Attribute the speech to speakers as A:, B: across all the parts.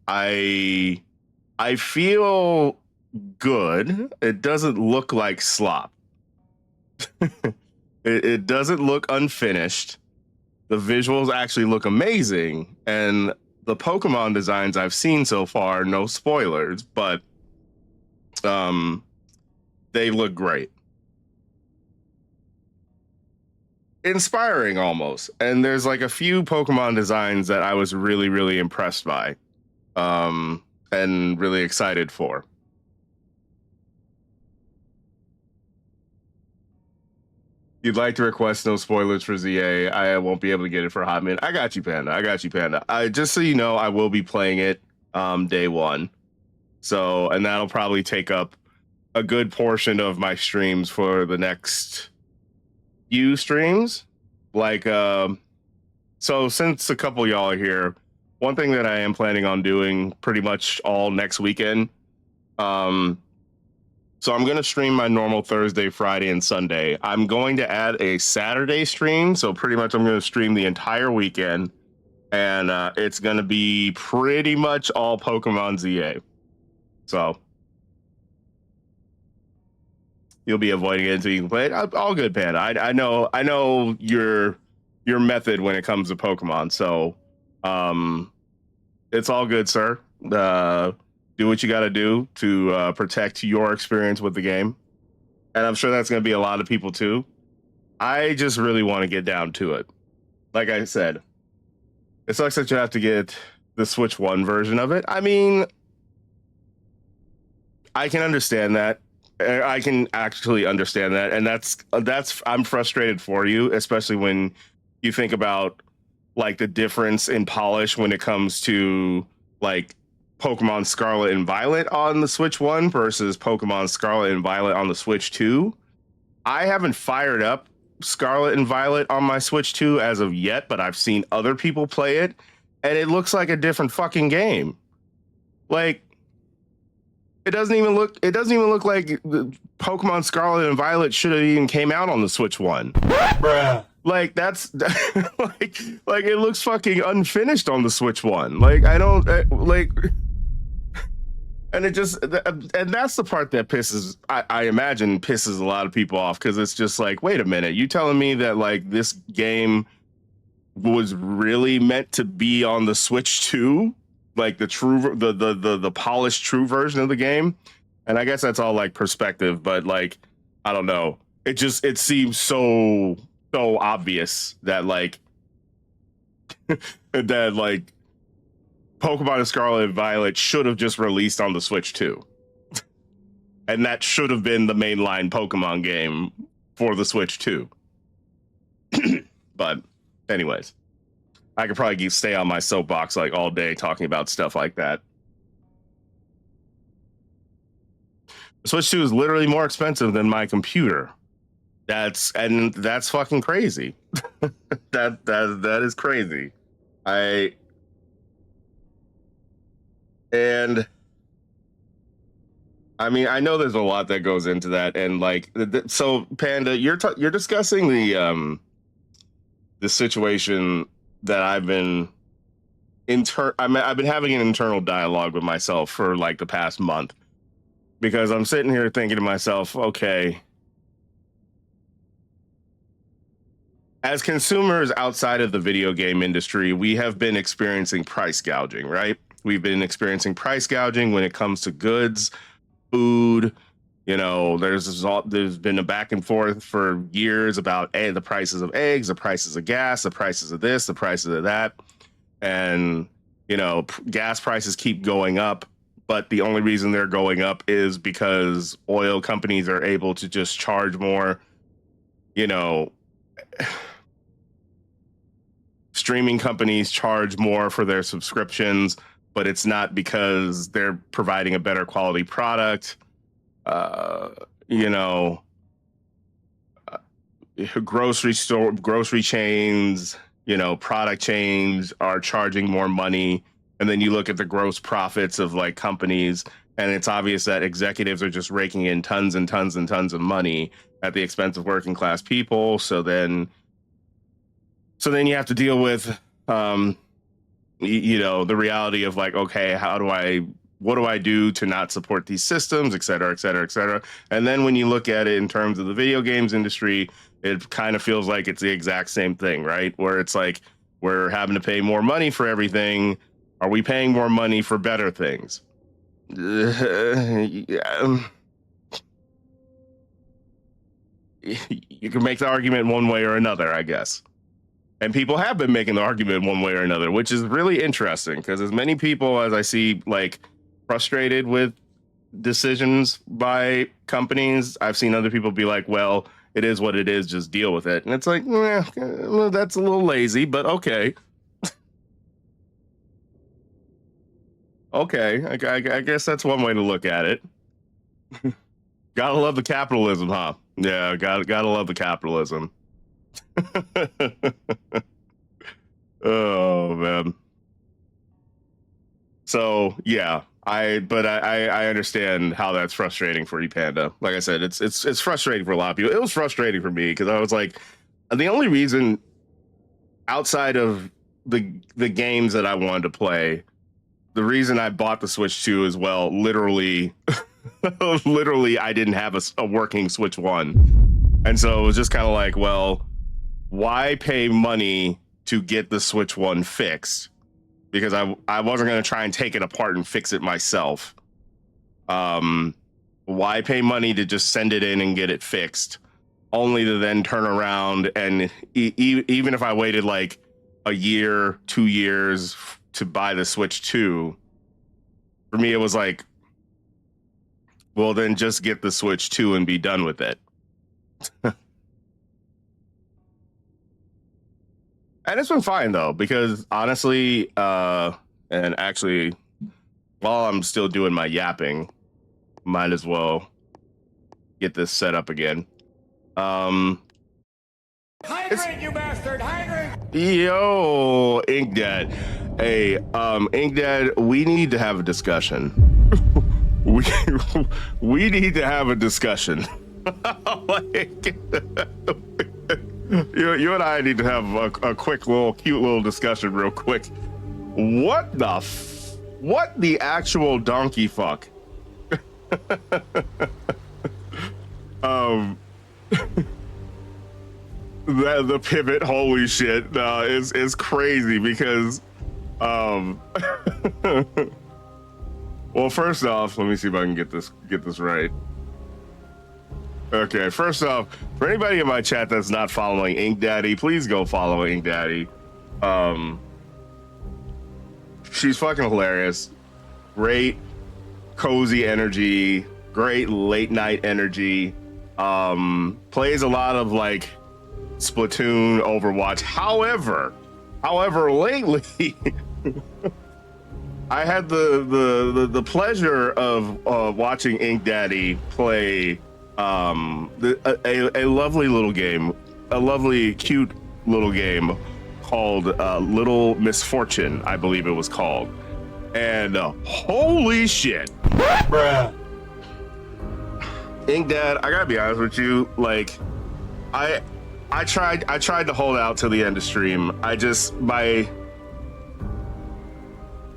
A: I feel good. It doesn't look like slop. It doesn't look unfinished. The visuals actually look amazing, and the Pokemon designs I've seen so far, no spoilers, but they look great. Inspiring almost. And there's like a few Pokemon designs that I was really, really impressed by. And really excited for. You'd like to request no spoilers for ZA. I won't be able to get it for a hot minute. I got you, Panda. I got you, Panda. Just so you know, I will be playing it day one. So, and that'll probably take up a good portion of my streams for the next few streams. Like, so since a couple y'all are here, one thing that I am planning on doing pretty much all next weekend, so I'm going to stream my normal Thursday, Friday, and Sunday. I'm going to add a Saturday stream. So pretty much I'm going to stream the entire weekend. And it's going to be pretty much all Pokemon ZA. So you'll be avoiding it until you can play it. All good, Panda. I know your method when it comes to Pokemon. So it's all good, sir. Do what you got to do to protect your experience with the game. And I'm sure that's going to be a lot of people too. I just really want to get down to it. Like I said, it sucks that you have to get the Switch 1 version of it. I mean, I can understand that. I can actually understand that. And that's I'm frustrated for you, especially when you think about like the difference in polish when it comes to like Pokemon Scarlet and Violet on the Switch 1 versus Pokemon Scarlet and Violet on the Switch 2. I haven't fired up Scarlet and Violet on my Switch 2 as of yet, but I've seen other people play it, and it looks like a different fucking game. Like, it doesn't even look like Pokemon Scarlet and Violet should have even came out on the Switch 1. Bruh. Like that's like it looks fucking unfinished on the Switch 1. Like I don't like, and it just and that's the part that pisses I imagine pisses a lot of people off, because it's just like, wait a minute, you telling me that like this game was really meant to be on the Switch 2, like the true the polished true version of the game? And I guess that's all like perspective, but like I don't know, it seems so obvious that like that like Pokemon Scarlet and Violet should have just released on the Switch 2. And that should have been the mainline Pokemon game for the Switch 2. But anyways, I could probably stay on my soapbox like all day talking about stuff like that. The Switch 2 is literally more expensive than my computer. That's fucking crazy. that is crazy. I mean, I know there's a lot that goes into that, and like, so Panda, you're discussing the situation that I've been having an internal dialogue with myself for like the past month, because I'm sitting here thinking to myself, okay, as consumers outside of the video game industry, we have been experiencing price gouging, right? We've been experiencing price gouging when it comes to goods, food. You know, there's been a back and forth for years about the prices of eggs, the prices of gas, the prices of this, the prices of that. And, you know, gas prices keep going up, but the only reason they're going up is because oil companies are able to just charge more. You know, streaming companies charge more for their subscriptions, but it's not because they're providing a better quality product. You know, grocery chains, you know, product chains are charging more money. And then you look at the gross profits of like companies, and it's obvious that executives are just raking in tons and tons and tons of money at the expense of working class people. So then you have to deal with you know, the reality of like, okay, what do I do to not support these systems, et cetera, et cetera, et cetera. And then when you look at it in terms of the video games industry, it kind of feels like it's the exact same thing, right? Where it's like we're having to pay more money for everything. Are we paying more money for better things? Yeah. You can make the argument one way or another, I guess. And people have been making the argument one way or another, which is really interesting because as many people as I see like frustrated with decisions by companies, I've seen other people be like, well, it is what it is, just deal with it. And it's like, well, that's a little lazy, but okay. Okay, I guess that's one way to look at it. Gotta love the capitalism, huh? Yeah, gotta love the capitalism. Oh man. So yeah, I understand how that's frustrating for you, Panda. Like I said, it's frustrating for a lot of people. It was frustrating for me because I was like, the only reason outside of the games that I wanted to play, the reason I bought the Switch 2 as well, literally, literally, I didn't have a working Switch 1, and so it was just kind of like, well, why pay money to get the Switch 1 fixed? Because I wasn't going to try and take it apart and fix it myself. Why pay money to just send it in and get it fixed, only to then turn around and even if I waited like a year, 2 years to buy the Switch 2, for me it was like, well, then just get the Switch 2 and be done with it. And it's been fine though, because honestly, and actually, while I'm still doing my yapping, might as well get this set up again.
B: Hydrate, you bastard! Hydrate!
A: Yo, Ink Dad. Hey, Ink Dad, we need to have a discussion. we need to have a discussion. Like, you and I need to have a quick little cute little discussion real quick. What the actual donkey fuck? The pivot, holy shit, is crazy because well, first off, let me see if I can get this right. Okay, first off, for anybody in my chat that's not following Ink Daddy, please go follow Ink Daddy. She's fucking hilarious. Great cozy energy, great late night energy. Plays a lot of like Splatoon, Overwatch. However, lately I had the pleasure of watching Ink Daddy play a lovely little game, a lovely cute little game called Little Misfortune, I believe it was called. And holy shit, bruh. Ink Dad, I gotta be honest with you, like I tried to hold out till the end of stream.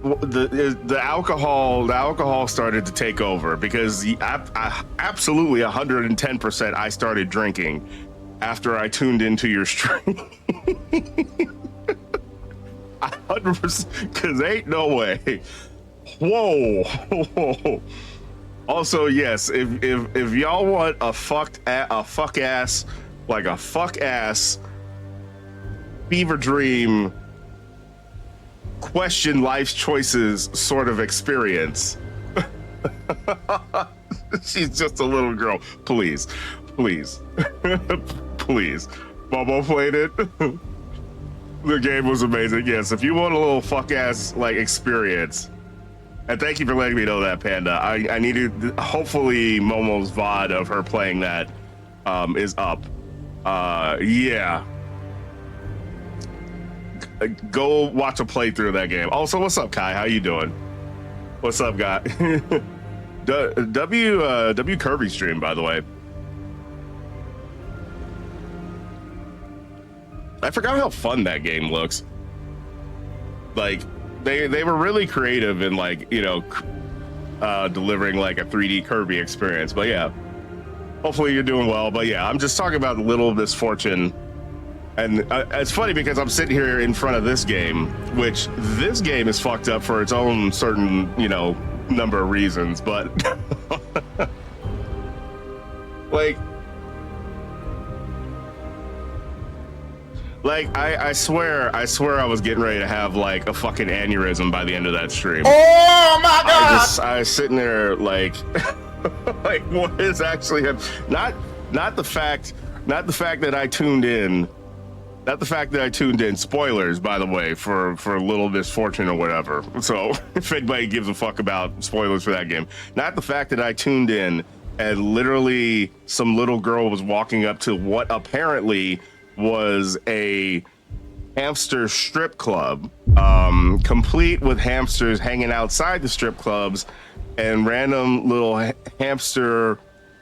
A: The alcohol started to take over because I absolutely 110% I started drinking after I tuned into your stream. 100%, because ain't no way. Whoa. Also, yes, if y'all want a fuck ass fever dream question life's choices sort of experience. She's just a little girl. Please. Please. Bobo played it. The game was amazing. Yes, if you want a little fuck ass like experience. And thank you for letting me know that, Panda. I needed, hopefully Momo's VOD of her playing that is up. Yeah. Go watch a playthrough of that game. Also, what's up, Kai? How you doing? What's up, guy? W Kirby stream, by the way. I forgot how fun that game looks. Like, they were really creative in like, you know, delivering like a 3D Kirby experience. But yeah, hopefully you're doing well. But yeah, I'm just talking about Little Misfortune. And it's funny because I'm sitting here in front of this game, which this game is fucked up for its own certain, you know, number of reasons. But like I swear I was getting ready to have like a fucking aneurysm by the end of that stream.
C: Oh my god!
A: I was sitting there like, like what is actually not the fact that I tuned in. Not the fact that I tuned in. Spoilers, by the way, for Little Misfortune or whatever. So if anybody gives a fuck about spoilers for that game. Not the fact that I tuned in and literally some little girl was walking up to what apparently was a hamster strip club, complete with hamsters hanging outside the strip clubs and random little hamster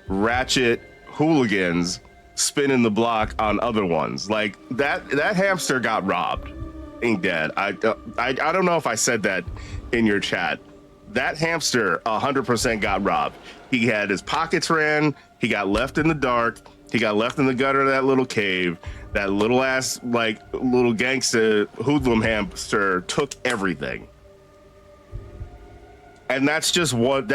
A: ratchet hooligans spinning the block on other ones. Like that hamster got robbed. Ain't dead. I don't know if I said that in your chat. That hamster 100% got robbed. He had his pockets ran. He got left in the dark. He got left in the gutter of that little cave. That little ass, like little gangster hoodlum hamster took everything. And that's just literally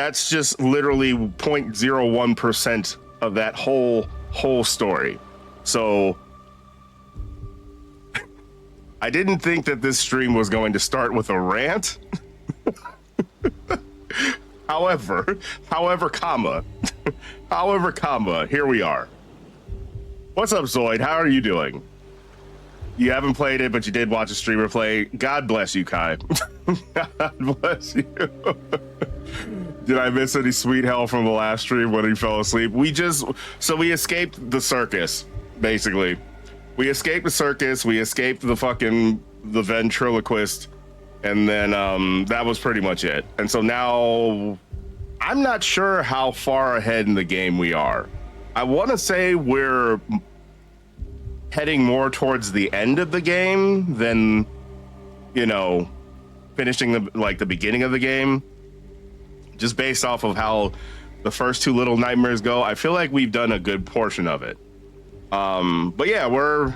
A: 0.01% of that whole story. So I didn't think that this stream was going to start with a rant. however, comma, here we are. What's up, Zoid? How are you doing? You haven't played it, but you did watch a streamer play. God bless you, Kai. God bless you. Did I miss any sweet hell from the last stream when he fell asleep? We escaped the circus, basically. We escaped the circus, we escaped the ventriloquist, and then that was pretty much it. And so now, I'm not sure how far ahead in the game we are. I want to say we're heading more towards the end of the game than, you know, finishing the beginning of the game. Just based off of how the first two Little Nightmares go, I feel like we've done a good portion of it. But yeah, we're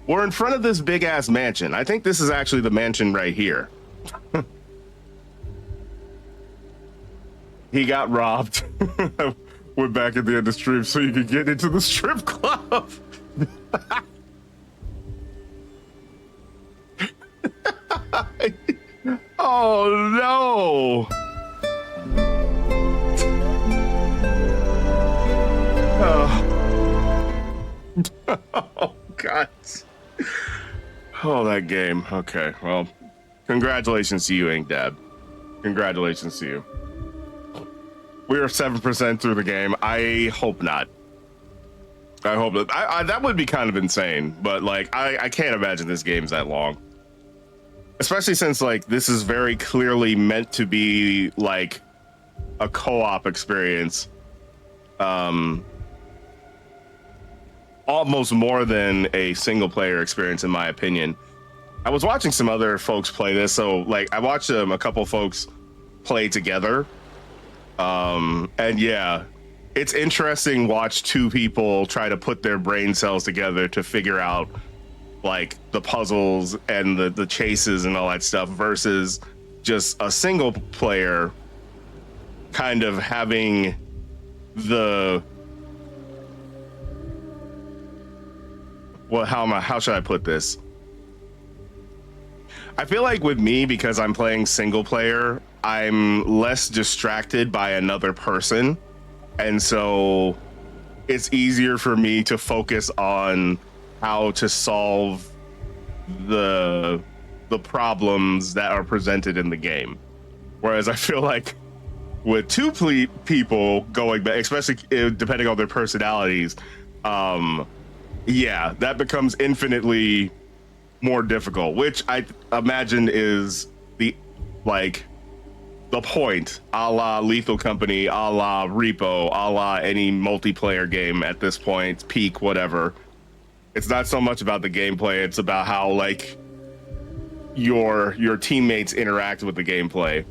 A: in front of this big ass mansion. I think this is actually the mansion right here. He got robbed. Went back at the end of the stream so you could get into the strip club. Oh no. Oh God. Oh, that game. Okay, well, congratulations to you, Ink Dad. Congratulations to you. We are 7% through the game. I hope not. I hope that that would be kind of insane, but like I can't imagine this game's that long. Especially since like this is very clearly meant to be like a co-op experience. Almost more than a single player experience, in my opinion. I was watching some other folks play this, so like I watched a couple folks play together. And yeah, it's interesting watch two people try to put their brain cells together to figure out like the puzzles and the chases and all that stuff versus just a single player kind of having how should I put this? I feel like with me, because I'm playing single player, I'm less distracted by another person. And so it's easier for me to focus on how to solve the problems that are presented in the game. Whereas I feel like with two people going back, especially depending on their personalities, yeah, that becomes infinitely more difficult, which I imagine is the point, a la Lethal Company, a la Repo, a la any multiplayer game at this point, Peak, whatever. It's not so much about the gameplay, it's about how like your teammates interact with the gameplay.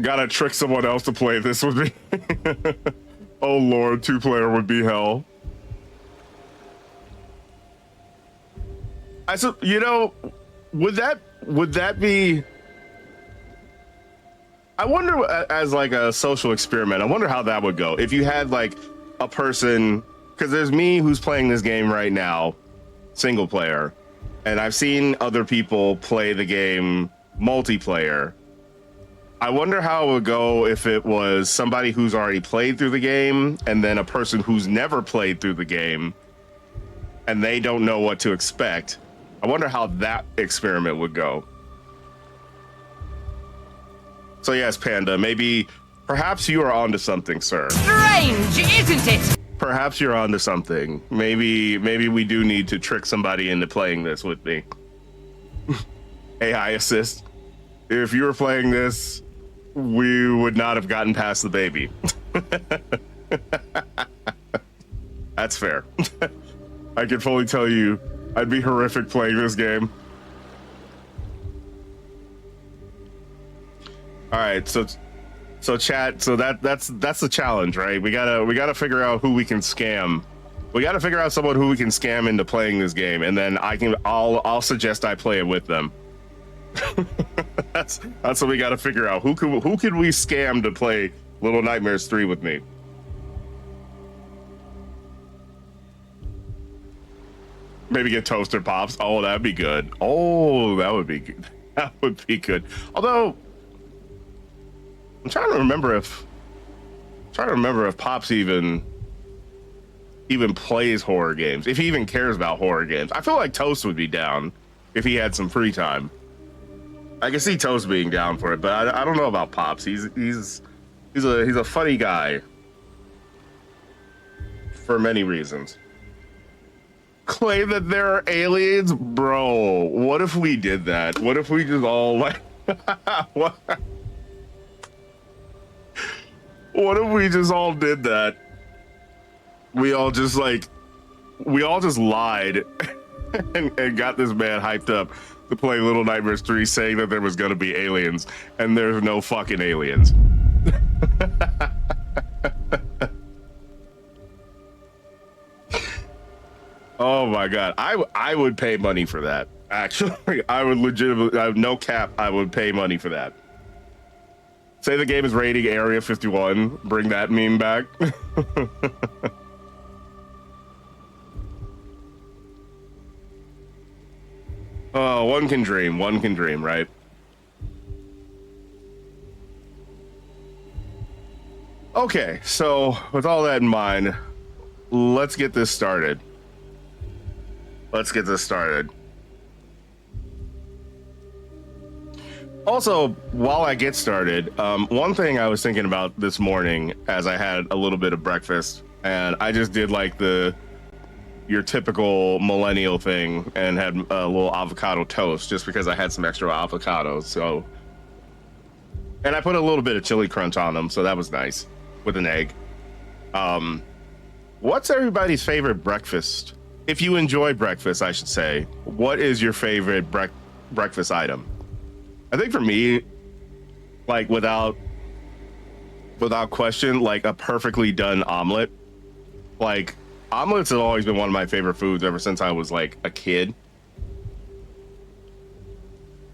A: Gotta trick someone else to play this with me. Oh Lord, 2-player would be hell. You know, would that be? I wonder, as like a social experiment, I wonder how that would go if you had like a person, because there's me who's playing this game right now, single player, and I've seen other people play the game multiplayer. I wonder how it would go if it was somebody who's already played through the game and then a person who's never played through the game and they don't know what to expect. I wonder how that experiment would go. So yes, Panda, perhaps you are onto something, sir.
D: Strange, isn't it?
A: Perhaps you're onto something. Maybe we do need to trick somebody into playing this with me. AI assist. If you were playing this, we would not have gotten past the baby. That's fair. I can fully tell you, I'd be horrific playing this game. All right, so chat. So that's the challenge, right? We gotta figure out who we can scam. We gotta figure out someone who we can scam into playing this game, and then I'll suggest I play it with them. That's what we got to figure out. Who could we scam to play LittleNightmares3 with me? Maybe get Toaster Pops. Oh, that'd be good. Oh, that would be good. That would be good. Although I'm trying to remember if Pops even plays horror games. If he even cares about horror games. I feel like Toast would be down if he had some free time. I can see Toast being down for it, but I don't know about Pops. He's a funny guy for many reasons. Claim that there are aliens, bro. What if we did that? What if we just all like? What if we just all did that? We all just lied and got this man hyped up to play LittleNightmares3, saying that there was going to be aliens, and there's no fucking aliens. Oh my god, I would pay money for that. Actually, I would legitimately, I have no cap, I would pay money for that. Say the game is rating Area 51, bring that meme back. Oh, one can dream, right? Okay, so with all that in mind, let's get this started. Also, while I get started, one thing I was thinking about this morning as I had a little bit of breakfast, and I just did like your typical millennial thing and had a little avocado toast just because I had some extra avocados. So, and I put a little bit of chili crunch on them, so that was nice with an egg. What's everybody's favorite breakfast? If you enjoy breakfast, I should say, what is your favorite breakfast item? I think for me, like without question, like a perfectly done omelet. Like omelets have always been one of my favorite foods ever since I was like a kid.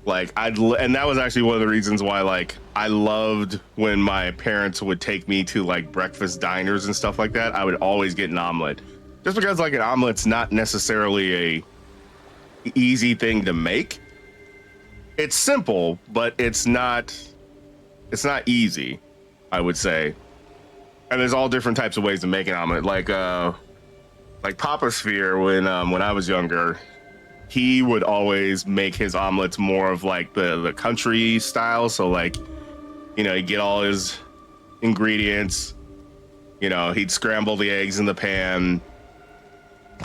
A: Like and that was actually one of the reasons why like I loved when my parents would take me to like breakfast diners and stuff like that. I would always get an omelet, just because like an omelet's not necessarily a easy thing to make. It's simple, but it's not easy, I would say. And there's all different types of ways to make an omelet. Like Papa Sphere, when I was younger, he would always make his omelets more of like the country style. So like, you know, he'd get all his ingredients, you know, he'd scramble the eggs in the pan.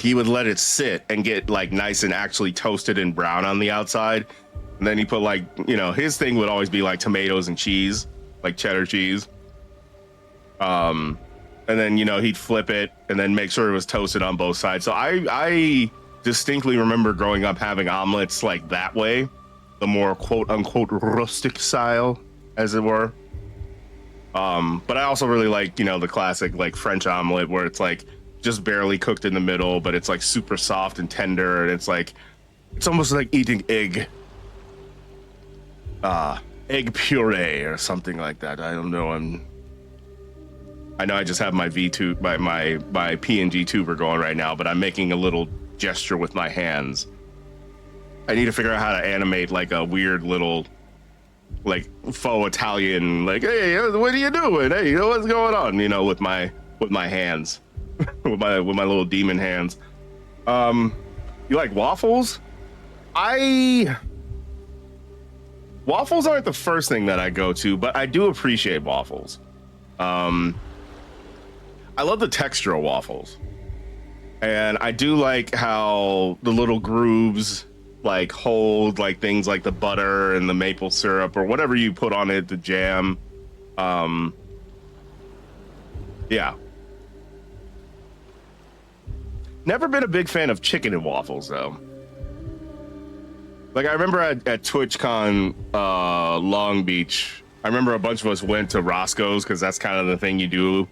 A: He would let it sit and get like nice and actually toasted and brown on the outside. And then he put like, you know, his thing would always be like tomatoes and cheese, like cheddar cheese. And then, you know, he'd flip it and then make sure it was toasted on both sides. So I distinctly remember growing up having omelets like that way, the more quote unquote rustic style, as it were. But I also really like, you know, the classic like French omelet where it's like just barely cooked in the middle, but it's like super soft and tender, and it's like it's almost like eating egg puree or something like that. I don't know. I know I just have my V2 my PNG tuber going right now, but I'm making a little gesture with my hands. I need to figure out how to animate like a weird little like faux Italian, like, hey, what are you doing? Hey, you know what's going on? You know, with my hands, with my little demon hands. You like waffles? Waffles aren't the first thing that I go to, but I do appreciate waffles. I love the texture of waffles, and I do like how the little grooves like hold like things like the butter and the maple syrup or whatever you put on it, the jam. Yeah. Never been a big fan of chicken and waffles though. Like I remember at TwitchCon Long Beach, I remember a bunch of us went to Roscoe's because that's kind of the thing you do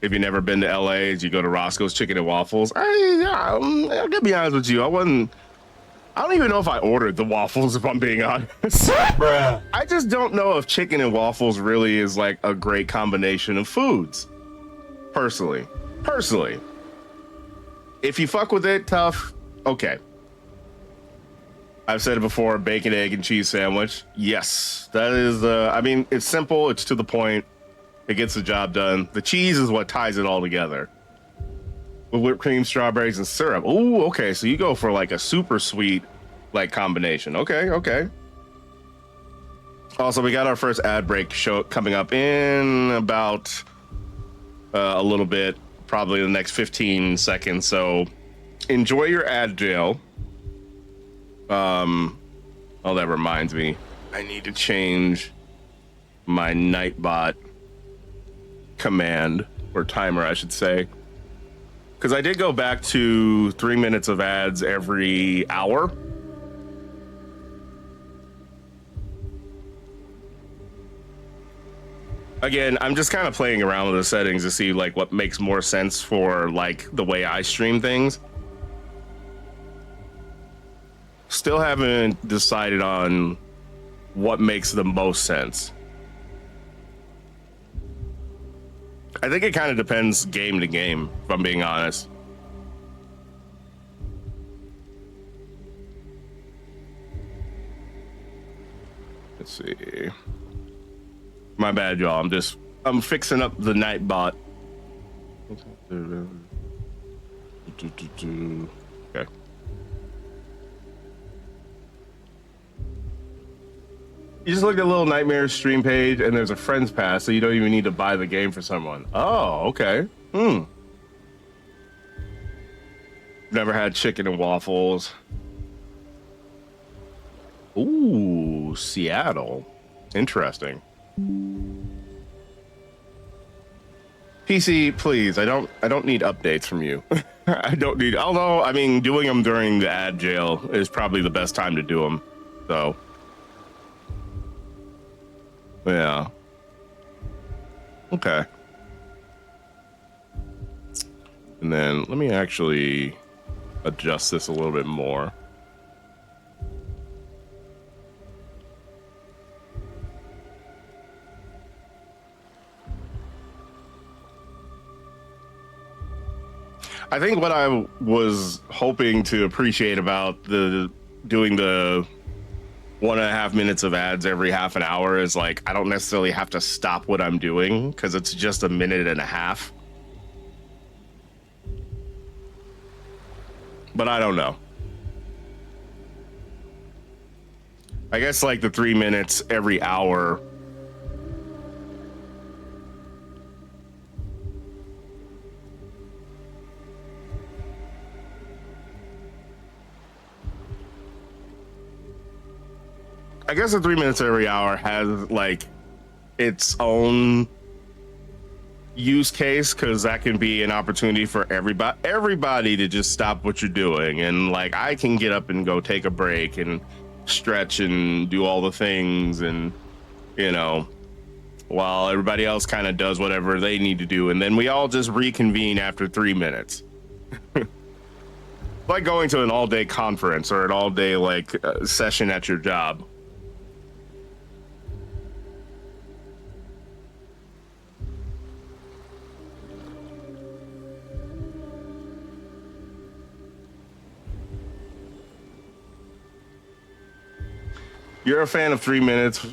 A: if you've never been to LA, is you go to Roscoe's Chicken and Waffles. I'll be honest with you, I don't even know if I ordered the waffles, if I'm being honest.
C: Bruh.
A: I just don't know if chicken and waffles really is like a great combination of foods. Personally. If you fuck with it, tough, okay. I've said it before, bacon, egg, and cheese sandwich. Yes, that is, I mean, it's simple, it's to the point, it gets the job done. The cheese is what ties it all together. With whipped cream, strawberries, and syrup. Ooh, okay, so you go for like a super sweet like combination. Okay. Also, we got our first ad break show coming up in about a little bit, probably the next 15 seconds. So enjoy your ad jail. Oh, that reminds me, I need to change my Nightbot command or timer, I should say. Because I did go back to 3 minutes of ads every hour. Again, I'm just kind of playing around with the settings to see like what makes more sense for like the way I stream things. Still haven't decided on what makes the most sense. I think it kind of depends game to game, if I'm being honest. Let's see. My bad, y'all. I'm fixing up the Nightbot. Okay. You just look at LittleNightmares stream page and there's a friends pass, so you don't even need to buy the game for someone. Oh, okay. Never had chicken and waffles. Ooh, Seattle. Interesting. PC, please. I don't need updates from you. I don't need, although, I mean, doing them during the ad jail is probably the best time to do them. So, yeah. Okay. And then let me actually adjust this a little bit more. I think what I was hoping to appreciate about doing the 1.5 minutes of ads every half an hour is like, I don't necessarily have to stop what I'm doing because it's just 1.5 minutes. But I don't know. I guess like the 3 minutes every hour. I guess the 3 minutes every hour has like its own use case, because that can be an opportunity for everybody to just stop what you're doing, and like I can get up and go take a break and stretch and do all the things, and you know, while everybody else kind of does whatever they need to do, and then we all just reconvene after 3 minutes. Like going to an all-day conference or an all-day like session at your job. You're a fan of 3 minutes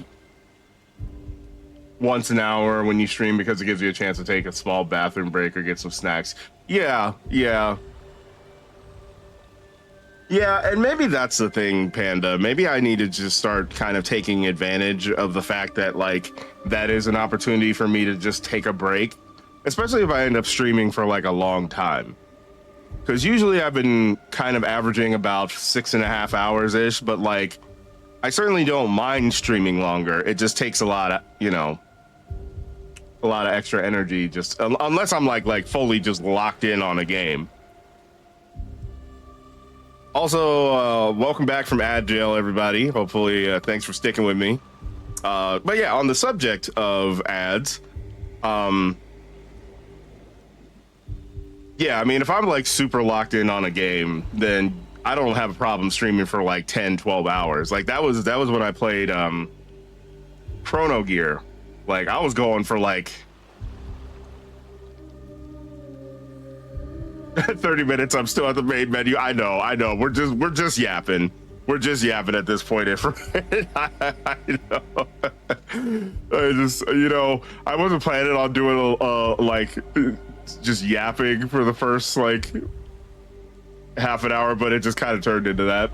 A: once an hour when you stream because it gives you a chance to take a small bathroom break or get some snacks. Yeah, and maybe that's the thing, Panda. Maybe I need to just start kind of taking advantage of the fact that like that is an opportunity for me to just take a break, especially if I end up streaming for like a long time. Because usually I've been kind of averaging about 6.5 hours ish, but like I certainly don't mind streaming longer. It just takes a lot of, you know, a lot of extra energy, just unless I'm like fully just locked in on a game. Also, welcome back from ad jail, everybody. Hopefully, thanks for sticking with me. But yeah, on the subject of ads, yeah, I mean, if I'm like super locked in on a game, then I don't have a problem streaming for like 10, 12 hours. Like that was when I played Chrono Gear. Like I was going for like 30 minutes. I'm still at the main menu. I know. We're just yapping. We're just yapping at this point. I know. I just, you know, I wasn't planning on doing like just yapping for the first like half an hour, but it just kind of turned into that.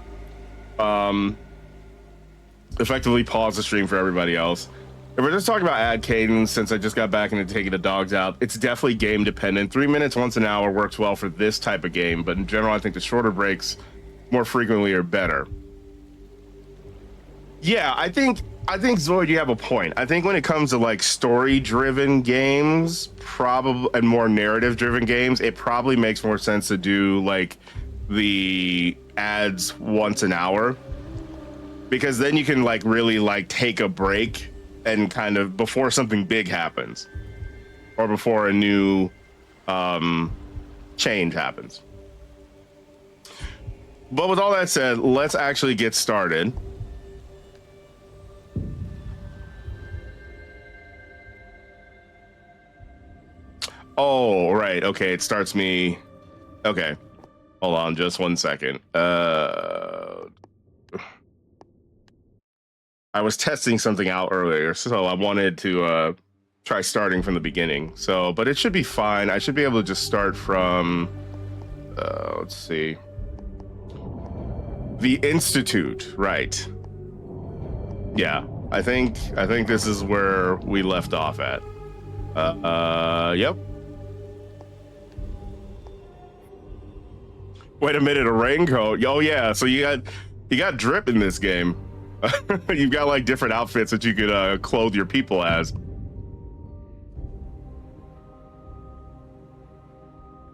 A: Effectively pause the stream for everybody else. If we're just talking about ad cadence, since I just got back into taking the dogs out, it's definitely game dependent. 3 minutes once an hour works well for this type of game, but in general, I think the shorter breaks more frequently are better. Yeah, I think Zoid, you have a point. I think when it comes to like story-driven games, probably, and more narrative-driven games, it probably makes more sense to do like the ads once an hour, because then you can like really like take a break and kind of before something big happens or before a new change happens. But with all that said, let's actually get started. Oh, right. Okay, it starts me. Okay, hold on just 1 second. I was testing something out earlier, so I wanted to try starting from the beginning. So, but it should be fine. I should be able to just start from, let's see. The Institute, right. Yeah, I think this is where we left off at. Yep. Wait a minute, a raincoat. Oh yeah, so you got drip in this game. You've got like different outfits that you could clothe your people as.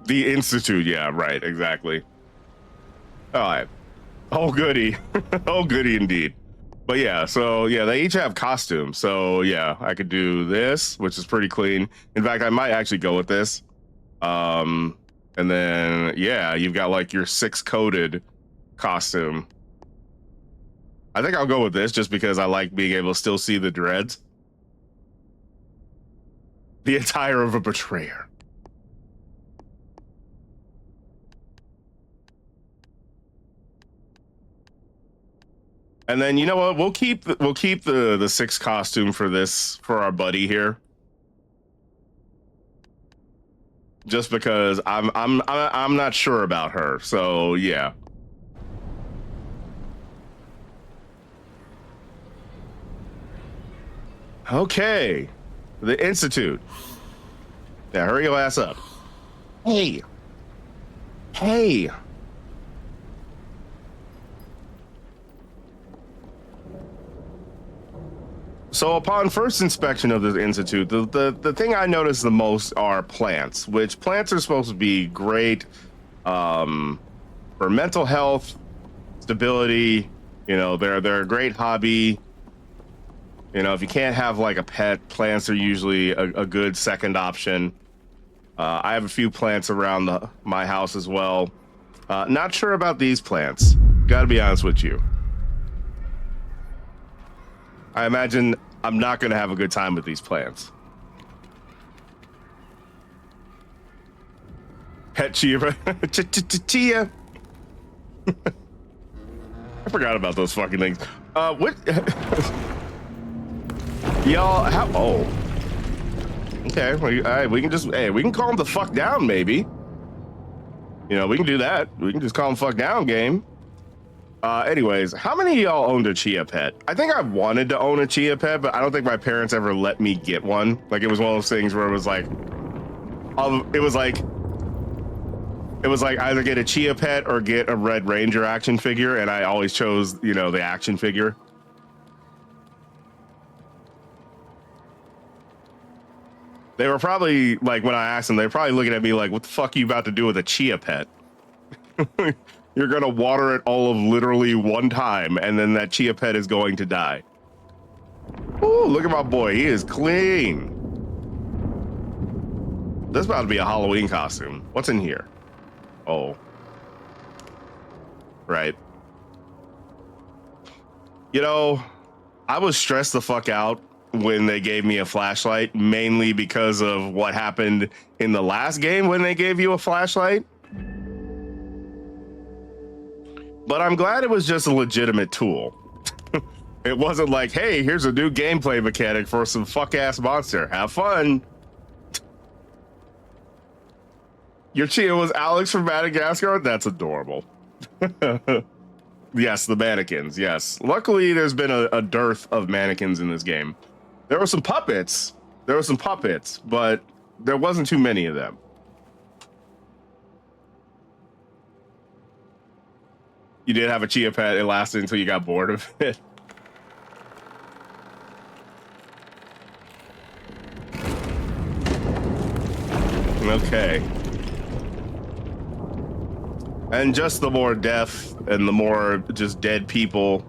A: The Institute, yeah, right, exactly. All right. Oh goody. Oh goody indeed. But yeah, so yeah, they each have costumes. So yeah, I could do this, which is pretty clean. In fact, I might actually go with this. And then yeah, you've got like your 6-coded costume. I think I'll go with this just because I like being able to still see the dreads. The attire of a betrayer. And then you know what? We'll keep the 6 costume for this for our buddy here. Just because I'm not sure about her. So yeah. Okay, the Institute. Yeah, hurry your ass up. Hey. So upon first inspection of this institute, the thing I notice the most are plants, which plants are supposed to be great for mental health, stability. You know, they're a great hobby. You know, if you can't have like a pet, plants are usually a good second option. I have a few plants around my house as well. Not sure about these plants. Gotta be honest with you. I imagine I'm not going to have a good time with these plants. Pet chia. Chia. I forgot about those fucking things. What? Y'all, how? Oh. Okay. Well, all right. We can just, hey, we can calm them the fuck down, maybe. You know, we can do that. We can just calm them fuck down, game. Anyways, how many of y'all owned a chia pet? I think I wanted to own a chia pet, but I don't think my parents ever let me get one. Like, it was one of those things where it was like either get a chia pet or get a Red Ranger action figure, and I always chose, you know, the action figure. They were probably, like, when I asked them, they were probably looking at me like, what the fuck are you about to do with a chia pet? You're gonna water it all of literally one time, and then that chia pet is going to die. Ooh, look at my boy. He is clean. This is about to be a Halloween costume. What's in here? Oh. Right. You know, I was stressed the fuck out when they gave me a flashlight, mainly because of what happened in the last game when they gave you a flashlight. But I'm glad it was just a legitimate tool. It wasn't like, hey, here's a new gameplay mechanic for some fuck-ass monster. Have fun. Your chia was Alex from Madagascar? That's adorable. Yes, the mannequins, yes. Luckily, there's been a dearth of mannequins in this game. There were some puppets. But there wasn't too many of them. You did have a chia pet. It lasted until you got bored of it. Okay. And just the more death and the more just dead people.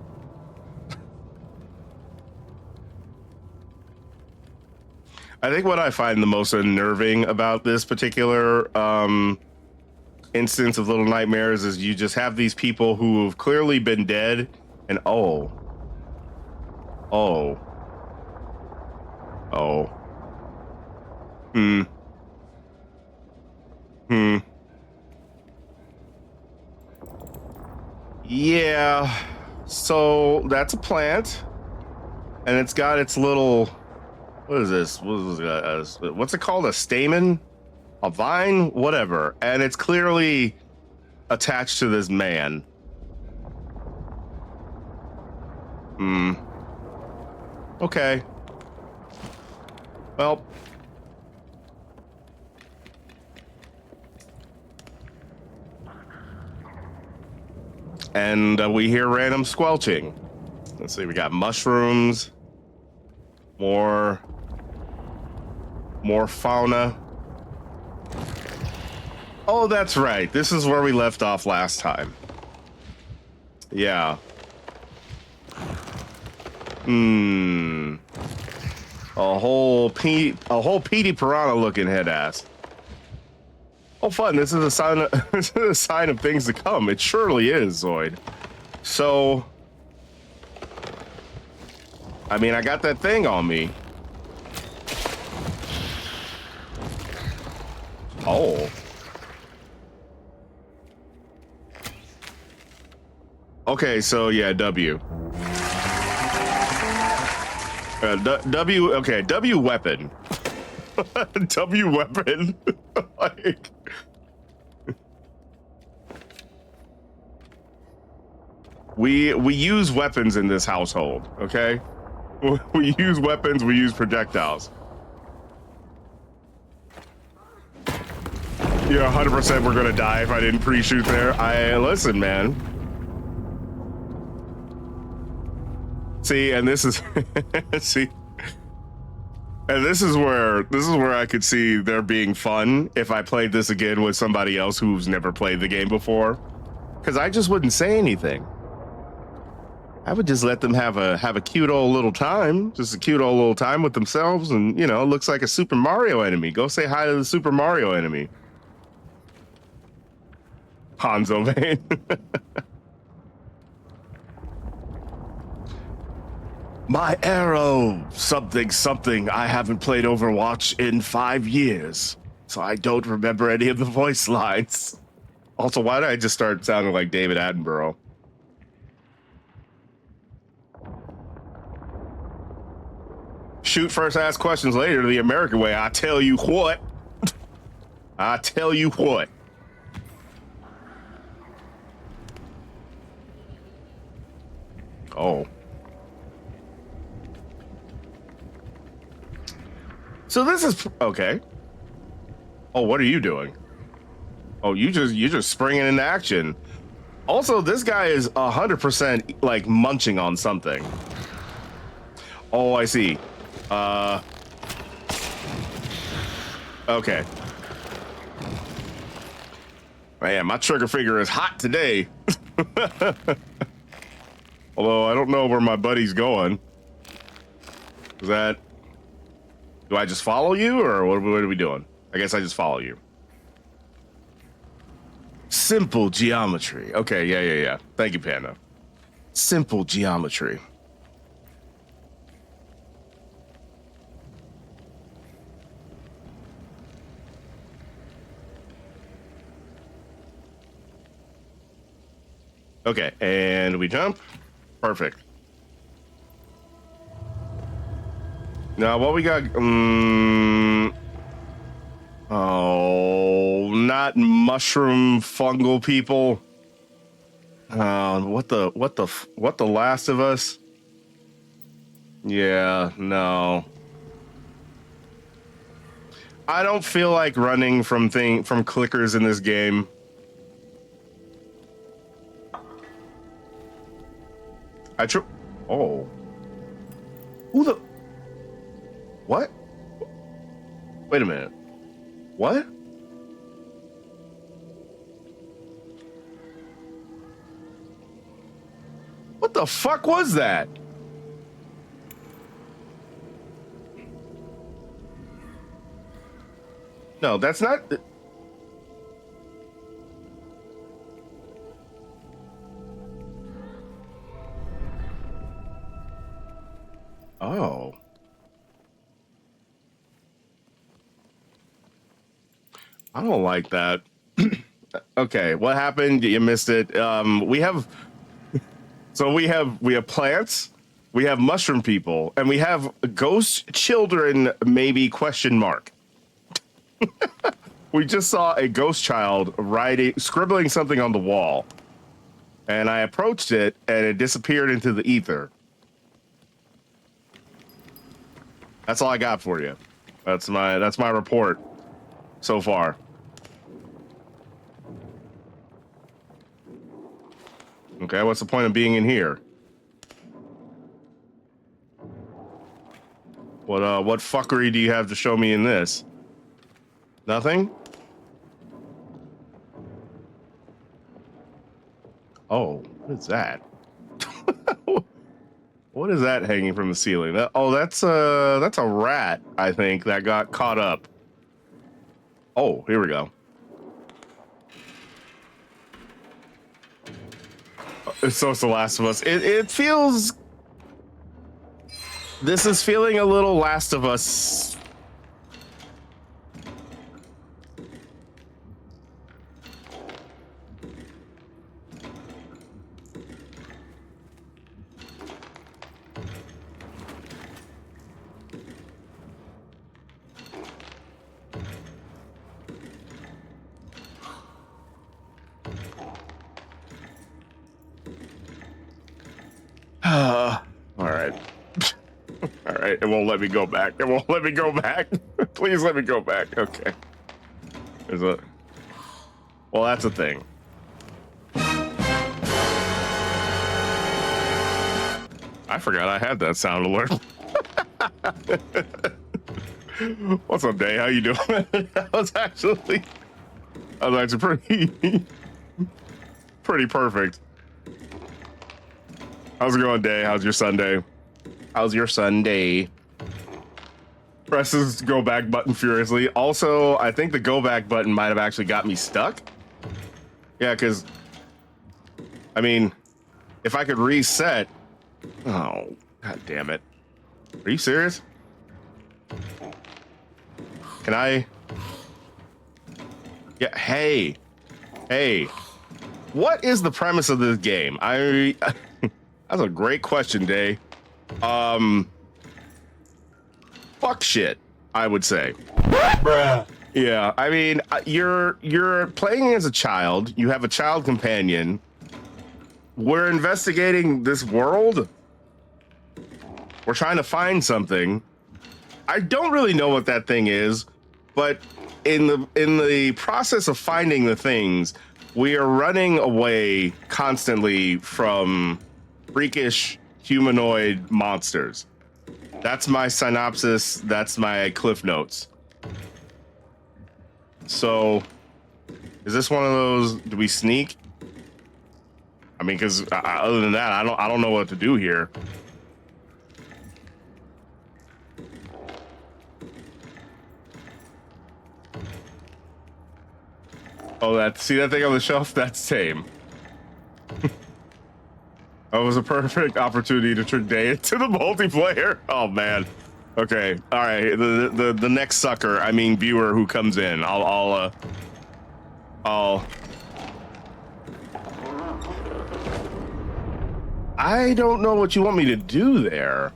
A: I think what I find the most unnerving about this particular instance of Little Nightmares is you just have these people who have clearly been dead, and oh, yeah, so that's a plant, and it's got its little, what is this? What's it called? A stamen? A vine? Whatever. And it's clearly attached to this man. Okay. Well. And we hear random squelching. Let's see, we got mushrooms. More fauna. Oh, that's right. This is where we left off last time. Yeah. A whole Petey Piranha looking head ass. Oh, fun. This is a sign of, this is a sign of things to come. It surely is, Zoid. So, I mean, I got that thing on me. Oh. Okay, so yeah, W. W, okay, W weapon. W weapon. Like, we use weapons in this household, okay? We use weapons, we use projectiles. Yeah, 100% we're gonna die if I didn't pre-shoot there. Listen, man. See, and this is see, and this is where I could see there being fun if I played this again with somebody else who's never played the game before, because I just wouldn't say anything. I would just let them have a cute old little time, just a cute old little time with themselves, and you know, it looks like a Super Mario enemy. Go say hi to the Super Mario enemy. Hanzo Vane. My arrow, something. I haven't played Overwatch in 5 years, so I don't remember any of the voice lines. Also, why did I just start sounding like David Attenborough? Shoot first, ask questions later, the American way. I tell you what. I tell you what. Oh. So this is okay. Oh, what are you doing? Oh, you're just springing into action. Also, this guy is 100% like munching on something. Oh, I see. Okay. Man, my trigger finger is hot today. Although I don't know where my buddy's going. Is that... Do I just follow you, or what are we doing? I guess I just follow you. Simple geometry. Okay, yeah. Thank you, Panda. Simple geometry. Okay, and we jump. Perfect. Now, what we got? Oh, not mushroom fungal people. What the Last of Us? Yeah, no. I don't feel like running from clickers in this game. Oh. Who the... What? Wait a minute. What? What the fuck was that? No, that's not... Oh. I don't like that. Okay, what happened? You missed it. We have plants, we have mushroom people, and we have ghost children, maybe question mark. We just saw a ghost child scribbling something on the wall. And I approached it and it disappeared into the ether. That's all I got for you. That's my report so far. Okay, what's the point of being in here? What fuckery do you have to show me in this? Nothing? Oh, what is that? What is that hanging from the ceiling? That's a rat, I think, that got caught up. Oh, here we go. So it's The Last of Us. It feels... This is feeling a little Last of Us. All right, it won't let me go back. It won't let me go back. Please let me go back. Okay. Well, that's a thing. I forgot I had that sound alert. What's up, Day? How you doing? That was actually pretty perfect. How's it going, Day? How's your Sunday? How's your Sunday? Presses go back button furiously. Also, I think the go back button might have actually got me stuck. Yeah, because I mean, if I could reset. Oh, god damn it. Are you serious? Can I? Yeah, hey. What is the premise of this game? That's a great question, Day. Fuck shit, I would say.
C: Bruh.
A: Yeah, I mean, you're playing as a child. You have a child companion. We're investigating this world. We're trying to find something. I don't really know what that thing is, but in the process of finding the things, we are running away constantly from freakish humanoid monsters. That's my synopsis. That's my cliff notes. So, is this one of those? Do we sneak? I mean, because other than that, I don't know what to do here. Oh, see that thing on the shelf? That's tame. That was a perfect opportunity to trick Day into the multiplayer. Oh man. Okay. All right. The next sucker, I mean viewer who comes in, I'll I don't know what you want me to do there.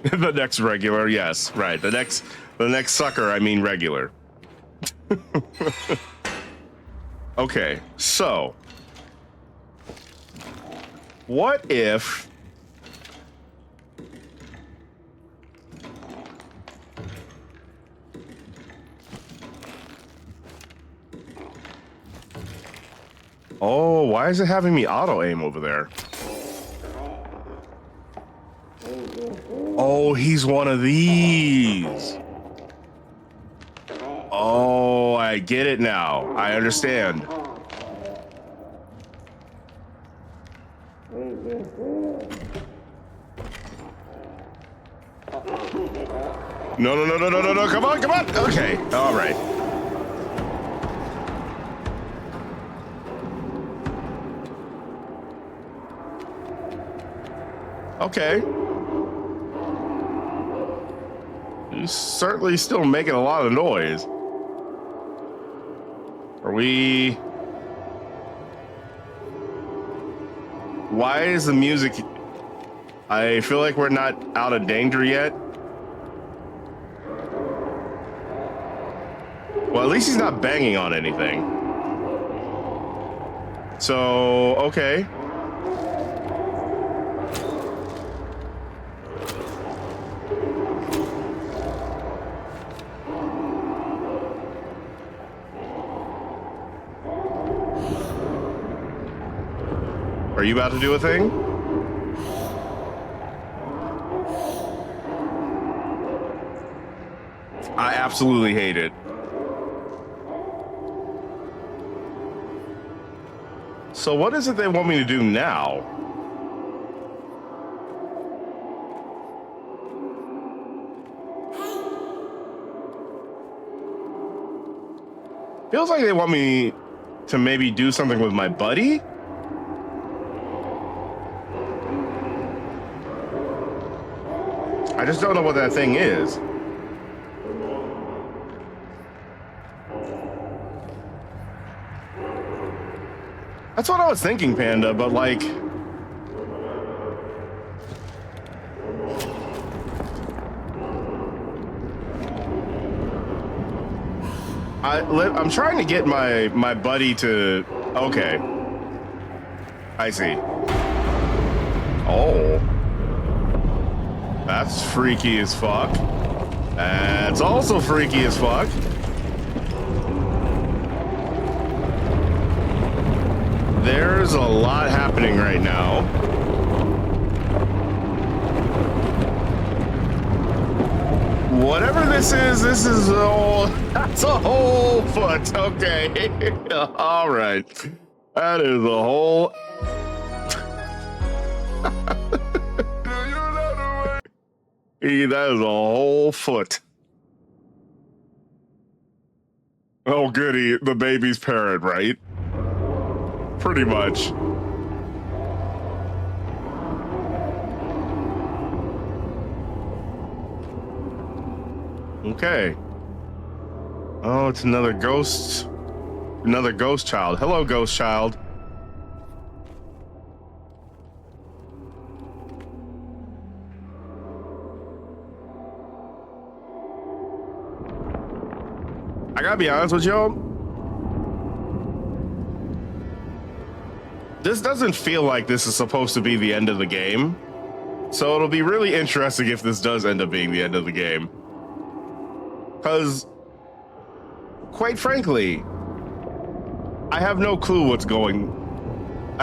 A: The next regular, yes, right. The next sucker, I mean regular. Okay, so what if oh, why is it having me auto aim over there? Oh, he's one of these. Oh, I get it now. I understand. No. Come on. Okay. All right. Okay. He's certainly still making a lot of noise. Are we? Why is the music? I feel like we're not out of danger yet. Well, at least he's not banging on anything. So, okay. Are you about to do a thing? I absolutely hate it. So what is it they want me to do now? Feels like they want me to maybe do something with my buddy? I just don't know what that thing is. That's what I was thinking, Panda, but like... I'm trying to get my buddy to... Okay. I see. Oh. That's freaky as fuck. That's also freaky as fuck. There's a lot happening right now. Whatever this is that's a whole foot. Okay. All right. That is a whole. That is a whole foot. Oh, goody. The baby's parent, right? Pretty much. Okay. Oh, it's another ghost. Another ghost child. Hello, ghost child. I gotta be honest with y'all. This doesn't feel like this is supposed to be the end of the game. So it'll be really interesting if this does end up being the end of the game. Because, quite frankly, I have no clue what's going on.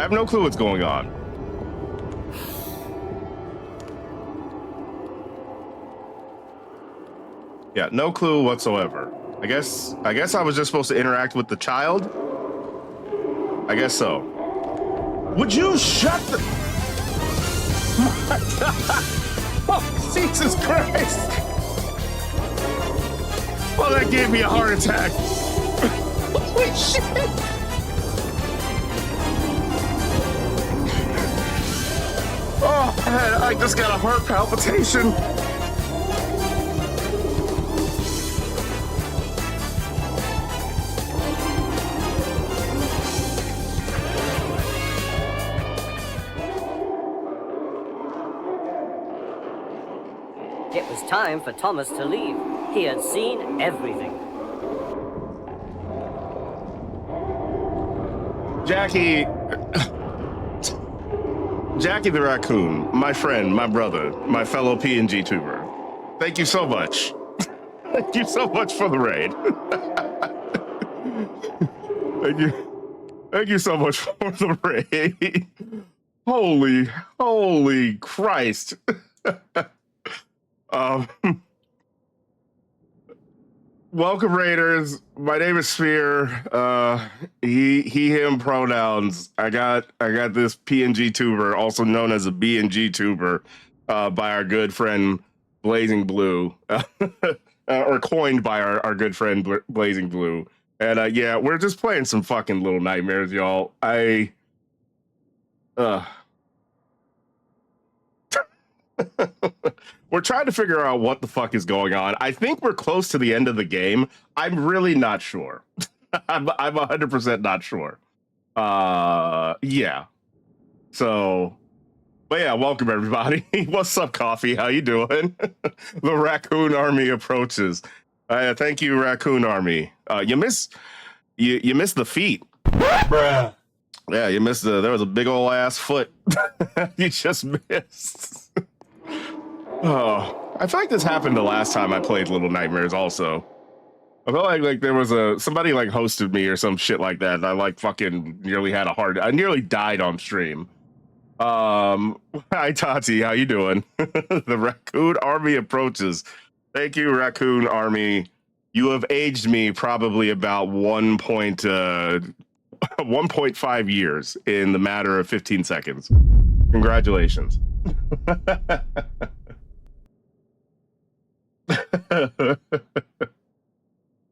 A: Yeah, no clue whatsoever. I guess I was just supposed to interact with the child. I guess so. Would you shut the... Oh, Jesus Christ! Well, that gave me a heart attack. Holy shit! Oh, man, I just got a heart palpitation.
E: It was time for Thomas to leave. He had seen everything.
A: Jackie the raccoon, my friend, my brother, my fellow PNG tuber. Thank you so much. Thank you so much for the raid. Thank you so much for the raid. Holy Christ. Welcome, Raiders. My name is Sphere. He, him pronouns. I got this PNG tuber, also known as a BNG tuber, by our good friend Blazing Blue, or coined by our good friend Blazing Blue. And yeah, we're just playing some fucking Little Nightmares, y'all. We're trying to figure out what the fuck is going on. I think we're close to the end of the game. I'm really not sure. I'm 100% not sure. Yeah. So, but yeah, welcome everybody. What's up, Coffee? How you doing? The Raccoon Army approaches. Thank you, Raccoon Army. You missed the feet.
C: Bruh.
A: Yeah, you missed there was a big old ass foot. You just missed. Oh, I feel like this happened the last time I played Little Nightmares also. I felt like there was somebody like hosted me or some shit like that, and I like fucking nearly had I nearly died on stream. Hi Tati, how you doing? The Raccoon Army approaches. Thank you, Raccoon Army. You have aged me probably about 1.5 years in the matter of 15 seconds. Congratulations.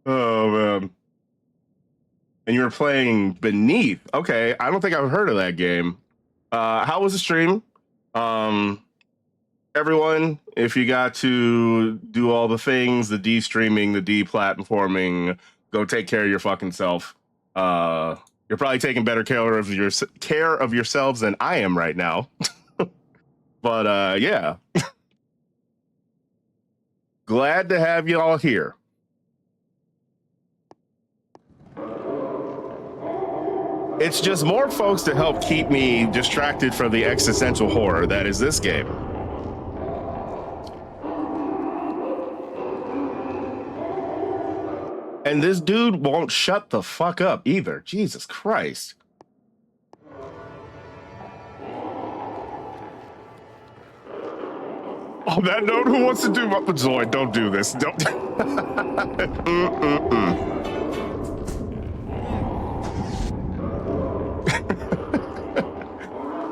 A: Oh man. And you were playing Beneath. Okay, I don't think I've heard of that game. How was the stream? Everyone, if you got to do all the things, the de-streaming, the de-platforming, go take care of your fucking self. You're probably taking better care of yourselves than I am right now. But yeah. Glad to have you all here. It's just more folks to help keep me distracted from the existential horror that is this game. And this dude won't shut the fuck up either. Jesus Christ. On that note, who wants to do Zoid? Don't do this. Don't.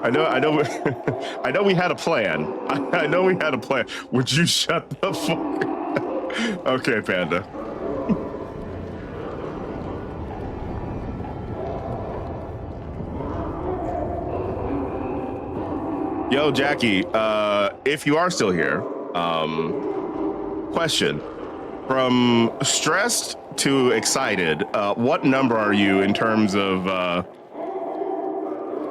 A: I know, I know we had a plan. I know we had a plan. Would you shut the fuck? Okay, Panda. Yo, Jackie, if you are still here, question. From stressed to excited, what number are you in terms of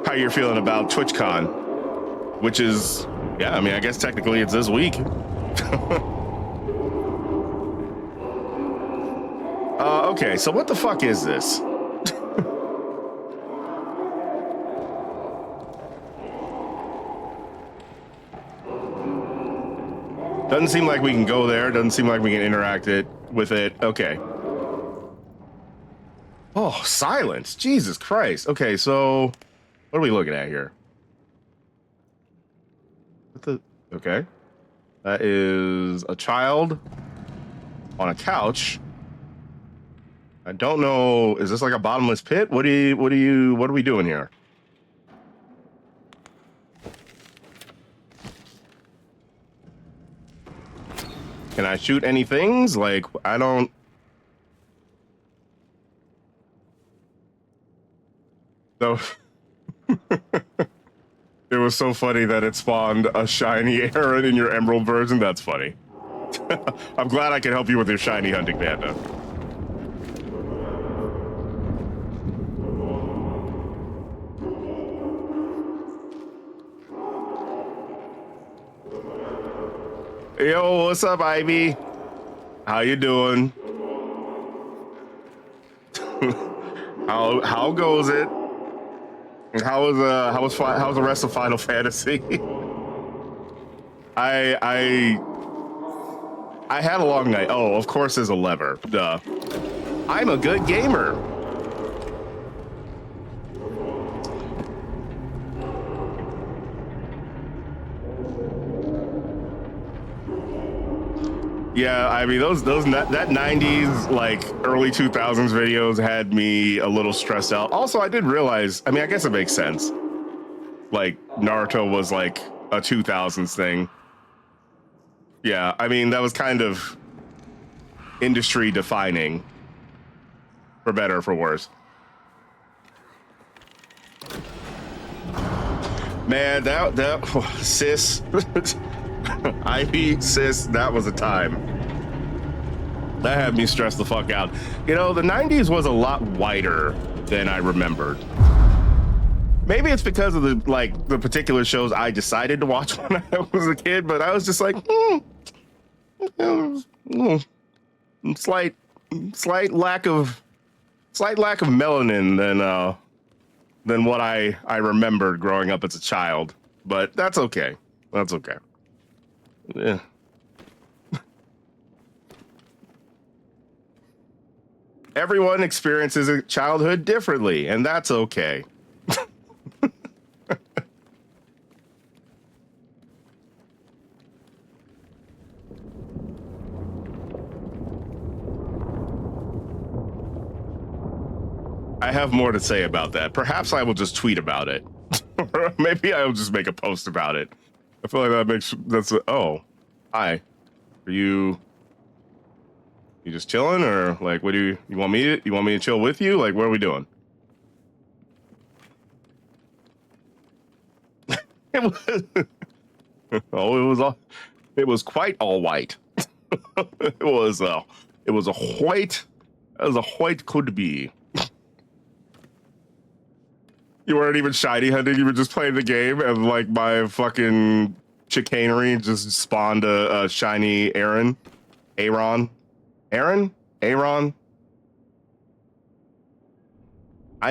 A: how you're feeling about TwitchCon? Which is, yeah, I mean, I guess technically it's this week. Okay, so what the fuck is this? Doesn't seem like we can go there. Doesn't seem like we can interact with it. Okay. Oh, silence. Jesus Christ. Okay, so what are we looking at here? What the? Okay. That is a child on a couch. I don't know. Is this like a bottomless pit? What are we doing here? Can I shoot any things? Like, I don't... So... It was so funny that it spawned a shiny Aaron in your Emerald version. That's funny. I'm glad I can help you with your shiny hunting, Panda. Yo, what's up, Ivy? How you doing? How goes it? How's the rest of Final Fantasy? I had a long night. Oh, of course there's a lever. Duh. I'm a good gamer. Yeah, I mean that 90s, like early 2000s videos had me a little stressed out. Also, I did realize, I mean, I guess it makes sense. Like Naruto was like a 2000s thing. Yeah, I mean, that was kind of industry defining, for better or for worse. Man, that sis, Ivy, sis, that was a time. That had me stressed the fuck out. You know, the 90s was a lot whiter than I remembered. Maybe it's because of the particular shows I decided to watch when I was a kid, but I was just like, slight lack of melanin than what I remembered growing up as a child. But that's okay. That's okay. Yeah. Everyone experiences a childhood differently, and that's okay. I have more to say about that. Perhaps I will just tweet about it. Or maybe I will just make a post about it. I feel like oh, hi. Are you just chilling, or like, what do you want me to chill with you? Like, what are we doing? It was quite all white. It was a white could be. You weren't even shiny hunting, you were just playing the game, and like my fucking chicanery just spawned a shiny Aaron. I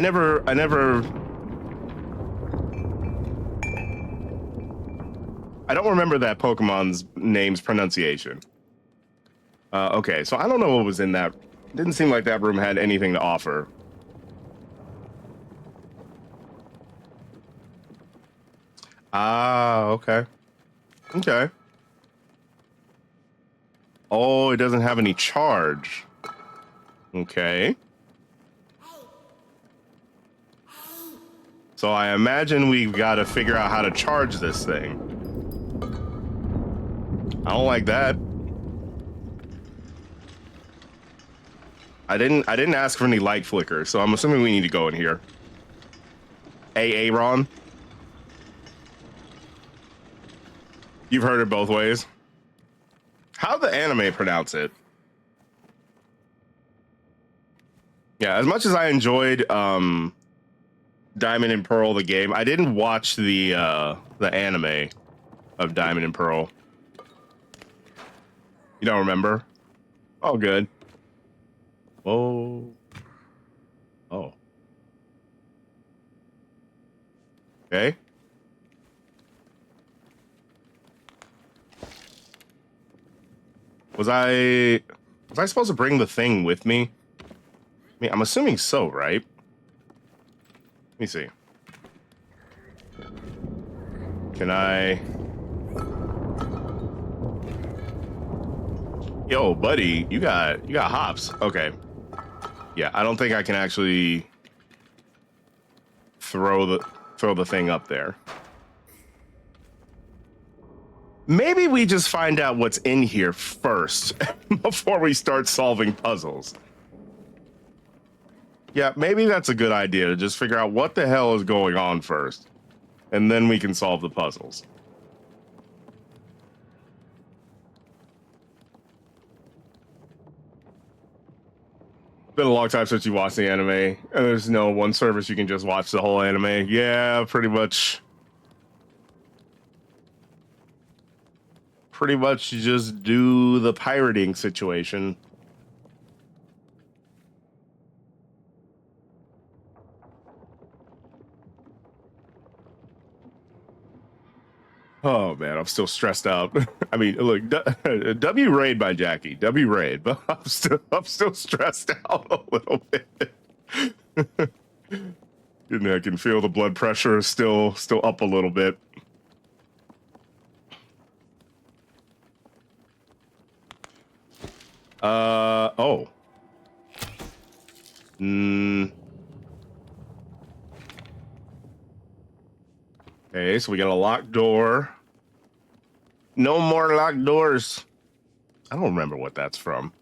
A: never I don't remember that Pokemon's name's pronunciation. Okay, so I don't know what was in that Didn't seem like that room had anything to offer. Ah, okay. Okay. Oh, it doesn't have any charge. Okay. So I imagine we've got to figure out how to charge this thing. I don't like that. I didn't ask for any light flicker, so I'm assuming we need to go in here. Ron. You've heard it both ways. How the anime pronounce it? Yeah, as much as I enjoyed Diamond and Pearl the game, I didn't watch the anime of Diamond and Pearl. You don't remember? All good. Whoa. Oh. Okay. Was I supposed to bring the thing with me? I mean, I'm assuming so, right? Let me see. Can I? Yo, buddy, you got hops. Okay. Yeah, I don't think I can actually throw the thing up there. Maybe we just find out what's in here first before we start solving puzzles. Yeah, maybe that's a good idea, to just figure out what the hell is going on first, and then we can solve the puzzles. Been a long time since you watched the anime, and there's no one service you can just watch the whole anime. Yeah, pretty much just do the pirating situation. Oh man, I'm still stressed out. I mean, look, W raid by Jackie, W raid, but I'm still stressed out a little bit. You know, I can feel the blood pressure is still up a little bit. Oh. Okay, so we got a locked door. No more locked doors. I don't remember what that's from.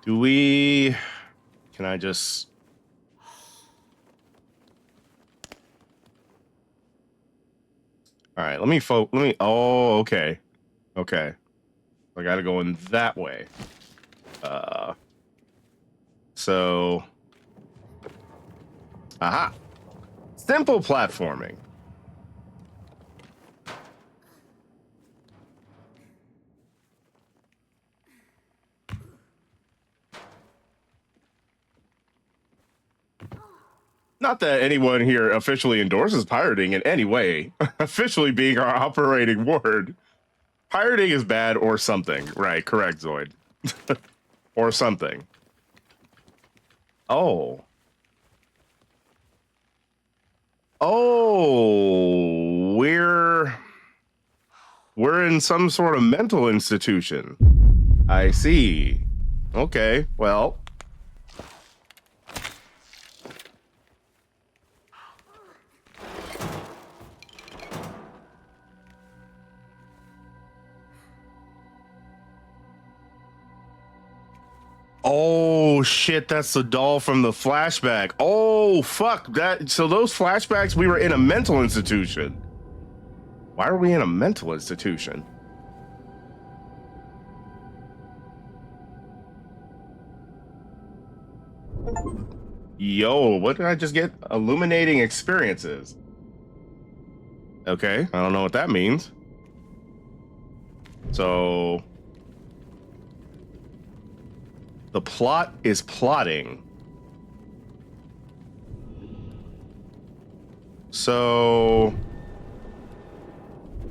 A: Do we... Can I just... All right, let me... Oh, okay. Okay. I gotta go in that way. So... Aha! Simple platforming. Not that anyone here officially endorses pirating in any way, officially being our operating word. Pirating is bad or something. Right, correct, Zoid. Or something. Oh. Oh, we're in some sort of mental institution. I see. Okay, well. Oh shit, that's the doll from the flashback. Oh fuck, that so those flashbacks, we were in a mental institution. Why are we in a mental institution? Yo, what did I just get? Illuminating experiences. Okay, I don't know what that means. So the plot is plotting. So,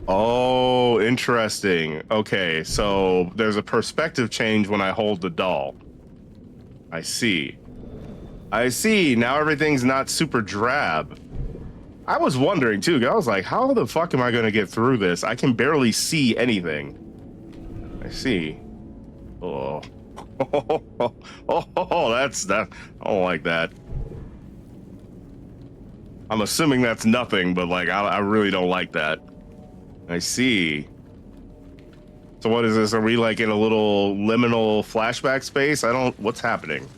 A: oh, interesting. Okay, so there's a perspective change when I hold the doll. I see. I see. Now everything's not super drab. I was wondering too. I was like, how the fuck am I going to get through this? I can barely see anything. I see. Oh, that's that. I don't like that. I'm assuming that's nothing, but like, I really don't like that. I see. So what is this? Are we like in a little liminal flashback space? I don't, what's happening?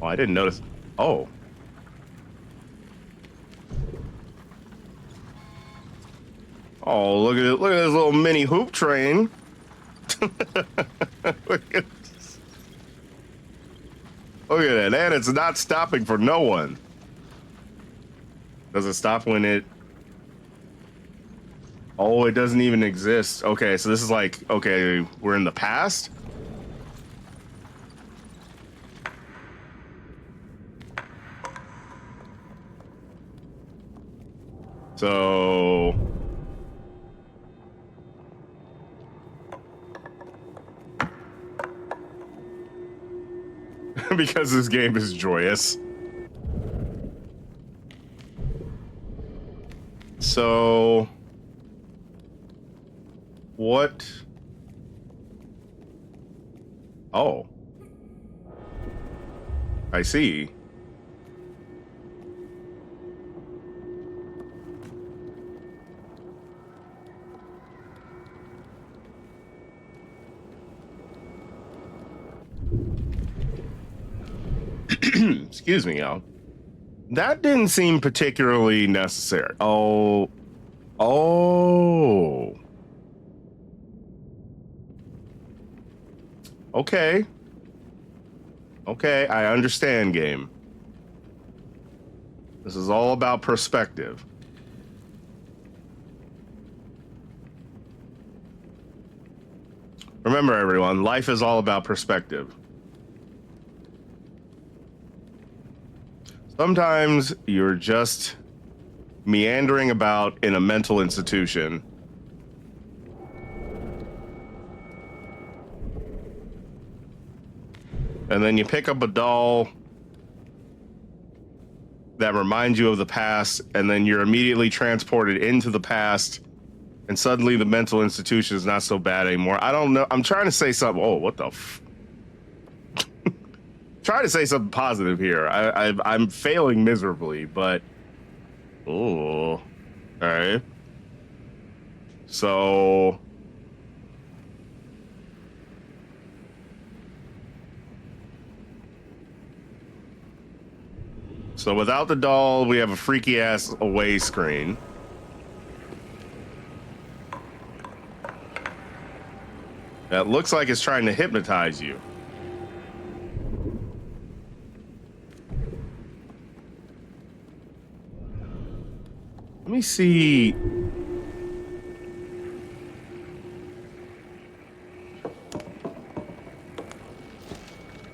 A: Oh, I didn't notice. Oh. Oh, look at it. Look at this little mini Hupe Train. Look at this. Look at it. And it's not stopping for no one. Does it stop when it... Oh, it doesn't even exist. Okay, so this is like... Okay, we're in the past? So... because this game is joyous. So... What? Oh. I see. Excuse me, y'all. That didn't seem particularly necessary. Oh. Oh. Okay. Okay, I understand, game. This is all about perspective. Remember, everyone, life is all about perspective. Sometimes you're just meandering about in a mental institution. And then you pick up a doll that reminds you of the past, and then you're immediately transported into the past, and suddenly the mental institution is not so bad anymore. I don't know. I'm trying to say something. Oh, what the f... Trying to say something positive here. I'm failing miserably, but... Oh. All right. So... So without the doll, we have a freaky ass away screen. That looks like it's trying to hypnotize you. Let me see.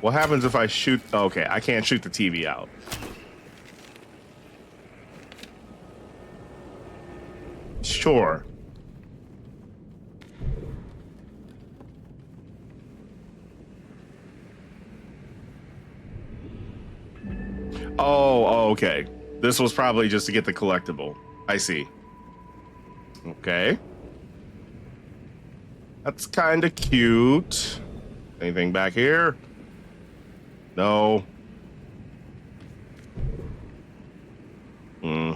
A: What happens if I shoot? Okay, I can't shoot the TV out. Sure. Oh, okay. This was probably just to get the collectible. I see. Okay. That's kind of cute. Anything back here? No. Hmm.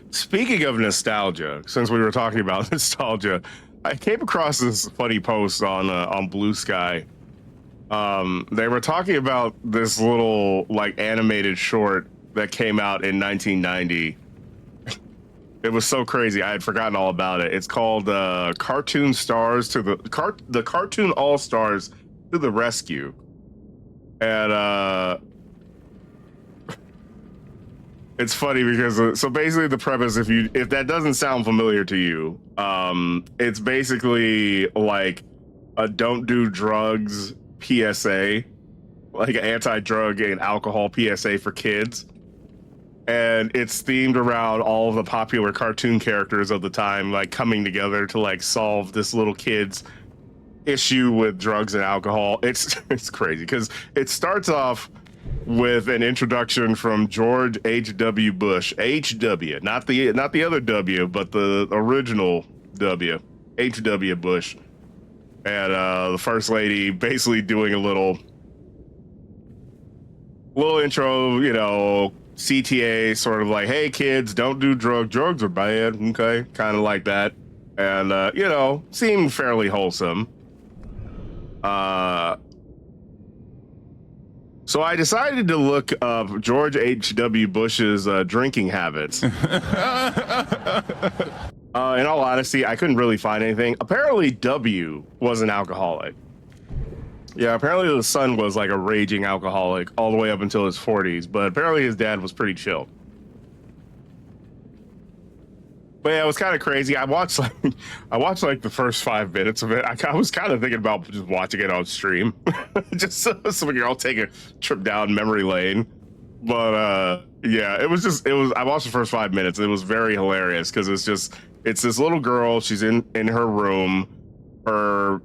A: Speaking of nostalgia, since we were talking about nostalgia, I came across this funny post on Blue Sky. They were talking about this little like animated short that came out in 1990. It was so crazy. I had forgotten all about it. It's called Cartoon Stars to the Cartoon All Stars to the Rescue. And It's funny because so basically the premise, if that doesn't sound familiar to you, it's basically like a don't do drugs PSA, like an anti-drug and alcohol PSA for kids. And it's themed around all of the popular cartoon characters of the time, like coming together to like solve this little kid's issue with drugs and alcohol. It's crazy because it starts off with an introduction from George H.W. Bush. H.W., not the other W, but the original W. H.W. Bush. And the first lady basically doing a little intro, you know, CTA, sort of like, hey kids, don't do drugs. Drugs are bad. Okay, kind of like that. And you know, seemed fairly wholesome. So I decided to look up George H.W. Bush's drinking habits. In all honesty, I couldn't really find anything. Apparently W was an alcoholic. Yeah, apparently the son was like a raging alcoholic all the way up until his 40s, but apparently his dad was pretty chill. But yeah, it was kind of crazy. I watched like the first 5 minutes of it. I was kind of thinking about just watching it on stream, just so we can all take a trip down memory lane. But yeah, it was. I watched the first 5 minutes. It was very hilarious because it's this little girl. She's in her room. Her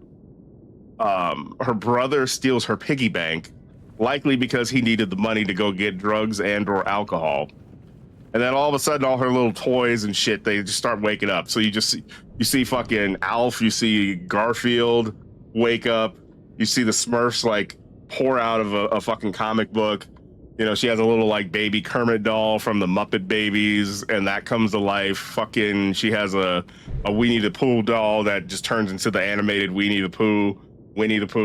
A: brother steals her piggy bank, likely because he needed the money to go get drugs and or alcohol. And then all of a sudden, all her little toys and shit, they just start waking up. So you see fucking Alf, you see Garfield wake up, you see the Smurfs like pour out of a fucking comic book. You know, she has a little like baby Kermit doll from the Muppet Babies, and that comes to life. Fucking, she has a Winnie the Pooh doll that just turns into the animated Winnie the Pooh,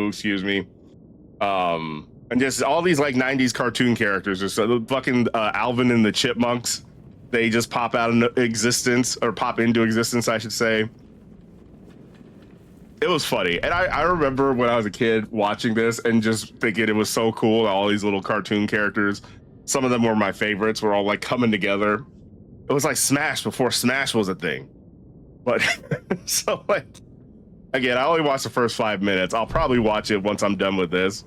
A: excuse me. And just all these like 90s cartoon characters, just fucking Alvin and the Chipmunks, they just pop out of existence, or pop into existence, I should say. It was funny. And I remember when I was a kid watching this and just thinking it was so cool, all these little cartoon characters. Some of them were my favorites, were all like coming together. It was like Smash before Smash was a thing. But so like, again, I only watched the first 5 minutes. I'll probably watch it once I'm done with this.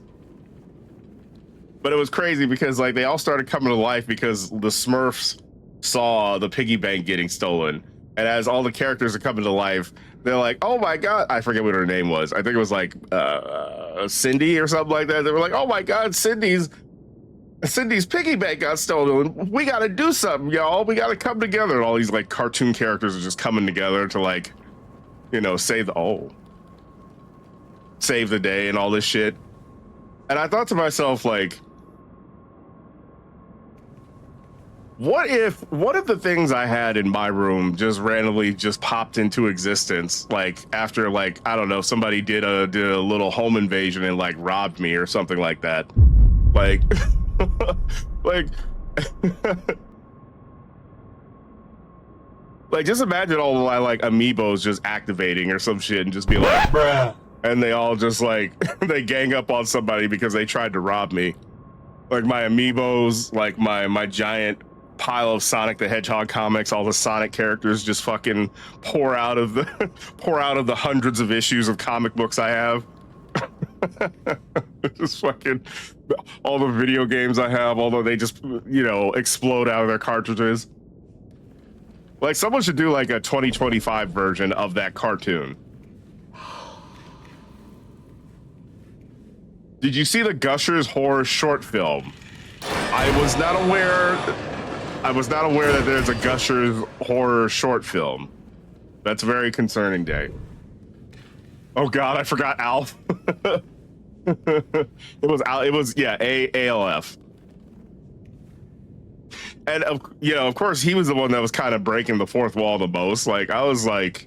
A: But it was crazy because like they all started coming to life because the Smurfs saw the piggy bank getting stolen. And as all the characters are coming to life, they're like, oh my God, I forget what her name was. I think it was like Cindy or something like that. They were like, oh my God, Cindy's piggy bank got stolen. We got to do something, y'all. We got to come together. And all these like cartoon characters are just coming together to like, you know, save the day and all this shit. And I thought to myself, like, what if the things I had in my room just randomly just popped into existence, like after like, I don't know, somebody did a little home invasion and like robbed me or something like that. Like like like just imagine all of my like amiibos just activating or some shit and just be like, bruh. And they all just like they gang up on somebody because they tried to rob me. Like my amiibos, like my giant pile of Sonic the Hedgehog comics, all the Sonic characters just fucking pour out of the hundreds of issues of comic books I have. Just fucking all the video games I have, although they just, you know, explode out of their cartridges. Like someone should do like a 2025 version of that cartoon. Did you see the Gushers horror short film? I was not aware that there's a Gushers horror short film. That's very concerning, Day. Oh God, I forgot Alf. It was yeah, ALF. And you know, of course, he was the one that was kind of breaking the fourth wall the most. Like I was like.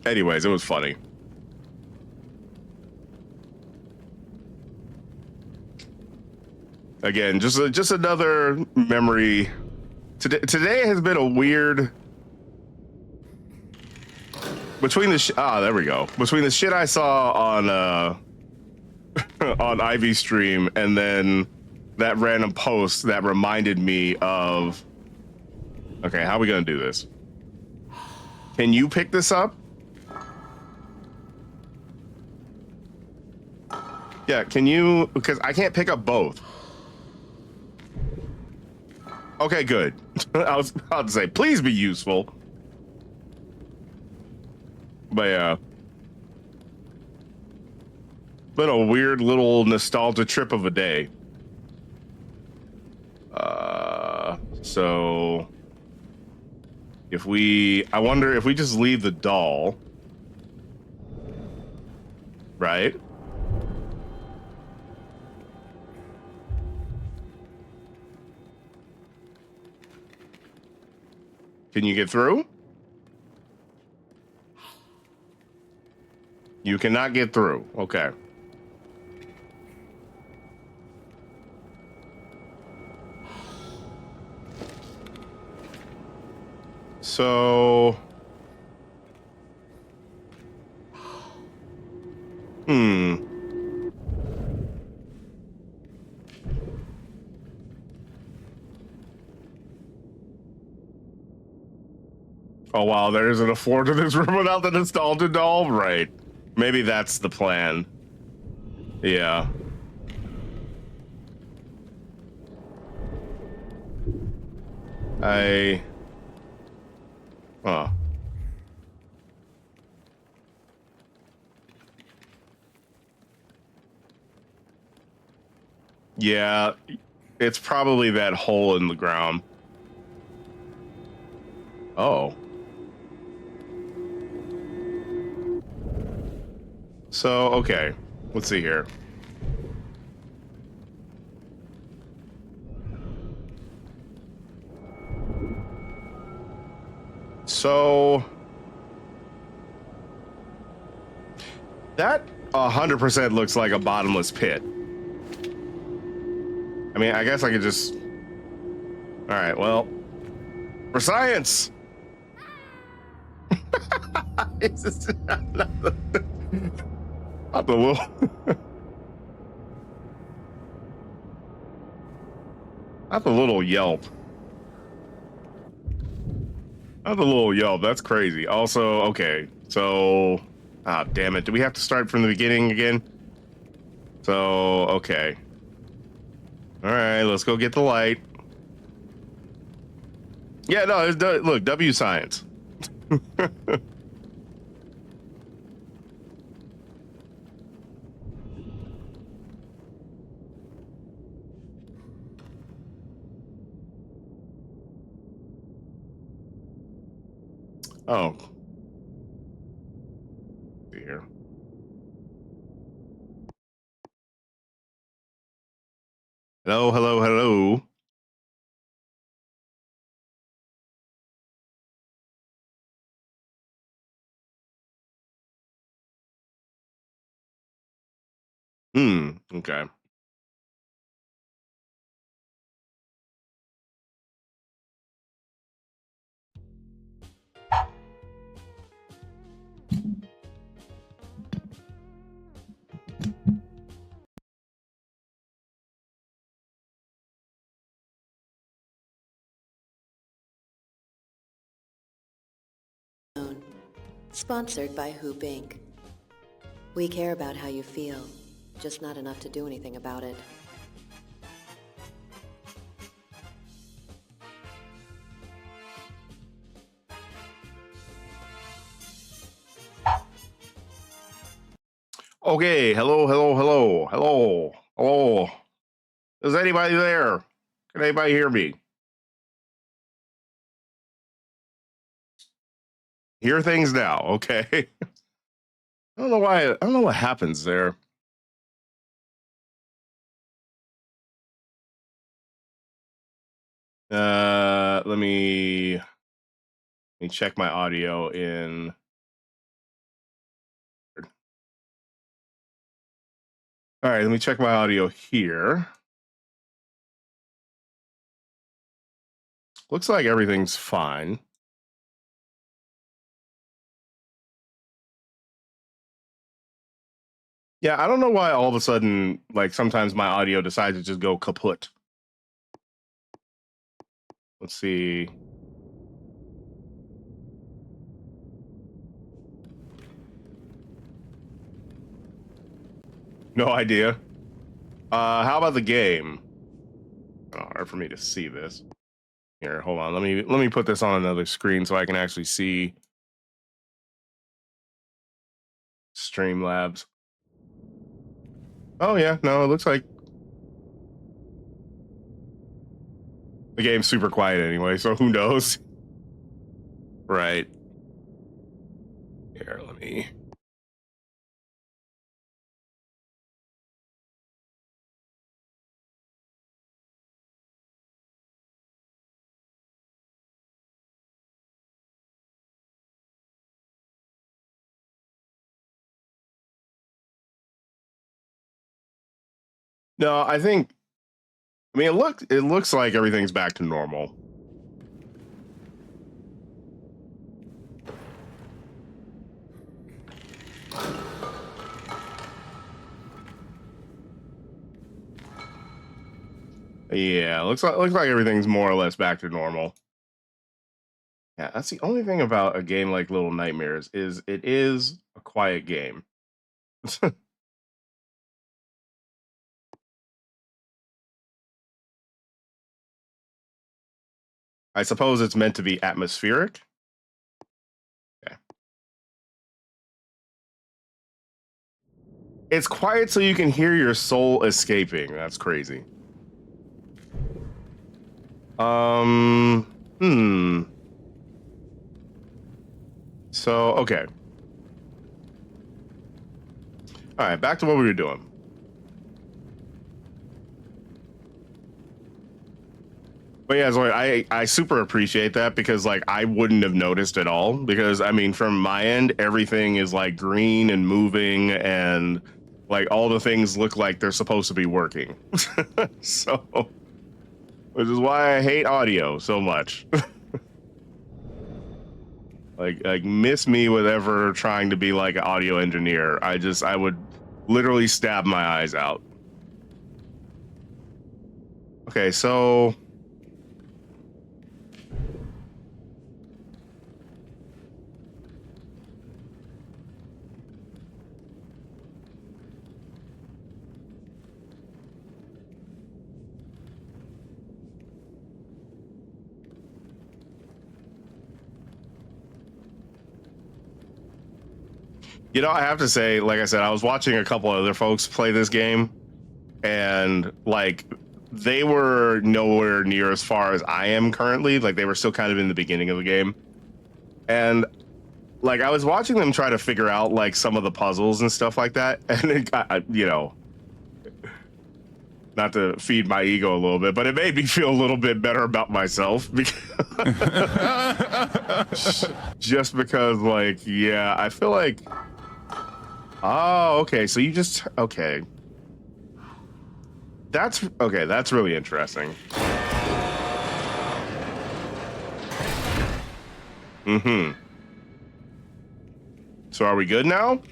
A: Anyways, it was funny. Again, just another memory. Today has been a weird. Between the there we go. Between the shit I saw on on Ivy stream, and then that random post that reminded me of, okay, how are we gonna do this? Can you pick this up? Yeah, can you, because I can't pick up both. Okay, good. I was about to say, please be useful. But yeah. Been a weird little nostalgia trip of a day. So if I wonder if we just leave the doll, right? Can you get through? You cannot get through. Okay. So, Oh wow, there isn't a floor to this room without the nostalgia doll? Right. Maybe that's the plan. Yeah. Huh. Yeah, it's probably that hole in the ground. Oh. So, okay. Let's see here. So that 100% looks like a bottomless pit. I mean, I guess I could just... All right, well, for science. Not the little... Not the little yelp. Not the little yelp. That's crazy. Also, okay, so... Ah, damn it. Do we have to start from the beginning again? So, okay. All right, let's go get the light. Yeah, no, look, W science. Oh. Here. Hello, hello, hello. Okay.
F: Sponsored by Hupe Inc. We care about how you feel, just not enough to do anything about it.
A: Okay, hello, hello, hello, hello, hello. Is anybody there? Can anybody hear me? Hear things now, okay. I don't know why, I don't know what happens there. Let me check my audio in. All right, let me check my audio here. Looks like everything's fine. Yeah, I don't know why all of a sudden, like, sometimes my audio decides to just go kaput. Let's see. No idea. How about the game? Oh, hard for me to see this. Here, hold on. Let me put this on another screen so I can actually see Streamlabs. Oh yeah, no, it looks like the game's super quiet anyway, so who knows? Right. Here, let me. No, I think. I mean, it looks like everything's back to normal. Yeah, looks like everything's more or less back to normal. Yeah, that's the only thing about a game like Little Nightmares is it is a quiet game. I suppose it's meant to be atmospheric. Okay. It's quiet so you can hear your soul escaping. That's crazy. Hmm. So, okay. All right, back to what we were doing. But yeah, so I super appreciate that because like I wouldn't have noticed at all because I mean from my end everything is like green and moving and like all the things look like they're supposed to be working. So, which is why I hate audio so much. like miss me with ever trying to be like an audio engineer. I would literally stab my eyes out. Okay, so you know, I have to say, like I said, I was watching a couple other folks play this game, and like they were nowhere near as far as I am currently. Like they were still kind of in the beginning of the game, and like I was watching them try to figure out like some of the puzzles and stuff like that, and it got, you know, not to feed my ego a little bit, but it made me feel a little bit better about myself because just because, like, yeah, I feel like. Oh, okay. So you just okay. That's okay. That's really interesting. Mm-hmm. So are we good now?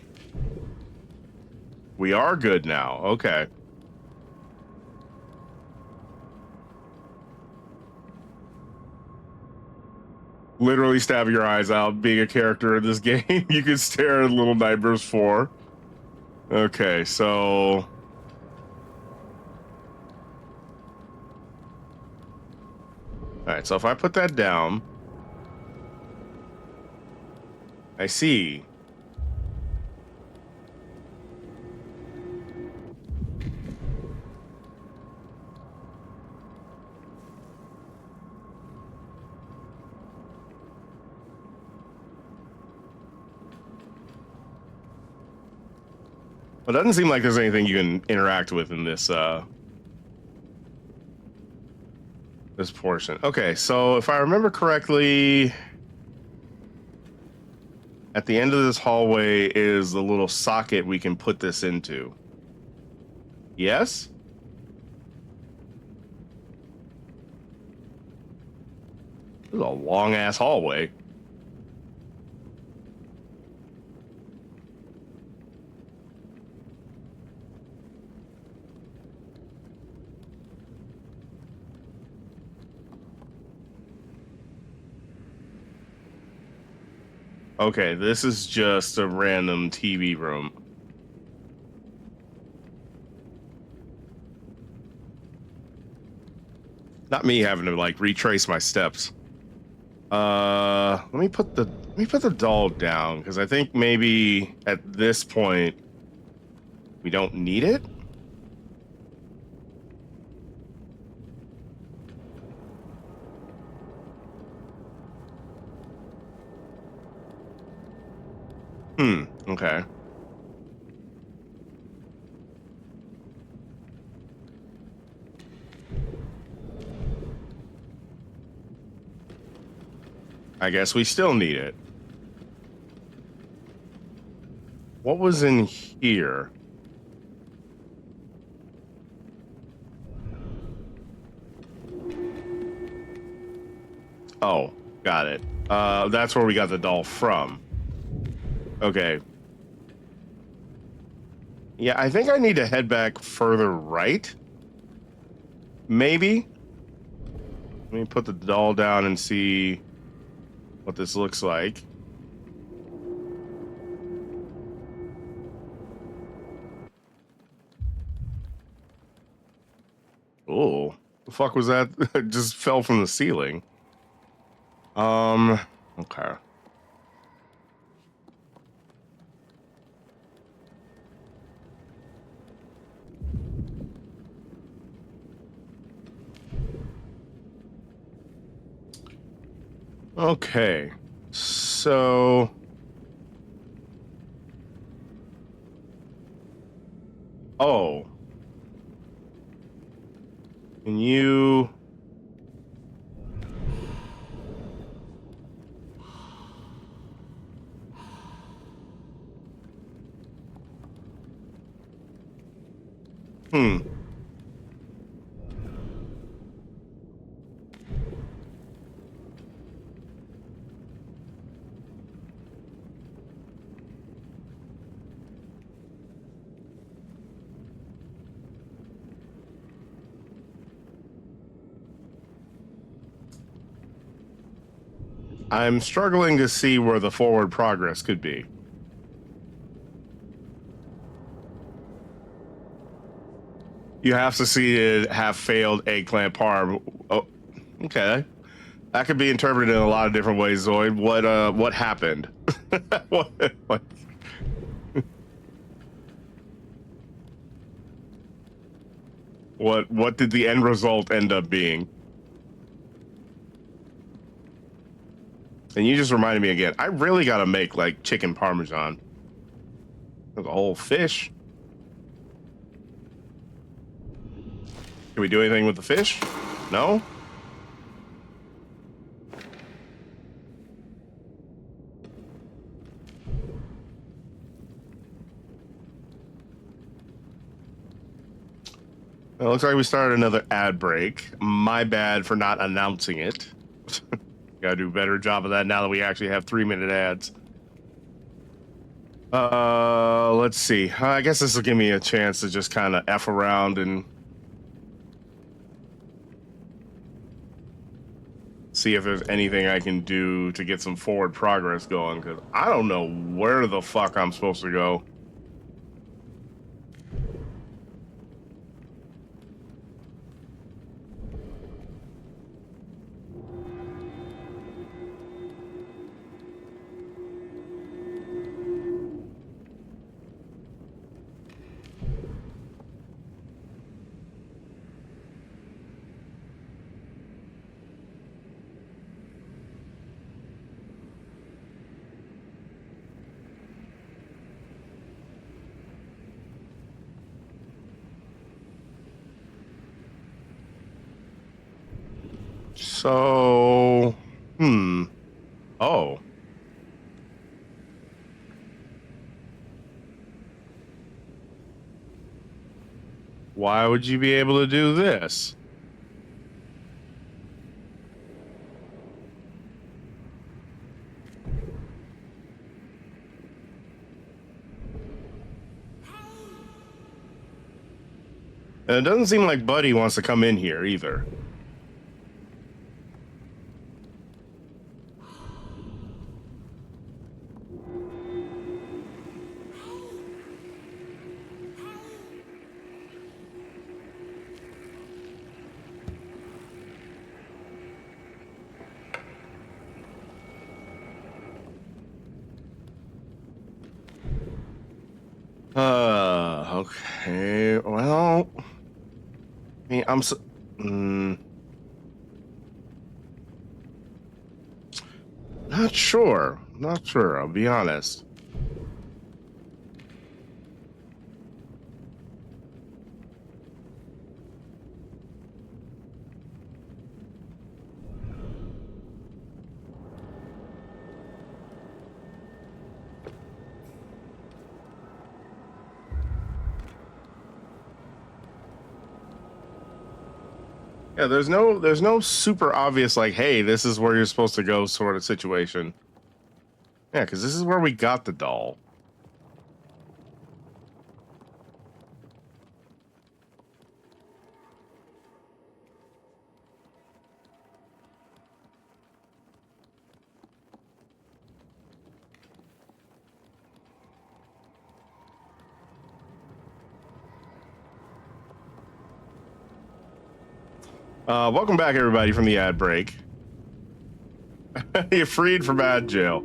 A: We are good now. Okay. Literally stab your eyes out being a character in this game. You can stare at Little Nightmares 4. Okay, so all right, so if I put that down, I see. Well, it doesn't seem like there's anything you can interact with in this this portion. Okay, so if I remember correctly, at the end of this hallway is the little socket we can put this into. Yes? This is a long ass hallway. Okay, this is just a random TV room. Not me having to like retrace my steps. Let me put the doll down because I think maybe at this point we don't need it. Okay. I guess we still need it. What was in here? Oh, got it. That's where we got the doll from. Okay. Yeah, I think I need to head back further right. Maybe. Let me put the doll down and see what this looks like. Oh, the fuck was that? It just fell from the ceiling. Okay. Okay. So oh. Can you I'm struggling to see where the forward progress could be. You have to see it have failed eggplant parm. Oh, okay. That could be interpreted in a lot of different ways, Zoid. What happened? what? What did the end result end up being? And you just reminded me again. I really gotta make like chicken parmesan. There's a whole fish. Can we do anything with the fish? No? It looks like we started another ad break. My bad for not announcing it. Gotta do a better job of that now that we actually have 3-minute ads. Let's see. I guess this will give me a chance to just kind of F around and see if there's anything I can do to get some forward progress going, because I don't know where the fuck I'm supposed to go. So, oh. Why would you be able to do this? And it doesn't seem like Buddy wants to come in here either. Okay, well, I mean, not sure. Not sure, I'll be honest. Yeah, there's no super obvious like, hey, this is where you're supposed to go sort of situation. Yeah, because this is where we got the doll. Welcome back, everybody, from the ad break. You're freed from ad jail.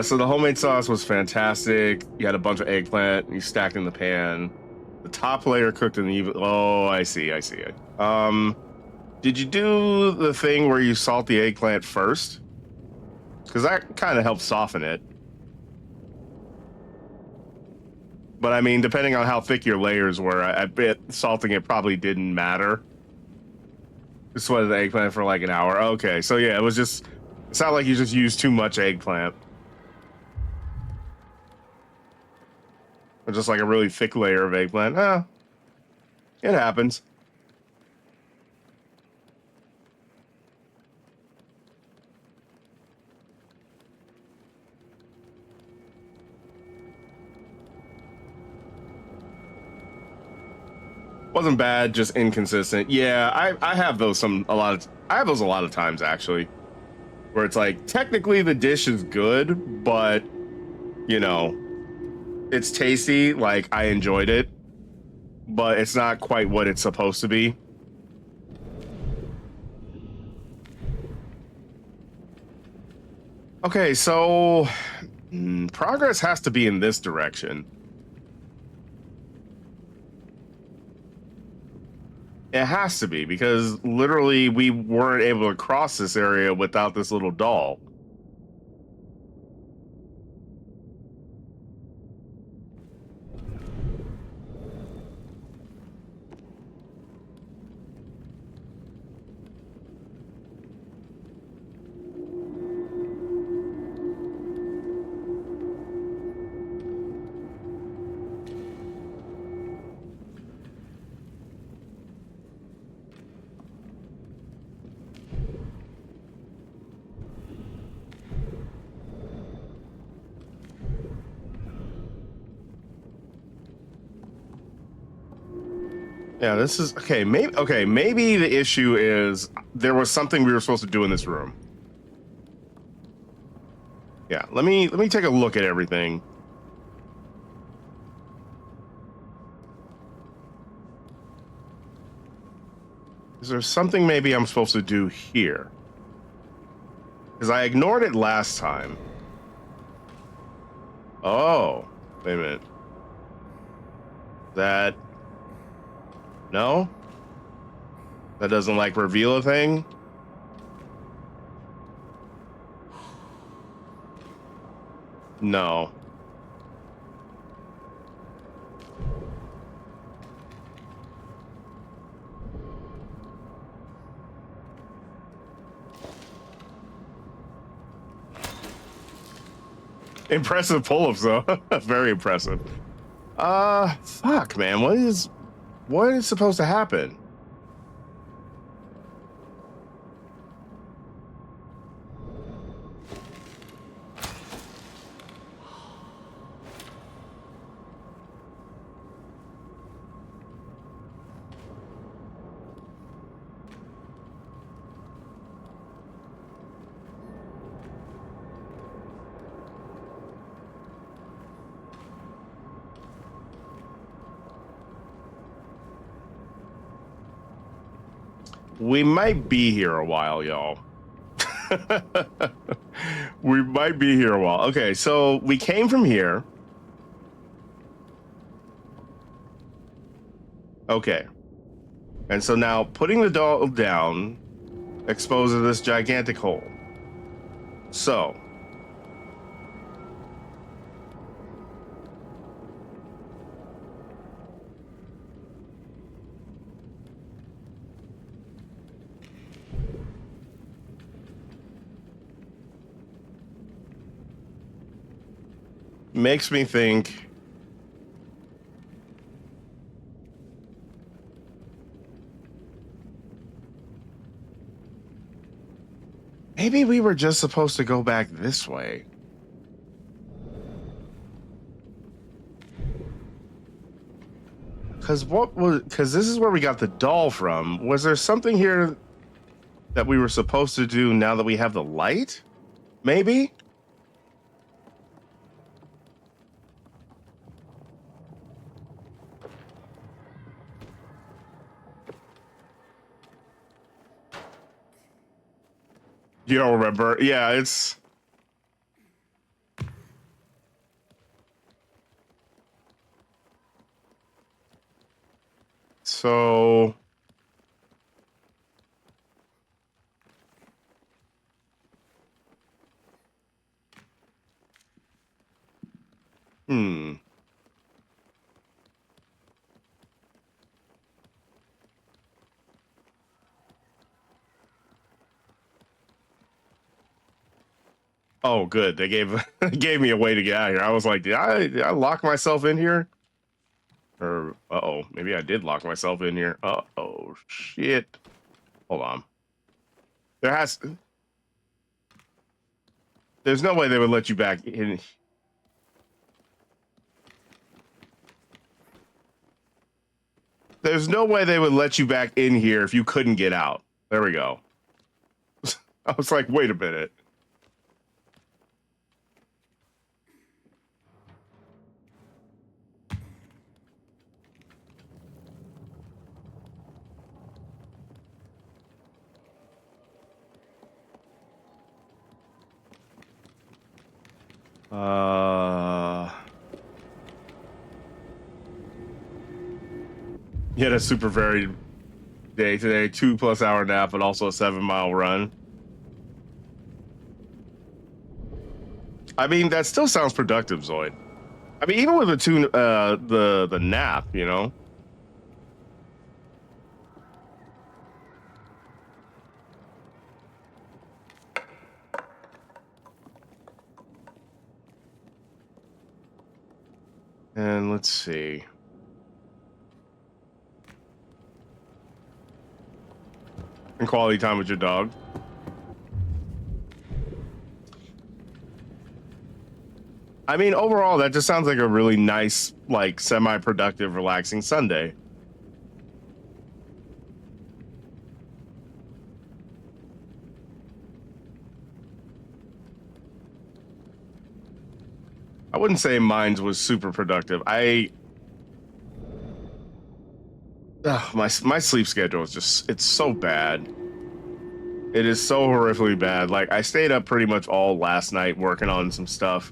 A: So the homemade sauce was fantastic. You had a bunch of eggplant. You stacked in the pan. The top layer cooked in the even. Oh, I see. Did you do the thing where you salt the eggplant first? Because that kind of helps soften it. But I mean, depending on how thick your layers were, I bet salting it probably didn't matter. Just sweated the eggplant for like an hour. Okay, so yeah, it's not like you just used too much eggplant. Or just like a really thick layer of eggplant. It happens. Wasn't bad, just inconsistent. Yeah, I have those a lot of times actually, where it's like technically the dish is good, but you know, it's tasty. Like I enjoyed it, but it's not quite what it's supposed to be. Okay, so progress has to be in this direction. It has to be, because literally we weren't able to cross this area without this little doll. Yeah, this is okay. Maybe the issue is there was something we were supposed to do in this room. Yeah, let me take a look at everything. Is there something maybe I'm supposed to do here? Because I ignored it last time. Oh, wait a minute. That. No? That doesn't like reveal a thing? No. Impressive pull-ups though. Very impressive. Fuck, man. What is supposed to happen? We might be here a while, y'all. We might be here a while. Okay, so we came from here. Okay. And so now putting the doll down exposes this gigantic hole. So makes me think maybe we were just supposed to go back this way. Because this is where we got the doll from. Was there something here that we were supposed to do now that we have the light? Maybe? You don't remember? Yeah, it's... So... Oh, good. They gave me a way to get out of here. I was like, did I lock myself in here? Or, uh-oh, maybe I did lock myself in here. Uh-oh, shit. Hold on. There's no way they would let you back in. There's no way they would let you back in here if you couldn't get out. There we go. I was like, wait a minute. You had a super varied day today, 2+ hour nap, but also a 7-mile run. I mean, that still sounds productive, Zoid. I mean, even with the nap, you know. And let's see. And quality time with your dog. I mean, overall, that just sounds like a really nice, like, semi-productive, relaxing Sunday. I wouldn't say mine was super productive. My sleep schedule is just, it's so bad. It is so horrifically bad. Like, I stayed up pretty much all last night working on some stuff.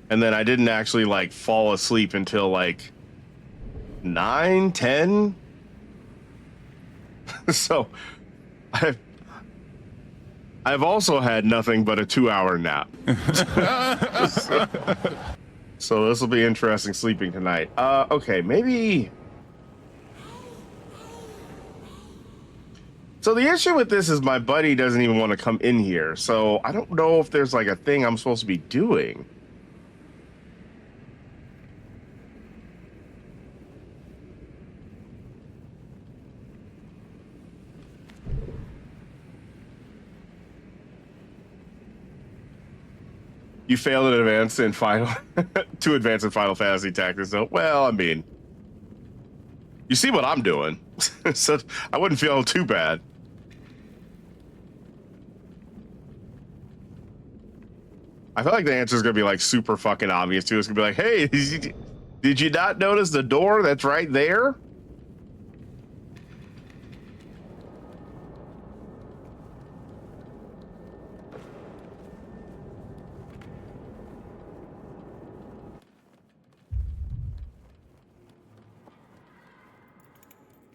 A: And then I didn't actually, like, fall asleep until, like, 9, 10. So, I've also had nothing but a 2-hour nap. So this will be interesting sleeping tonight. Okay, maybe... So the issue with this is my buddy doesn't even want to come in here. So I don't know if there's like a thing I'm supposed to be doing. You failed in advance in Final to advance in Final Fantasy Tactics. So, well, I mean, you see what I'm doing, so I wouldn't feel too bad. I feel like the answer is gonna be like super fucking obvious too. It's gonna be like, hey, did you not notice the door that's right there?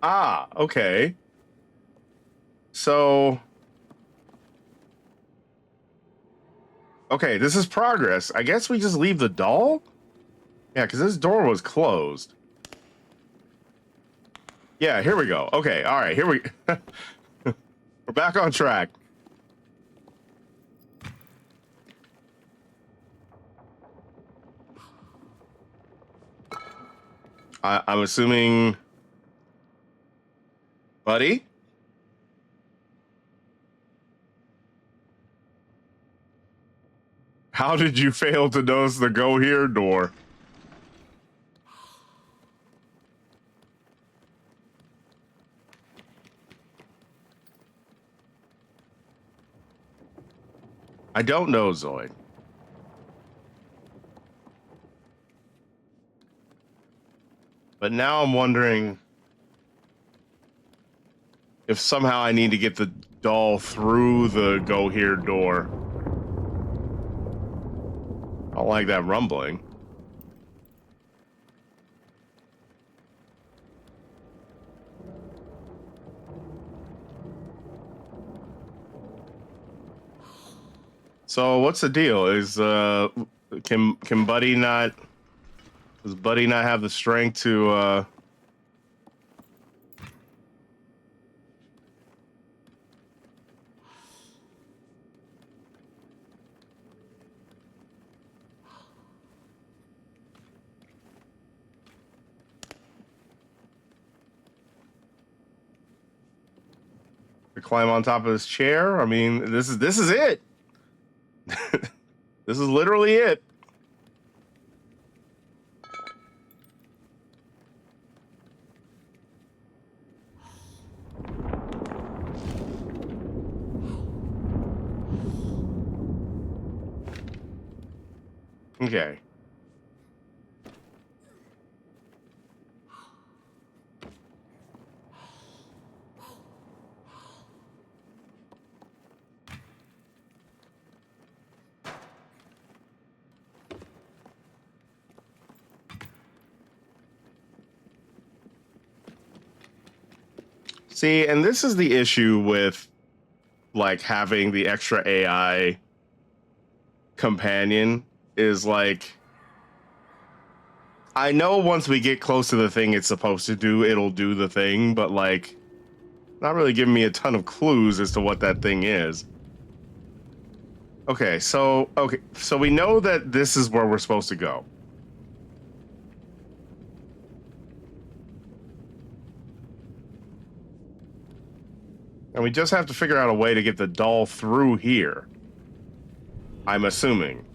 A: Ah, okay. So, okay, this is progress. I guess we just leave the doll? Yeah, because this door was closed. Yeah, here we go. Okay, all right, here we... We're back on track. I'm assuming... Buddy? How did you fail to notice the go here door? I don't know, Zoid. But now I'm wondering if somehow I need to get the doll through the go here door. I don't like that rumbling. So what's the deal? Is can Buddy not? Does Buddy not have the strength to? To climb on top of this chair? I mean, this is it. This is literally it. Okay. See, and this is the issue with like having the extra AI companion is like I know once we get close to the thing it's supposed to do, it'll do the thing, but like not really giving me a ton of clues as to what that thing is. Okay, so we know that this is where we're supposed to go. And we just have to figure out a way to get the doll through here. I'm assuming.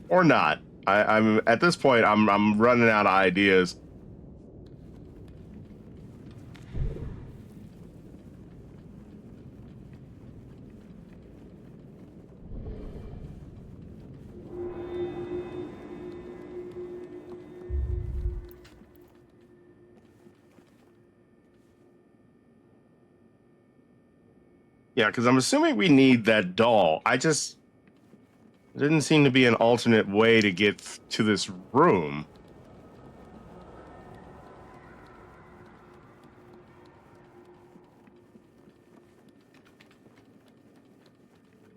A: Or not. I'm at this point I'm running out of ideas. Yeah, because I'm assuming we need that doll. There didn't seem to be an alternate way to get to this room.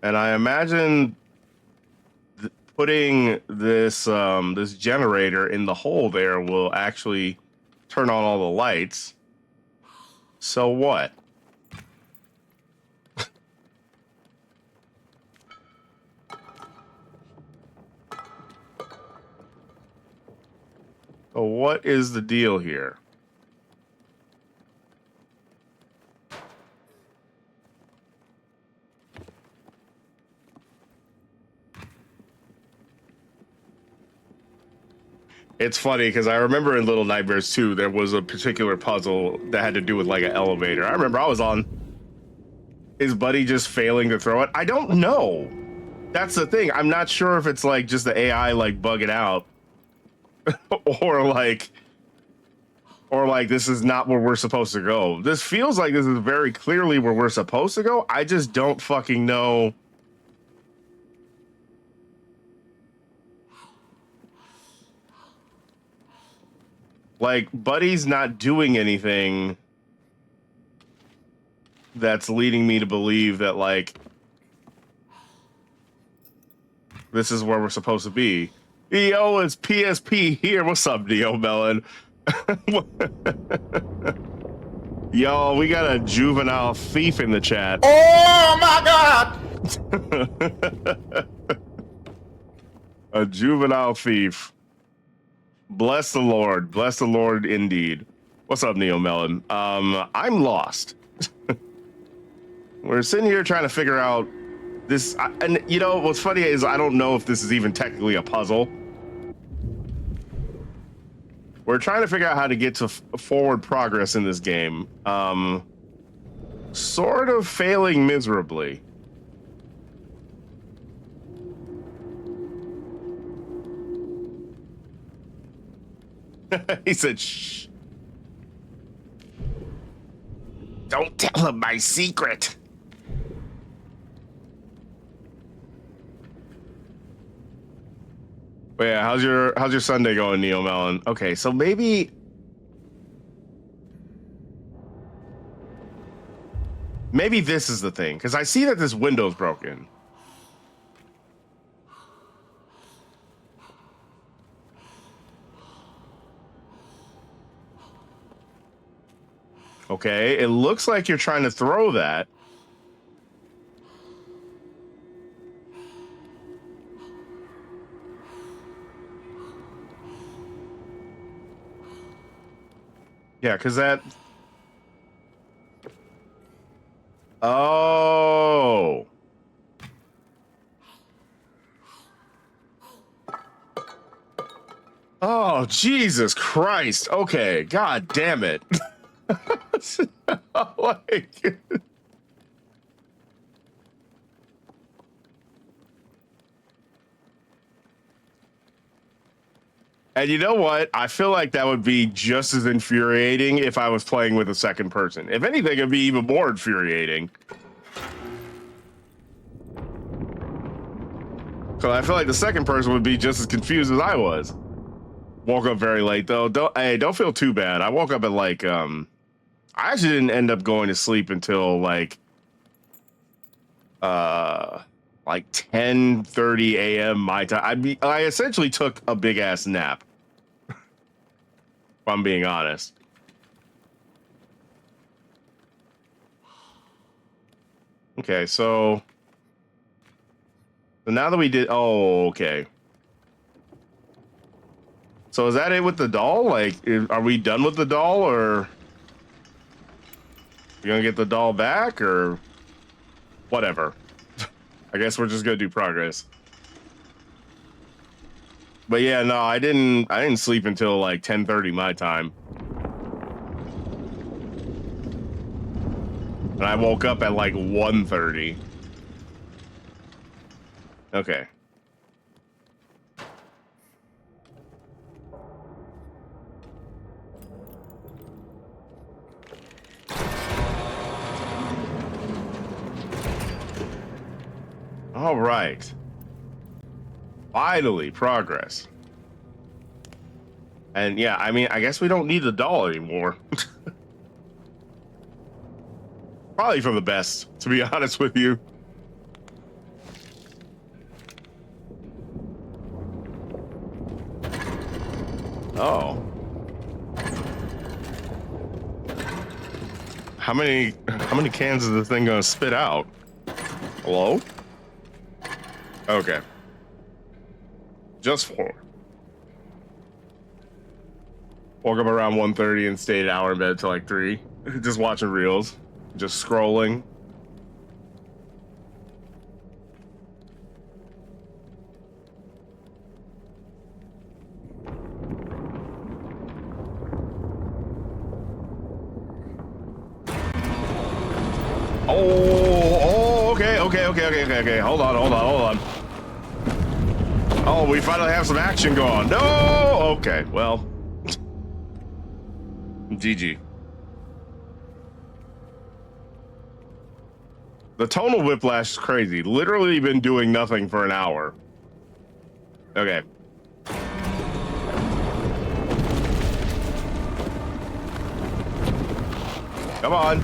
A: And I imagine putting this this generator in the hole there will actually turn on all the lights. So what? So what is the deal here? It's funny because I remember in Little Nightmares 2, there was a particular puzzle that had to do with like an elevator. I remember I was on. Is Buddy just failing to throw it? I don't know. That's the thing. I'm not sure if it's like just the AI like bugging out or like this is not where we're supposed to go. This feels like this is very clearly where we're supposed to go. I just don't fucking know. Like, Buddy's not doing anything that's leading me to believe that, like, this is where we're supposed to be. Yo, it's PSP here. What's up, Neo Melon? Yo, we got a juvenile thief in the chat.
C: Oh my God!
A: A juvenile thief. Bless the Lord. Bless the Lord indeed. What's up, Neo Melon? I'm lost. We're sitting here trying to figure out this. And you know, what's funny is I don't know if this is even technically a puzzle. We're trying to figure out how to get to forward progress in this game. Sort of failing miserably. He said, shh. Don't tell him my secret. But yeah, how's your Sunday going, Neo Melon? Okay, so maybe this is the thing, because I see that this window's broken. Okay, it looks like you're trying to throw that. Yeah, because that... Oh. Oh, Jesus Christ. Okay, God damn it. Like... And you know what? I feel like that would be just as infuriating if I was playing with a second person. If anything, it'd be even more infuriating. So I feel like the second person would be just as confused as I was. Woke up very late though. Don't feel too bad. I woke up at like I actually didn't end up going to sleep until like 10:30 a.m. my time. I essentially took a big ass nap. If I'm being honest. Okay, so now that we did, oh, okay. So is that it with the doll? Like, are we done with the doll, or you gonna get the doll back, or whatever? I guess we're just gonna do progress. But yeah, no, I didn't sleep until like 10:30 my time. And I woke up at like 1:30. Okay. All right. Finally, progress. And yeah, I mean, I guess we don't need the doll anymore. Probably for the best, to be honest with you. Oh. How many cans is this thing gonna spit out? Hello? Okay. Just 4. Woke up around 1:30 and stayed an hour in bed till like 3. Just watching reels. Just scrolling. Oh, okay. Hold on. Oh, we finally have some action going. No! Okay, well. GG. The tonal whiplash is crazy. Literally been doing nothing for an hour. Okay. Come on.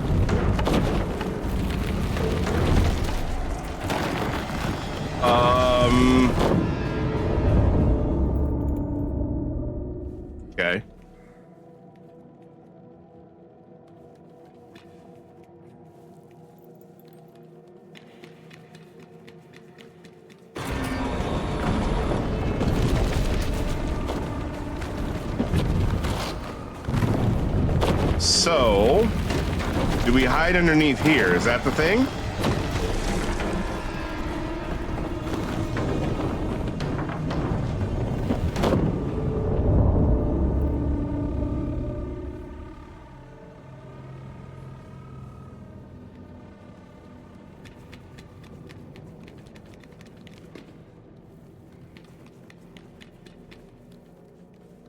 A: Okay. So, do we hide underneath here? Is that the thing?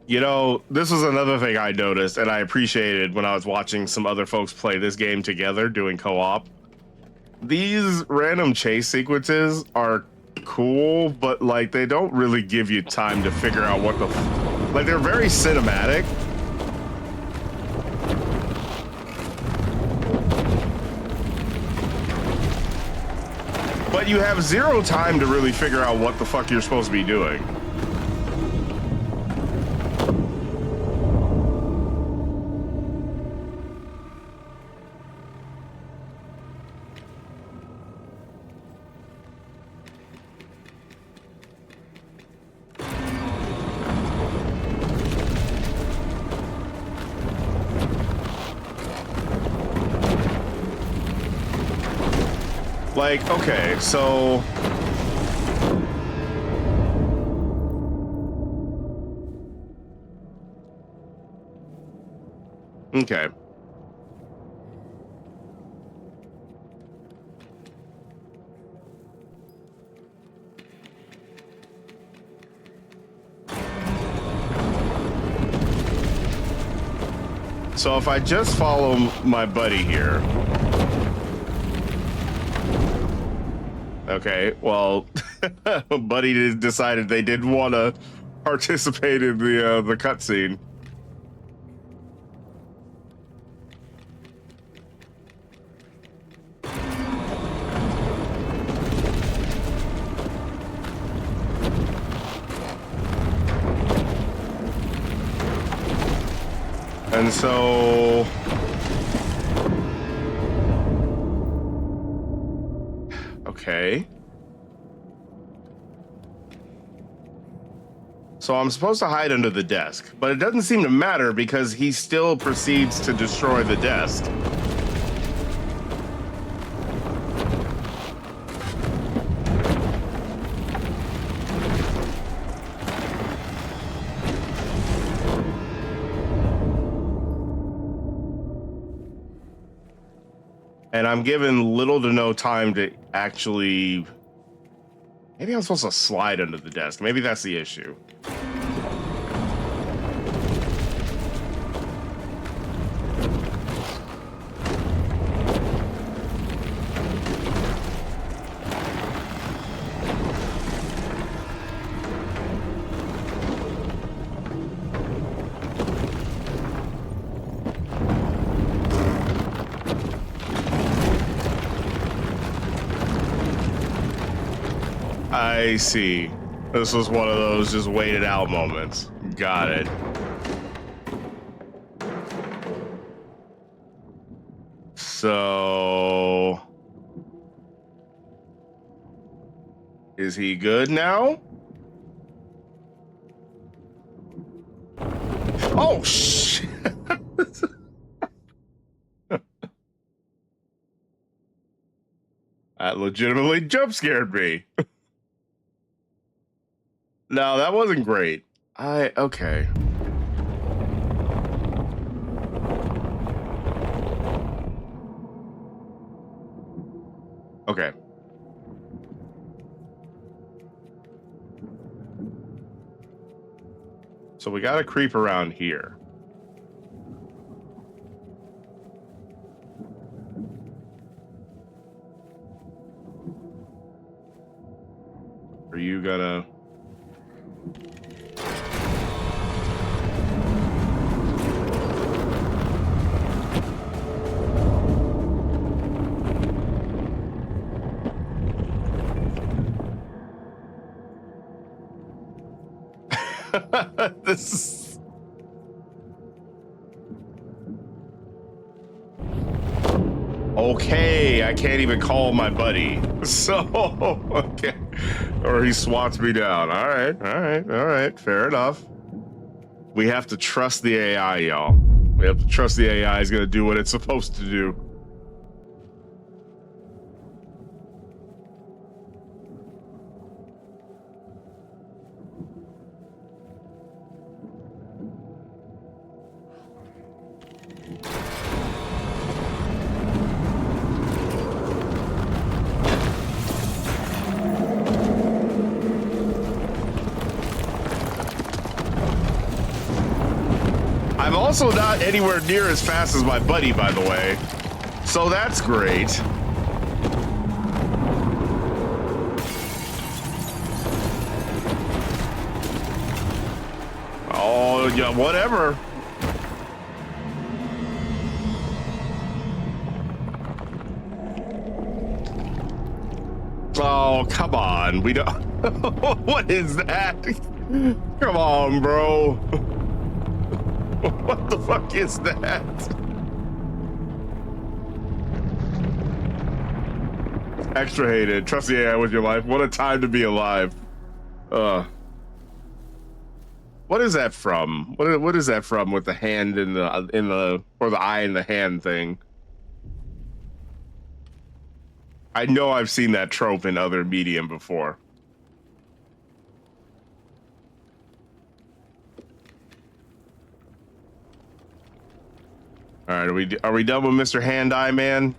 A: You know, this was another thing I noticed and I appreciated when I was watching some other folks play this game together doing co-op. These random chase sequences are cool, but like they don't really give you time to figure out what the like they're very cinematic. But you have zero time to really figure out what the fuck you're supposed to be doing. Like, okay, so okay. So if I just follow my buddy here. Okay, well, buddy decided they didn't want to participate in the cutscene. And so okay. So I'm supposed to hide under the desk, but it doesn't seem to matter because he still proceeds to destroy the desk. And I'm given little to no time to actually... Maybe I'm supposed to slide under the desk. Maybe that's the issue. I see. This was one of those just waited out moments. Got it. So... is he good now? Oh, shit. That legitimately jump scared me. No, that wasn't great. Okay. Okay. So we gotta creep around here. Are you gonna... This is... Okay, I can't even call my buddy. So, okay. Or he swats me down. All right. Fair enough. We have to trust the AI, y'all. We have to trust the AI is going to do what it's supposed to do. I'm also not anywhere near as fast as my buddy, by the way. So that's great. Oh, yeah, whatever. Oh, come on. We don't... What is that? Come on, bro. What the fuck is that? Extra hated. Trust the AI with your life. What a time to be alive. What is that from? What is that from with the hand in the or the eye in the hand thing? I know I've seen that trope in other medium before. All right, are we done with Mr. Hand-Eye Man?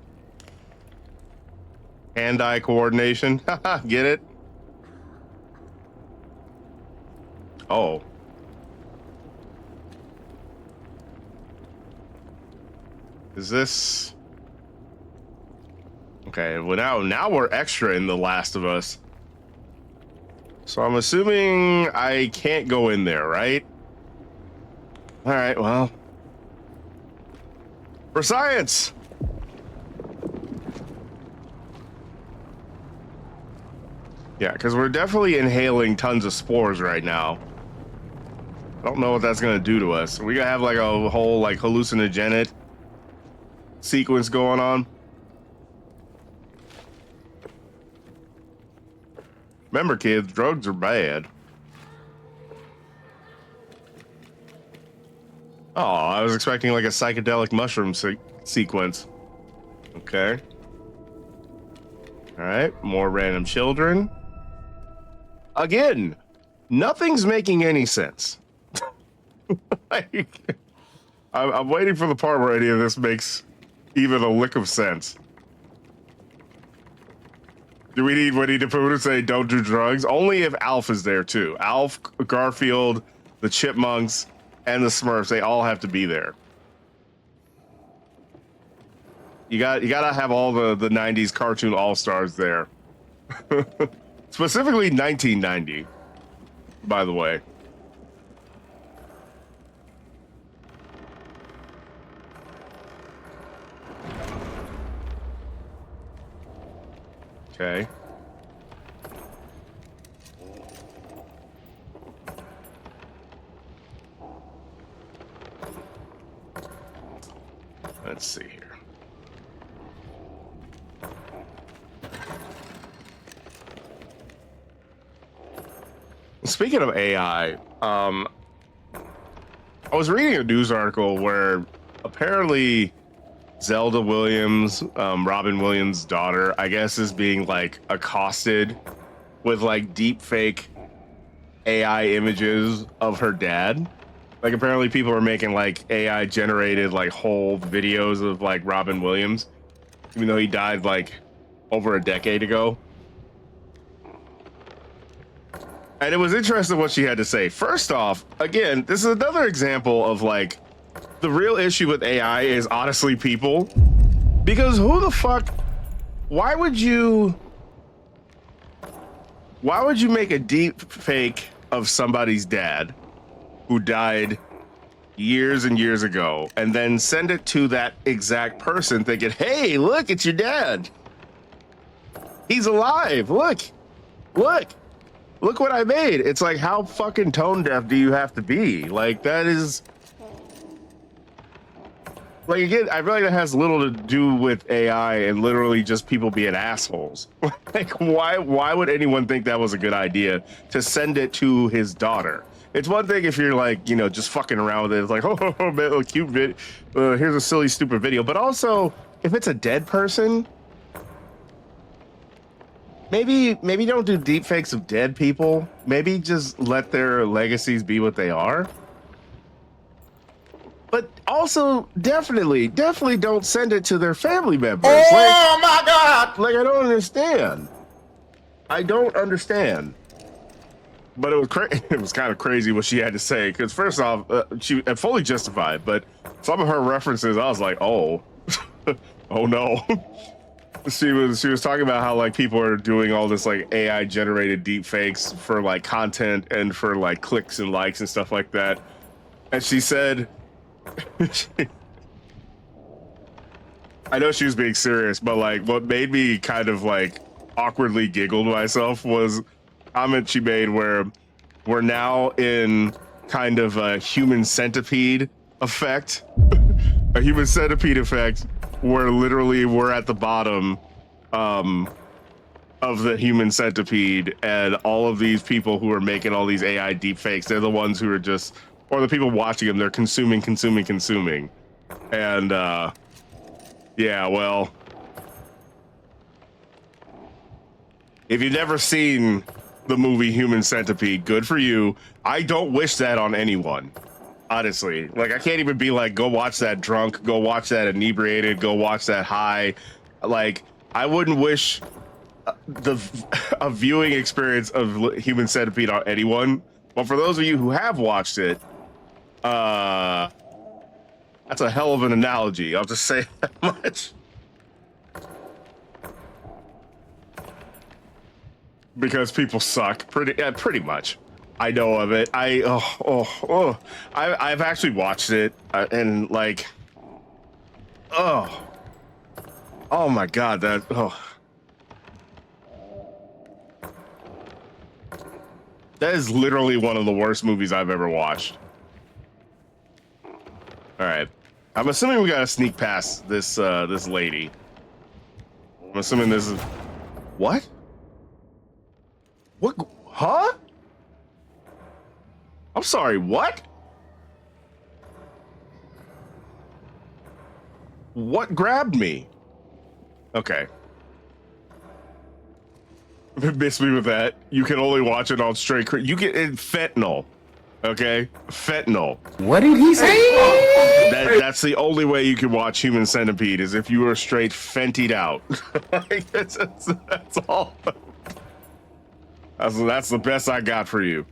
A: Hand-eye coordination. Get it? Oh. Is this... Okay, well now we're extra in The Last of Us. So I'm assuming I can't go in there, right? All right, well... For science! Yeah, because we're definitely inhaling tons of spores right now. I don't know what that's going to do to us. We gotta have like a whole like hallucinogenic sequence going on. Remember, kids, drugs are bad. Oh, I was expecting like a psychedelic mushroom sequence. Okay. All right, more random children. Again, nothing's making any sense. I'm waiting for the part where any of this makes even a lick of sense. Do we need Winnie the Pooh to say don't do drugs? Only if Alf is there too. Alf, Garfield, the Chipmunks, and the Smurfs, they all have to be there. You gotta have all the 90s cartoon all-stars there. Specifically 1990, by the way. Okay. Let's see here. Speaking of AI, I was reading a news article where apparently Zelda Williams, Robin Williams' daughter, I guess, is being like accosted with like deep fake AI images of her dad. Like apparently people are making like AI generated like whole videos of like Robin Williams, even though he died like over a decade ago. And it was interesting what she had to say. First off, again, this is another example of like the real issue with AI is honestly people. Because who the fuck, why would you make a deep fake of somebody's dad who died years and years ago and then send it to that exact person thinking, hey, look, it's your dad. He's alive. Look. look what I made. It's like, how fucking tone deaf do you have to be? Like, that is, like, again, I feel like that has little to do with AI and literally just people being assholes. Like, why would anyone think that was a good idea to send it to his daughter? It's one thing if you're like, you know, just fucking around with it. It's like, oh man, a cute vid. Here's a silly, stupid video. But also, if it's a dead person, maybe don't do deep fakes of dead people. Maybe just let their legacies be what they are. But also, definitely don't send it to their family members.
C: Oh my God!
A: Like, I don't understand. I don't understand. But it was it was kind of crazy what she had to say. Because first off, she fully justified. But some of her references, I was like, oh, oh no. She was talking about how like people are doing all this like AI generated deep fakes for like content and for like clicks and likes and stuff like that. And she said, I know she was being serious, but like what made me kind of like awkwardly giggle to myself was a comment she made where we're now in kind of a human centipede effect, a human centipede effect where literally we're at the bottom of the human centipede, and all of these people who are making all these AI deep fakes, they're the ones who are just, or the people watching them, they're consuming. And yeah, well, if you've never seen the movie Human Centipede, good for you. I don't wish that on anyone, honestly. Like, I can't even be like, go watch that drunk, go watch that inebriated, go watch that high. Like, I wouldn't wish a viewing experience of Human Centipede on anyone. But for those of you who have watched it, that's a hell of an analogy. I'll just say that much. Because people suck, pretty much. I know of it. I've actually watched it, and like, oh my god, that is literally one of the worst movies I've ever watched. All right, I'm assuming we gotta sneak past this this lady. I'm assuming this is what? What? Huh? I'm sorry, what? What grabbed me? Okay. Miss me with that. You can only watch it on straight. You get in fentanyl. Okay? Fentanyl.
B: What did he say?
A: That's the only way you can watch Human Centipede, is if you are straight fentied out. Like, that's all. That's the best I got for you.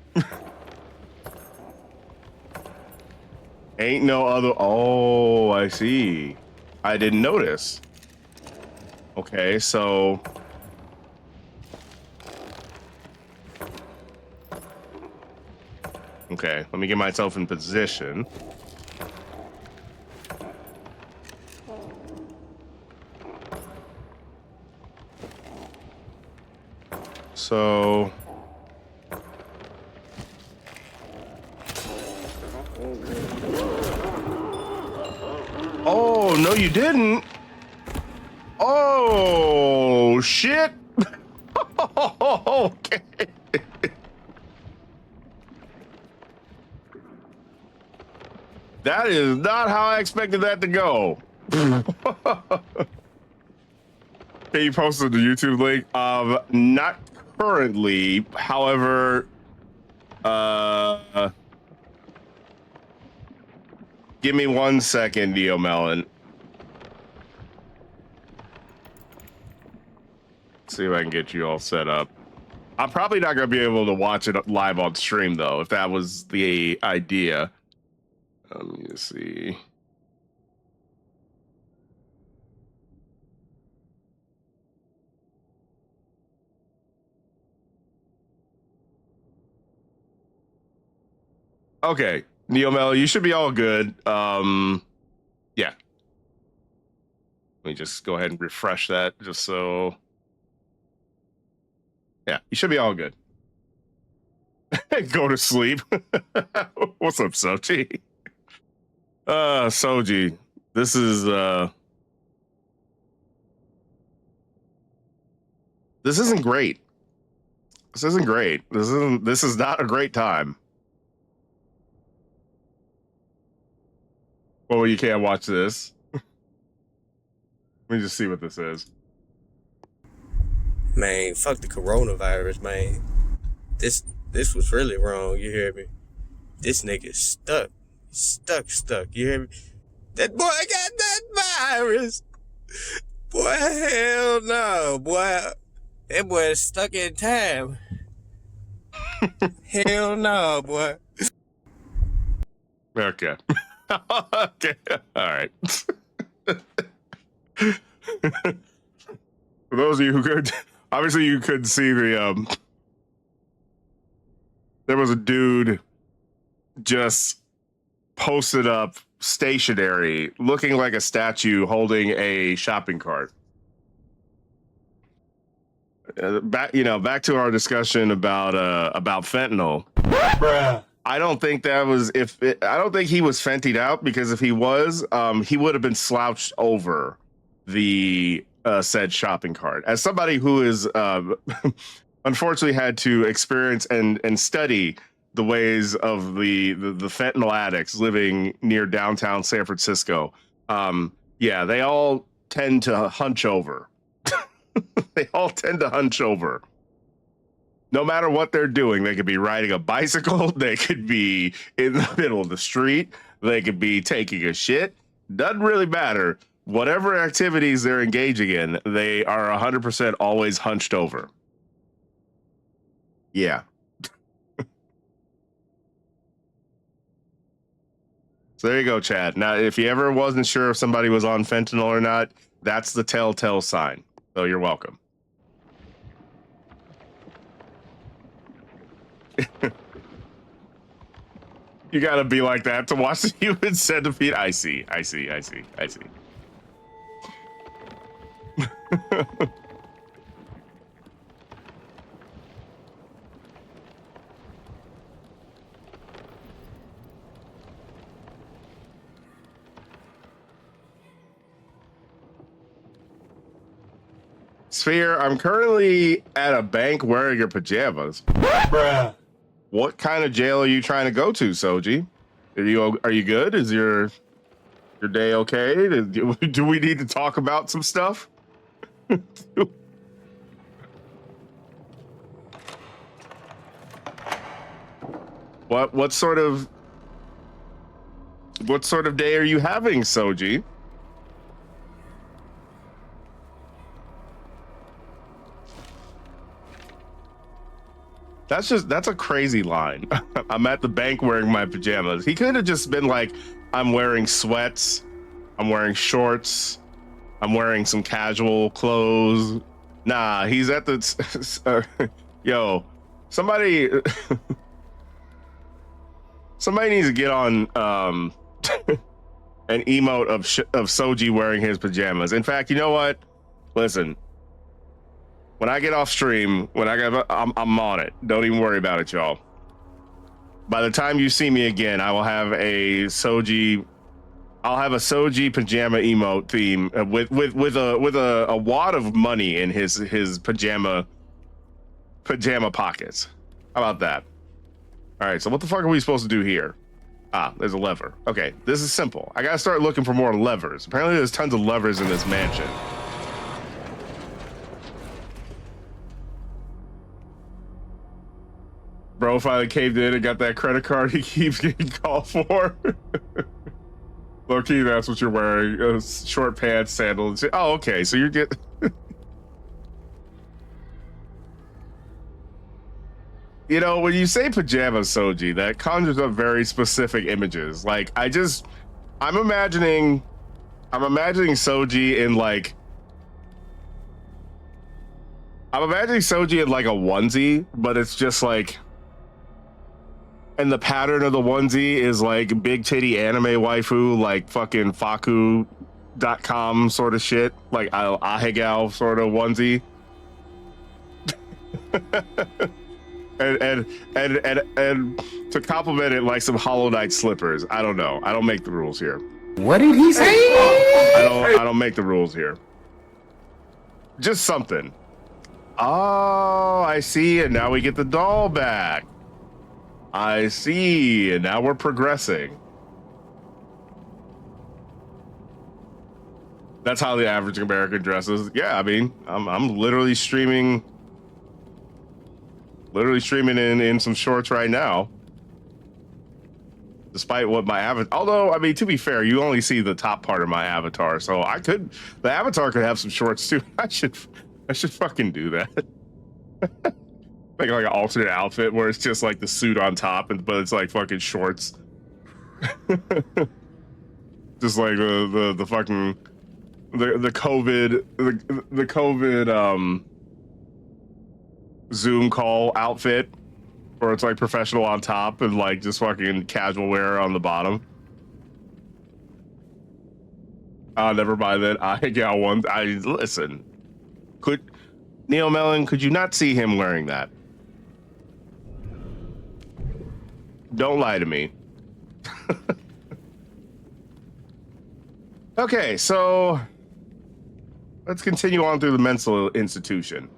A: Ain't no other. Oh, I see. I didn't notice. Okay, so. Okay, let me get myself in position. So. Oh, no, you didn't. Oh, shit. Okay. That is not how I expected that to go. Can you post the YouTube link? Not currently. However, give me 1 second, Neo Melon. See if I can get you all set up. I'm probably not going to be able to watch it live on stream, though, if that was the idea. Let me see. Okay, Neo Mel, you should be all good. Yeah. Let me just go ahead and refresh that, just so. Yeah, you should be all good. Go to sleep. What's up, Soji? Soji, this isn't great. This isn't great. This is not a great time. Well, you can't watch this. Let me just see what this is.
G: Man, fuck the coronavirus, man. This was really wrong, you hear me? This nigga's stuck. Stuck, you hear me? That boy got that virus. Boy, hell no, boy. That boy is stuck in time. Hell no, boy.
A: Okay. Okay. All right. For those of you who could, obviously you couldn't see the there was a dude just posted up stationary, looking like a statue, holding a shopping cart. Back to our discussion about fentanyl.
C: Bruh.
A: I don't think that was I don't think he was fentied out, because if he was, he would have been slouched over the said shopping cart. As somebody who is unfortunately had to experience and study the ways of the fentanyl addicts living near downtown San Francisco, yeah, they all tend to hunch over. They all tend to hunch over. No matter what they're doing, they could be riding a bicycle, they could be in the middle of the street, they could be taking a shit. Doesn't really matter. Whatever activities they're engaging in, they are 100% always hunched over. Yeah. So there you go, Chad. Now, if you ever wasn't sure if somebody was on fentanyl or not, that's the telltale sign. So you're welcome. You gotta be like that to watch the human centipede. I see. Sphere, I'm currently at a bank wearing your pajamas.
C: Bruh.
A: What kind of jail are you trying to go to, Soji? Are you good? Is your day okay? Do we need to talk about some stuff? What sort of day are you having, Soji? That's a crazy line. I'm at the bank wearing my pajamas. He could have just been like, I'm wearing sweats, I'm wearing shorts, I'm wearing some casual clothes. Nah, he's at the yo, somebody needs to get on an emote of Soji wearing his pajamas. In fact, you know what? Listen. When I get off stream, I'm on it. Don't even worry about it, y'all. By the time you see me again, I will have a Soji pajama emote theme with a wad of money in his pajama pockets. How about that? All right. So what the fuck are we supposed to do here? Ah, there's a lever. Okay, this is simple. I gotta start looking for more levers. Apparently, there's tons of levers in this mansion. Bro finally caved in and got that credit card he keeps getting called for. Low key, that's what you're wearing. Short pants, sandals. Oh, okay. So you're getting... You know, when you say pajamas, Soji, that conjures up very specific images. Like, I'm imagining Soji in like... I'm imagining Soji in like a onesie, but it's just like... And the pattern of the onesie is like big titty anime waifu, like fucking Faku.com sort of shit, like Ahegao sort of onesie. and to compliment it like some Hollow Knight slippers. I don't know. I don't make the rules here.
B: What did he say?
A: I don't make the rules here. Just something. Oh, I see. And now we get the doll back. I see. And now we're progressing. That's how the average American dresses. Yeah, I mean, I'm literally streaming in some shorts right now. Despite what my avatar, although I mean, to be fair, you only see the top part of my avatar, so the avatar could have some shorts too. I should fucking do that. Like an alternate outfit where it's just like the suit on top, but it's like fucking shorts. Just like the fucking the COVID Zoom call outfit. Or it's like professional on top and like just fucking casual wear on the bottom. Never mind that. I got one. Listen. Neo Melon, could you not see him wearing that? Don't lie to me. Okay, so let's continue on through the mental institution.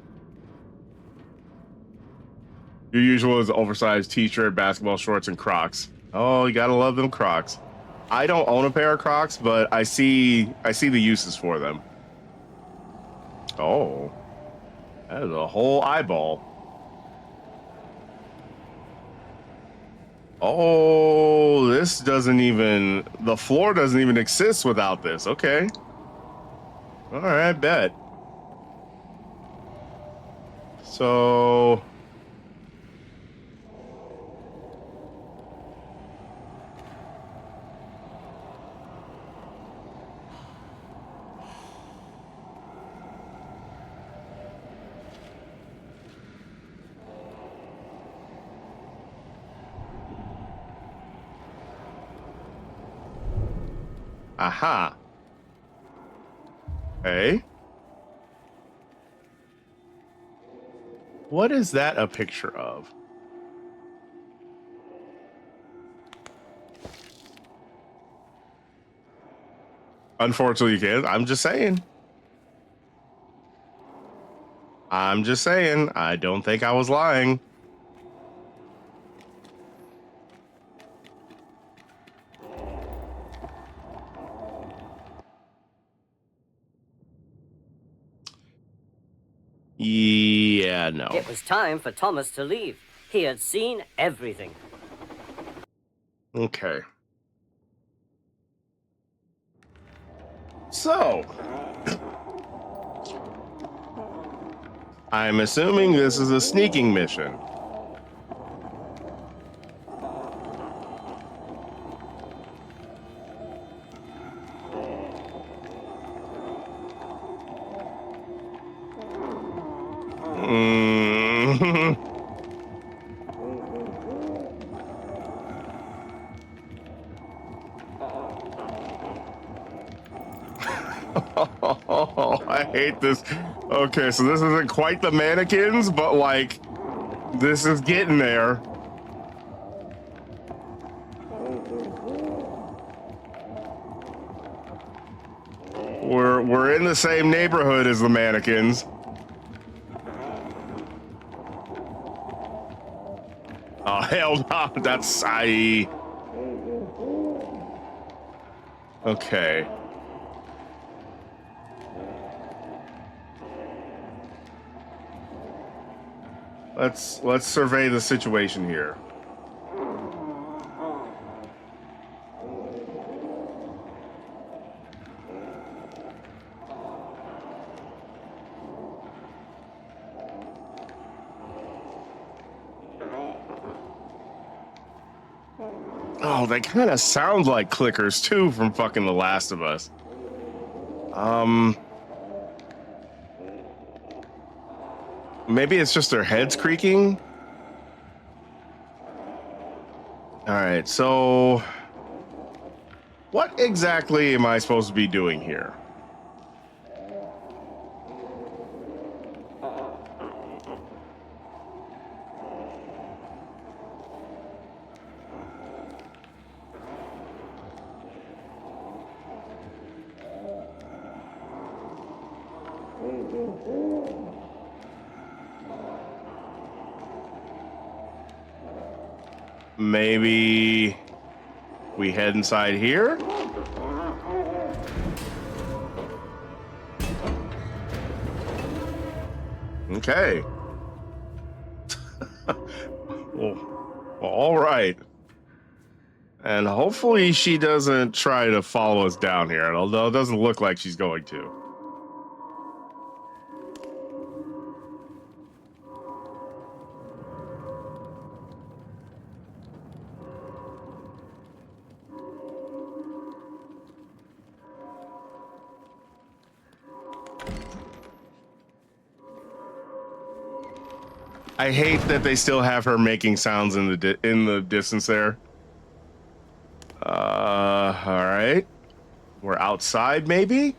A: Your usual is oversized t-shirt, basketball shorts, and Crocs. Oh, you gotta love them Crocs. I don't own a pair of Crocs, but I see the uses for them. Oh, that is a whole eyeball. Oh, this doesn't even, the floor doesn't even exist without this. Okay. All right, bet. So... Aha. Hey. What is that a picture of? Unfortunately, you can't. I'm just saying. I don't think I was lying. Yeah, no.
E: It was time for Thomas to leave. He had seen everything.
A: Okay. So, I'm assuming this is a sneaking mission. Oh, I hate this. Okay, so this isn't quite the mannequins, but like, this is getting there. We're in the same neighborhood as the mannequins. Oh, hell no, that's okay. Let's survey the situation here. Oh, they kind of sound like clickers too from fucking The Last of Us. Maybe it's just their heads creaking. All right, so what exactly am I supposed to be doing here? Maybe we head inside here? Okay. Well, all right. And hopefully she doesn't try to follow us down here, although it doesn't look like she's going to. I hate that they still have her making sounds in the distance there. All right. We're outside, maybe?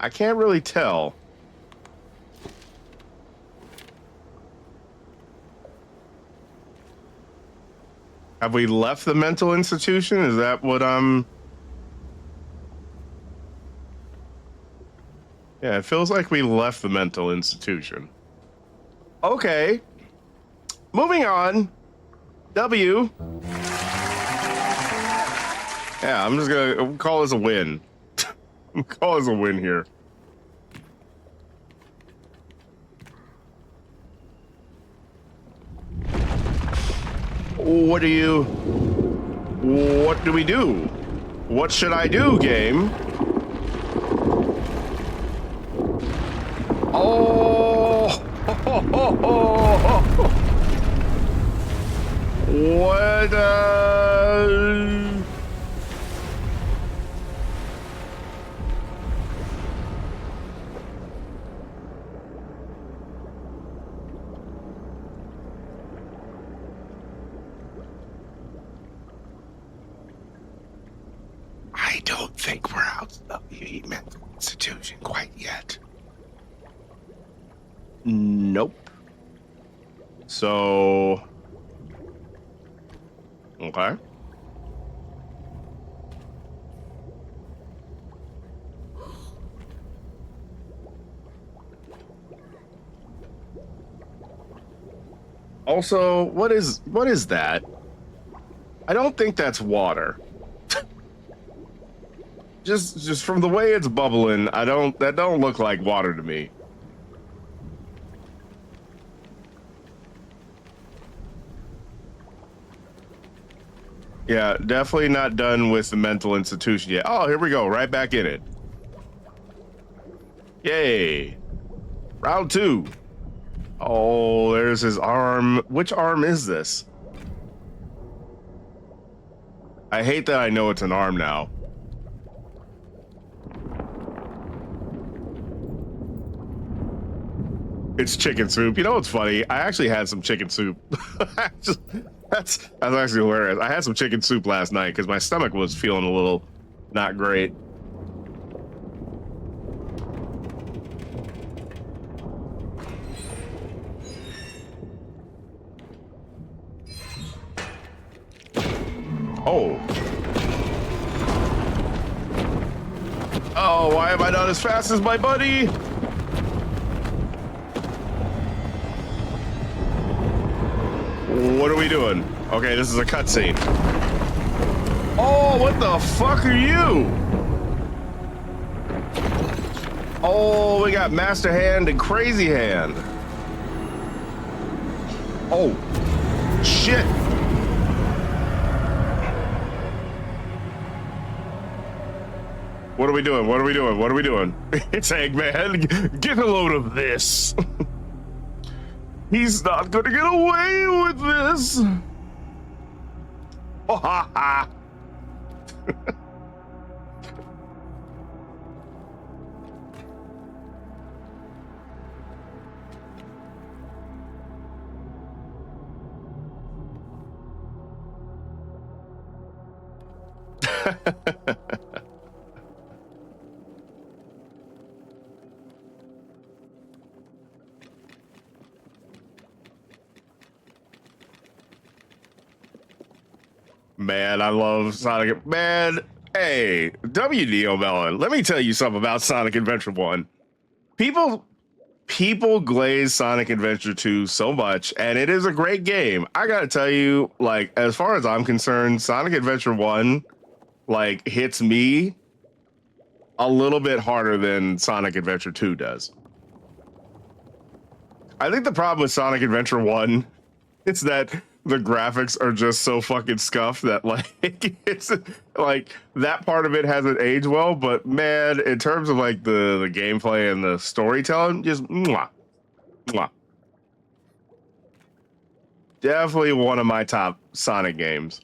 A: I can't really tell. Have we left the mental institution? Is that what I'm... Yeah, it feels like we left the mental institution. Okay. Moving on. W. Yeah, I'm just gonna call this a win. Call this a win here. What do we do? What should I do, game? Oh! What, I don't think we're out of the mental institution quite yet. Nope. So... Okay. Also, what is that? I don't think that's water. just from the way it's bubbling, that don't look like water to me. Yeah, definitely not done with the mental institution yet. Oh, here we go, right back in it. Yay. Round 2. Oh, there's his arm. Which arm is this? I hate that I know it's an arm now. It's chicken soup. You know what's funny? I actually had some chicken soup. That's actually hilarious. I had some chicken soup last night because my stomach was feeling a little not great. Oh. Oh, why am I not as fast as my buddy? What are we doing? Okay, this is a cutscene. Oh, what the fuck are you? Oh, we got Master Hand and Crazy Hand. Oh, shit. What are we doing? What are we doing? What are we doing? It's Eggman. Get a load of this. He's not gonna get away with this. Oh, ha, ha. Man, I love Sonic. Man, hey, WD O'Melon, let me tell you something about Sonic Adventure 1. people glaze Sonic Adventure 2 so much, and it is a great game. I gotta tell you, like, as far as I'm concerned, Sonic Adventure 1 like hits me a little bit harder than Sonic Adventure 2 does. I think the problem with Sonic Adventure 1 is that the graphics are just so fucking scuffed that like it's like that part of it hasn't aged well, but man, in terms of like the gameplay and the storytelling, just mwah, mwah. Definitely one of my top Sonic games.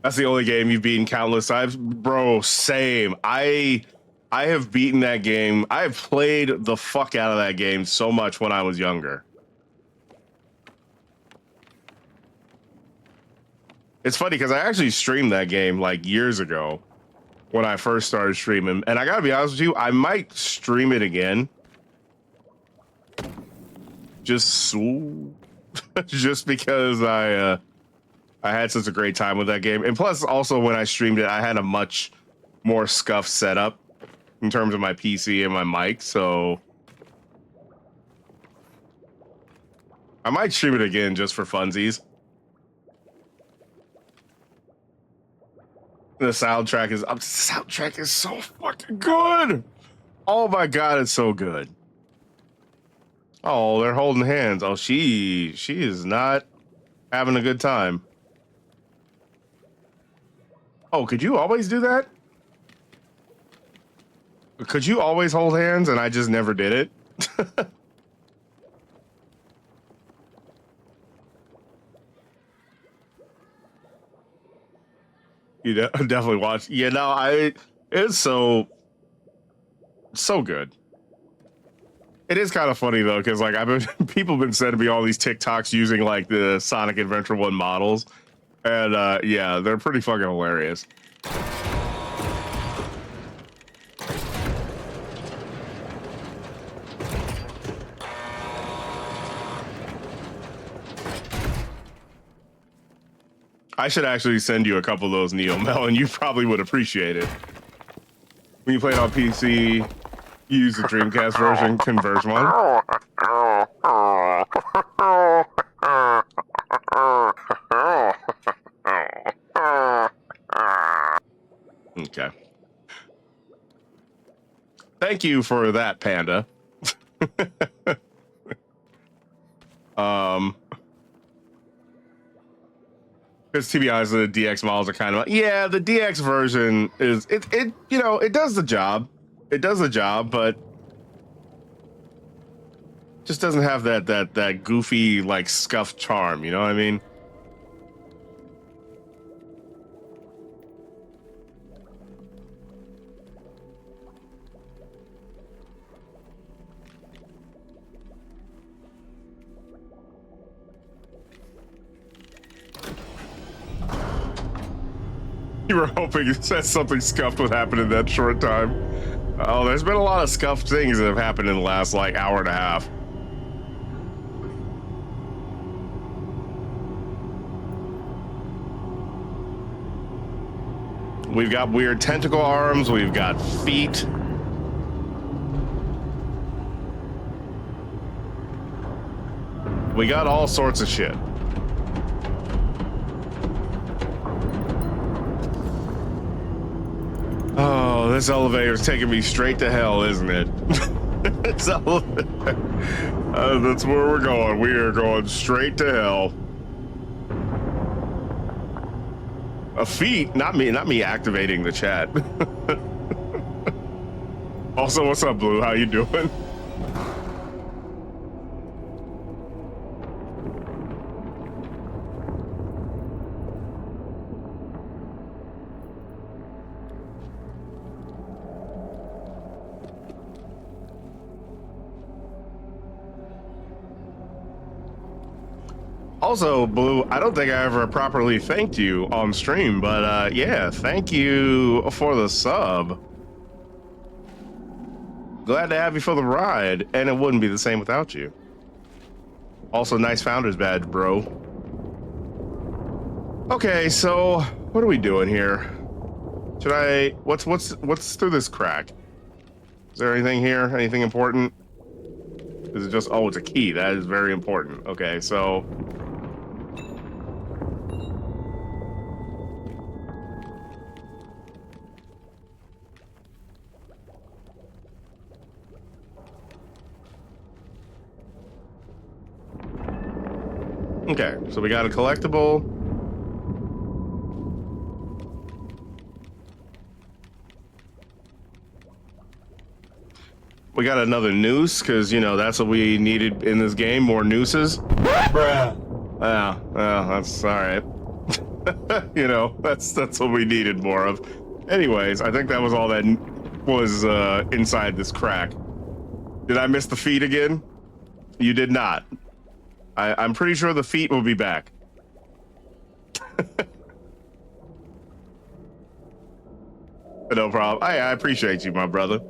A: That's the only game you've beaten countless times, bro. Same. I have beaten that game. I have played the fuck out of that game so much when I was younger. It's funny because I actually streamed that game like years ago when I first started streaming, and I gotta be honest with you, I might stream it again. Just because I had such a great time with that game. And plus, also, when I streamed it, I had a much more scuffed setup in terms of my PC and my mic, so I might stream it again just for funsies. The soundtrack is so fucking good. Oh my god, it's so good. Oh, they're holding hands. Oh, she is not having a good time. Oh, could you always do that? Could you always hold hands and I just never did it? You definitely watch. Yeah, no, it's so good. It is kind of funny though, because like people have been sending me all these TikToks using like the Sonic Adventure 1 models. And yeah, they're pretty fucking hilarious. I should actually send you a couple of those, Neo Melon. You probably would appreciate it. When you play it on PC, you use the Dreamcast version, converge one. Okay. Thank you for that, Panda. Because to be honest, the DX models are kind of yeah. The DX version is it you know it does the job. It does the job, but just doesn't have that goofy like scuffed charm. You know what I mean? You were hoping that something scuffed would happen in that short time. Oh, there's been a lot of scuffed things that have happened in the last like hour and a half. We've got weird tentacle arms, we've got feet. We got all sorts of shit. Oh, this elevator is taking me straight to hell, isn't it? That's where we're going. We are going straight to hell. A feat, not me activating the chat. Also, what's up, Blue? How you doing? Also, Blue, I don't think I ever properly thanked you on stream, but yeah, thank you for the sub. Glad to have you for the ride, and it wouldn't be the same without you. Also, nice founder's badge, bro. Okay, so what are we doing here? Should I? What's through this crack? Is there anything here? Anything important? Is it just? Oh, it's a key. That is very important. Okay, so. Okay, so we got a collectible. We got another noose, because, you know, that's what we needed in this game, more nooses.
C: Bruh.
A: Yeah, well, that's all right. You know, that's what we needed more of. Anyways, I think that was all that was inside this crack. Did I miss the feet again? You did not. I'm pretty sure the feet will be back. No problem. I appreciate you, my brother.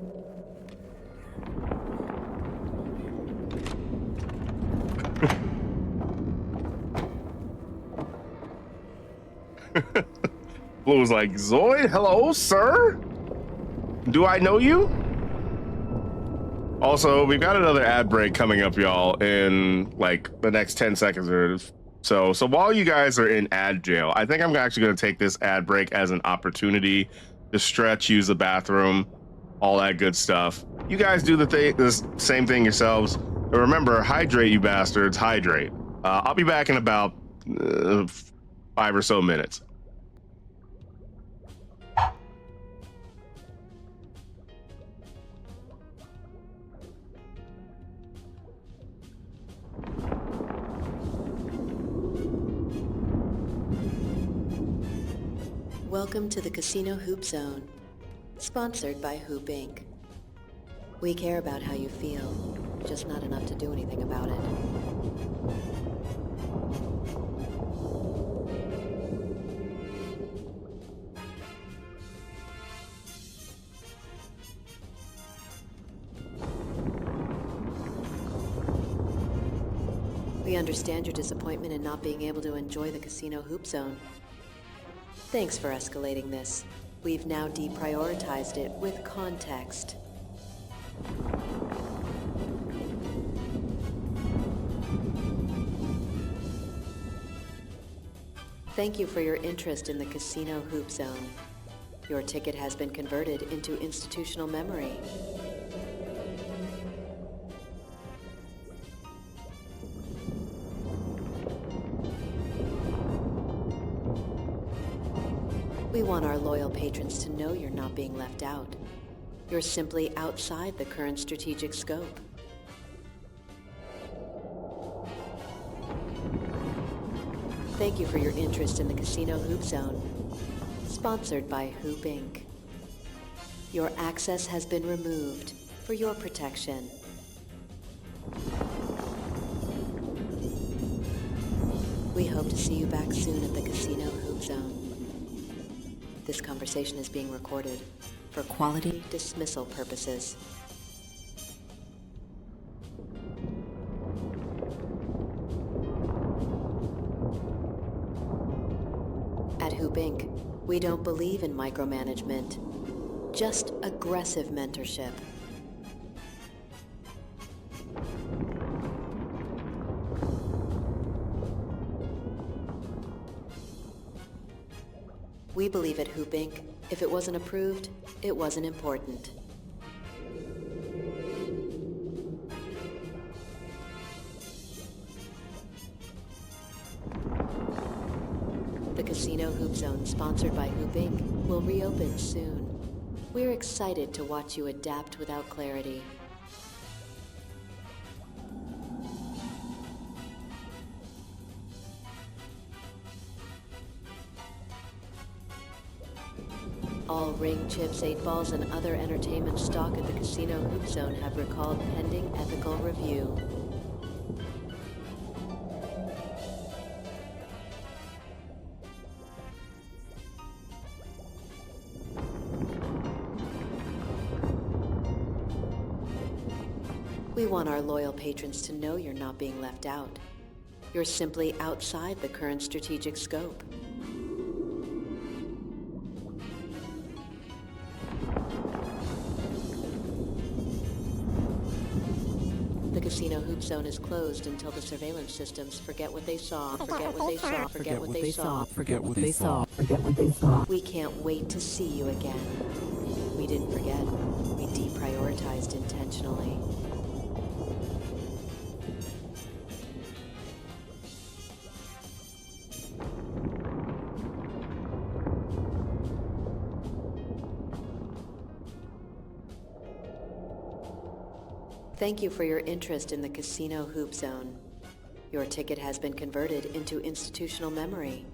A: Blue was like, Zoid, hello, sir? Do I know you? Also, we've got another ad break coming up, y'all, in like the next 10 seconds or so. So while you guys are in ad jail, I think I'm actually going to take this ad break as an opportunity to stretch, use the bathroom, all that good stuff. You guys do the same thing yourselves. But remember, hydrate, you bastards, hydrate. I'll be back in about 5 or so minutes.
F: Welcome to the Casino Hoop Zone, sponsored by Hupe Inc. We care about how you feel, just not enough to do anything about it. We understand your disappointment in not being able to enjoy the Casino Hoop Zone. Thanks for escalating this. We've now deprioritized it with context. Thank you for your interest in the Casino Hoop Zone. Your ticket has been converted into institutional memory. We want our loyal patrons to know you're not being left out. You're simply outside the current strategic scope. Thank you for your interest in the Casino Hoop Zone, sponsored by Hupe Inc. Your access has been removed for your protection. We hope to see you back soon at the Casino Hoop Zone. This conversation is being recorded for quality dismissal purposes. At Hupe Inc., we don't believe in micromanagement, just aggressive mentorship. We believe at Hupe Inc., if it wasn't approved, it wasn't important. The Casino Hoop Zone, sponsored by Hupe Inc., will reopen soon. We're excited to watch you adapt without clarity. All ring, chips, 8 balls, and other entertainment stock at the Casino Hoop Zone have recalled pending ethical review. We want our loyal patrons to know you're not being left out. You're simply outside the current strategic scope. casino Hoop Zone is closed until the surveillance systems forget what they saw, forget what they saw, forget what they saw,
B: Forget what they saw.
F: We can't wait to see you again. We didn't forget. We deprioritized intentionally. Thank you for your interest in the Casino Hoop Zone. Your ticket has been converted into institutional memory.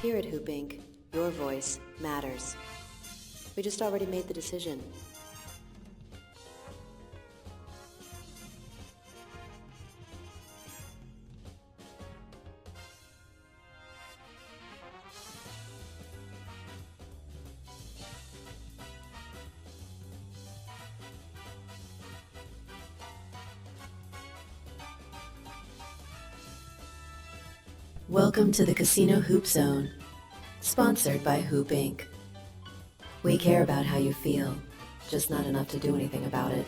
F: Here at Hoop Inc., your voice matters. We just already made the decision. Welcome to the Casino Hoop Zone, sponsored by Hoop Inc. We care about how you feel, just not enough to do anything about it.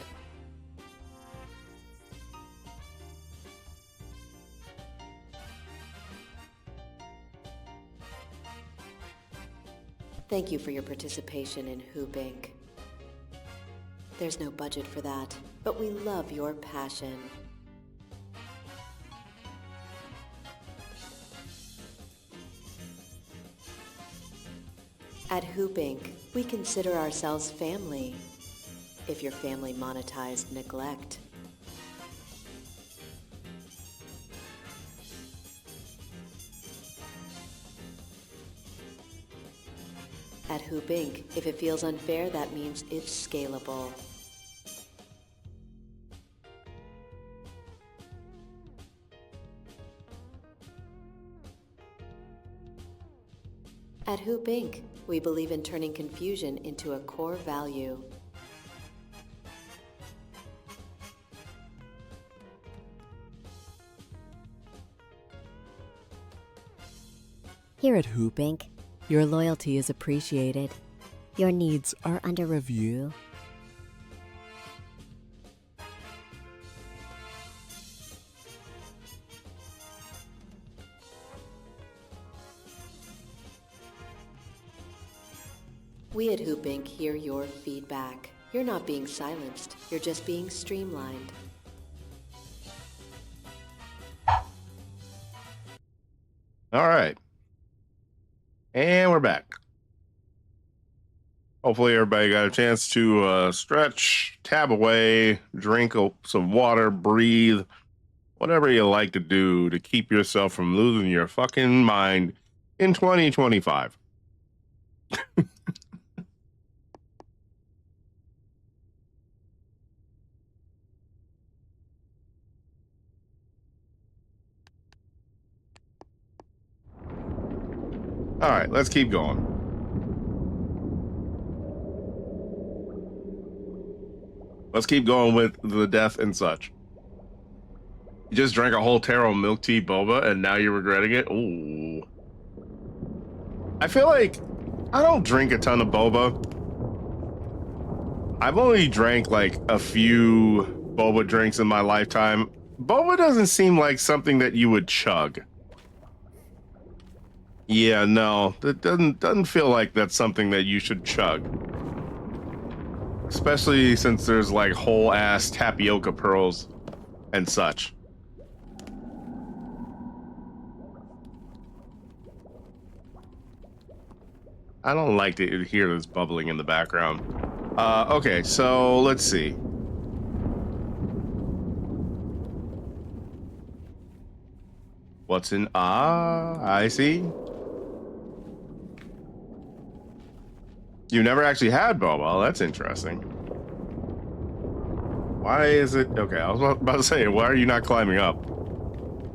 F: Thank you for your participation in Hoop Inc. There's no budget for that, but we love your passion. At Hoop Inc., we consider ourselves family, if your family monetized neglect. At Hoop Inc., if it feels unfair, that means it's scalable. At Hoop Inc., we believe in turning confusion into a core value.
H: Here at Hoop Inc., your loyalty is appreciated. Your needs are under review.
F: We at Hoop Inc. hear your feedback. You're not being silenced, you're just being streamlined.
A: All right. And we're back. Hopefully everybody got a chance to stretch, tab away, drink some water, breathe, whatever you like to do to keep yourself from losing your fucking mind in 2025. All right, let's keep going. Let's keep going with the death and such. You just drank a whole taro milk tea boba and now you're regretting it? Ooh. I feel like I don't drink a ton of boba. I've only drank like a few boba drinks in my lifetime. Boba doesn't seem like something that you would chug. Yeah, no, that doesn't feel like that's something that you should chug. Especially since there's like whole ass tapioca pearls and such. I don't like to hear this bubbling in the background. Okay, so let's see. What's in I see. You never actually had boba. That's interesting. Why is it okay? I was about to say, why are you not climbing up?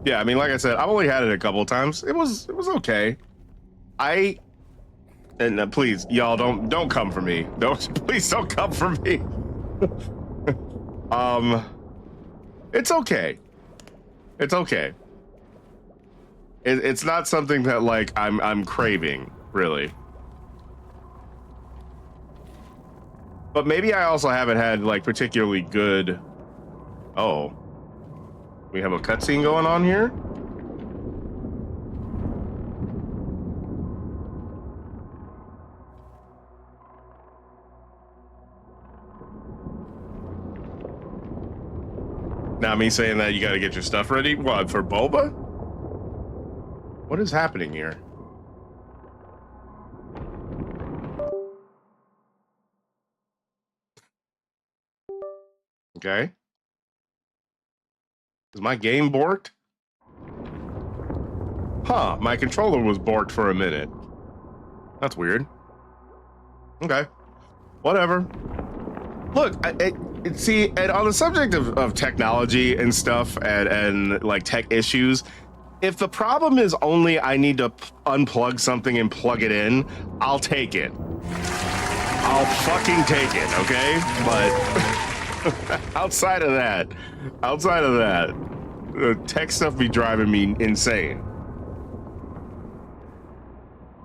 A: Yeah, I mean, like I said, I've only had it a couple of times. It was okay. Please, y'all don't come for me. Please don't come for me. It's okay. It's okay. It's not something that like I'm craving, really. But maybe I also haven't had like particularly good. Oh, we have a cutscene going on here. Now me saying that you got to get your stuff ready. What, for boba? What is happening here? Okay. Is my game borked? Huh, my controller was borked for a minute. That's weird. Okay. Whatever. Look, see, and on the subject of technology and stuff and like tech issues, if the problem is only I need to unplug something and plug it in, I'll take it. I'll fucking take it, okay? But outside of that, tech stuff be driving me insane.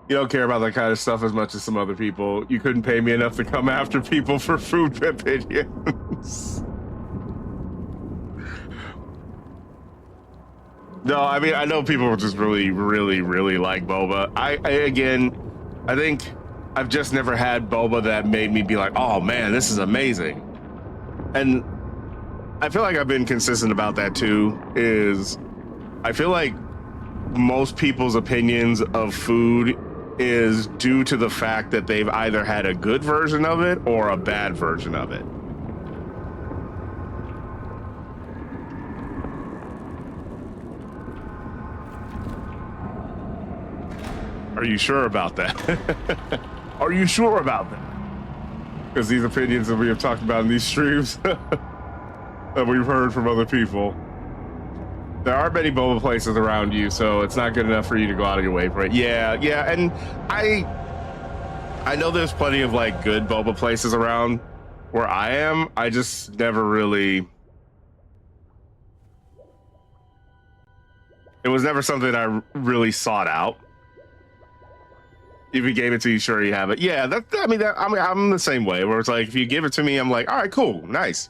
A: You don't care about that kind of stuff as much as some other people. You couldn't pay me enough to come after people for food opinions. No, I mean, I know people just really like boba. I think I've just never had boba that made me be like, oh man, this is amazing. And I feel like I've been consistent about that too, is I feel like most people's opinions of food is due to the fact that they've either had a good version of it or a bad version of it. Are you sure about that? Are you sure about that? Because these opinions that we have talked about in these streams that we've heard from other people. There are many boba places around you, so it's not good enough for you to go out of your way for it. Yeah, and I know there's plenty of like good boba places around where I am. I just never really. It was never something I really sought out. If he gave it to you, sure you have it. Yeah, I'm the same way. Where it's like if you give it to me, I'm like, all right, cool, nice.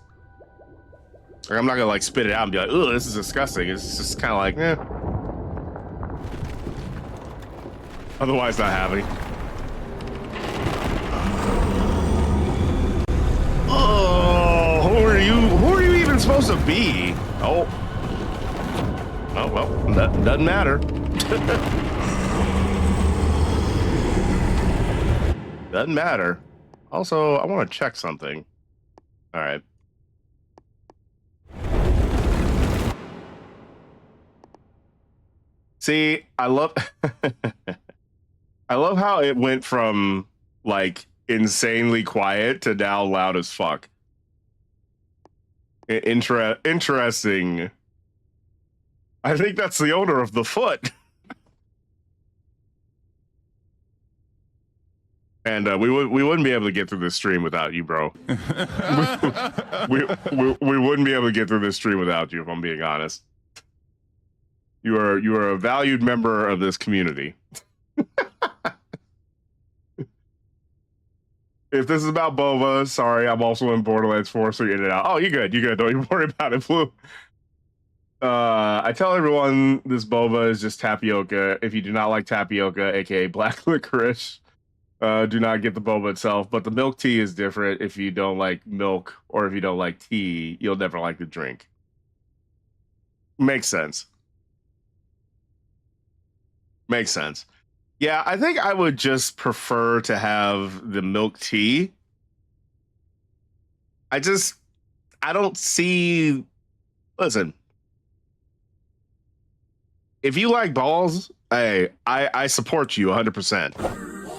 A: Like, I'm not gonna like spit it out and be like, "Ugh, this is disgusting." It's just kind of like, eh. Otherwise, not having. Oh, who are you? Who are you even supposed to be? Oh, well, that doesn't matter. Doesn't matter. Also, I want to check something. All right. See, I love how it went from like insanely quiet to now loud as fuck. Interesting. I think that's the owner of the foot. And we wouldn't be able to get through this stream without you, bro. we wouldn't be able to get through this stream without you, if I'm being honest. You are a valued member of this community. If this is about boba, sorry, I'm also in Borderlands 4, so you're in and out. Oh, you're good. Don't even worry about it, Blue. I tell everyone this boba is just tapioca. If you do not like tapioca, aka black licorice, do not get the boba itself. But the milk tea is different. If you don't like milk or if you don't like tea, you'll never like the drink. Makes sense. Makes sense. Yeah, I think I would just prefer to have the milk tea. I don't see. Listen, if you like balls, hey, I support you 100%.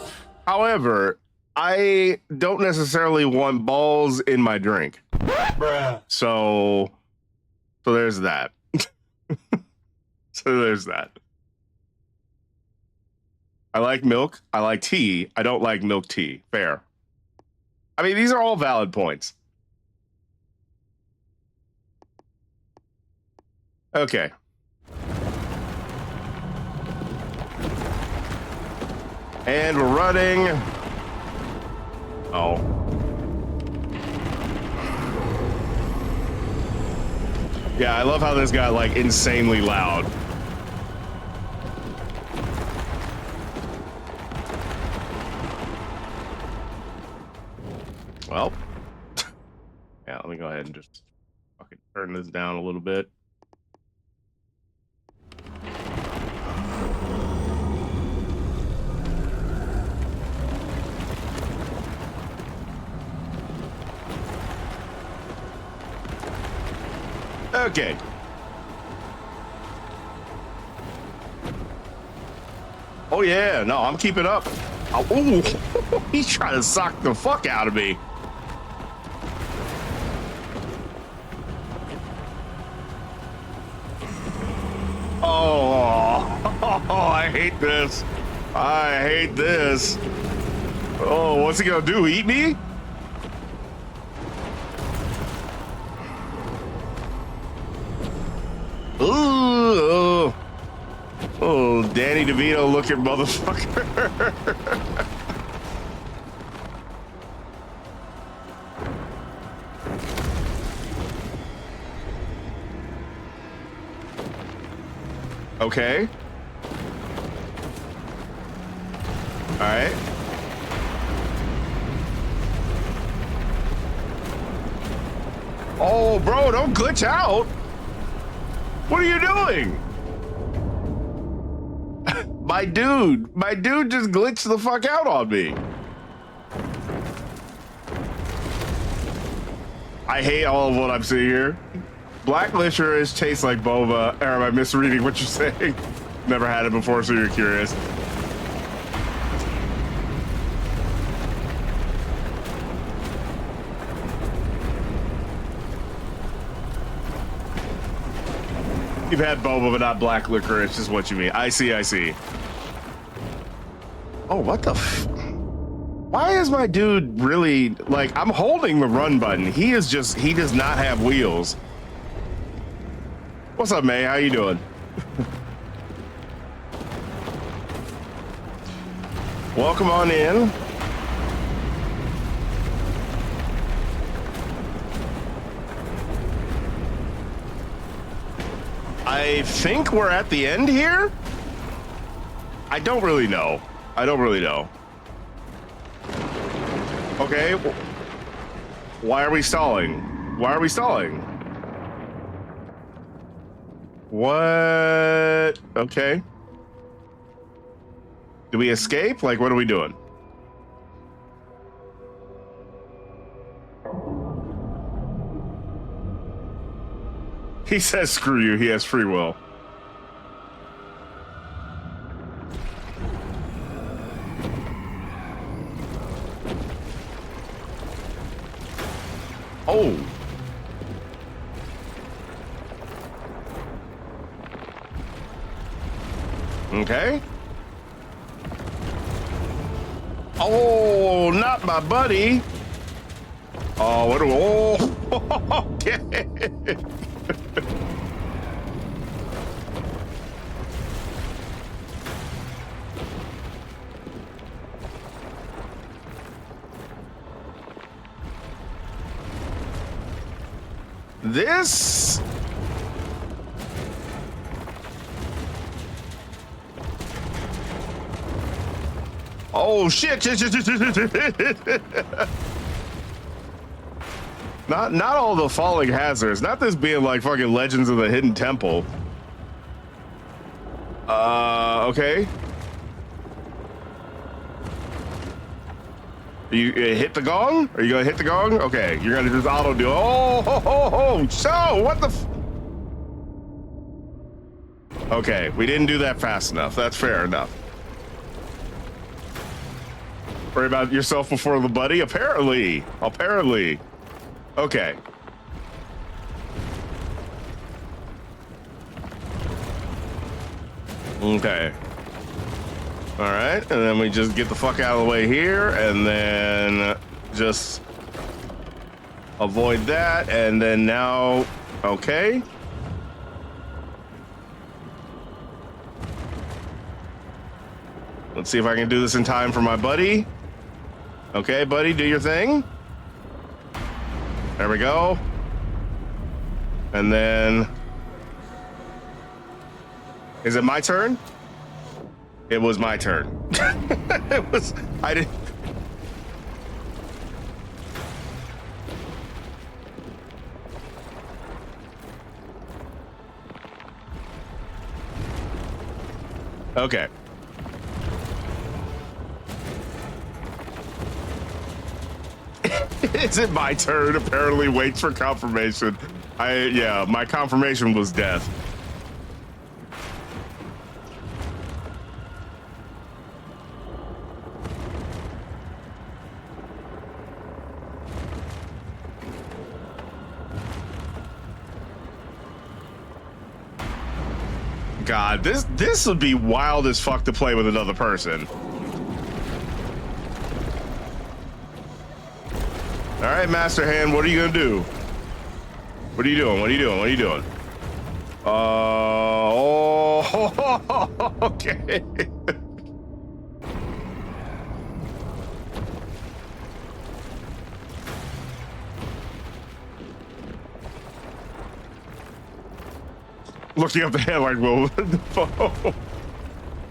A: However, I don't necessarily want balls in my drink. Bruh. So there's that. So there's that. I like milk. I like tea. I don't like milk tea. Fair. I mean, these are all valid points. Okay. And we're running. Oh. Yeah, I love how this got like insanely loud. Well, yeah, let me go ahead and just fucking turn this down a little bit. Okay. Oh yeah, no, I'm keeping up. Oh, ooh, he's trying to sock the fuck out of me. Oh, I hate this. I hate this. Oh, what's he gonna do? Eat me? Ooh, oh, Danny DeVito looking motherfucker. Okay. All right. Oh, bro, don't glitch out. What are you doing? My dude just glitched the fuck out on me. I hate all of what I'm seeing here. Black licorice tastes like boba. Or am I misreading what you're saying? Never had it before, so you're curious. You've had boba, but not black licorice, is what you mean. I see, I see. Oh, what the f... Why is my dude really... Like, I'm holding the run button. He does not have wheels. What's up, May? How you doing? Welcome on in. I think we're at the end here. I don't really know. Okay. Why are we stalling? What? Okay. Do we escape? Like, what are we doing? He says, screw you. He has free will. Oh. Okay. Oh, not my buddy. Oh, what do... Oh, okay. This... Oh, shit. Not all the falling hazards. Not this being like fucking Legends of the Hidden Temple. Okay. You hit the gong? Are you gonna hit the gong? Okay, you're gonna just auto do. Oh, ho, ho, ho. So what the? Okay, we didn't do that fast enough. That's fair enough. Worry about yourself before the buddy. Apparently. Okay. Okay. All right, and then we just get the fuck out of the way here, and then just avoid that, and then now, okay. Let's see if I can do this in time for my buddy. Okay, buddy, do your thing. There we go. And then... Is it my turn? It was my turn. It was... I didn't... Okay. Is it my turn? Apparently waits for confirmation. Yeah, my confirmation was death. God, this would be wild as fuck to play with another person. All right, Master Hand, what are you gonna do? What are you doing? What are you doing? What are you doing? Oh, okay. Looking up ahead like, well,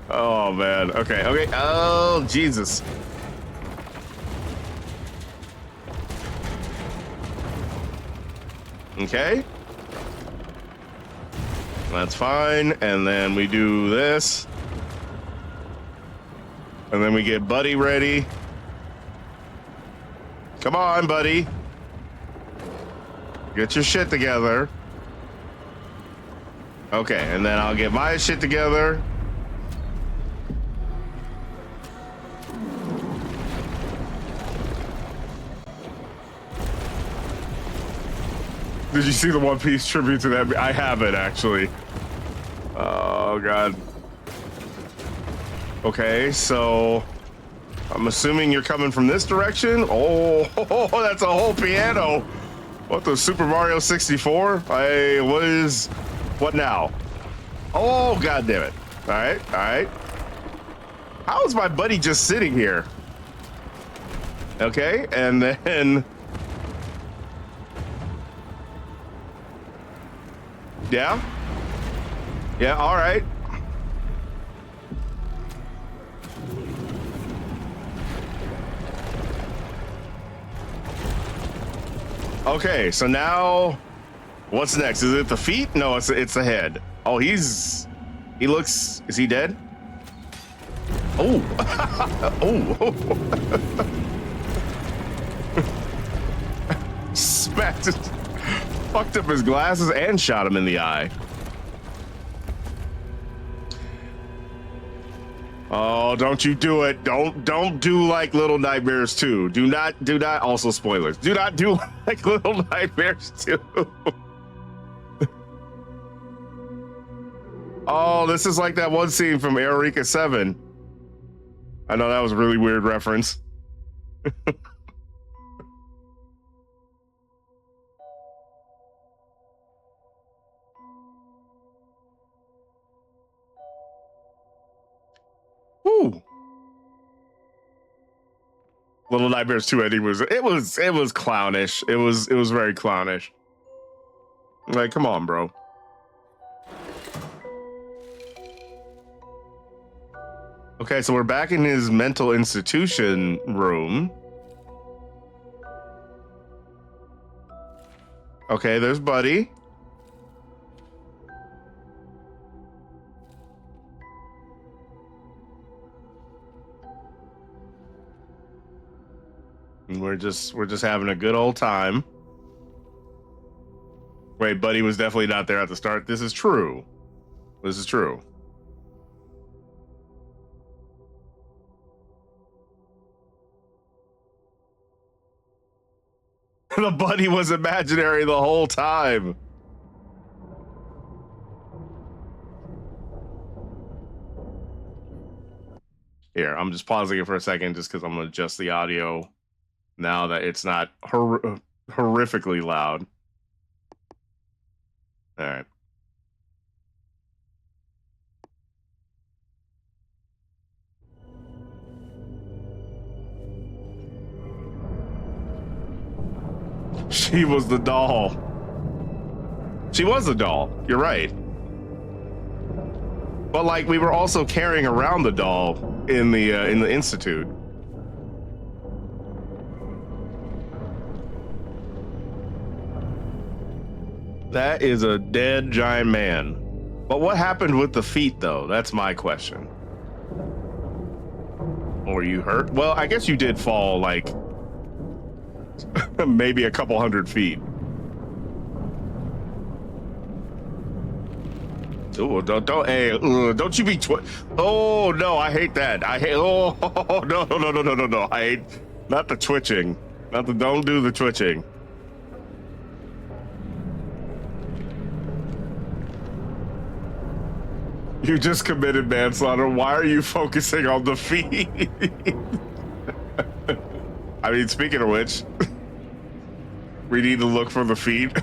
A: oh man. Okay, okay. Oh, Jesus. Okay. That's fine. And then we do this. And then we get Buddy ready. Come on, Buddy. Get your shit together. Okay, and then I'll get my shit together. Did you see the One Piece tribute to that? I haven't, actually. Oh, God. Okay, so I'm assuming you're coming from this direction. Oh, that's a whole piano. What, the Super Mario 64? What now? Oh, God damn it. All right, all right. How is my buddy just sitting here? Okay, and then... Yeah? Yeah, all right. Okay, so now... What's next? Is it the feet? No, it's the head. Oh, he looks, is he dead? Oh. Oh. Smacked it. Fucked up his glasses and shot him in the eye. Oh, don't you do it. Don't do like Little Nightmares 2. Do not, also spoilers. Do not do like Little Nightmares 2. Oh, this is like that one scene from Eureka 7. I know that was a really weird reference. Woo. Little Nightmares 2 ending was clownish. It was very clownish. Like, come on, bro. Okay, so we're back in his mental institution room. Okay, there's Buddy. And we're just having a good old time. Wait, Buddy was definitely not there at the start. This is true. This is true. The Buddy was imaginary the whole time. Here, I'm just pausing it for a second just because I'm going to adjust the audio now that it's not horrifically loud. All right. She was the doll. She was the doll. You're right. But like, we were also carrying around the doll in the institute. That is a dead giant man. But what happened with the feet, though? That's my question. Or you hurt? Well, I guess you did fall like maybe a couple 100 feet. Oh, don't you be oh no, I hate that. I hate no. I hate not the twitching. Don't do the twitching. You just committed manslaughter. Why are you focusing on the feet? I mean, speaking of which, we need to look for the feet.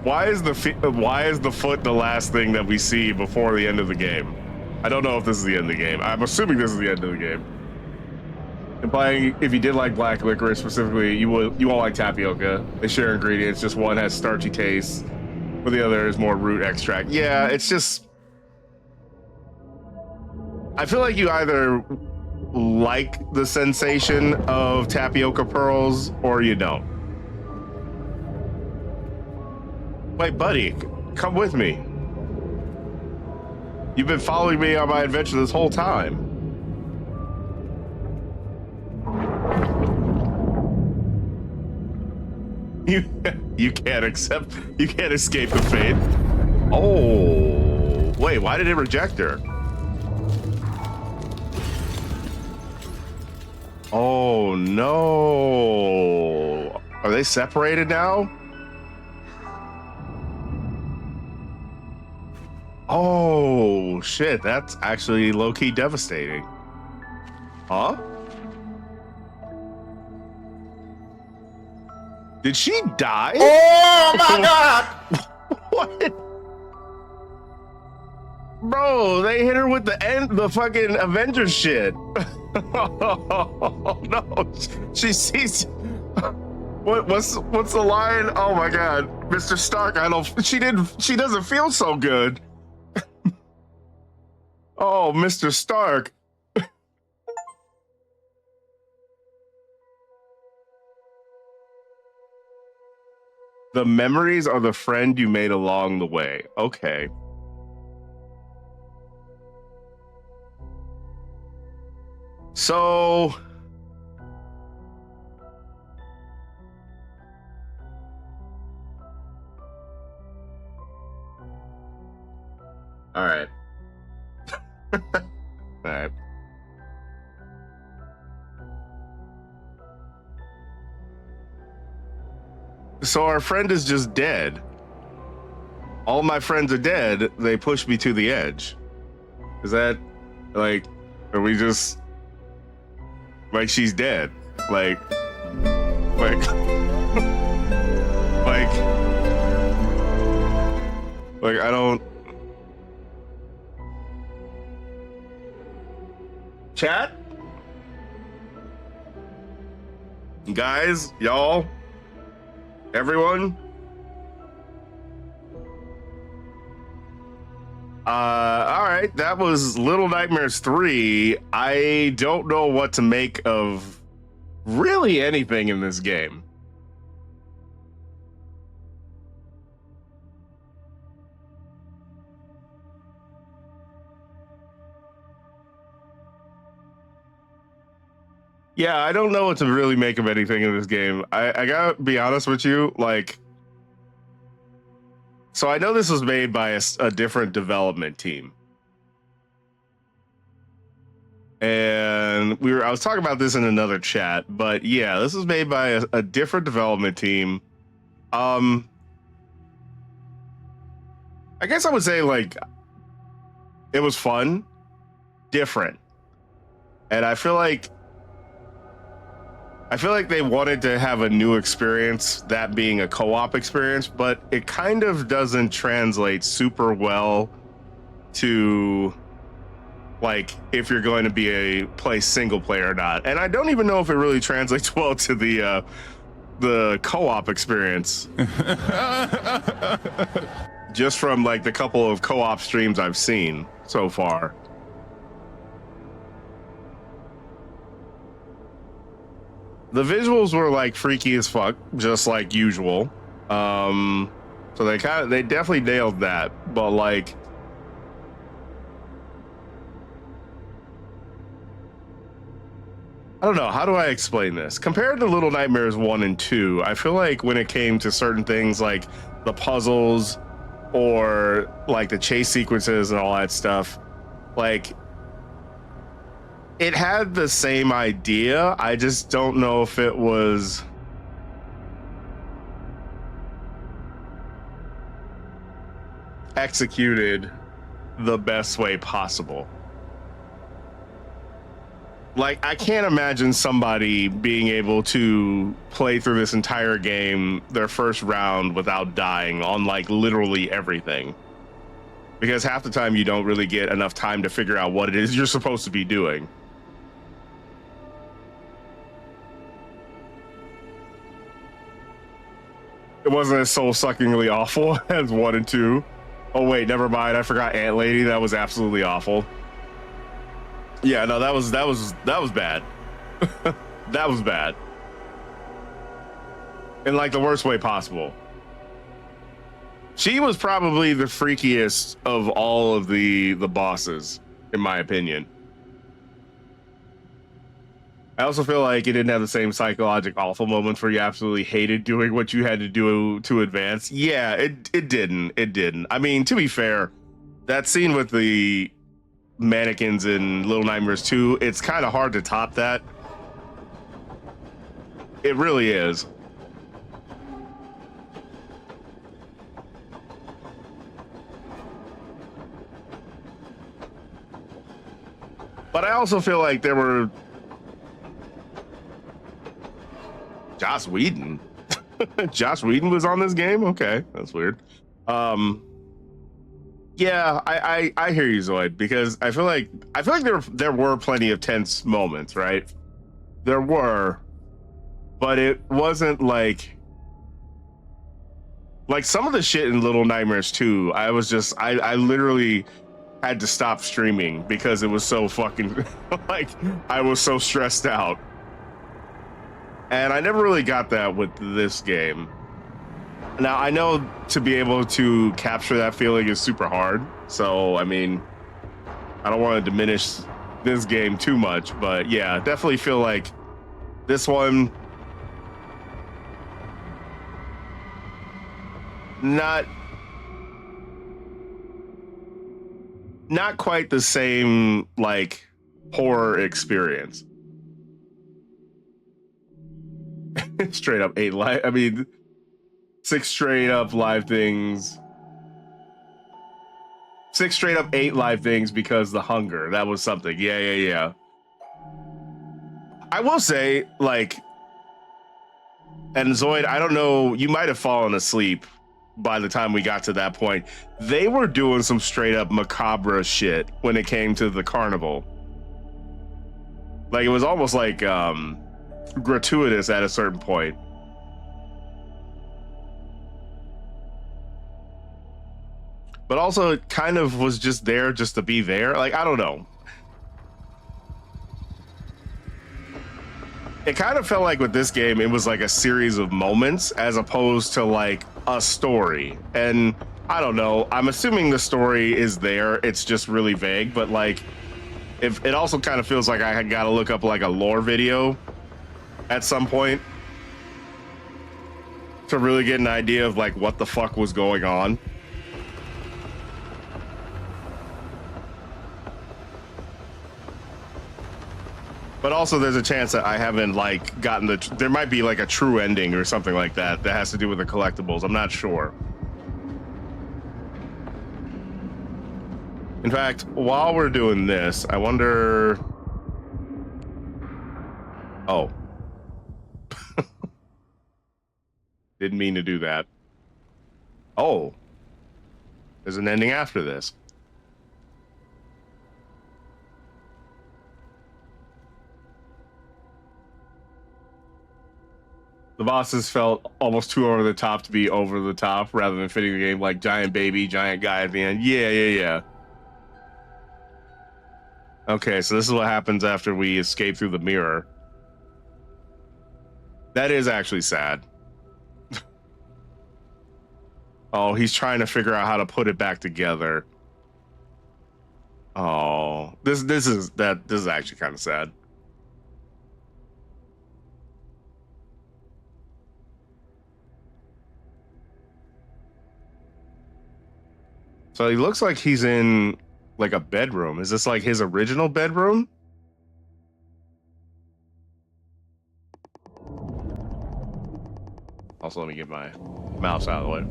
A: Why is the foot the last thing that we see before the end of the game? I don't know if this is the end of the game. I'm assuming this is the end of the game. Implying if you did like black licorice specifically, you won't like tapioca. They share ingredients. Just one has starchy taste, but the other is more root extract. Yeah, it's just. I feel like you either like the sensation of tapioca pearls or you don't. Wait, buddy, come with me. You've been following me on my adventure this whole time. You can't escape the fate. Oh, wait, why did it reject her? Oh no. Are they separated now? Oh shit, that's actually low-key devastating. Huh? Did she die?
C: Oh my God!
A: What? Bro, they hit her with the fucking Avengers shit. Oh no, she sees. What's the line? Oh my God, Mr. Stark. She doesn't feel so good. Oh, Mr. Stark. The memories are the friend you made along the way. Okay. So all right. All right. So our friend is just dead. All my friends are dead. They pushed me to the edge. Is that like, are we just like she's dead? Like like I don't. Chat? Guys, y'all, everyone. All right, that was LittleNightmares3. I don't know what to make of really anything in this game. Yeah, I don't know what to really make of anything in this game. I gotta be honest with you, like, so I know this was made by a different development team. And I was talking about this in another chat, but yeah, this was made by a different development team. I guess I would say like it was fun, different. And I feel like they wanted to have a new experience, that being a co-op experience, but it kind of doesn't translate super well to like if you're going to be play single player or not. And I don't even know if it really translates well to the the co-op experience. Just from like the couple of co-op streams I've seen so far. The visuals were like freaky as fuck, just like usual. So they definitely nailed that, but like I don't know, how do I explain this? Compared to Little Nightmares 1 and 2, I feel like when it came to certain things like the puzzles or like the chase sequences and all that stuff, like it had the same idea. I just don't know if it was executed the best way possible. Like, I can't imagine somebody being able to play through this entire game, their first round, without dying on like literally everything. Because half the time you don't really get enough time to figure out what it is you're supposed to be doing. It wasn't as soul-suckingly awful as 1 and 2. Oh wait, never mind. I forgot Ant Lady. That was absolutely awful. Yeah, no, that was bad. That was bad. In like the worst way possible. She was probably the freakiest of all of the bosses, in my opinion. I also feel like it didn't have the same psychological awful moments where you absolutely hated doing what you had to do to advance. Yeah, it didn't. I mean, to be fair, that scene with the mannequins in Little Nightmares 2, it's kind of hard to top that. It really is. But I also feel like there were Joss Whedon. Joss Whedon was on this game? Okay, that's weird. Yeah, I hear you, Zoid, because I feel like there were plenty of tense moments, right? There were, but it wasn't like some of the shit in Little Nightmares 2. I literally had to stop streaming because it was so fucking like I was so stressed out. And I never really got that with this game. Now, I know to be able to capture that feeling is super hard. So, I mean, I don't want to diminish this game too much. But yeah, definitely feel like this one, not quite the same, like, horror experience. Straight up 8 live. I mean, 6 straight up live things. 6 straight up 8 live things because the hunger. That was something. Yeah. I will say, like, and Zoid, I don't know, you might have fallen asleep by the time we got to that point. They were doing some straight up macabre shit when it came to the carnival. Like, it was almost like gratuitous at a certain point. But also it kind of was just there just to be there. Like, I don't know. It kind of felt like with this game, it was like a series of moments as opposed to like a story. And I don't know, I'm assuming the story is there. It's just really vague, but like, if it also kind of feels like I had got to look up like a lore video at some point to really get an idea of like what the fuck was going on. But also there's a chance that I haven't like gotten there might be like a true ending or something like that that has to do with the collectibles. I'm not sure. In fact, while we're doing this, I wonder. Oh. Didn't mean to do that. Oh. There's an ending after this. The bosses felt almost too over the top to be over the top rather than fitting the game, like giant baby, giant guy at the end. Yeah. Okay, so this is what happens after we escape through the mirror. That is actually sad. Oh, he's trying to figure out how to put it back together. Oh, this is actually kind of sad. So he looks like he's in like a bedroom. Is this like his original bedroom? Also, let me get my mouse out of the way.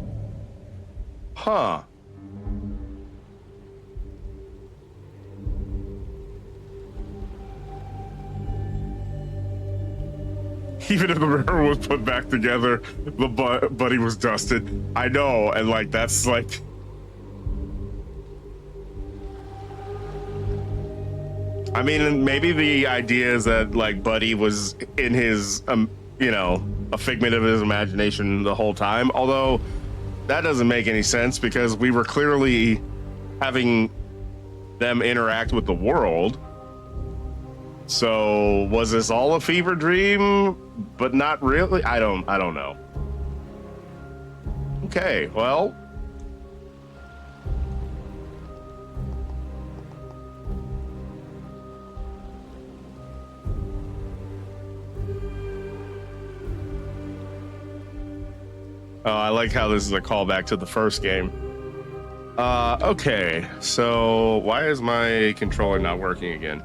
A: Huh. Even if the mirror was put back together, the buddy was dusted. I know, and like that's like. I mean, maybe the idea is that like Buddy was in his, you know, a figment of his imagination the whole time. Although that doesn't make any sense because we were clearly having them interact with the world. So was this all a fever dream, but not really? I don't know. Okay, well. Oh, I like how this is a callback to the first game. Okay, so why is my controller not working again?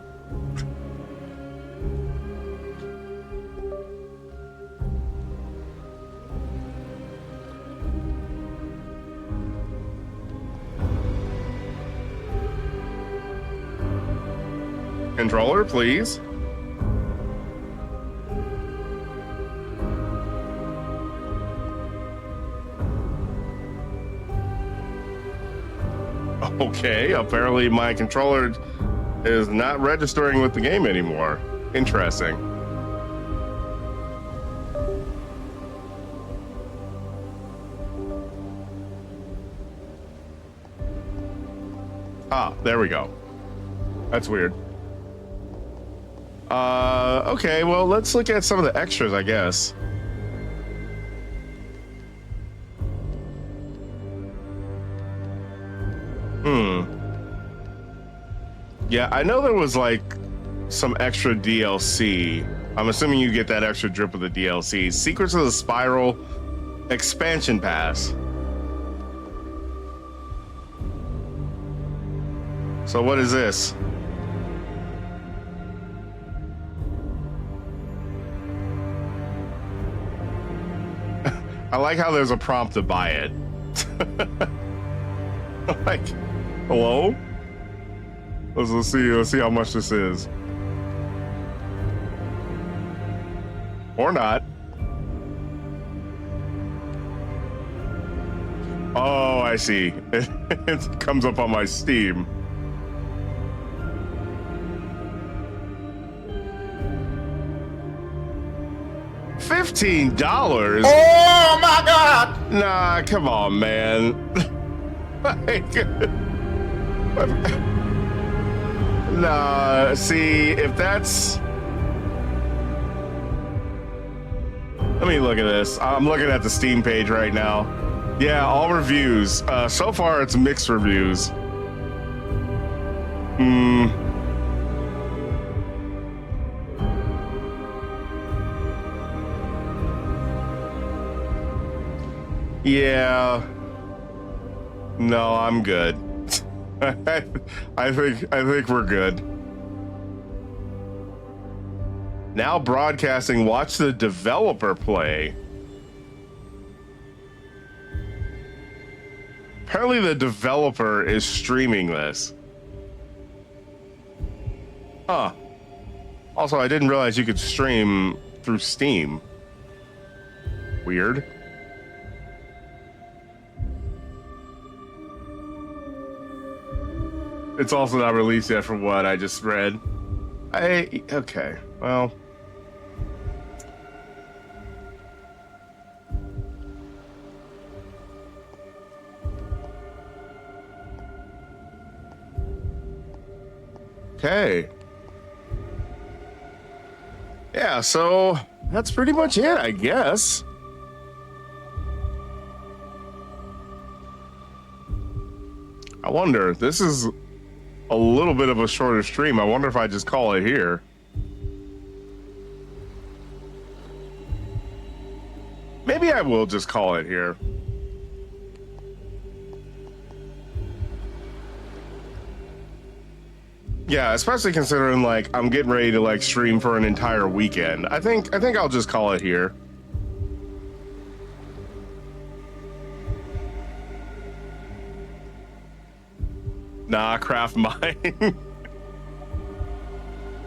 A: Controller, please. Okay, apparently my controller is not registering with the game anymore. Interesting. Ah, there we go. That's weird. Okay, well, let's look at some of the extras, I guess. Yeah, I know there was like some extra DLC. I'm assuming you get that extra drip of the DLC. Secrets of the Spiral Expansion Pass. So what is this? I like how there's a prompt to buy it. Like, hello? Let's see how much this is. Or not. Oh, I see. It comes up on my Steam. $15?
C: Oh my God!
A: Nah, come on, man. Like, nah, see, if that's... Let me look at this. I'm looking at the Steam page right now. Yeah, all reviews. So far, it's mixed reviews. Yeah. No, I'm good. I think we're good. Now broadcasting, watch the developer play. Apparently the developer is streaming this. Huh. Also, I didn't realize you could stream through Steam. Weird. It's also not released yet from what I just read. Okay, well. Okay. Yeah, so that's pretty much it, I guess. I wonder, this is a little bit of a shorter stream. I wonder if I just call it here. Maybe I will just call it here. Yeah, especially considering like I'm getting ready to like stream for an entire weekend. I think I'll just call it here. Nah, craft mine.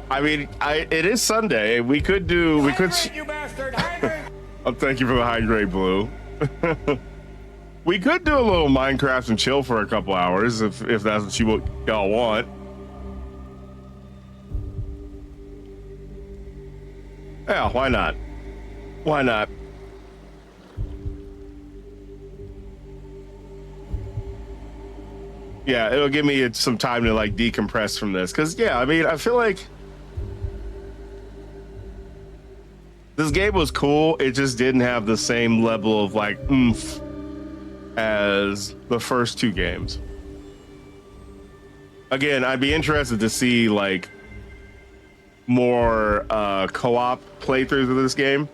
A: I mean, it is Sunday. We could. You bastard! Thank you for the high grade blue. We could do a little Minecraft and chill for a couple hours if that's what y'all want. Yeah, why not? Why not? Yeah, it'll give me some time to like decompress from this. Cause yeah, I mean, I feel like this game was cool. It just didn't have the same level of like oomph as the first two games. Again, I'd be interested to see like more co-op playthroughs of this game.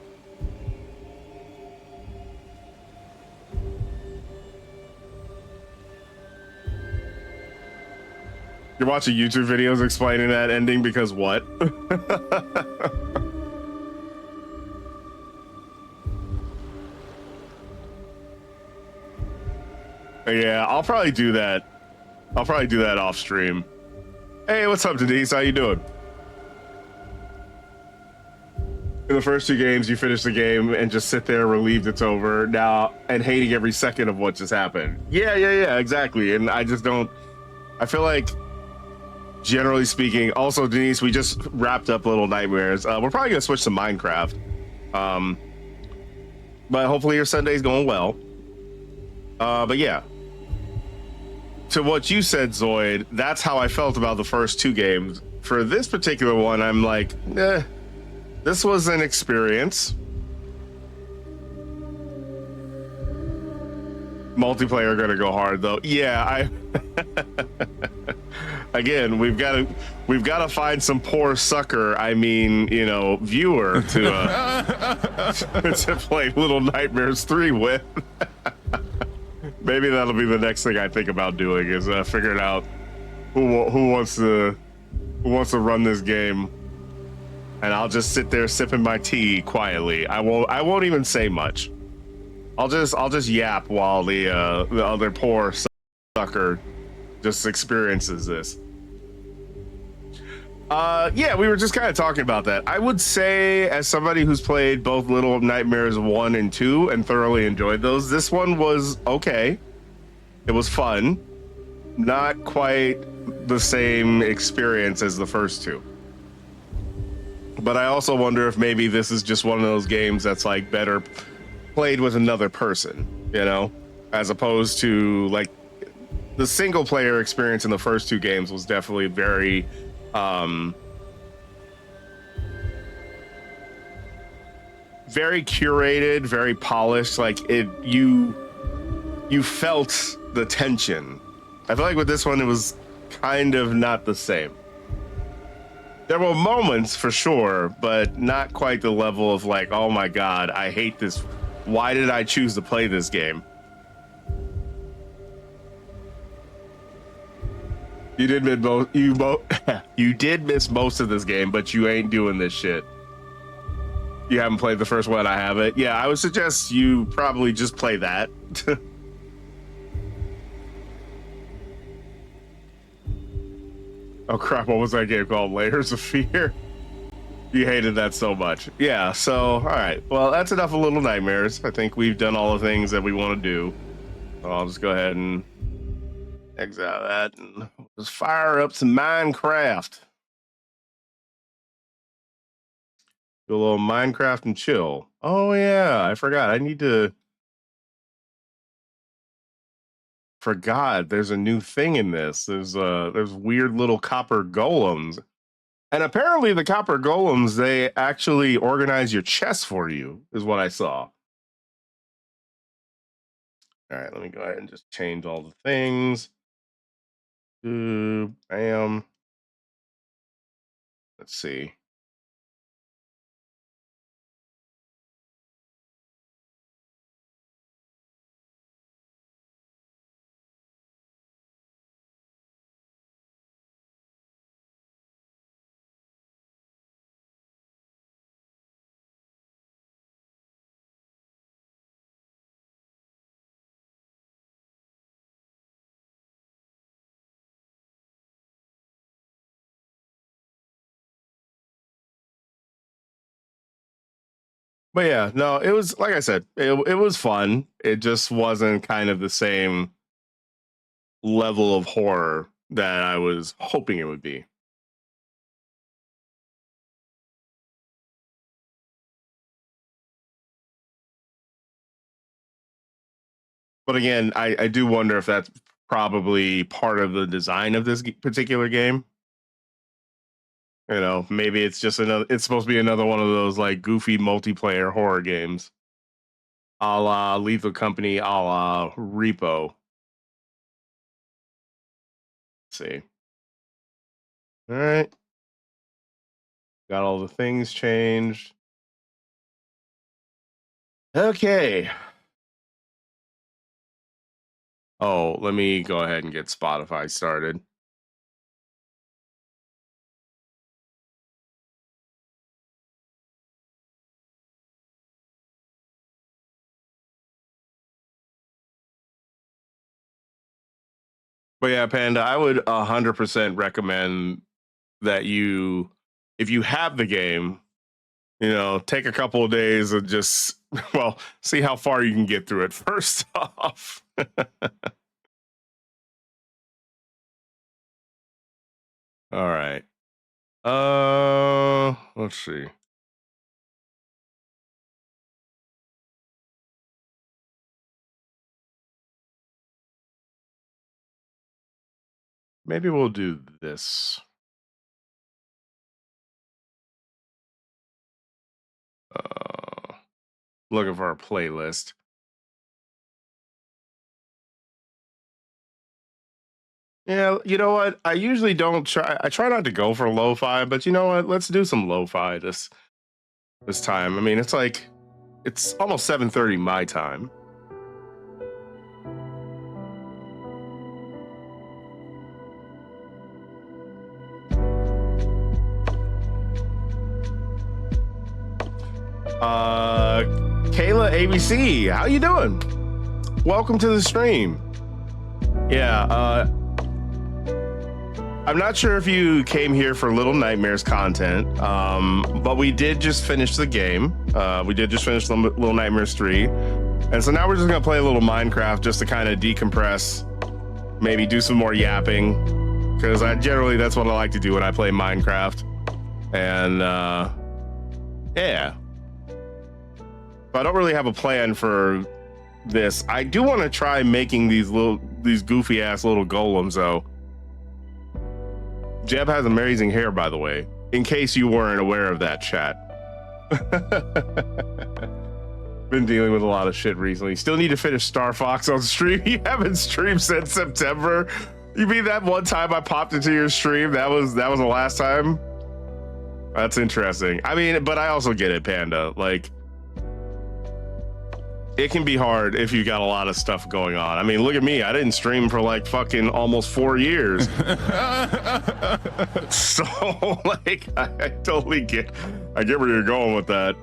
A: You're watching YouTube videos explaining that ending because what? Yeah, I'll probably do that. I'll probably do that off stream. Hey, what's up, Denise? How you doing? In the first two games, you finish the game and just sit there relieved it's over now and hating every second of what just happened. Yeah, exactly. And I just don't. I feel like, generally speaking, also Denise, we just wrapped up Little Nightmares. We're probably gonna switch to Minecraft. But hopefully your Sunday's going well. But yeah. To what you said, Zoid, that's how I felt about the first two games. For this particular one, I'm like, this was an experience. Multiplayer gonna go hard though. Yeah, again, we've got to find some poor sucker, I mean, you know, viewer to to play Little Nightmares 3 with. Maybe that'll be the next thing I think about doing is figuring out who wants to run this game, and I'll just sit there sipping my tea quietly. I won't even say much. I'll just yap while the other poor sucker just experiences this. Yeah, we were just kind of talking about that. I would say, as somebody who's played both Little Nightmares 1 and 2 and thoroughly enjoyed those, this one was okay. It was fun. Not quite the same experience as the first two. But I also wonder if maybe this is just one of those games that's like better played with another person, you know, as opposed to like the single player experience in the first two games was definitely very very curated, very polished. Like you felt the tension. I feel like with this one it was kind of not the same. There were moments for sure, but not quite the level of like, oh my god, I hate this. Why did I choose to play this game? You did miss you did miss most of this game, but you ain't doing this shit. You haven't played the first one. I haven't. Yeah, I would suggest you probably just play that. Oh crap, what was that game called? Layers of Fear? You hated that so much. Yeah, so, all right. Well, that's enough of Little Nightmares. I think we've done all the things that we want to do. So I'll just go ahead and exit out of that and just fire up some Minecraft. Do a little Minecraft and chill. Oh, yeah, I forgot. I need to forgot there's a new thing in this. There's weird little copper golems. And apparently the copper golems, they actually organize your chest for you, is what I saw. All right, let me go ahead and just change all the things. Bam. Let's see. But yeah, no, it was like I said, it was fun. It just wasn't kind of the same level of horror that I was hoping it would be. But again, I do wonder if that's probably part of the design of this particular game. You know, maybe it's just another. It's supposed to be another one of those like goofy multiplayer horror games, a la Lethal Company, a la Repo. Let's see. All right, got all the things changed. Okay. Oh, let me go ahead and get Spotify started. But yeah, Panda, I would 100% recommend that if you have the game, take a couple of days and just, well, see how far you can get through it first off. All right. Let's see. Maybe we'll do this. Looking for a playlist. Yeah, you know what? I usually don't try. I try not to go for lo-fi, but you know what? Let's do some lo-fi this time. I mean, it's almost 7:30 my time. Kayla ABC, how you doing? Welcome to the stream. Yeah, I'm not sure if you came here for Little Nightmares content, but we did just finish the game. We did just finish Little Nightmares 3. And so now we're just going to play a little Minecraft just to kind of decompress, maybe do some more yapping, because that's what I like to do when I play Minecraft. And yeah. But I don't really have a plan for this. I do want to try making these goofy ass little golems though. Jeb has amazing hair, by the way, in case you weren't aware of that, chat. Been dealing with a lot of shit recently. Still need to finish Star Fox on stream. You haven't streamed since September. You mean that one time I popped into your stream? That was the last time? That's interesting. I mean, but I also get it, Panda. Like, it can be hard if you got a lot of stuff going on. I mean, look at me. I didn't stream for like fucking almost 4 years. So like, I totally get where you're going with that.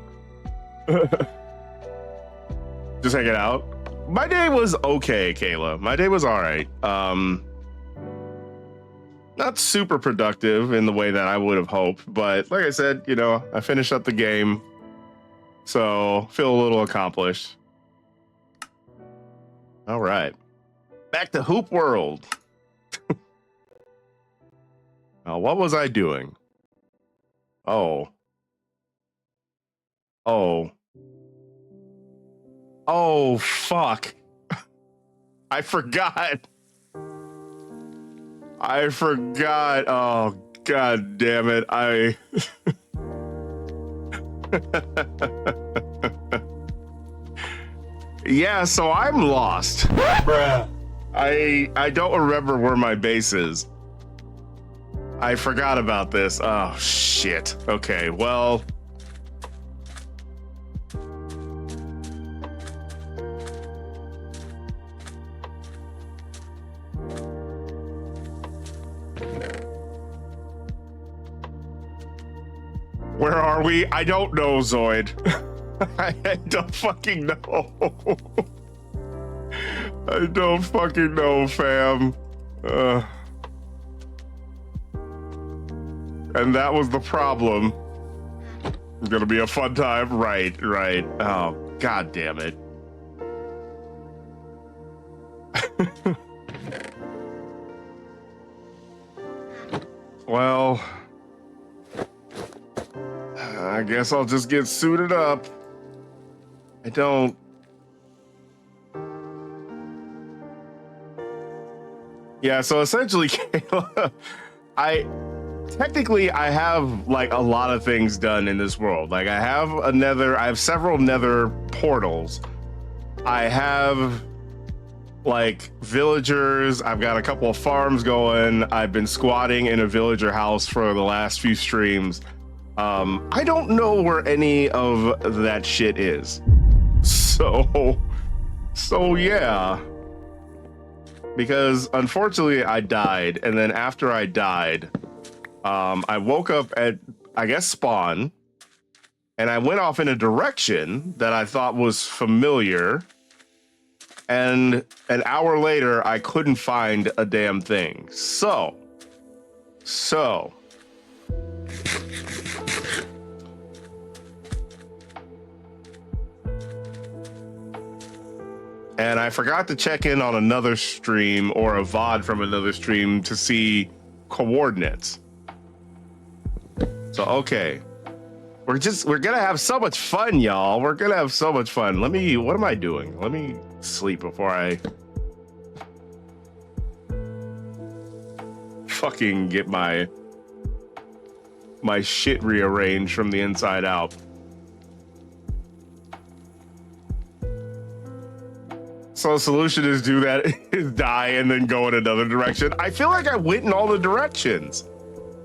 A: Just hanging out. My day was okay, Kayla. My day was all right. Not super productive in the way that I would have hoped, but like I said, I finished up the game, so feel a little accomplished. All right, back to Hoop World. Now, what was I doing? Oh, fuck. I forgot. I forgot. Oh, god damn it. Yeah, so I'm lost. Bruh. I don't remember where my base is. I forgot about this. Oh, shit. Okay, well... Where are we? I don't know, Zoid. I don't fucking know. I don't fucking know, fam. And that was the problem. It's gonna be a fun time. Right. Oh, god damn it. Well, I guess I'll just get suited up. I don't... Yeah, so essentially, Kayla, I have like a lot of things done in this world. Like I have several nether portals. I have like villagers. I've got a couple of farms going. I've been squatting in a villager house for the last few streams. I don't know where any of that shit is. So yeah. Because unfortunately I died, and then after I died, I woke up at, I guess, spawn, and I went off in a direction that I thought was familiar, and an hour later I couldn't find a damn thing. So and I forgot to check in on another stream or a VOD from another stream to see coordinates. So, okay. We're gonna have so much fun, y'all. We're gonna have so much fun. What am I doing? Let me sleep before I fucking get my shit rearranged from the inside out. So the solution is do that, is die and then go in another direction. I feel like I went in all the directions.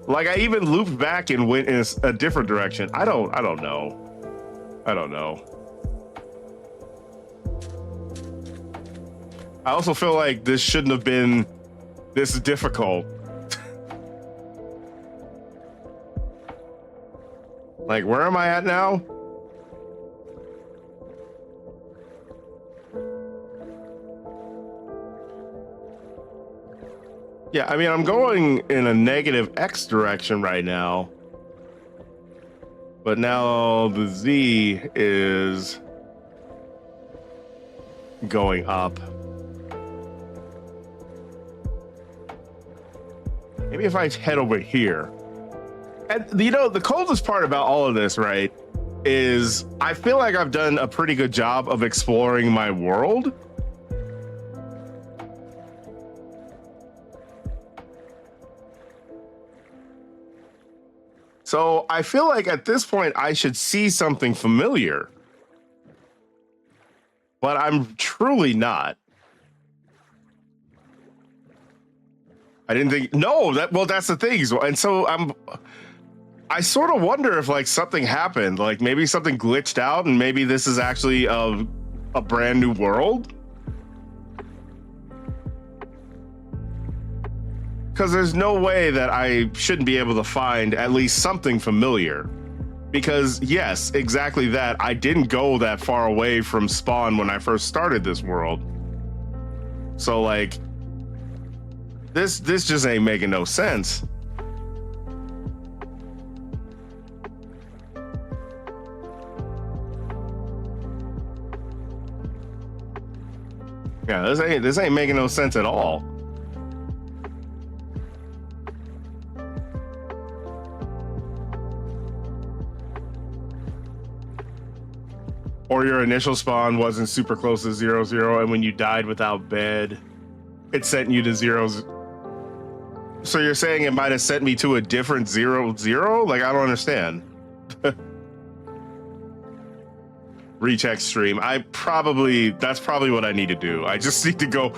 A: Like I even looped back and went in a different direction. I don't know. I also feel like this shouldn't have been this difficult. Like, where am I at now? Yeah, I mean, I'm going in a negative X direction right now. But now the Z is going up. Maybe if I head over here. And, you know, the coldest part about all of this, right, is I feel like I've done a pretty good job of exploring my world. So I feel like at this point I should see something familiar, but I'm truly not. I didn't think, no, that's the thing. And so I sort of wonder if like something happened, like maybe something glitched out and maybe this is actually a brand new world. Because there's no way that I shouldn't be able to find at least something familiar. Because yes, exactly that. I didn't go that far away from spawn when I first started this world. So like, this just ain't making no sense. Yeah, this ain't making no sense at all. Or your initial spawn wasn't super close to 0, and when you died without bed, it sent you to 0. So you're saying it might have sent me to a different 0? Like, I don't understand. Recheck stream. That's probably what I need to do. I just need to go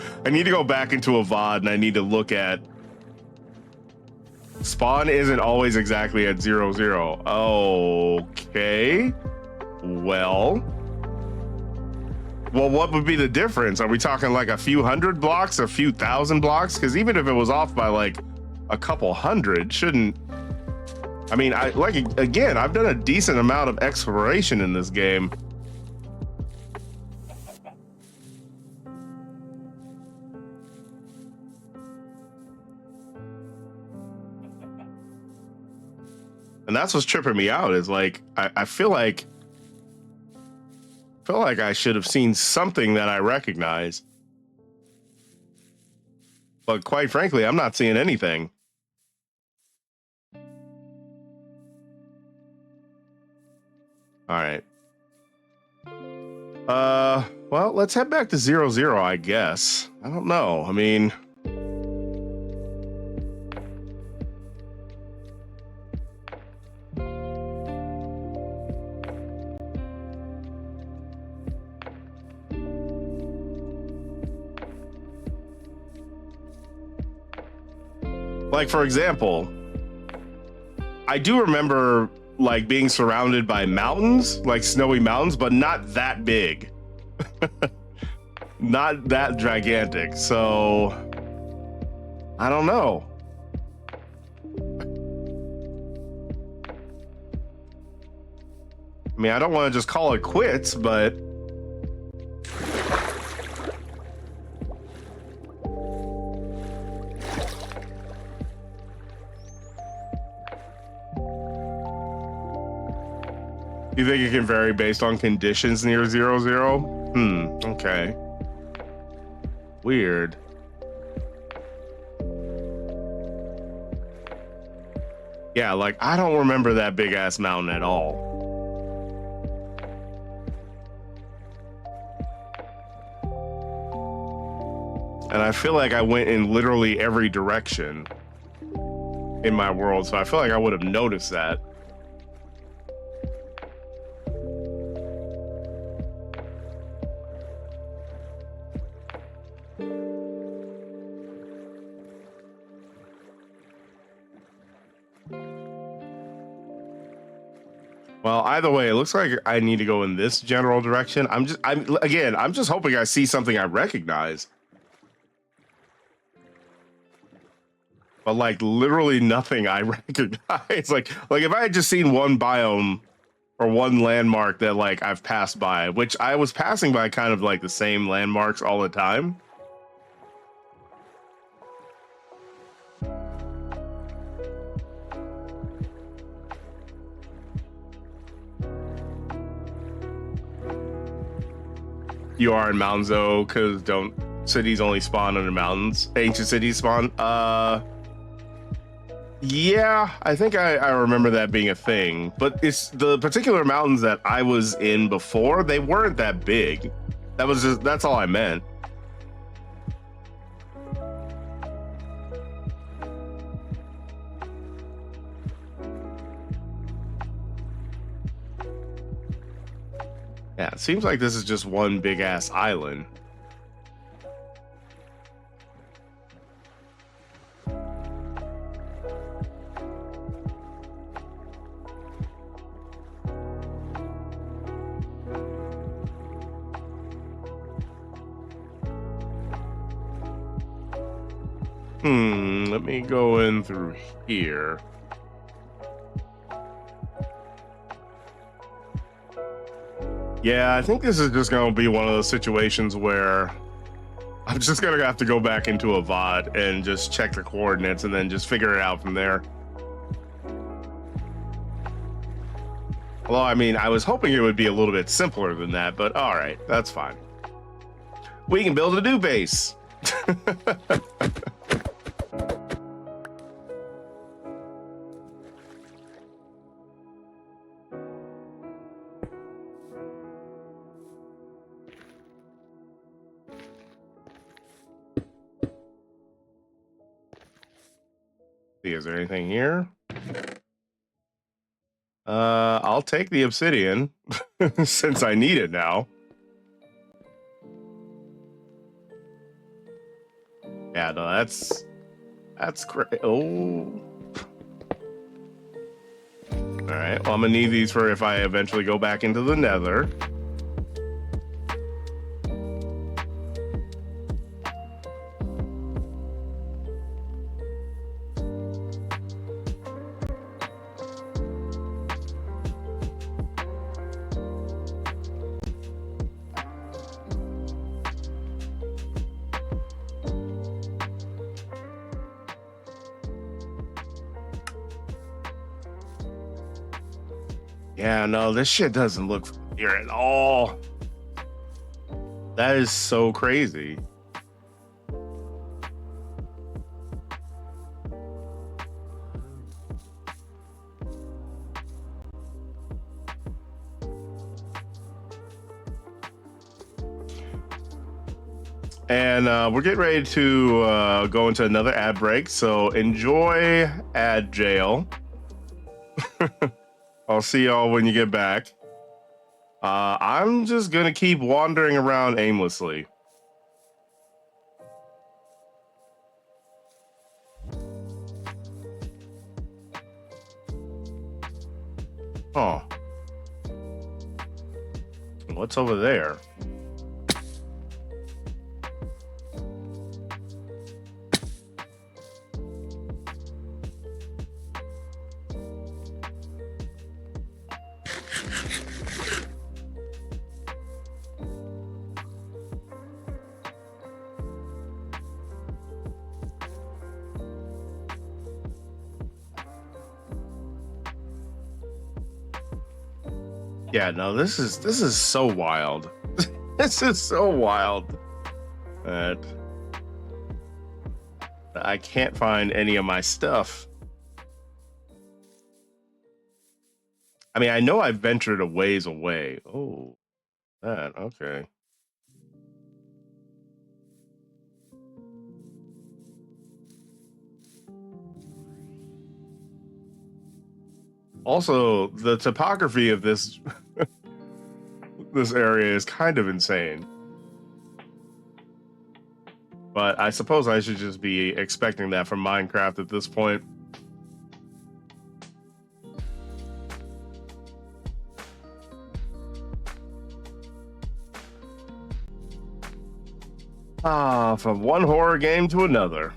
A: back into a VOD and I need to look at spawn isn't always exactly at 0. Okay. Well, what would be the difference? Are we talking like a few hundred blocks, a few thousand blocks? Because even if it was off by like a couple hundred, shouldn't... I mean, again, I've done a decent amount of exploration in this game. And that's what's tripping me out is like, I feel like I should have seen something that I recognize. But quite frankly, I'm not seeing anything. All right. Well, let's head back to 0, I guess. I don't know. I mean... Like, for example, I do remember like being surrounded by mountains, like snowy mountains, but not that big. Not that gigantic. So I don't know. I mean, I don't want to just call it quits, but you think it can vary based on conditions near 0? Okay. Weird. Yeah, like, I don't remember that big ass mountain at all. And I feel like I went in literally every direction in my world, so I feel like I would have noticed that. Well, either way, it looks like I need to go in this general direction. I'm just hoping I see something I recognize. But like literally nothing I recognize. Like if I had just seen one biome or one landmark that like I've passed by, which I was passing by kind of like the same landmarks all the time. You are in Mountains though, because cities only spawn under mountains. Ancient cities spawn. Yeah, I think I remember that being a thing, but it's the particular mountains that I was in before, they weren't that big. That's all I meant. Yeah, it seems like this is just one big ass island. Let me go in through here. Yeah, I think this is just going to be one of those situations where I'm just going to have to go back into a VOD and just check the coordinates and then just figure it out from there. Although, I mean, I was hoping it would be a little bit simpler than that, but all right, that's fine. We can build a new base. See, is there anything here? I'll take the obsidian since I need it now. Yeah, no, that's great. Oh. All right. Well, I'm gonna need these for if I eventually go back into the Nether. Yeah, no, this shit doesn't look familiar at all. That is so crazy. And we're getting ready to go into another ad break. So enjoy ad jail. I'll see y'all when you get back. I'm just gonna keep wandering around aimlessly. Oh. What's over there? Yeah, no, this is so wild. This is so wild that I can't find any of my stuff. I mean, I know I ventured a ways away. Oh, that okay. Also, the topography of this this area is kind of insane. But I suppose I should just be expecting that from Minecraft at this point. From one horror game to another.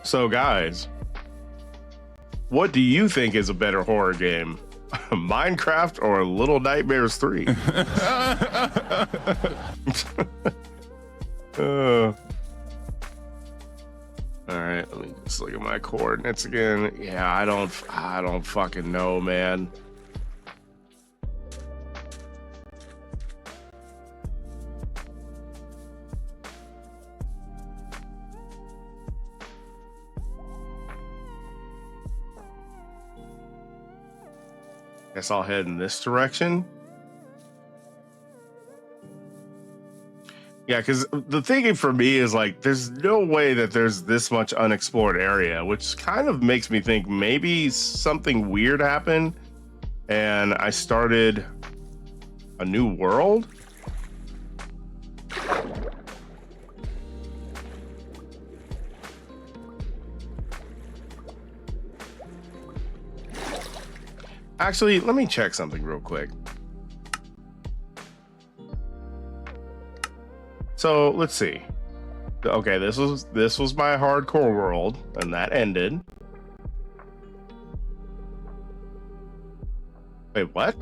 A: So guys, what do you think is a better horror game? Minecraft or LittleNightmares3? All right, let me just look at my coordinates again. Yeah, I don't fucking know, man. Guess I'll head in this direction. Yeah, because the thinking for me is like, there's no way that there's this much unexplored area, which kind of makes me think maybe something weird happened and I started a new world. Actually, let me check something real quick. So let's see. Okay, this was my hardcore world, and that ended. Wait, what?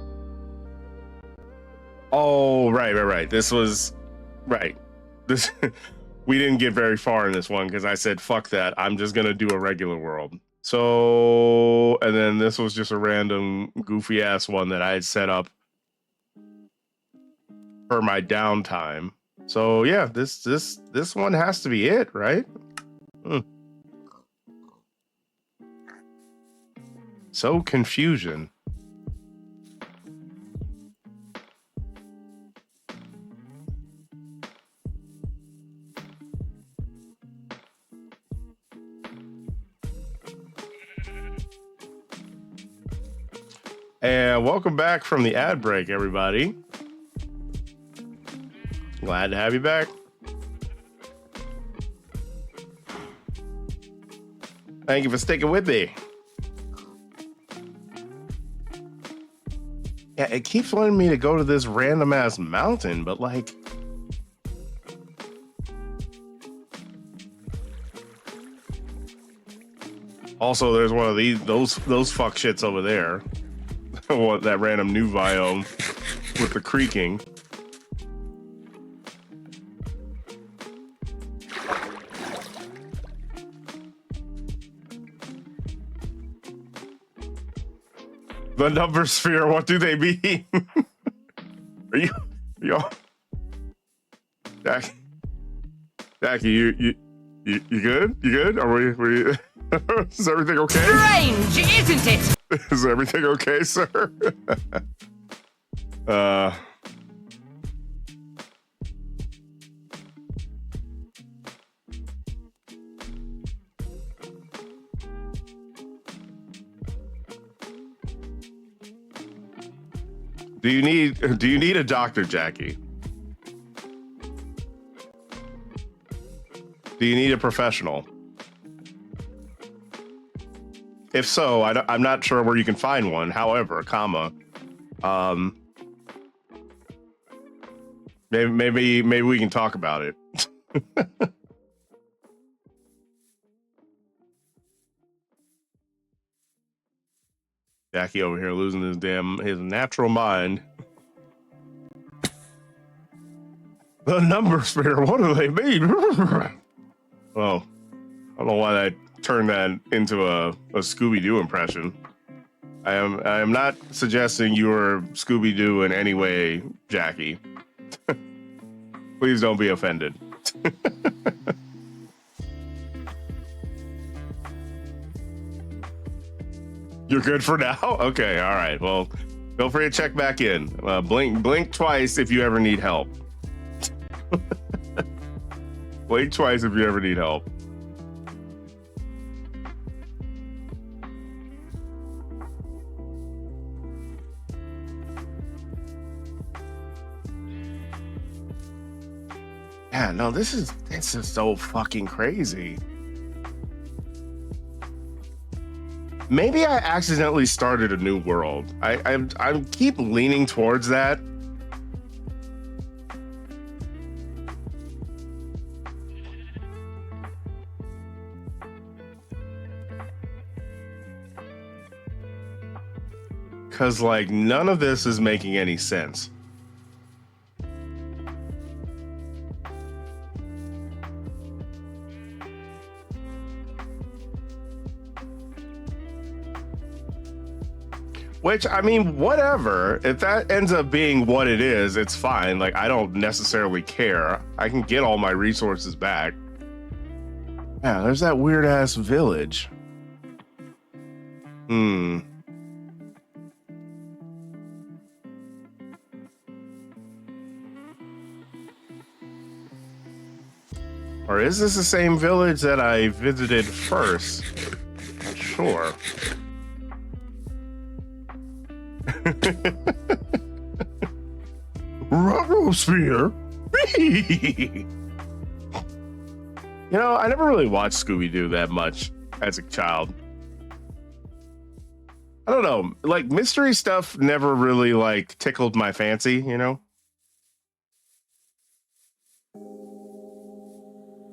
A: Oh, right. This was right. This we didn't get very far in this one because I said fuck that. I'm just gonna do a regular world. So, and then this was just a random goofy ass one that I had set up for my downtime. So yeah, this one has to be it, right? So confusion. And welcome back from the ad break, everybody. Glad to have you back. Thank you for sticking with me. Yeah, it keeps wanting me to go to this random ass mountain, but like, also there's one of those fuck shits over there. That random new biome with the creaking. The number sphere, what do they mean? Are you Jackie, you good? You good? Are we is everything okay?
D: Strange, isn't it?
A: Is everything okay, sir? Do you need a doctor, Jackie? Do you need a professional? If so, I'm not sure where you can find one. However, maybe we can talk about it. Jackie over here losing his natural mind. The number sphere, what do they mean? Well, I don't know why I turned that into a Scooby-Doo impression. I am not suggesting you are Scooby-Doo in any way, Jackie. Please don't be offended. You're good for now? Okay, all right. Well, feel free to check back in. Blink twice if you ever need help. Blink twice if you ever need help. Yeah, no, this is so fucking crazy. Maybe I accidentally started a new world. I keep leaning towards that. Cause like none of this is making any sense. Which, I mean, whatever. If that ends up being what it is, it's fine. Like, I don't necessarily care. I can get all my resources back. Yeah, there's that weird-ass village. Or is this the same village that I visited first? Not sure. Rotosphere. You know, I never really watched Scooby-Doo that much as a child. I don't know, like mystery stuff never really like tickled my fancy, you know?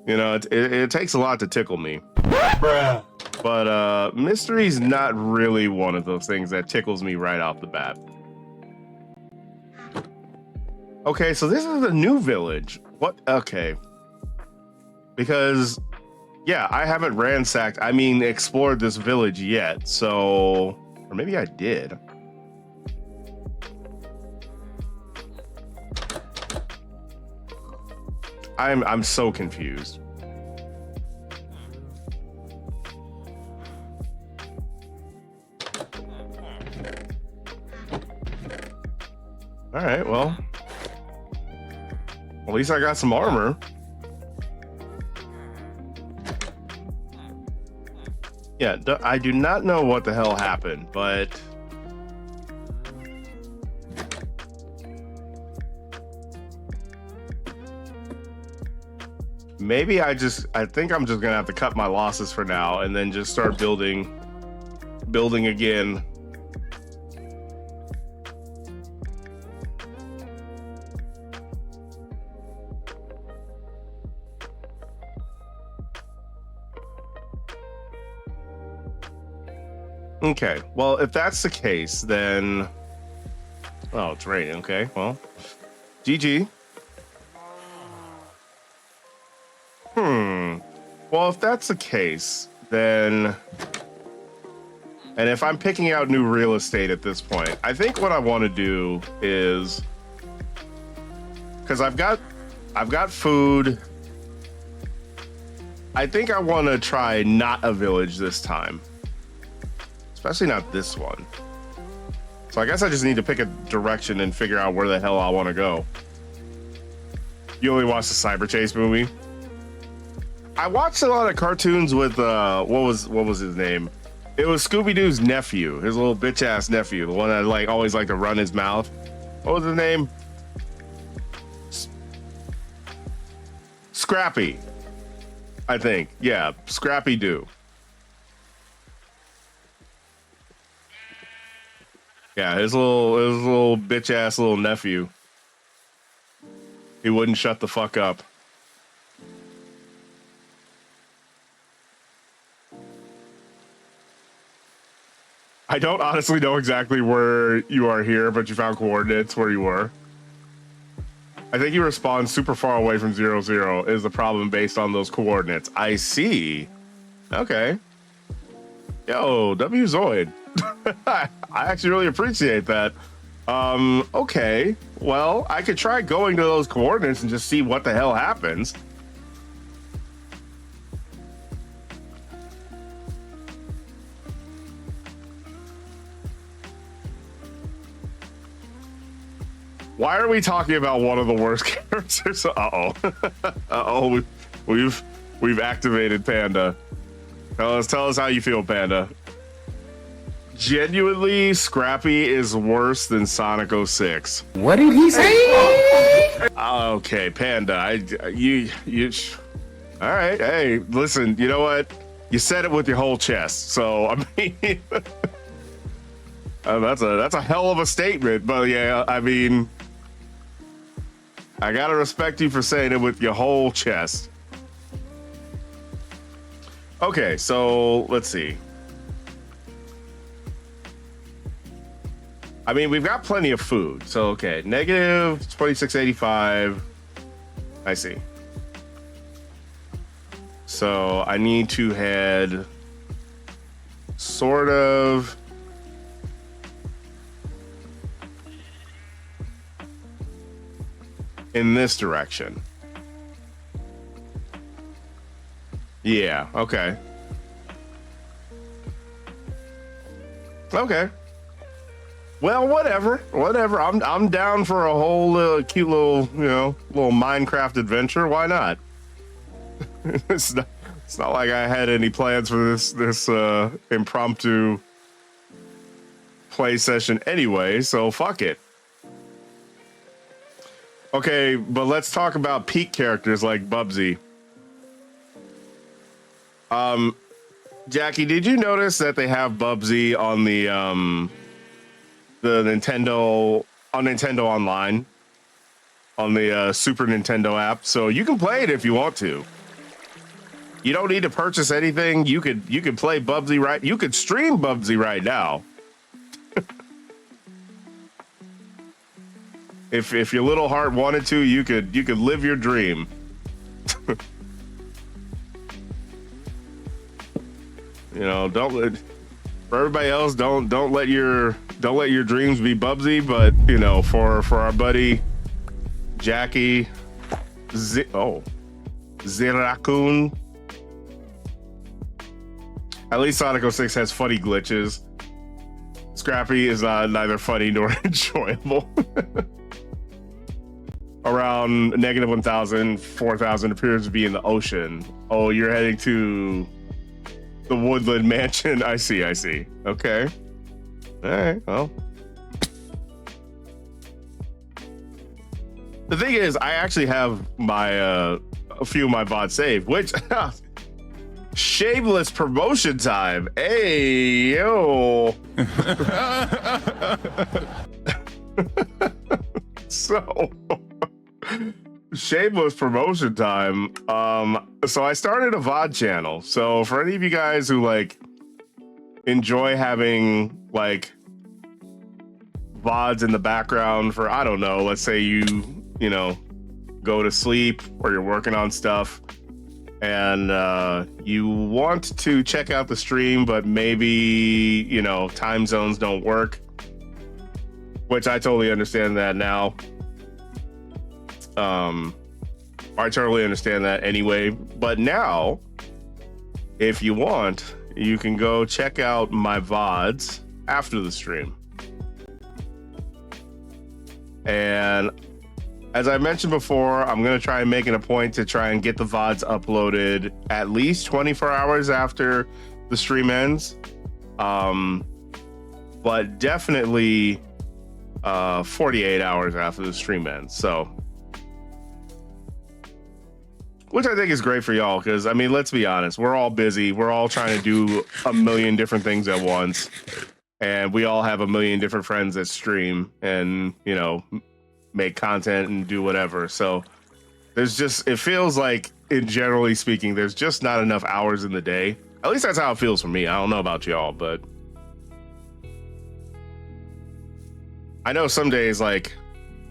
A: You know, it takes a lot to tickle me. Bruh. But mystery's not really one of those things that tickles me right off the bat. Okay, so this is a new village. What? Okay. Because, yeah, I haven't ransacked, I mean, explored this village yet, so... Or maybe I did. I'm so confused. All right, well, at least I got some armor. Yeah, I do not know what the hell happened, but maybe I think I'm just gonna have to cut my losses for now and then just start building again. Okay, well, if that's the case, then... Oh, it's raining. Okay, well, GG. Well, if that's the case, then... And if I'm picking out new real estate at this point, I think what I want to do is... Because I've got food. I think I want to try not a village this time. Especially not this one. So I guess I just need to pick a direction and figure out where the hell I want to go. You only watched the Cyber Chase movie? I watched a lot of cartoons with what was his name? It was Scooby-Doo's nephew, his little bitch ass nephew, the one that like always liked to run his mouth. What was his name? Scrappy, I think. Yeah, Scrappy Doo. Yeah, his little bitch ass little nephew. He wouldn't shut the fuck up. I don't honestly know exactly where you are here, but you found coordinates where you were. I think you respawned super far away from 0-0 is the problem based on those coordinates. I see. Okay. Yo, W Zoid. I actually really appreciate that. Okay. Well, I could try going to those coordinates and just see what the hell happens. Why are we talking about one of the worst characters? Uh-oh. We've activated Panda. Tell us how you feel, Panda. Genuinely, Scrappy is worse than Sonic 06.
B: What did he say?
A: Okay, Panda. You. All right. Hey, listen. You know what? You said it with your whole chest. So I mean, that's a hell of a statement. But yeah, I mean, I gotta respect you for saying it with your whole chest. Okay, so let's see. I mean, we've got plenty of food. So, okay, negative 2685. I see. So I need to head sort of in this direction. Yeah, okay. Okay. Well, whatever. I'm down for a whole cute little, little Minecraft adventure. Why not? It's not like I had any plans for this impromptu play session anyway, so fuck it. Okay, but let's talk about peak characters like Bubsy. Jackie, did you notice that they have Bubsy on the Nintendo Online on the Super Nintendo app? So you can play it if you want to. You don't need to purchase anything. You could play Bubsy right. You could stream Bubsy right now. If your little heart wanted to, you could live your dream. For everybody else, don't let your dreams be Bubsy, but for our buddy Jackie Ziracoon. At least Sonic 06 has funny glitches. Scrappy is neither funny nor enjoyable. around negative 1,000, 4,000 appears to be in the ocean. Oh, you're heading to the Woodland Mansion. I see. Okay. All right. Well, the thing is, I actually have my a few of my VODs saved, which shameless promotion time. Hey, yo. So shameless promotion time. So I started a VOD channel. So for any of you guys who like enjoy having like VODs in the background for, I don't know, let's say you know, go to sleep or you're working on stuff and you want to check out the stream, but maybe, you know, time zones don't work, which I totally understand that now. I totally understand that anyway, but now if you want, you can go check out my VODs after the stream. And as I mentioned before, I'm going to try and make it a point to try and get the VODs uploaded at least 24 hours after the stream ends. But definitely 48 hours after the stream ends. So, which I think is great for y'all, because I mean, let's be honest, we're all busy. We're all trying to do a million different things at once. And we all have a million different friends that stream and, you know, make content and do whatever. So there's just, it feels like, in generally speaking, there's just not enough hours in the day. At least that's how it feels for me. I don't know about y'all, but I know some days, like,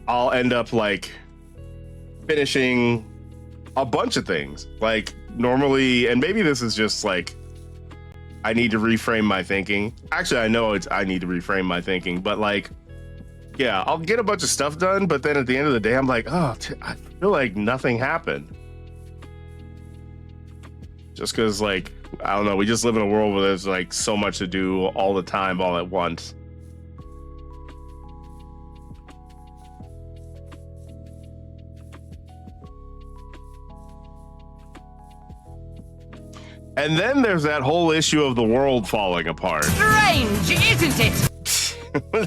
A: I'll end up like finishing a bunch of things. Like normally, and maybe this is just like, I need to reframe my thinking. Actually, I know I need to reframe my thinking, but like, yeah, I'll get a bunch of stuff done, but then at the end of the day, I'm like, oh, I feel like nothing happened. Just because, like, I don't know, we just live in a world where there's like so much to do all the time, all at once. And then there's that whole issue of the world falling apart.
D: Strange, isn't it?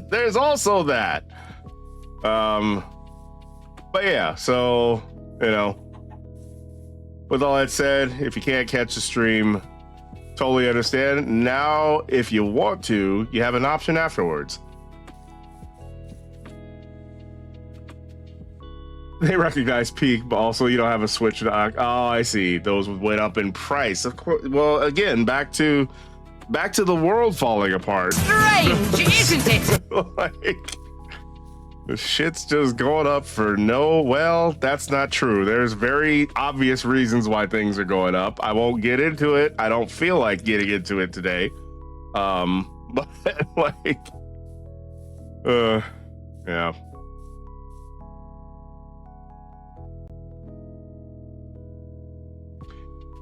A: There's also that. But yeah, so, you know, with all that said, if you can't catch the stream, totally understand. Now, if you want to, you have an option afterwards. They recognize peak, but also you don't have a switch to. Oh, I see. Those went up in price. Of course. Well, again, back to the world falling apart.
D: Strange, isn't it?
A: Like, the shit's just going up for no. Well, that's not true. There's very obvious reasons why things are going up. I won't get into it. I don't feel like getting into it today. But like, yeah.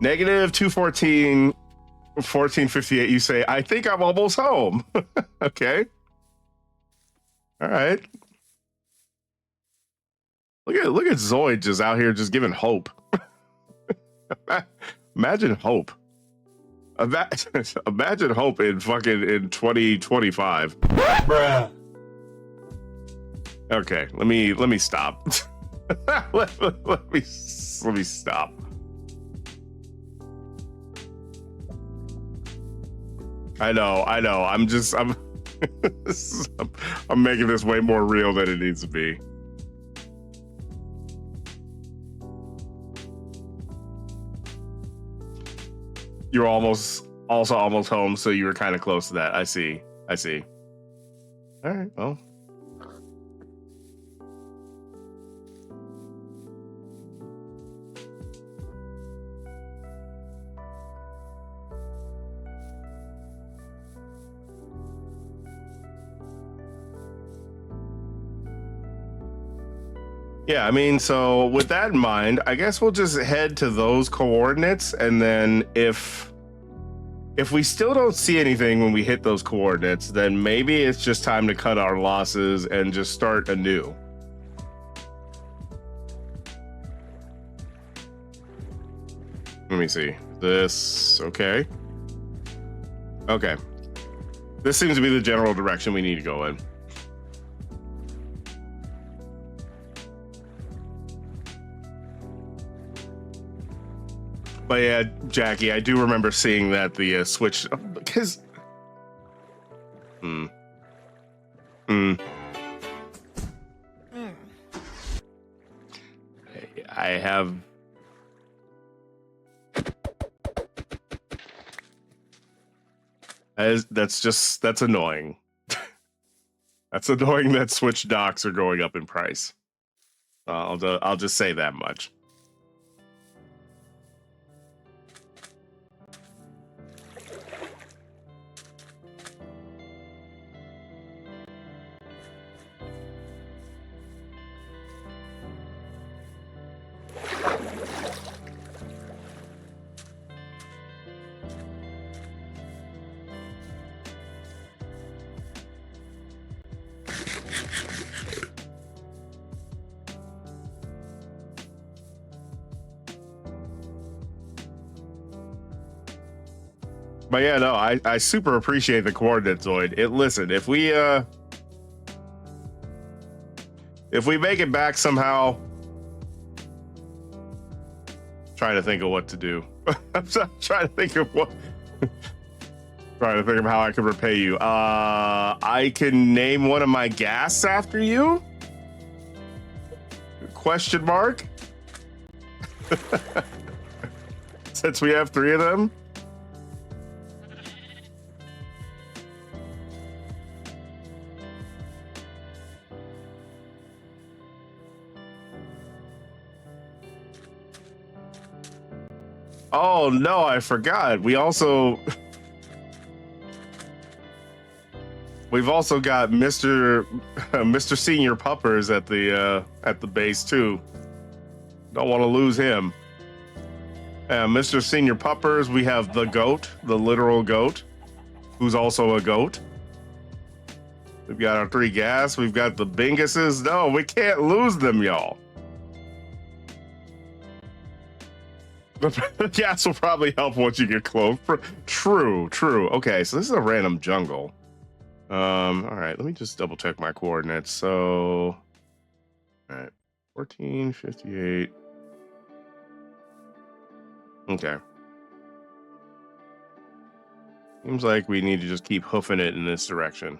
A: Negative 214, 1458. You say, I think I'm almost home. Okay. All right. Look at Zoid just out here just giving hope. Imagine hope. Imagine hope in 2025.
C: Bruh.
A: Okay, let me stop. let me stop. I know. I'm I'm making this way more real than it needs to be. You're almost home, so you were kind of close to that. I see. All right, well. Yeah, I mean, so with that in mind, I guess we'll just head to those coordinates, and then if we still don't see anything when we hit those coordinates, then maybe it's just time to cut our losses and just start anew. Let me see. This, okay. Okay. This seems to be the general direction we need to go in. But yeah, Jackie, I do remember seeing that the switch, because I have that's annoying. That's annoying that Switch docks are going up in price. I'll just say that much. But yeah, no, I super appreciate the coordinate Zoid. Listen, if we make it back somehow, trying to think of what to do. I'm trying to think of how I can repay you. I can name one of my gas after you? Question mark? Since we have 3 of them. Oh no, I forgot. We've also got Mr. Senior Puppers at the base too. Don't want to lose him. Mr. Senior Puppers, we have the goat, the literal goat, who's also a goat. We've got our 3 gas. We've got the Binguses. No, we can't lose them, y'all. The gas will probably help once you get close. True. Okay, so this is a random jungle. All right, let me just double check my coordinates. So, all right, 1458. Okay. Seems like we need to just keep hoofing it in this direction.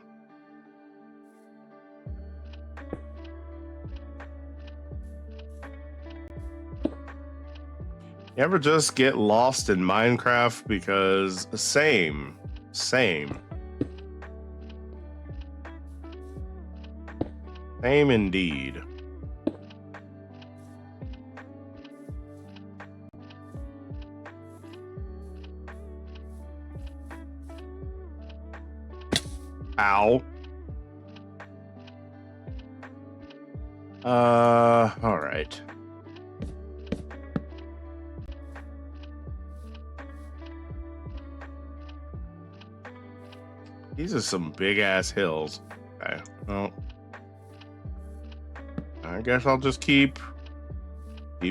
A: You ever just get lost in Minecraft? Because same. Same indeed. Ow. All right. These are some big ass hills. Okay. Well, I guess I'll just keep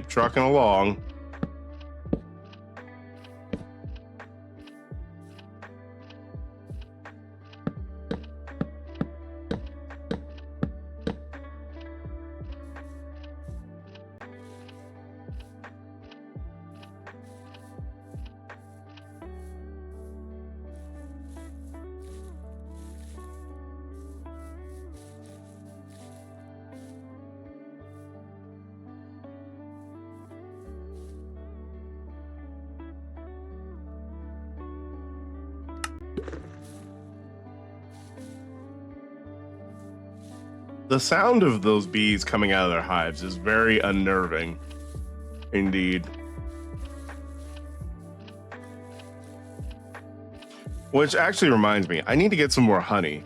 A: trucking along. The sound of those bees coming out of their hives is very unnerving, indeed. Which actually reminds me, I need to get some more honey.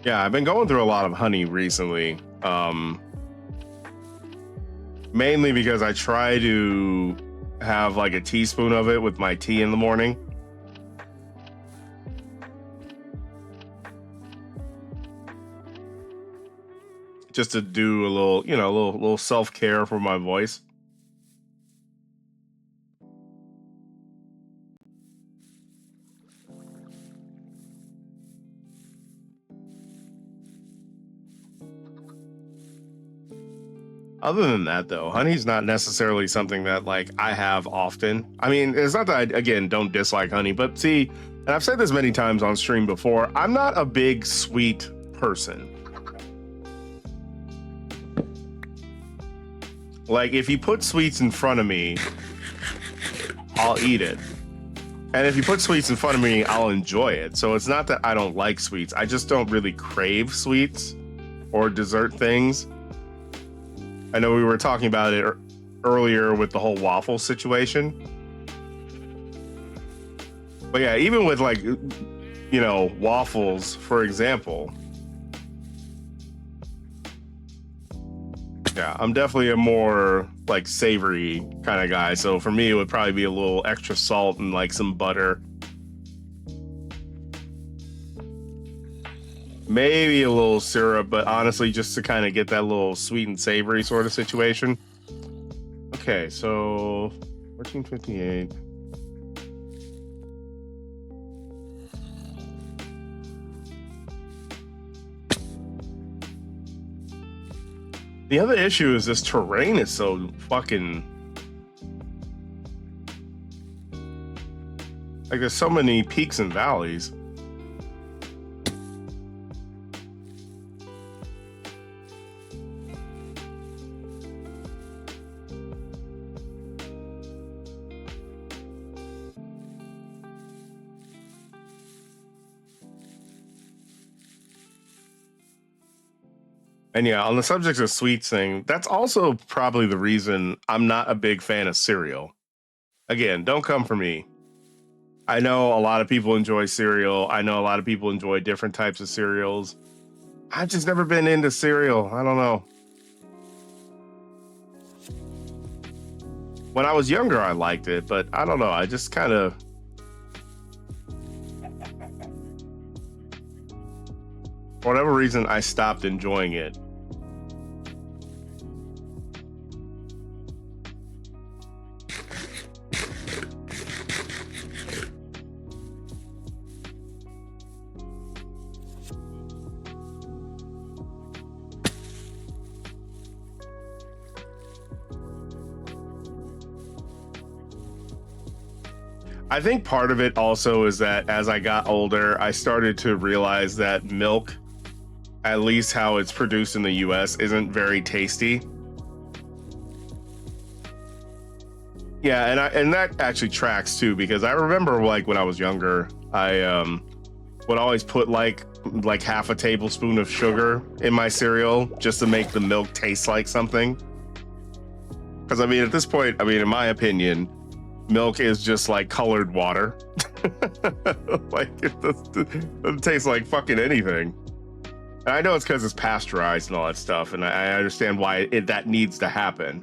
A: Yeah, I've been going through a lot of honey recently. Mainly because I try to have like a teaspoon of it with my tea in the morning. just to do a little, you know, a little self-care for my voice. Other than that, though, honey's not necessarily something that like I have often. I mean, it's not that I, again, don't dislike honey, but see, and I've said this many times on stream before, I'm not a big sweet person. Like, if you put sweets in front of me, I'll eat it. And if you put sweets in front of me, I'll enjoy it. So it's not that I don't like sweets. I just don't really crave sweets or dessert things. I know we were talking about it earlier with the whole waffle situation. But yeah, even with like, you know, waffles, for example. Yeah, I'm definitely a more like savory kind of guy. So for me, it would probably be a little extra salt and like some butter. Maybe a little syrup, but honestly, just to kind of get that little sweet and savory sort of situation. Okay, so 1458. The other issue is this terrain is so fucking... like, there's so many peaks and valleys. And yeah, on the subject of sweets thing, that's also probably the reason I'm not a big fan of cereal. Again, don't come for me. I know a lot of people enjoy cereal. I know a lot of people enjoy different types of cereals. I've just never been into cereal. I don't know. When I was younger, I liked it, but I don't know. I just kind of... for whatever reason, I stopped enjoying it. I think part of it also is that as I got older, I started to realize that milk, at least how it's produced in the US, isn't very tasty. Yeah, and that actually tracks too, because I remember like when I was younger, I would always put like half a tablespoon of sugar in my cereal just to make the milk taste like something. Because I mean, at this point, I mean, in my opinion, milk is just like colored water. Like it doesn't taste like fucking anything. And I know it's because it's pasteurized and all that stuff, and I understand why that needs to happen.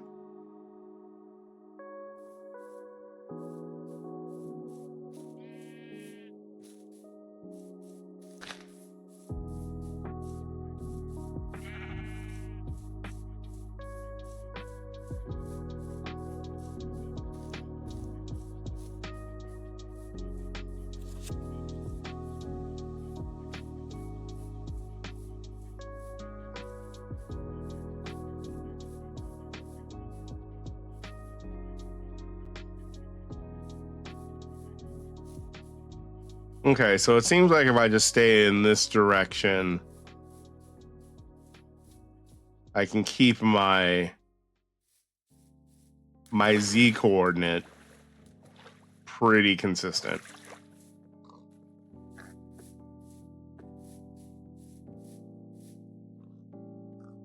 A: Okay, so it seems like if I just stay in this direction, I can keep my Z coordinate pretty consistent.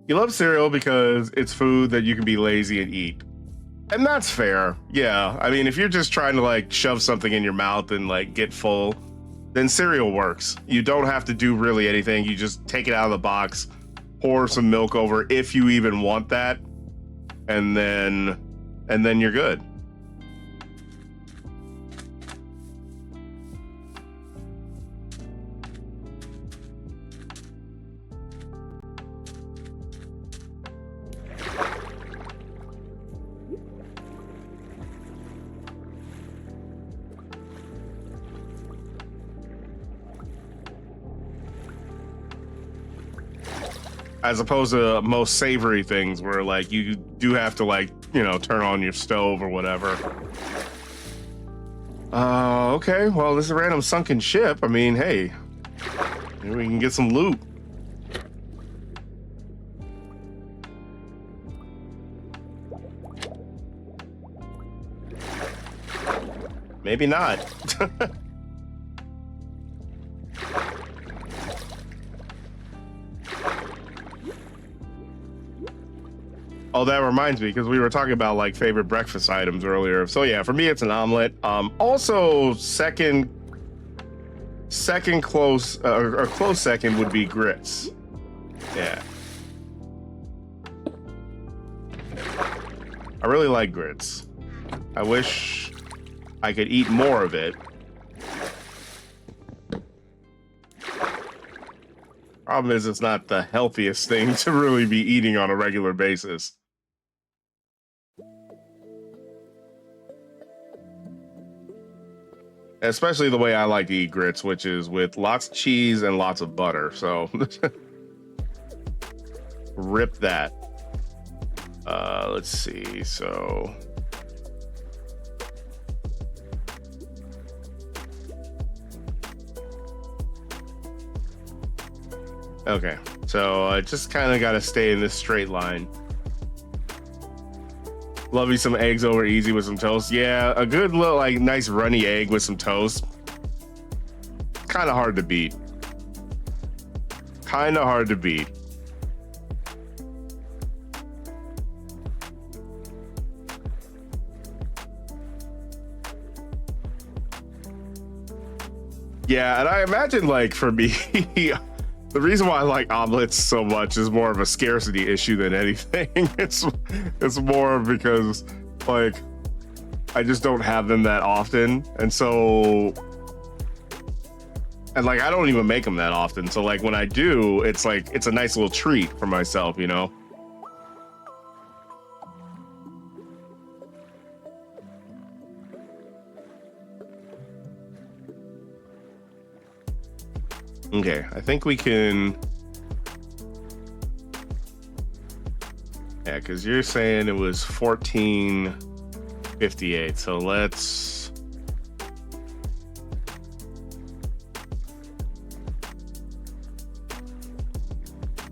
A: You love cereal because it's food that you can be lazy and eat. And that's fair. Yeah. I mean, if you're just trying to like shove something in your mouth and like get full, then cereal works. You don't have to do really anything. You just take it out of the box, pour some milk over if you even want that, and then you're good. as opposed to most savory things where like you do have to like, you know, turn on your stove or whatever. Okay, well, this is a random sunken ship. I mean, hey, maybe we can get some loot. Maybe not. Oh, that reminds me, because we were talking about like favorite breakfast items earlier. So yeah, for me, it's an omelet. Also, second close or close second would be grits. Yeah, I really like grits. I wish I could eat more of it. Problem is, it's not the healthiest thing to really be eating on a regular basis. Especially the way I like to eat grits, which is with lots of cheese and lots of butter. So rip that. Let's see. So okay. So I just kind of got to stay in this straight line. Love me some eggs over easy with some toast. Yeah, a good little like nice runny egg with some toast. Kind of hard to beat. Kind of hard to beat. Yeah, and I imagine like for me, the reason why I like omelets so much is more of a scarcity issue than anything. It's more because like I just don't have them that often, and so like I don't even make them that often. So like when I do, it's like it's a nice little treat for myself, you know. Okay, I think we can. Yeah, because you're saying it was 1458. So let's.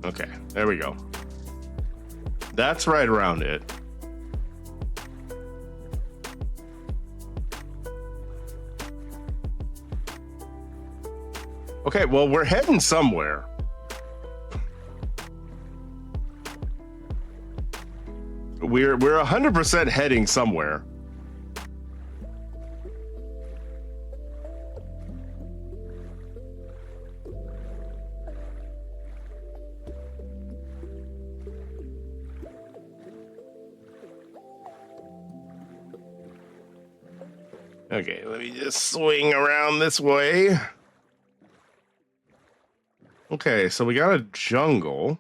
A: Okay, there we go. That's right around it. Okay, well, we're heading somewhere. We're 100% heading somewhere. Okay, let me just swing around this way. Okay, so we got a jungle.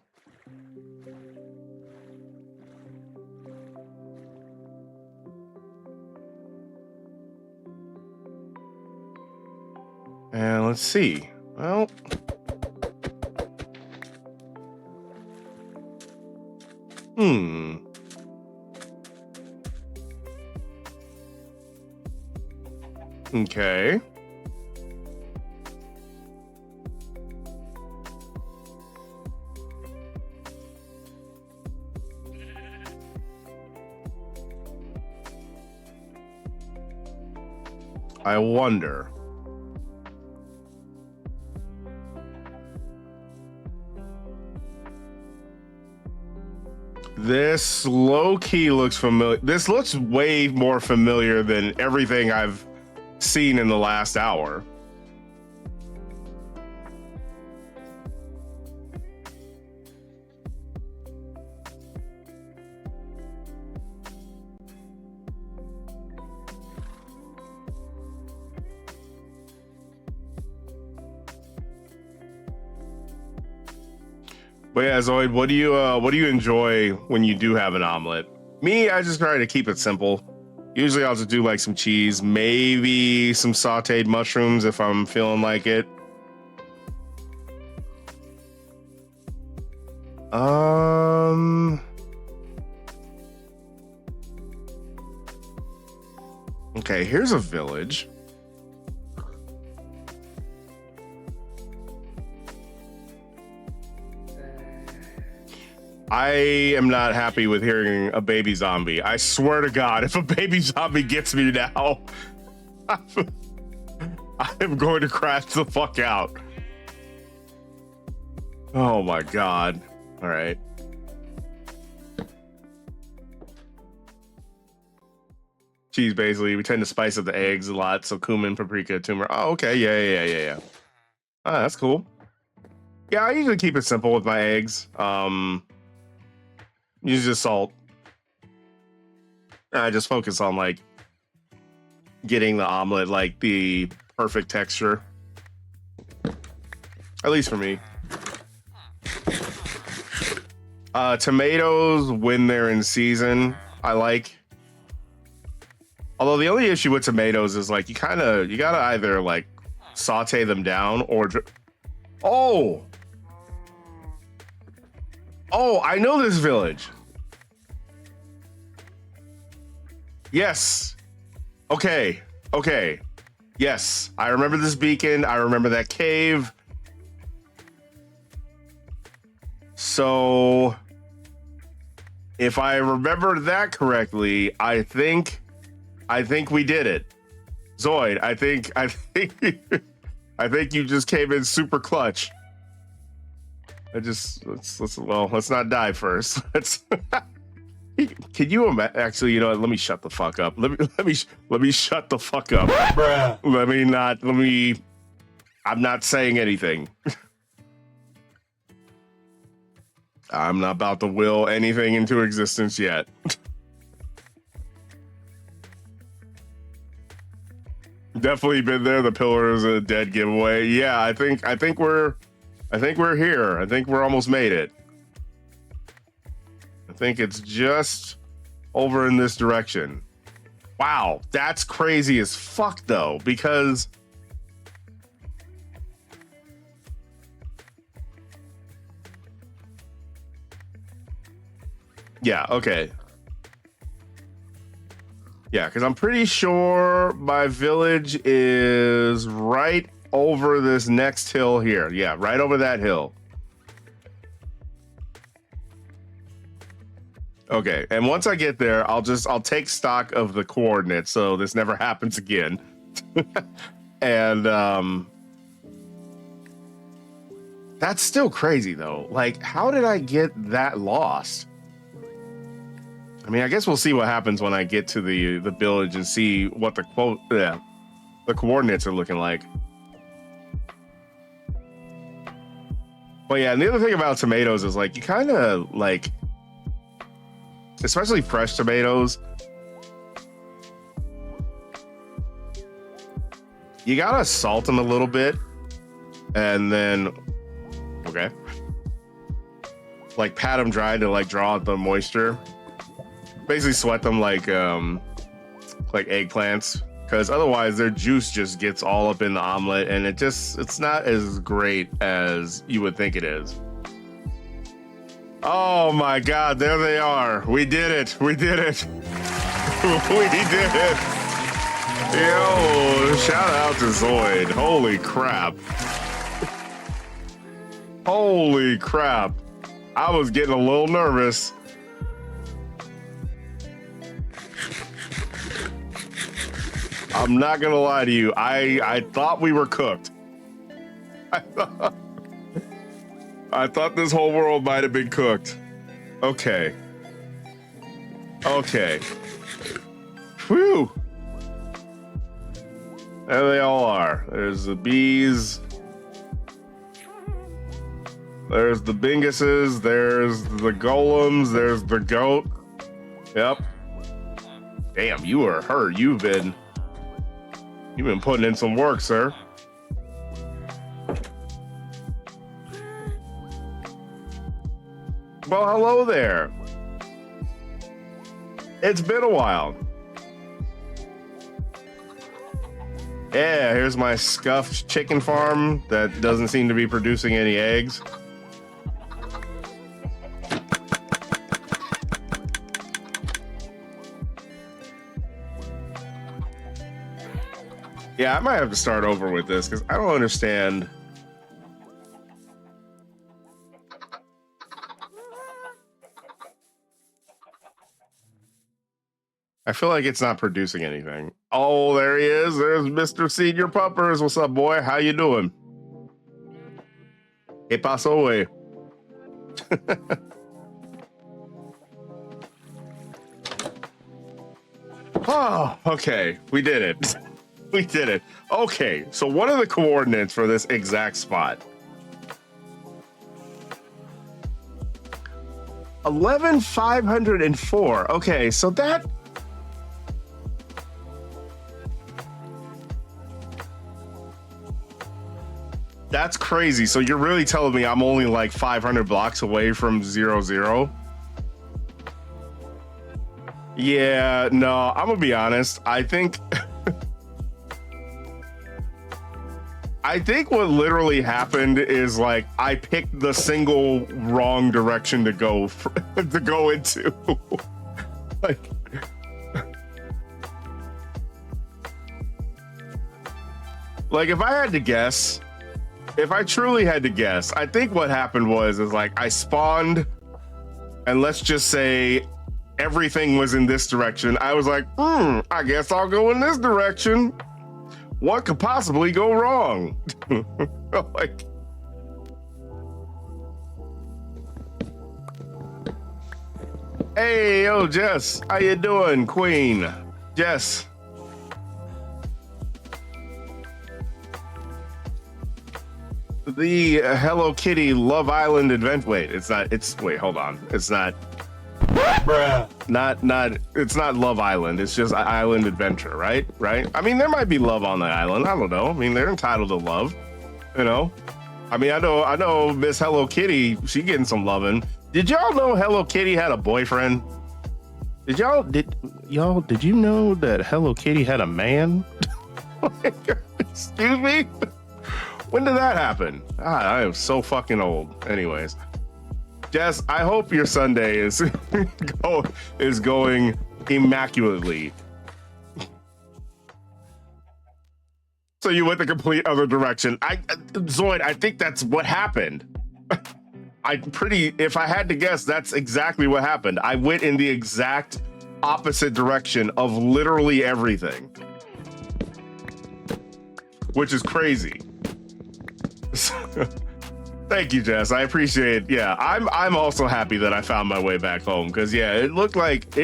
A: And let's see. Well, okay. I wonder. This low-key looks familiar. This looks way more familiar than everything I've seen in the last hour. But yeah, Zoid, what do you enjoy when you do have an omelet? Me, I just try to keep it simple. Usually I'll just do like some cheese, maybe some sauteed mushrooms if I'm feeling like it. Okay, here's a village. I am not happy with hearing a baby zombie. I swear to God, if a baby zombie gets me now, I'm going to crash the fuck out. Oh my God. All right. Cheese, basically. We tend to spice up the eggs a lot. So cumin, paprika, turmeric. Oh, okay. Yeah. Oh, that's cool. Yeah, I usually keep it simple with my eggs. Use just salt. I just focus on like getting the omelet like the perfect texture. At least for me. Tomatoes when they're in season, I like. Although the only issue with tomatoes is like you gotta either like saute them down or oh, I know this village. Yes. Okay. Yes, I remember this beacon. I remember that cave. So if I remember that correctly, I think we did it. Zoid, I think you just came in super clutch. Let's not die first. Can you imagine? Actually, you know what? Let me shut the fuck up. Let me shut the fuck up. Bruh. I'm not saying anything. I'm not about to will anything into existence yet. Definitely been there. The pillar is a dead giveaway. Yeah, I think we're here. I think we're almost made it. I think it's just over in this direction. Wow, that's crazy as fuck though, because yeah, okay. Yeah, because I'm pretty sure my village is right over this next hill here. Yeah, right over that hill. Okay, and once I get there, I'll take stock of the coordinates so this never happens again. And that's still crazy though. Like, how did I get that lost? I mean, I guess we'll see what happens when I get to the village and see what the coordinates are looking like. But yeah, and the other thing about tomatoes is like you kind of like, especially fresh tomatoes, you gotta salt them a little bit, and then like pat them dry to like draw out the moisture. Basically sweat them like eggplants, because otherwise their juice just gets all up in the omelet and it's not as great as you would think it is. Oh my God, there they are. We did it. We did it. We did it. Yo, shout out to Zoid. Holy crap. Holy crap. I was getting a little nervous. I'm not gonna lie to you. I thought we were cooked. I thought this whole world might have been cooked. Okay. Whew. There they all are. There's the bees. There's the binguses. There's the golems. There's the goat. Yep. Damn, you are hurt. You've been putting in some work, sir. Well, hello there. It's been a while. Yeah, here's my scuffed chicken farm that doesn't seem to be producing any eggs. Yeah, I might have to start over with this because I don't understand. I feel like it's not producing anything. Oh, there he is. There's Mr. Senior Puppers. What's up, boy? How you doing? ¿Qué pasó, güey? Oh, okay. We did it. We did it. Okay, so what are the coordinates for this exact spot? 11,504. Okay, so that's crazy. So you're really telling me I'm only like 500 blocks away from 0, 0? Yeah, no, I'm gonna be honest. I think what literally happened is like I picked the single wrong direction to go to go into. like if I had to guess, if I truly had to guess, I think what happened was like I spawned, and let's just say everything was in this direction. I was like, I guess I'll go in this direction. What could possibly go wrong? like, hey, yo, Jess, how you doing, Queen? Jess. The Hello Kitty Love Island advent. Wait, it's not. It's wait. Hold on. It's not. Bruh. Not. It's not Love Island. It's just Island Adventure, right? Right. I mean, there might be love on the island. I don't know. I mean, they're entitled to love. You know. I mean, I know. Miss Hello Kitty. She getting some loving. Did y'all know Hello Kitty had a boyfriend? Did y'all know that Hello Kitty had a man? Excuse me. When did that happen? I am so fucking old. Anyways, Jess, I hope your Sunday is going immaculately. So you went the complete other direction. Zoid, I think that's what happened. If I had to guess, that's exactly what happened. I went in the exact opposite direction of literally everything, which is crazy. Thank you, Jess. I appreciate it. Yeah, I'm also happy that I found my way back home because yeah, it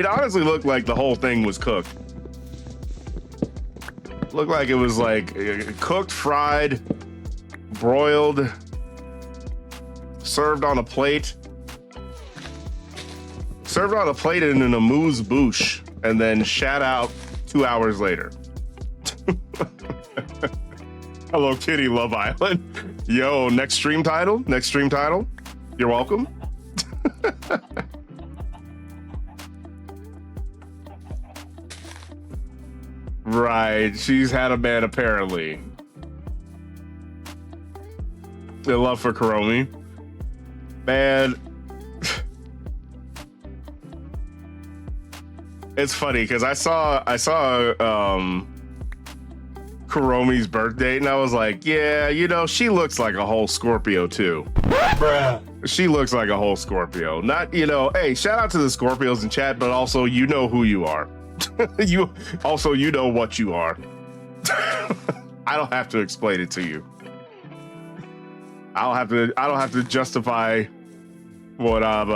A: honestly looked like the whole thing was cooked. Looked like it was like cooked, fried, broiled, served on a plate. Served on a plate in an amuse-bouche and then shat out 2 hours later. Hello Kitty Love Island. Yo, next stream title. You're welcome. Right, she's had a man apparently. The love for Kuromi. Man. It's funny because I saw Kuromi's birth date and I was like, yeah, you know, she looks like a whole Scorpio too. Bruh. She looks like a whole Scorpio. Not, you know, hey, shout out to the Scorpios in chat, but also you know who you are. You know what you are. I don't have to explain it to you. I don't have to justify what I'm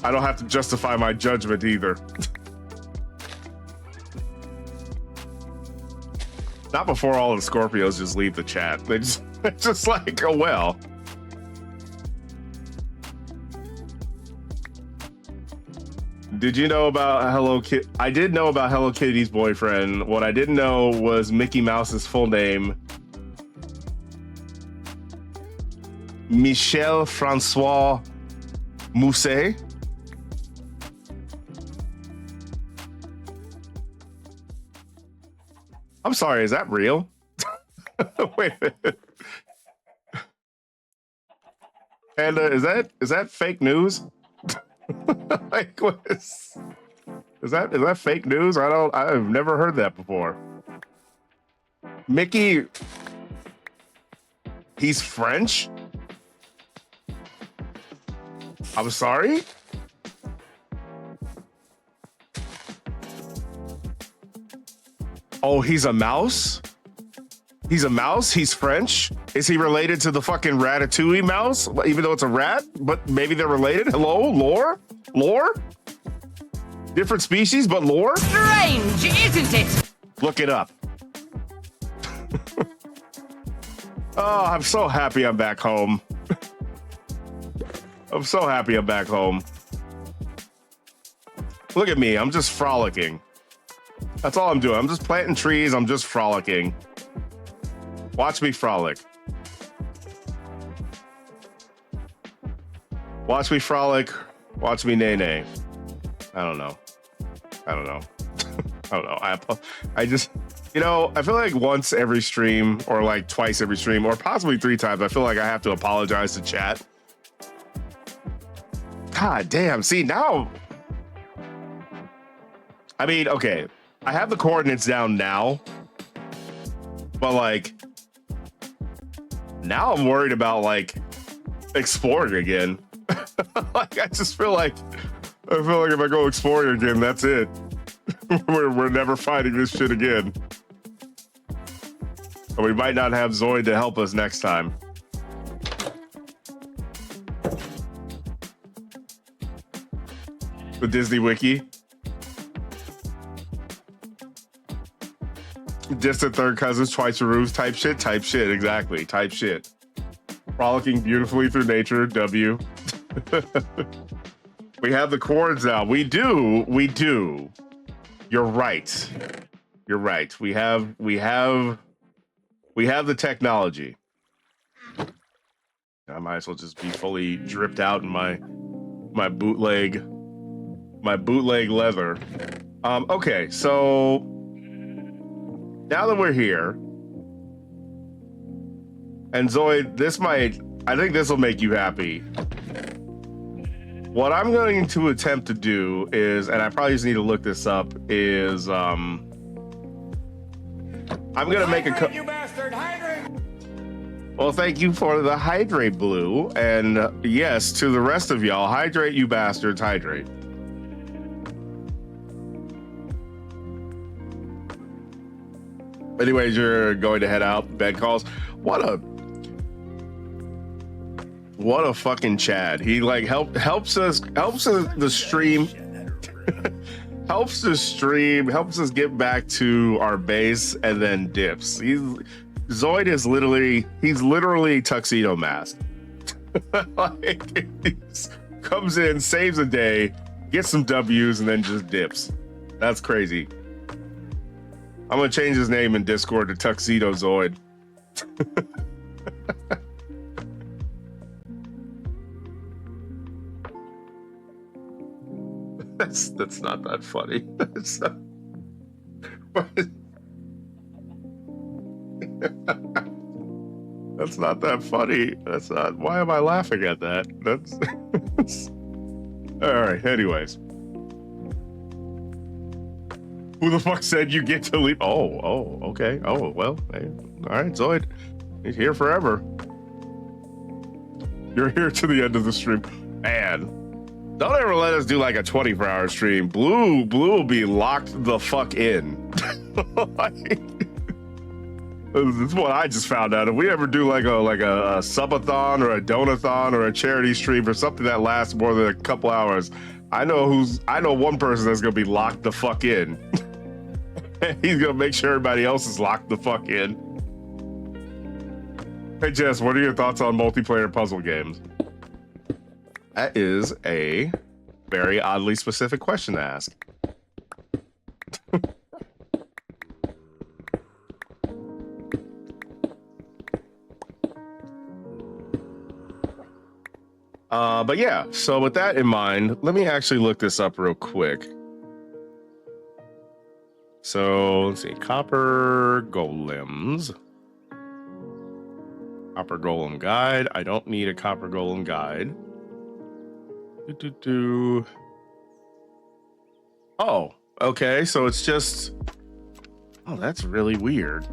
A: I don't have to justify my judgment either. Not before all the Scorpios just leave the chat. They're just like, oh well. Did you know about Hello Kitty? I did know about Hello Kitty's boyfriend. What I didn't know was Mickey Mouse's full name. Michel Francois Mousset. I'm sorry, is that real? Wait a minute. And is that fake news? Like, what is... Is that fake news? I've never heard that before. Mickey, he's French? I'm sorry? Oh, he's a mouse? He's a mouse? He's French? Is he related to the fucking Ratatouille mouse? Even though it's a rat? But maybe they're related? Hello? Lore? Lore? Different species, but lore?
D: Strange, isn't it?
A: Look it up. Oh, I'm so happy I'm back home. I'm so happy I'm back home. Look at me. I'm just frolicking. That's all I'm doing. I'm just planting trees. I'm just frolicking. Watch me frolic. Watch me frolic. Watch me nay-nay. I don't know. I don't know. I don't know. I just, you know, I feel like once every stream or like twice every stream or possibly 3 times, I feel like I have to apologize to chat. God damn. See, now, I mean, okay, I have the coordinates down now, but like, now I'm worried about like exploring again. Like, I just feel like, if I go exploring again, that's it. We're never fighting this shit again. And we might not have Zoid to help us next time. The Disney Wiki. Distant third cousins, twice removed, type shit, exactly, type shit. Frolicking beautifully through nature, W. We have the chords now. We do. You're right. You're right. We have the technology. I might as well just be fully dripped out in my bootleg leather. Okay, so now that we're here, and Zoid, I think this will make you happy. What I'm going to attempt to do is, and I probably just need to look this up, is I'm gonna make a you bastard, hydrate! Well, thank you for the hydrate, Blue, and yes, to the rest of y'all, hydrate, you bastards, hydrate. Anyways, you're going to head out. Bed calls. What a fucking Chad. He like helps us the stream. Helps the stream, helps us get back to our base and then dips. Zoid is literally tuxedo mask. Like, he comes in, saves a day, gets some W's, and then just dips. That's crazy. I'm gonna change his name in Discord to Tuxedo Zoid. That's not that funny. That's not, that's not that funny. That's not. Why am I laughing at that? That's all right. Anyways, who the fuck said you get to leave? Oh, okay. Oh, well, hey. All right, Zoid, he's here forever. You're here to the end of the stream, man. Don't ever let us do like a 24-hour stream. Blue will be locked the fuck in. Like, this is what I just found out. If we ever do like a subathon or a donathon or a charity stream or something that lasts more than a couple hours, I know one person that's gonna be locked the fuck in. He's gonna make sure everybody else is locked the fuck in. Hey Jess, what are your thoughts on multiplayer puzzle games? That is a very oddly specific question to ask. But yeah, so with that in mind, let me actually look this up real quick. So let's see, copper golems. Copper golem guide. I don't need a copper golem guide. Oh, okay. So it's just. Oh, that's really weird.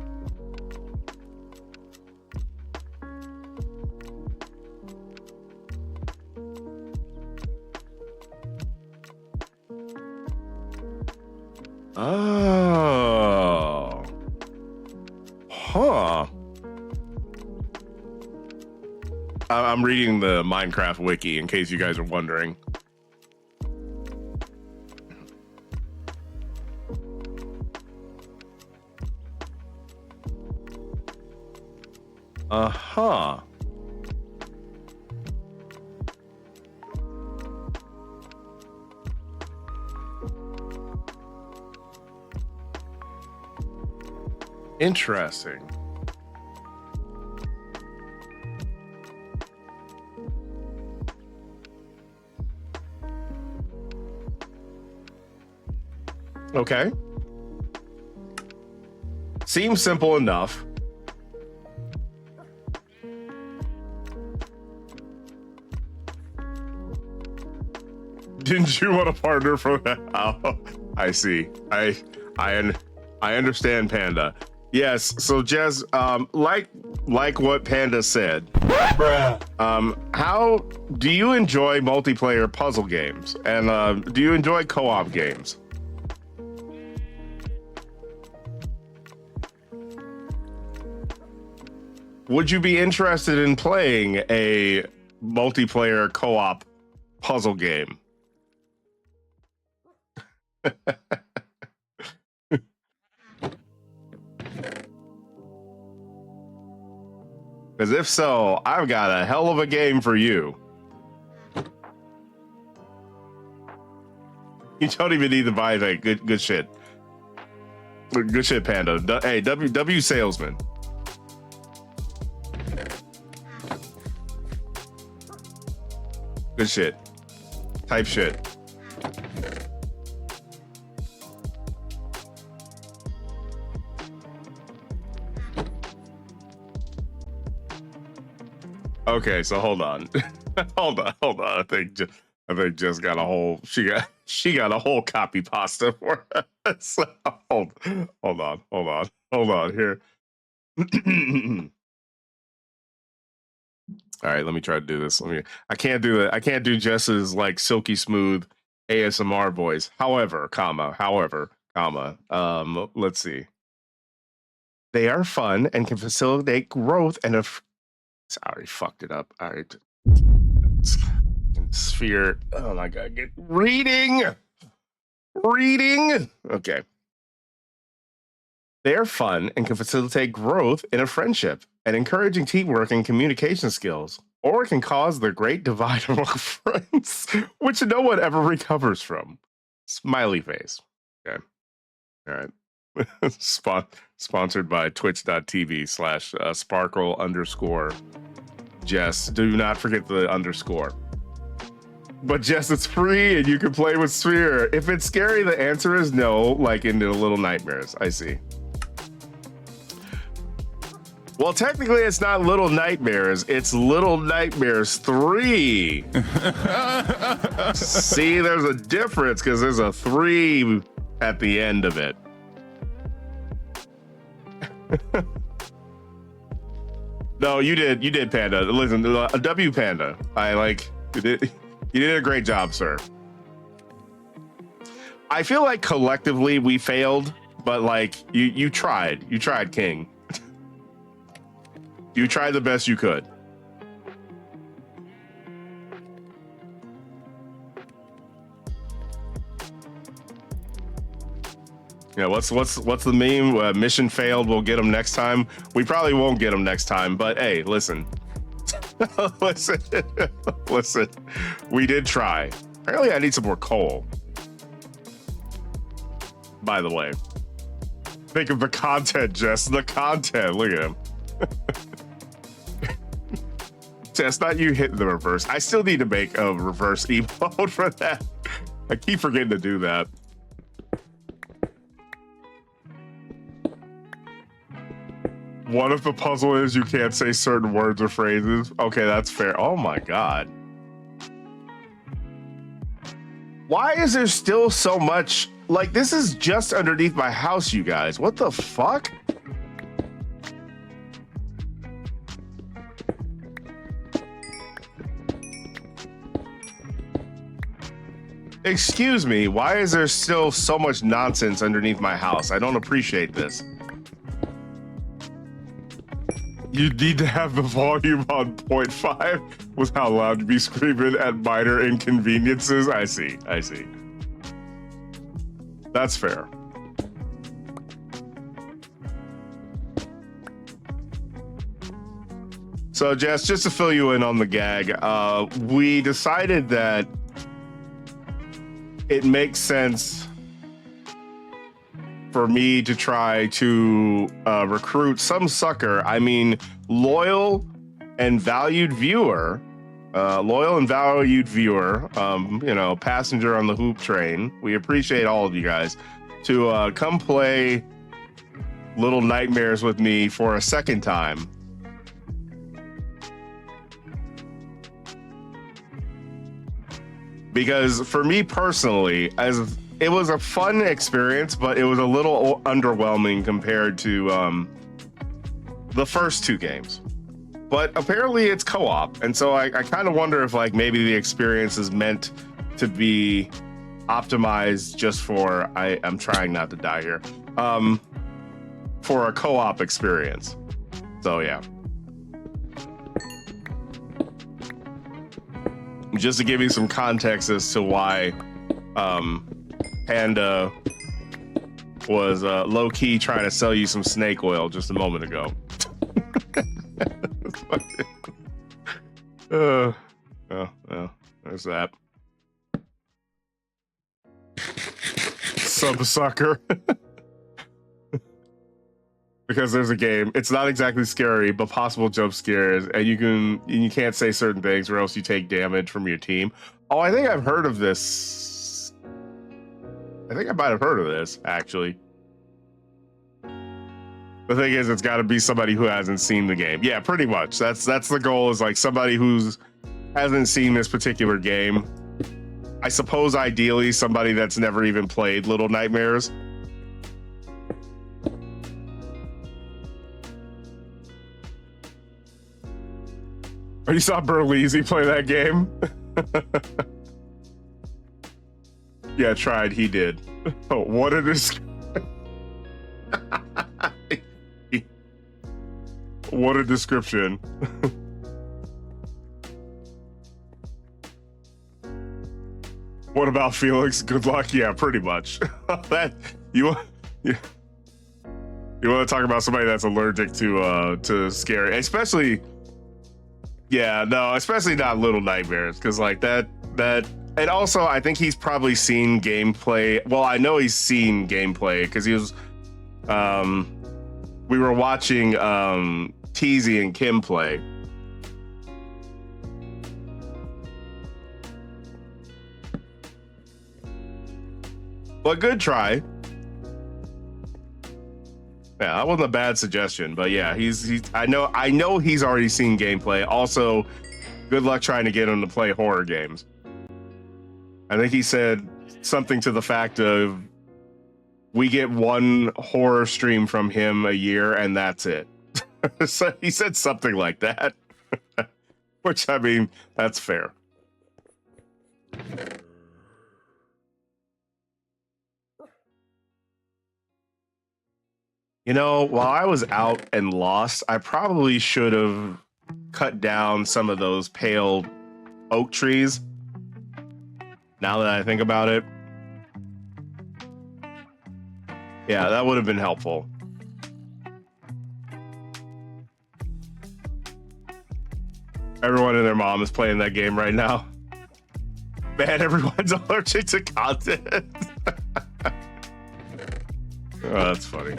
A: Oh. Huh. I'm reading the Minecraft wiki in case you guys are wondering. Uh-huh. Interesting. Okay. Seems simple enough. Didn't you want a partner for that? Oh, I see. I understand, Panda. Yes. So, Jez, like what Panda said. How do you enjoy multiplayer puzzle games, and do you enjoy co-op games? Would you be interested in playing a multiplayer co-op puzzle game? Because if so, I've got a hell of a game for you. You don't even need to buy that good shit. Good shit, Panda. Hey, W salesman. Good shit. Type shit. Okay, so hold on. hold on. I think just got a whole she got a whole copy pasta for us. hold on here. All right, let me try to do this. I can't do it. I can't do Jess's like silky smooth ASMR voice. However, let's see. They are fun and can facilitate growth and sorry, fucked it up. All right. Sphere. Oh my god, get reading. Okay. They are fun and can facilitate growth in a friendship and encouraging teamwork and communication skills, or it can cause the great divide among friends, which no one ever recovers from. Smiley face. Okay. All right. Sponsored by twitch.tv/sparkle_Jess. Do not forget the underscore. But Jess, it's free and you can play with Sphere. If it's scary, the answer is no, like in the Little Nightmares. I see. Well, technically, it's not Little Nightmares. It's LittleNightmares3. See, there's a difference because there's a 3 at the end of it. No, you did, Panda. Listen, a W Panda. You did a great job, sir. I feel like collectively we failed, but like you tried, King. You tried the best you could. Yeah, what's the meme? Mission failed. We'll get them next time. We probably won't get them next time, but hey, listen, listen. We did try. Apparently, I need some more coal. By the way, think of the content, Jess. The content. Look at him. Jess, not you hitting the reverse. I still need to make a reverse emote for that. I keep forgetting to do that. What if the puzzle is you can't say certain words or phrases? Okay, that's fair. Oh my god. Why is there still so much? Like, this is just underneath my house, you guys. What the fuck? Excuse me, why is there still so much nonsense underneath my house? I don't appreciate this. You need to have the volume on 0.5 with how loud you be screaming at minor inconveniences. I see. That's fair. So Jess, just to fill you in on the gag, we decided that it makes sense for me to try to recruit some sucker, I mean loyal and valued viewer, you know, passenger on the Hupe Train. We appreciate all of you guys to come play Little Nightmares with me for a second time. Because for me personally, as it was a fun experience, but it was a little underwhelming compared to the first two games. But apparently it's co-op, and so I kind of wonder if like maybe the experience is meant to be optimized just for I'm trying not to die here, for a co-op experience. So yeah. Just to give you some context as to why Panda was low-key trying to sell you some snake oil just a moment ago. Oh, there's that. Sub-sucker. Because there's a game. It's not exactly scary, but possible jump scares, and you can't say certain things or else you take damage from your team. Oh, I think I've heard of this. I think I might have heard of this, actually. The thing is, it's got to be somebody who hasn't seen the game. Yeah, pretty much. That's the goal, is like somebody who's hasn't seen this particular game. I suppose ideally somebody that's never even played Little Nightmares. Oh, you saw Berlizzi play that game? Yeah, tried. He did. Oh, what a what a description. What about Felix? Good luck. Yeah, pretty much. That you want to talk about somebody that's allergic to scary, especially. Yeah, no, especially not Little Nightmares, because like that, and also I think he's probably seen gameplay. Well, I know he's seen gameplay because he was, we were watching Teasy and Kim play. Well, good try. Yeah, that wasn't a bad suggestion, but yeah, he's I know he's already seen gameplay. Also, good luck trying to get him to play horror games. I think he said something to the fact of we get one horror stream from him a year and that's it. So he said something like that. Which, I mean, that's fair. You know, while I was out and lost, I probably should have cut down some of those pale oak trees. Now that I think about it. Yeah, that would have been helpful. Everyone and their mom is playing that game right now. Man, everyone's allergic to content. Oh, that's funny.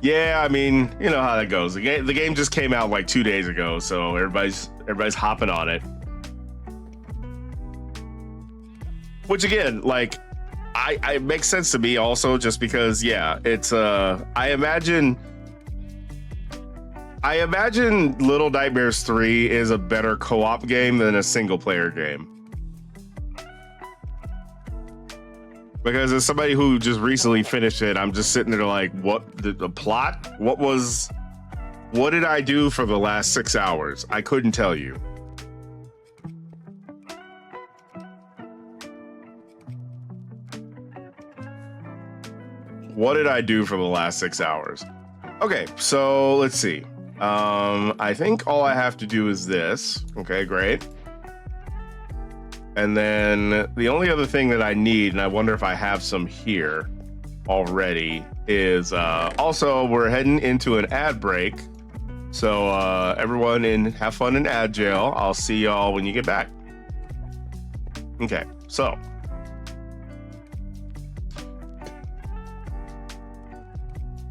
A: Yeah, I mean, you know how that goes. The game just came out like 2 days ago, so everybody's hopping on it. Which again, like, it makes sense to me also, just because, yeah, it's I imagine I imagine Little Nightmares 3 is a better co-op game than a single player game. Because as somebody who just recently finished it, I'm just sitting there like, what the plot? What did I do for the last 6 hours? I couldn't tell you. What did I do for the last 6 hours? Okay, so let's see. I think all I have to do is this. Okay, great. And then the only other thing that I need, and I wonder if I have some here already, is also we're heading into an ad break. So everyone have fun in ad jail. I'll see y'all when you get back. Okay, so.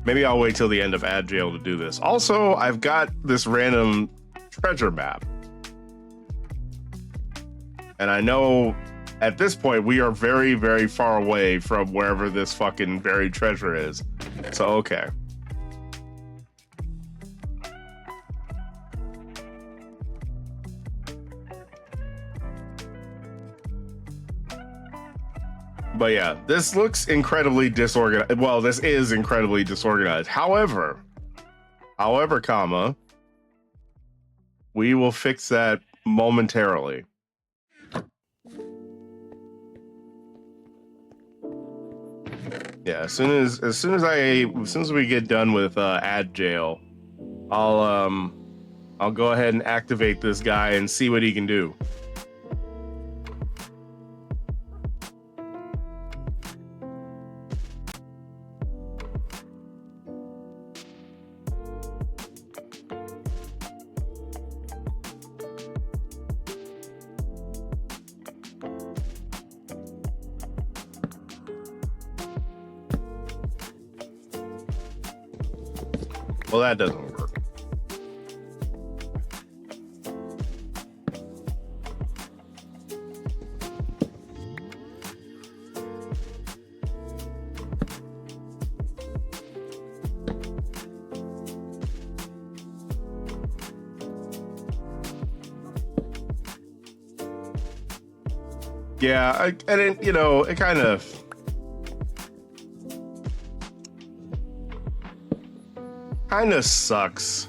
A: Maybe I'll wait till the end of ad jail to do this. Also, I've got this random treasure map. And I know at this point we are very, very far away from wherever this fucking buried treasure is. So, okay. But yeah, this looks incredibly disorganized. Well, this is incredibly disorganized. However, comma, we will fix that momentarily. Yeah, as soon as we get done with ad jail, I'll go ahead and activate this guy and see what he can do. Well, that doesn't work. Yeah, and it, you know, it kind of. Kind of sucks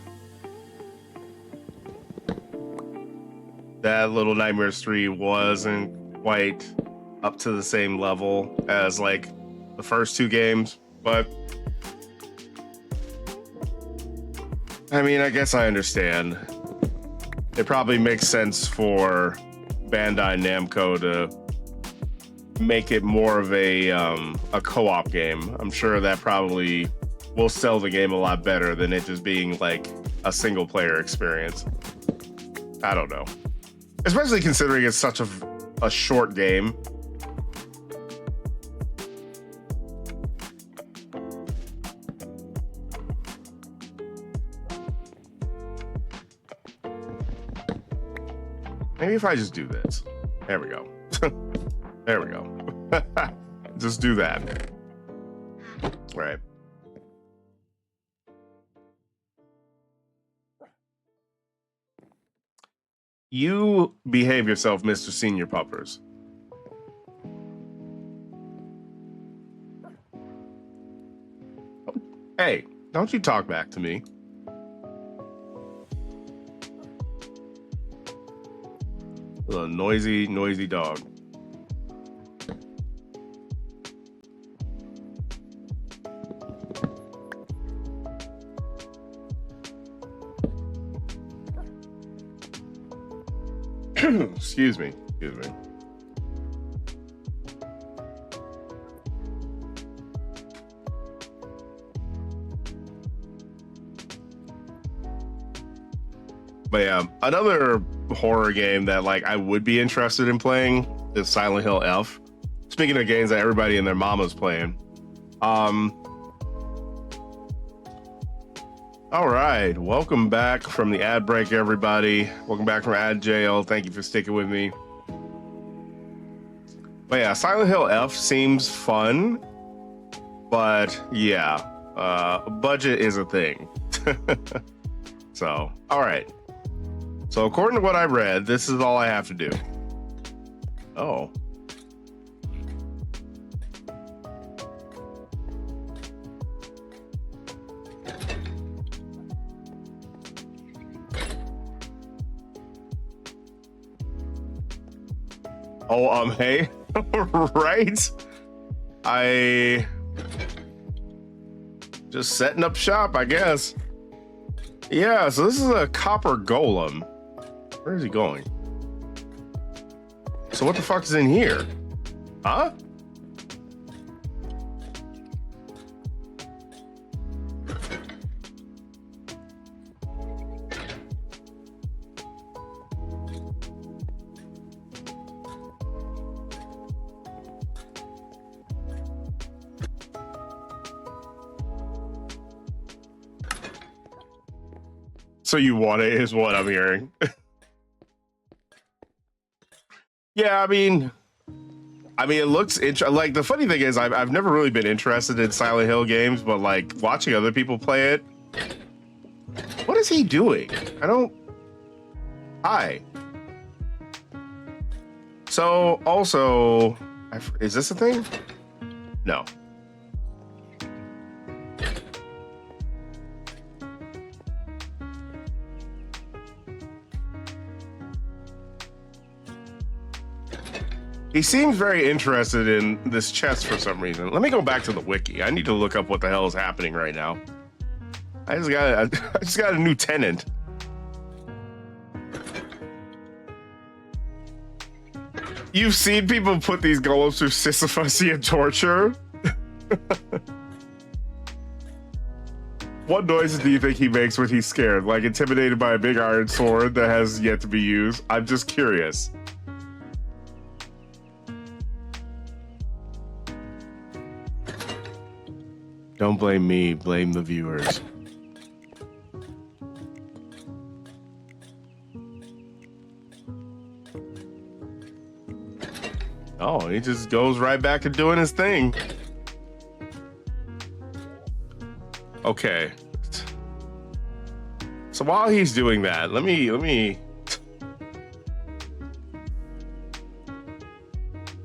A: that Little Nightmares 3 wasn't quite up to the same level as like the first two games, but I mean, I guess I understand. It probably makes sense for Bandai Namco to make it more of a co-op game. I'm sure that probably will sell the game a lot better than it just being like a single player experience. I don't know. Especially considering it's such a short game. Maybe if I just do this. There we go. There we go. Just do that. Right. You behave yourself, Mr. Senior Puppers. Hey, don't you talk back to me. Little noisy dog. Excuse me. But yeah, another horror game that like I would be interested in playing is Silent Hill F. Speaking of games that everybody and their mama's playing. All right, welcome back from the ad break, everybody. Welcome back from ad jail. Thank you for sticking with me. But yeah, Silent Hill F seems fun, but yeah, budget is a thing. So, all right. So according to what I read, this is all I have to do. Oh. Oh, hey, right? I just setting up shop, I guess. Yeah, so this is a copper golem. Where is he going? So what the fuck is in here? Huh? So you want it is what I'm hearing. Yeah, I mean, it looks like the funny thing is I've never really been interested in Silent Hill games, but like watching other people play it. What is he doing? I don't. Hi. So also, is this a thing? No. He seems very interested in this chest for some reason. Let me go back to the wiki. I need to look up what the hell is happening right now. I just got a new tenant. You've seen people put these golems through Sisyphusian torture? What noises do you think he makes when he's scared? Like intimidated by a big iron sword that has yet to be used? I'm just curious. Don't blame me, blame the viewers. Oh, he just goes right back to doing his thing. Okay. So while he's doing that, let me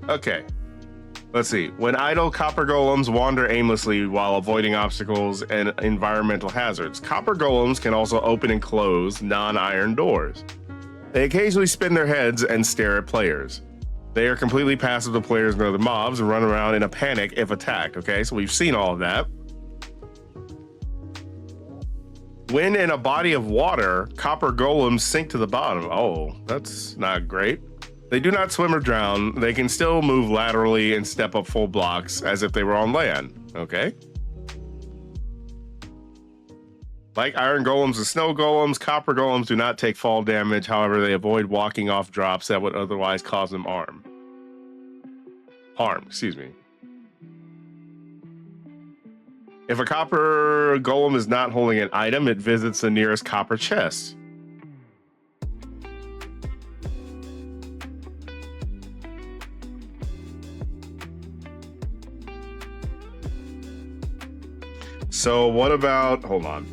A: Okay. Let's see. When idle, copper golems wander aimlessly while avoiding obstacles and environmental hazards. Copper golems can also open and close non-iron doors. They occasionally spin their heads and stare at players. They are completely passive to players and other mobs and run around in a panic if attacked. Okay, so we've seen all of that. When in a body of water, copper golems sink to the bottom. Oh, that's not great. They do not swim or drown. They can still move laterally and step up full blocks as if they were on land. Okay. Like iron golems and snow golems, copper golems do not take fall damage. However, they avoid walking off drops that would otherwise cause them harm. Excuse me. If a copper golem is not holding an item, it visits the nearest copper chest. So what about, hold on.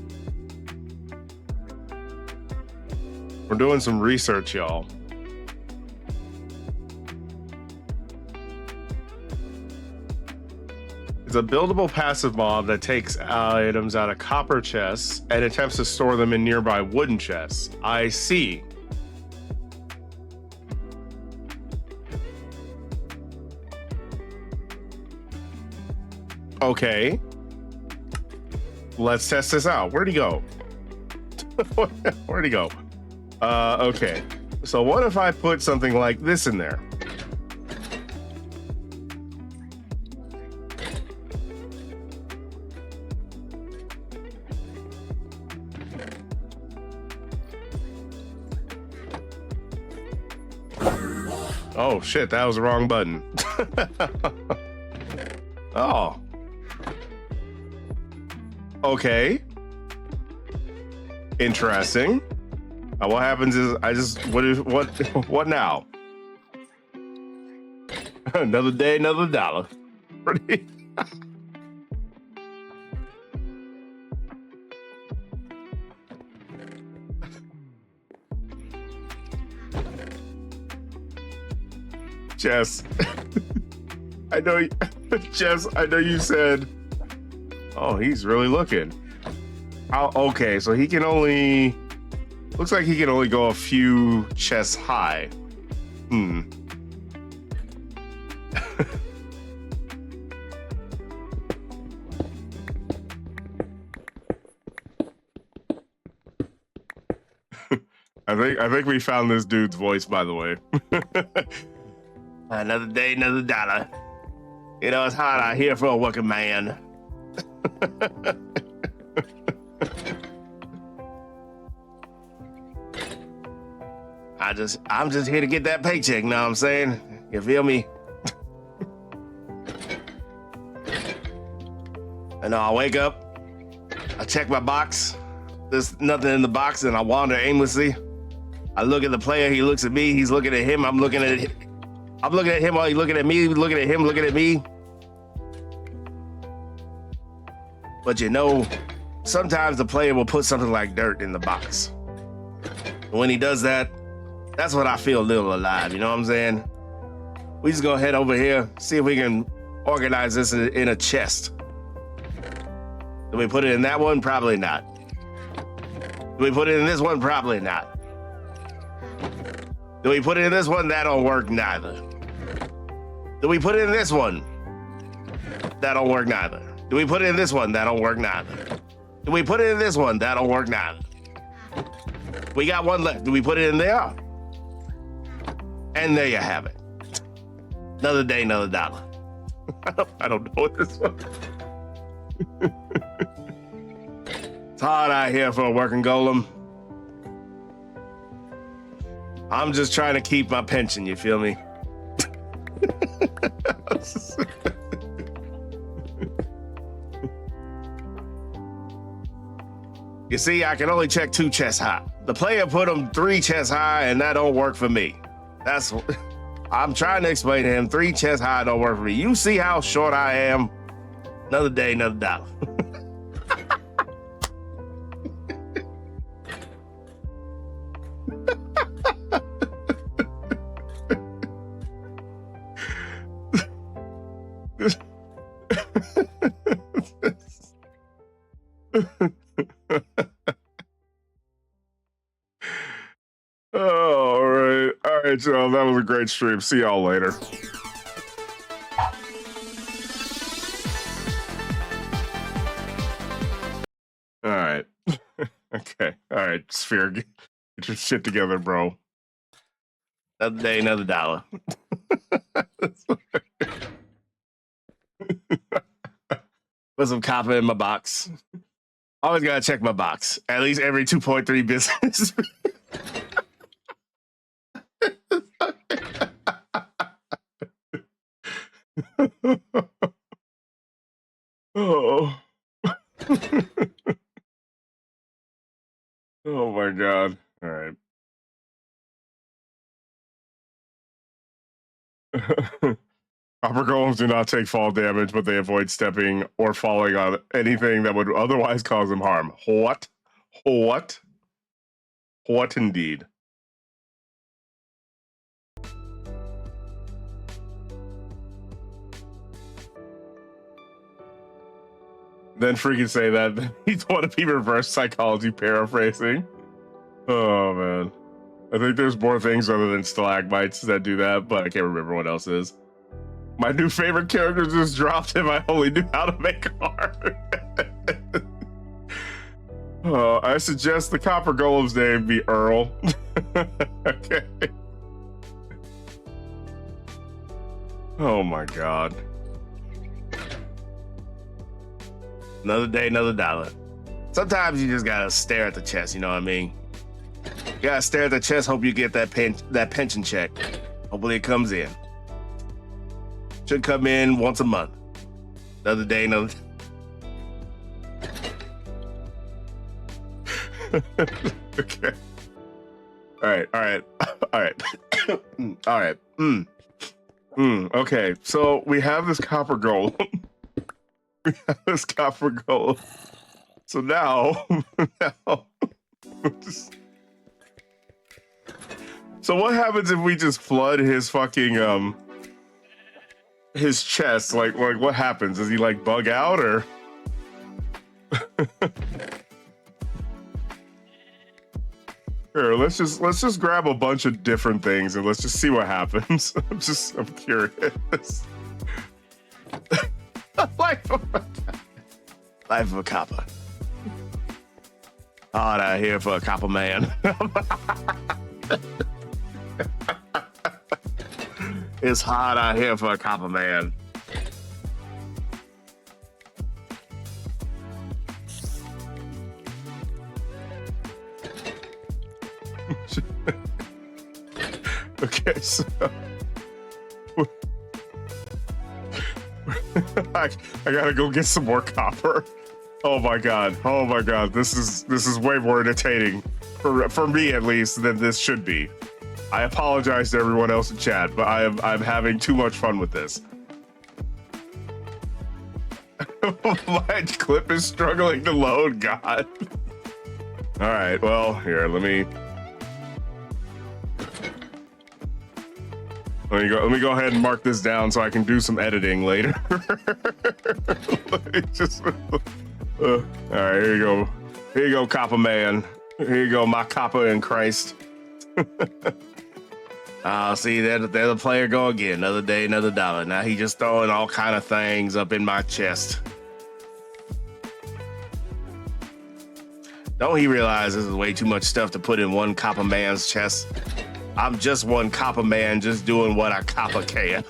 A: We're doing some research, y'all. It's a buildable passive mob that takes items out of copper chests and attempts to store them in nearby wooden chests. I see. Okay. Let's test this out. Where'd he go? Where'd he go? Okay. So what if I put something like this in there? Oh shit, that was the wrong button. Oh. Okay. Interesting. What happens is what now? Another day, another dollar. Pretty. Jess. I know, Jess. I know you said. Oh, he's really looking. Okay, so he can only. Looks like he can only go a few chests high. I think we found this dude's voice, by the way. Another day, another dollar. You know, it's hard out here for a working man. I'm just here to get that paycheck, know what I'm saying? You feel me? And I wake up, I check my box, there's nothing in the box, and I wander aimlessly. I look at the player, he looks at me, he's looking at him, I'm looking at him while he's looking at me, looking at him, looking at me. But you know, sometimes the player will put something like dirt in the box. And when he does that, that's when I feel a little alive, you know what I'm saying? We just go head over here, see if we can organize this in a chest. Do we put it in that one? Probably not. Do we put it in this one? Probably not. Do we put it in this one? That don't work neither. Do we put it in this one? That don't work neither. Do we put it in this one? That don't work neither. Do we put it in this one? That don't work neither. We got one left. Do we put it in there? And there you have it. Another day, another dollar. I don't know what this one. It's hard out here for a working golem. I'm just trying to keep my pension, you feel me? You see, I can only check 2 chests high. The player put him 3 chests high, and that don't work for me. That's I'm trying to explain to him 3 chests high don't work for me. You see how short I am? Another day, another dollar. All right, y'all. That was a great stream. See y'all later. All right. Okay. All right, Sphere, get your shit together, bro. Another day, another dollar. Put some copper in my box. Always gotta check my box. At least every 2.3 business. Oh. Oh my god. All right. Copper golems do not take fall damage, but they avoid stepping or falling on anything that would otherwise cause them harm. What? What? What indeed? Then freaking say that he'd want to be reverse psychology paraphrasing. Oh man. I think there's more things other than stalagmites that do that, but I can't remember what else is. My new favorite character just dropped him. I only knew how to make art. I suggest the Copper Golem's name be Earl. Okay. Oh my god. Another day, another dollar. Sometimes you just gotta stare at the chest, you know what I mean? You gotta stare at the chest, hope you get that pension check. Hopefully it comes in. Should come in once a month. Another day, another. Okay. All right. All right. Okay. So we have this copper golem. So now, so what happens if we just flood his fucking his chest? Like what happens? Does he like bug out or? Here, let's just grab a bunch of different things and let's just see what happens. I'm curious. Life of a copper. Hard out here for a copper man. It's hard out here for a copper man. Okay, so I gotta go get some more copper. Oh my god! This is way more entertaining for me at least than this should be. I apologize to everyone else in chat, but I'm having too much fun with this. My clip is struggling to load. God. All right. Well, here. Let me go ahead and mark this down so I can do some editing later. All right, here you go. Here you go, Copper Man. Here you go, my copper in Christ. See, there the player go again. Another day, another dollar. Now he just throwing all kind of things up in my chest. Don't he realize this is way too much stuff to put in one copper man's chest? I'm just one copper man, just doing what I copper can.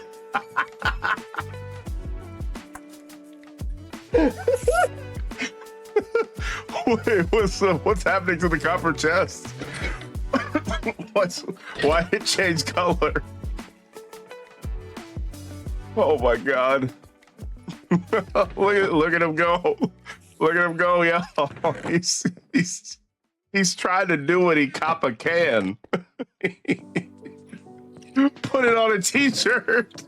A: Wait, what's happening to the copper chest? Why did it change color? Oh my god! look at him go! Look at him go, yo! He's trying to do what he copper can. Put it on a t-shirt.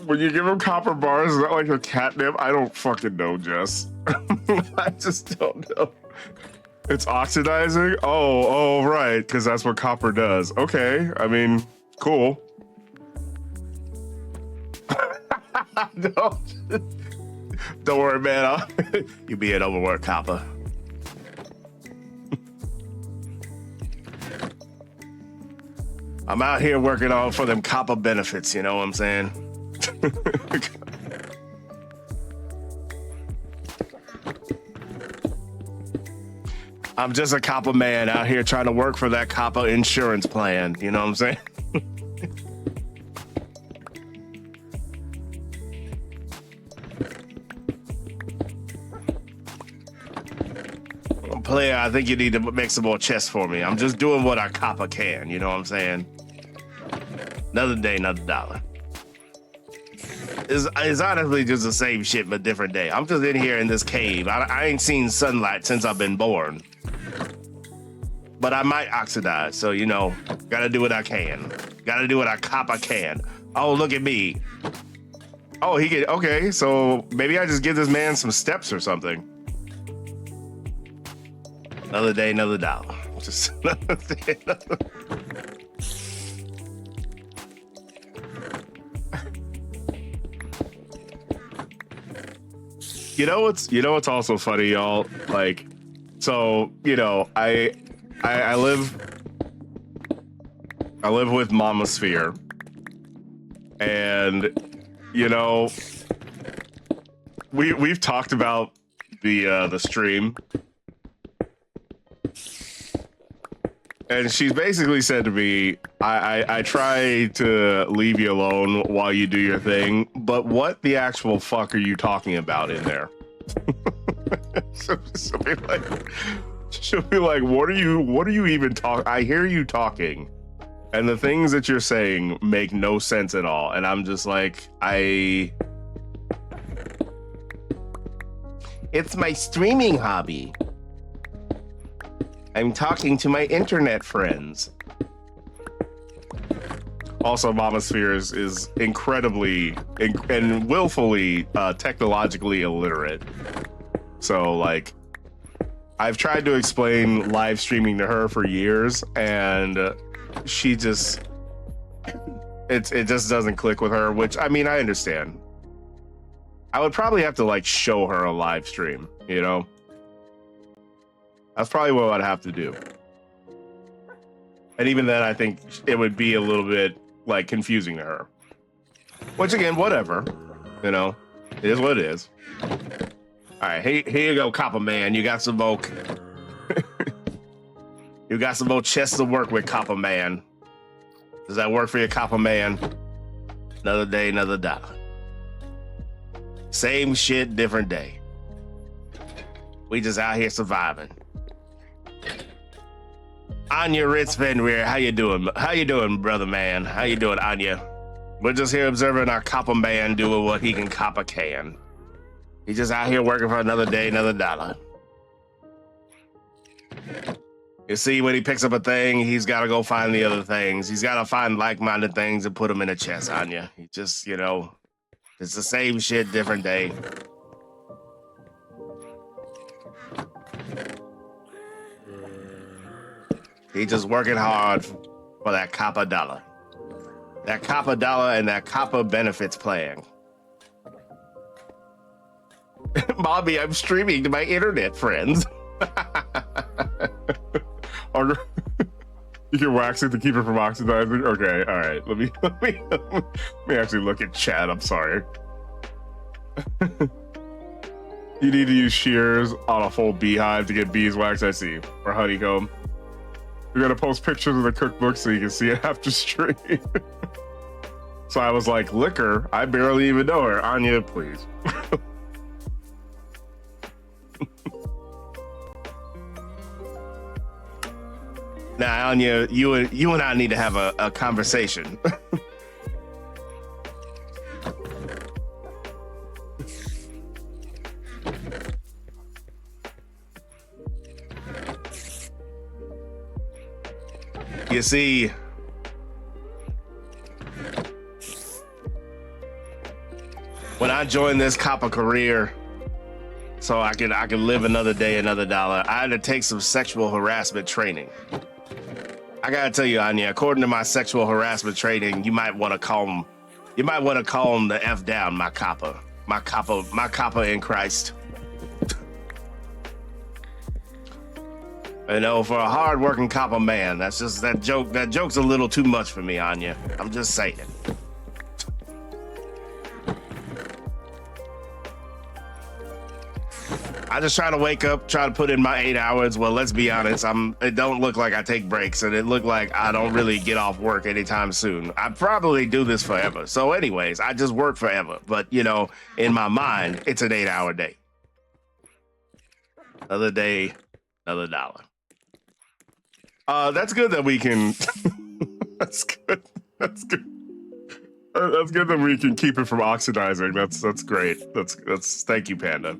A: When you give him copper bars, is that like a catnip? I don't fucking know, Jess. I just don't know. It's oxidizing? Oh, right, because that's what copper does. Okay, I mean, cool. Don't worry, man. You being overworked, copper. I'm out here working on for them copper benefits, you know what I'm saying? I'm just a copper man out here trying to work for that copper insurance plan. You know what I'm saying? Player, I think you need to make some more chess for me. I'm just doing what I copper can. You know what I'm saying? Another day, another dollar. It's honestly just the same shit, but different day. I'm just in here in this cave. I ain't seen sunlight since I've been born. But I might oxidize, so, you know, gotta do what I can. Gotta do what I copper can. Oh, look at me. Oh, he get, okay, so maybe I just give this man some steps or something. Another day, another dollar. Just another day, another... You know what's also funny, y'all? Like, so, you know, I live with Mama Sphere, and you know, we've talked about the stream, and she's basically said to me, I try to leave you alone while you do your thing, but what the actual fuck are you talking about in there? she'll be like, what are you even talking? I hear you talking, and the things that you're saying make no sense at all. And I'm just like, it's my streaming hobby. I'm talking to my internet friends. Also, Mama Sphere is incredibly and willfully technologically illiterate. So, like, I've tried to explain live streaming to her for years, and she just it just doesn't click with her, which I mean I understand. I would probably have to like show her a live stream, you know? That's probably what I'd have to do. And even then I think it would be a little bit like confusing to her. Which again, whatever. You know, it is what it is. Alright, here you go, Copper Man. You got some more you got some more chests to work with, Copper Man. Does that work for you, Copper Man? Another day, another dollar. Same shit, different day. We just out here surviving. Anya Ritz Fenrir, how you doing? How you doing, brother man? How you doing, Anya? We're just here observing our Copper Man doing what he can copper can. He's just out here working for another day, another dollar. You see, when he picks up a thing, he's got to go find the other things. He's got to find like-minded things and put them in a chest, Anya. He just, you know, it's the same shit, different day. He's just working hard for that copper dollar. That copper dollar and that copper benefits plan. Bobby, I'm streaming to my internet friends. You can wax it to keep it from oxidizing? Okay, all right. Let me actually look at chat. I'm sorry. You need to use shears on a full beehive to get beeswax, I see. Or honeycomb. We're gonna post pictures of the cookbook so you can see it after stream. So I was like, liquor? I barely even know her. Anya, please. Now, Anya, you and I need to have a conversation. You see, when I joined this copper career, so I could live another day, another dollar, I had to take some sexual harassment training. I gotta tell you, Anya, according to my sexual harassment training, you might want to calm the F down, my copper in Christ. You know, for a hard-working copper man, that's just that joke's a little too much for me, Anya. I'm just saying. I just try to wake up, try to put in my 8 hours. Well, let's be honest, it don't look like I take breaks, and it look like I don't really get off work anytime soon. I probably do this forever. So anyways, I just work forever. But, you know, in my mind, it's an 8-hour day. Another day, another dollar. That's good that we can... That's good. That's good. That's good that we can keep it from oxidizing. That's great. That's thank you, Panda.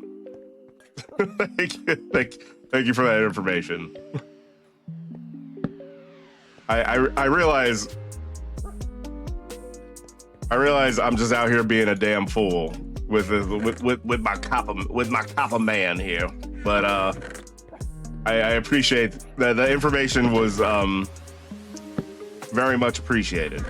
A: Thank you for that information. I realize I'm just out here being a damn fool with my copper man here, but I appreciate that the information was very much appreciated.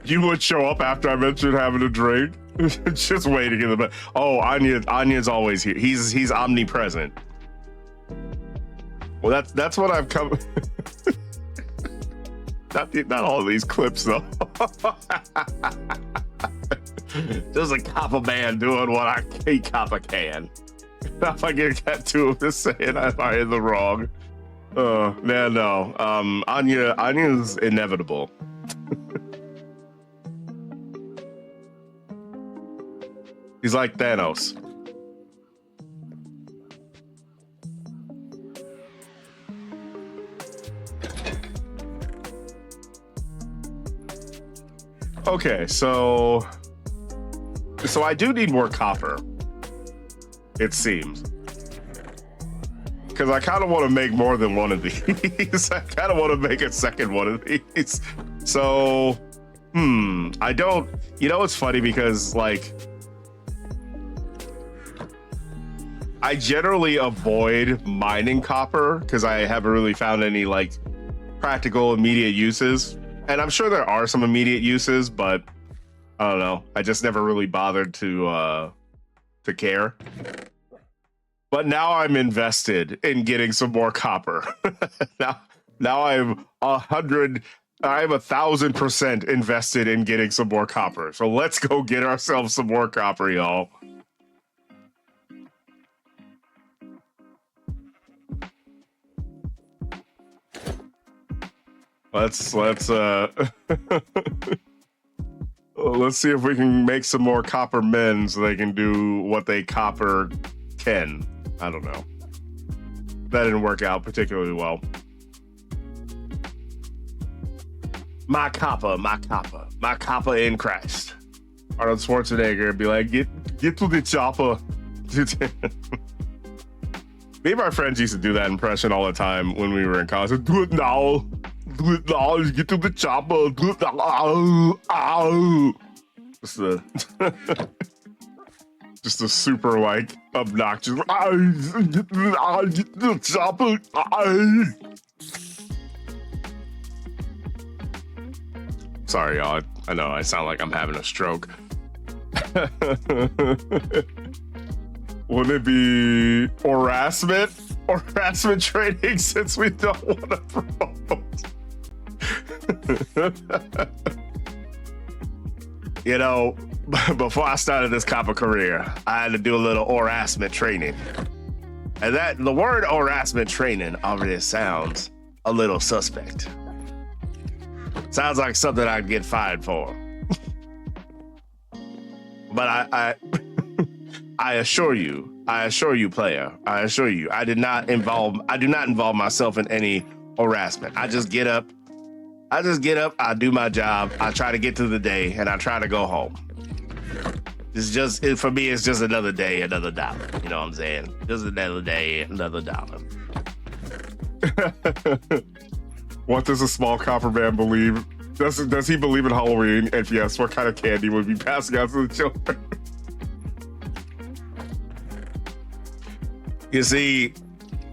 A: You would show up after I mentioned having a drink. Just waiting in the back. Oh, Anya's always here. He's omnipresent. Well, that's what I've come. Not all of these clips though. Just a copper man doing what a copper can. If I get that to him to saying I'm in the wrong. No. Anya's inevitable. He's like Thanos. Okay, so I do need more copper, it seems. because I kind of want to make more than one of these. I kind of want to make a second one of these. So, I don't. You know, it's funny because like I generally avoid mining copper because I haven't really found any like practical immediate uses, and I'm sure there are some immediate uses, but I don't know. I just never really bothered to care. But now I'm invested in getting some more copper. now I'm 1,000% invested in getting some more copper. So let's go get ourselves some more copper, y'all. Let's see if we can make some more copper men so they can do what they copper can. I don't know. That didn't work out particularly well. My copper in Christ. Arnold Schwarzenegger would be like, get to the chopper. Me and my friends used to do that impression all the time when we were in college. Do it now. Do it now. Get to the chopper. Do it now. Ow. Ow. Just a super like obnoxious. Get to the chopper. Sorry, y'all. I know I sound like I'm having a stroke. Wouldn't it be harassment? Harassment training since we don't want to promote. You know, before I started this copper career, I had to do a little harassment training. And that the word harassment training already sounds a little suspect. Sounds like something I'd get fired for. But I assure you, player, I do not involve myself in any harassment. I just get up, I do my job, I try to get through the day, and I try to go home. For me, it's just another day, another dollar. You know what I'm saying? Just another day, another dollar. What does a small copper man believe? Does he believe in Halloween? And if yes, what kind of candy would be passing out to the children? You see,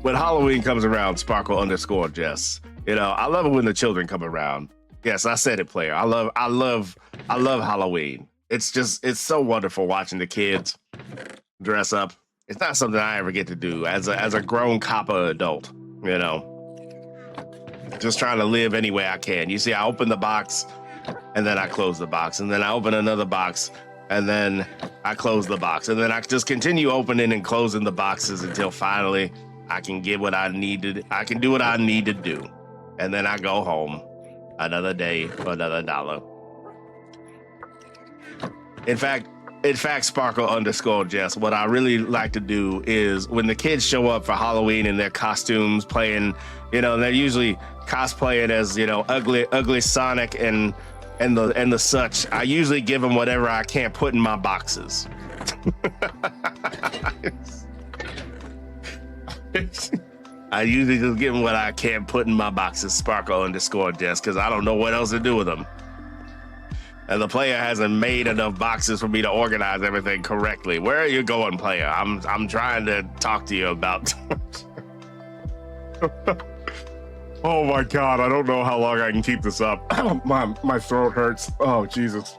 A: when Halloween comes around, Sparkle_Jess, you know, I love it when the children come around. Yes, I said it, player. I love Halloween. It's so wonderful watching the kids dress up. It's not something I ever get to do as a grown copper adult, you know. Just trying to live any way I can. You see, I open the box and then I close the box, and then I open another box and then I close the box, and then I just continue opening and closing the boxes until finally I can get what I needed. I can do what I need to do, and then I go home. Another day for another dollar. In fact, Sparkle_Jess, what I really like to do is when the kids show up for Halloween in their costumes, playing, you know, they're usually cosplaying as, you know, ugly Sonic and the such. I usually give them whatever I can't put in my boxes. I usually just give them what I can't put in my boxes, Sparkle_Jess, because I don't know what else to do with them. And the player hasn't made enough boxes for me to organize everything correctly. Where are you going, player? I'm trying to talk to you about. Oh my God, I don't know how long I can keep this up. My throat hurts. Oh, Jesus.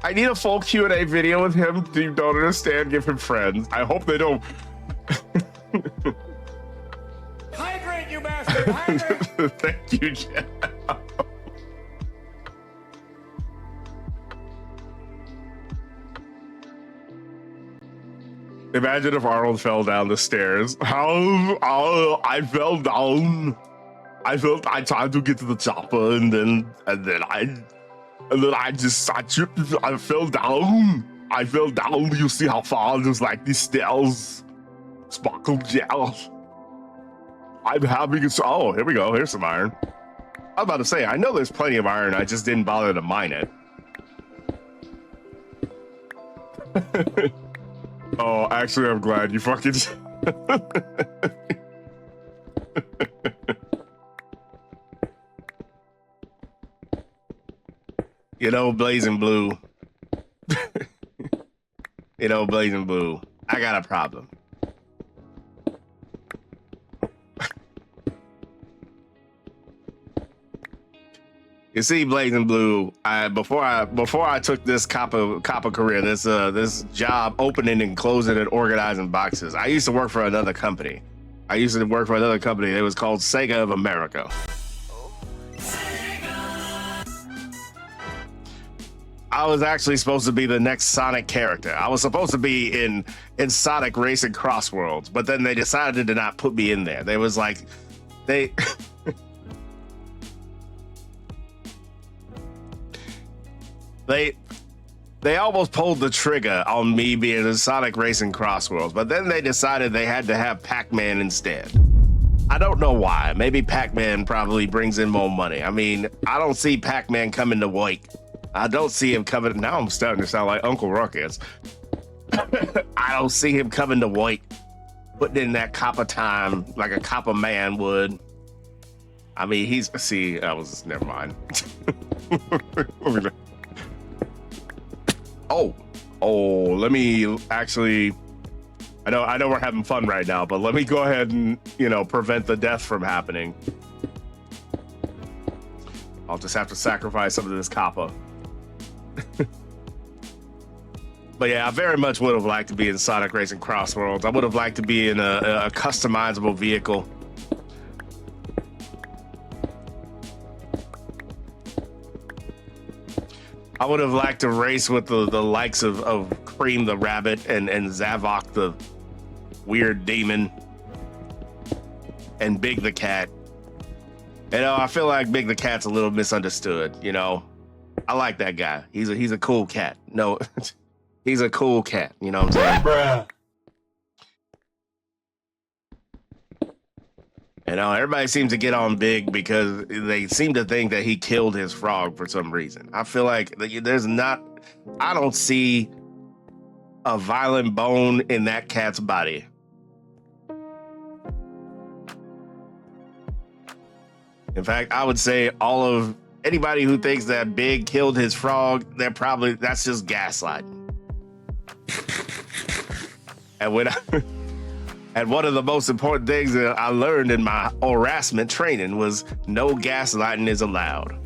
A: I need a full Q&A video with him. You don't understand, give him friends. I hope they don't.
C: Hydrate, you bastard! Hydrate!
A: Thank you, Jeff. Imagine if Arnold fell down the stairs. I fell down. I tried to get to the chopper, and then I tripped. I fell down. You see how far? There's like these stairs. Sparkle gel. I'm having it. Oh, here we go. Here's some iron. I was about to say, I know there's plenty of iron. I just didn't bother to mine it. Oh, actually, I'm glad you fucking. You know, Blazing Blue. You know, Blazing Blue. I got a problem. You see, Blazing Blue, before I took this copper career, this job opening and closing and organizing boxes, I used to work for another company. It was called Sega of America. I was actually supposed to be the next Sonic character. I was supposed to be in Sonic Racing Crossworlds, but then they decided to not put me in there. They was like, they almost pulled the trigger on me being in Sonic Racing Crossworlds, but then they decided they had to have Pac-Man instead. I don't know why. Maybe Pac-Man probably brings in more money. I mean, I don't see Pac-Man coming to work. I don't see him coming. Now I'm starting to sound like Uncle Ruckus. I don't see him coming to work, putting in that copper time like a copper man would. I mean, never mind. Let me actually, I know we're having fun right now, but let me go ahead and, prevent the death from happening. I'll just have to sacrifice some of this copper. But yeah, I very much would have liked to be in Sonic Racing Crossworlds. I would have liked to be in a customizable vehicle. I would have liked to race with the likes of Cream the Rabbit and Zavok the weird demon and Big the Cat. I feel like Big the Cat's a little misunderstood, I like that guy. He's a cool cat. No, he's a cool cat. You know what I'm saying?
C: Bruh.
A: Everybody seems to get on Big because they seem to think that he killed his frog for some reason. I feel like I don't see a violent bone in that cat's body. In fact, I would say anybody who thinks that Big killed his frog, that's just gaslighting. And one of the most important things that I learned in my harassment training was no gaslighting is allowed.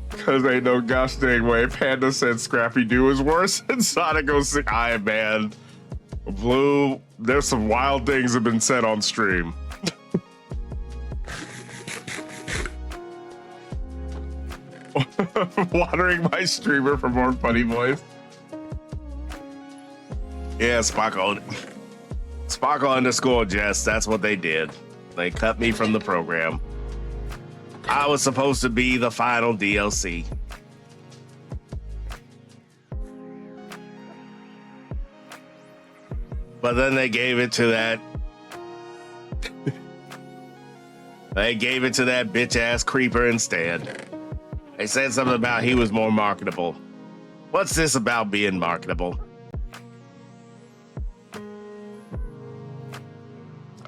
A: Because ain't no gosh dang way Panda said Scrappy Doo is worse than Sonic 06. Aye, man. Blue, there's some wild things have been said on stream. Watering my streamer for more funny voice. Yeah, Sparkle _Jess, that's what they did. They cut me from the program. I was supposed to be the final DLC. But then they gave it to that bitch ass creeper instead. They said something about he was more marketable. What's this about being marketable?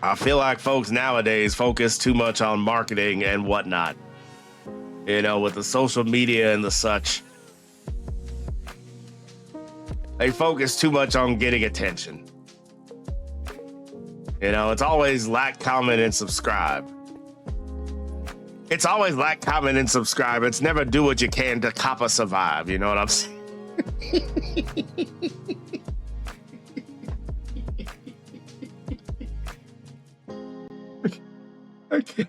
A: I feel like folks nowadays focus too much on marketing and whatnot. With the social media and the such. They focus too much on getting attention. It's always like, comment, and subscribe. It's always like, comment, and subscribe. It's never do what you can to copper survive. You know what I'm saying? Okay.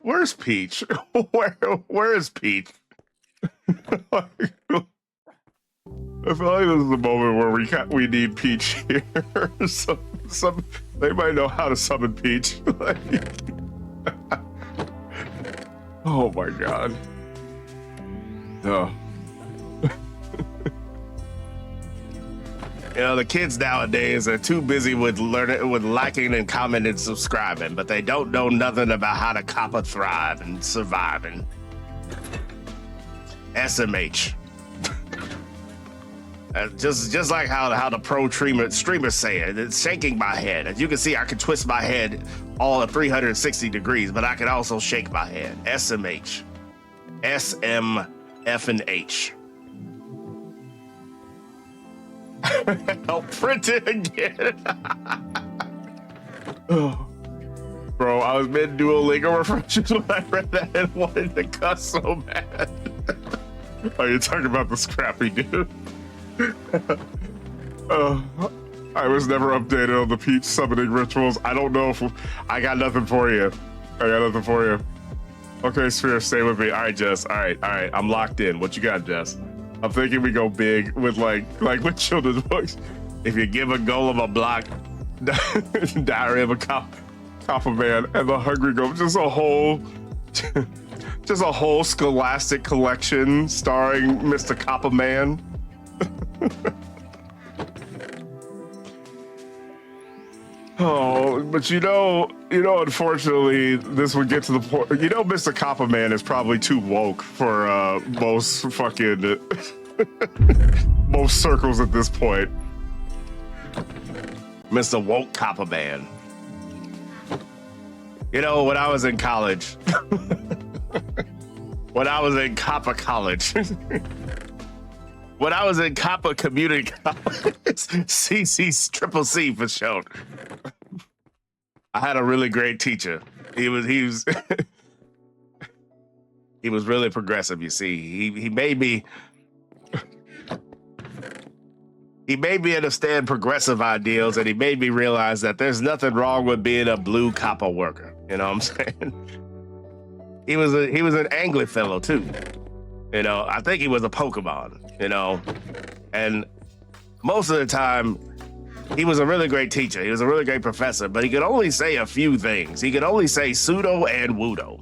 A: Where's Peach? Where is Peach? I feel like this is the moment where we need Peach here. Some they might know how to summon Peach. Oh my god. No. You know, the kids nowadays are too busy with learning, with liking and commenting and subscribing, but they don't know nothing about how to copper thrive and survive and SMH. Just like how the pro streamers say it, it's shaking my head. As you can see, I can twist my head all at 360 degrees, but I can also shake my head. SMH. SMF and H. I'll print it again. Oh. Bro, I was mid Duolingo refreshes when I read that and wanted to cuss so bad. Oh, you're talking about the scrappy dude. I was never updated on the peach summoning rituals. I don't know if I got nothing for you. Okay, Sphere, stay with me. All right, Jess. All right. I'm locked in. What you got, Jess? I'm thinking we go big with like with children's books. If you give a golem a block, Diary of a Copper Man, and the Hungry Golem, just a whole scholastic collection starring Mr. Copper Man. Oh, but you know, unfortunately, this would get to the point. You know, Mr. Copperman is probably too woke for most fucking most circles at this point. Mr. Woke Copperman. You know, when I was in college, when I was in Copper College. When I was in Copper Community College, CC for short. I had a really great teacher. He was he was really progressive. You see, he made me understand progressive ideals, and he made me realize that there's nothing wrong with being a blue copper worker. You know what I'm saying? He was an angry fellow too. You know, I think he was a Pokemon. You know, and most of the time, he was a really great teacher. He was a really great professor, but he could only say a few things. He could only say pseudo and wudo.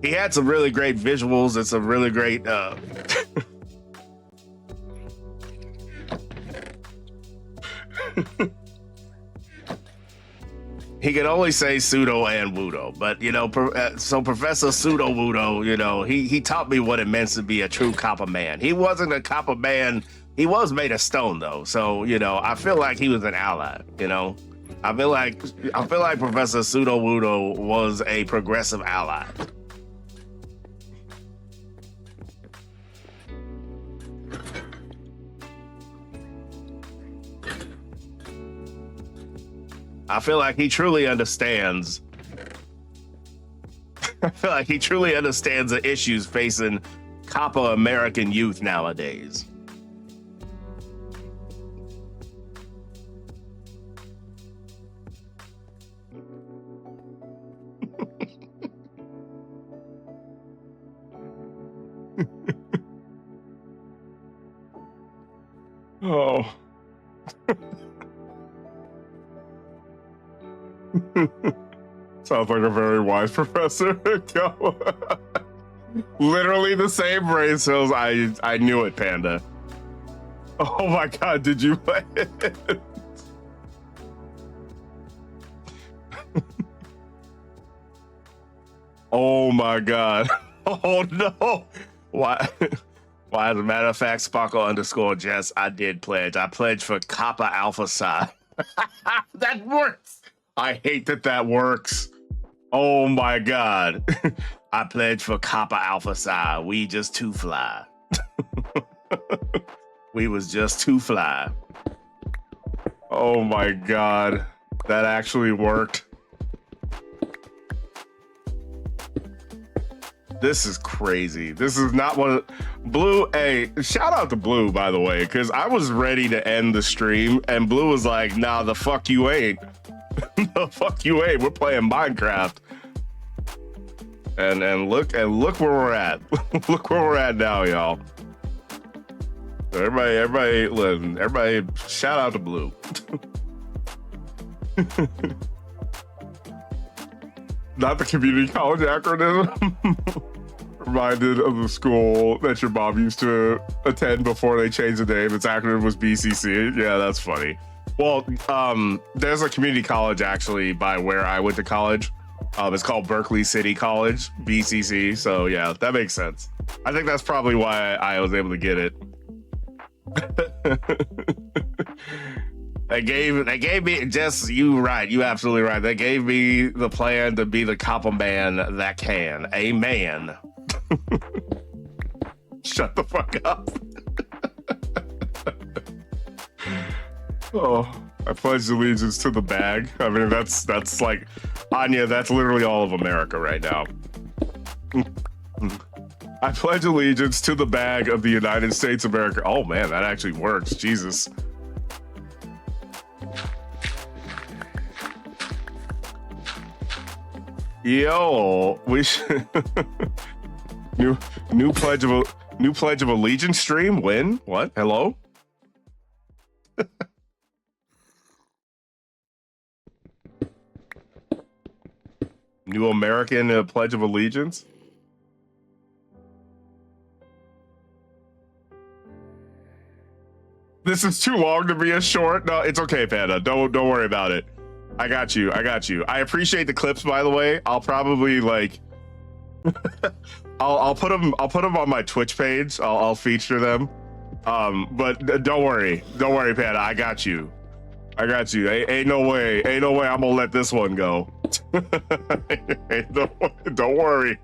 A: He had some really great visuals and some really great he could only say pseudo and wudo, but you know, so Professor Pseudo Wudo, you know, he taught me what it meant to be a true copper man. He wasn't a copper man. He was made of stone though, so you know, I feel like he was an ally. You know, I feel like Professor Pseudo Wudo was a progressive ally. I feel like he truly understands. I feel like he truly understands the issues facing copper American youth nowadays. Oh. Sounds like a very wise professor. Literally the same brain cells. I knew it, Panda. Oh my god, did you play it? Oh my god. Oh no. Why? Why, as a matter of fact, Sparkle _ Jess, I did pledge. I pledged for Kappa Alpha Psi. That works. I hate that works. Oh my god. I pledged for Kappa Alpha Psi. We just too fly. We was just too fly. Oh my god. That actually worked. This is crazy. This is not one of Blue. Hey, shout out to Blue, by the way, because I was ready to end the stream, and Blue was like, "Nah, the fuck you ain't. The fuck you ain't. We're playing Minecraft." And look where we're at. Look where we're at now, y'all. Everybody, listen. Everybody, shout out to Blue. Not the community college acronym. Reminded of the school that your mom used to attend before they changed the name. Its acronym was BCC. Yeah, that's funny. Well, there's a community college actually by where I went to college. It's called Berkeley City College, BCC. So yeah, that makes sense. I think that's probably why I was able to get it. They gave me just you right. You absolutely right. They gave me the plan to be the copper man that can. A man. Shut the fuck up. Oh, I pledge allegiance to the bag. I mean, that's like Anya. That's literally all of America right now. I pledge allegiance to the bag of the United States of America. Oh man, that actually works. Jesus. Yo, we should new pledge of allegiance stream. When? What? Hello? New American Pledge of Allegiance. This is too long to be a short. No, it's okay, Panda. Don't worry about it. I got you. I appreciate the clips, by the way. I'll probably like I'll put them on my Twitch page. I'll feature them. But don't worry, Panda. I got you. Ain't no way I'm gonna let this one go. Don't worry.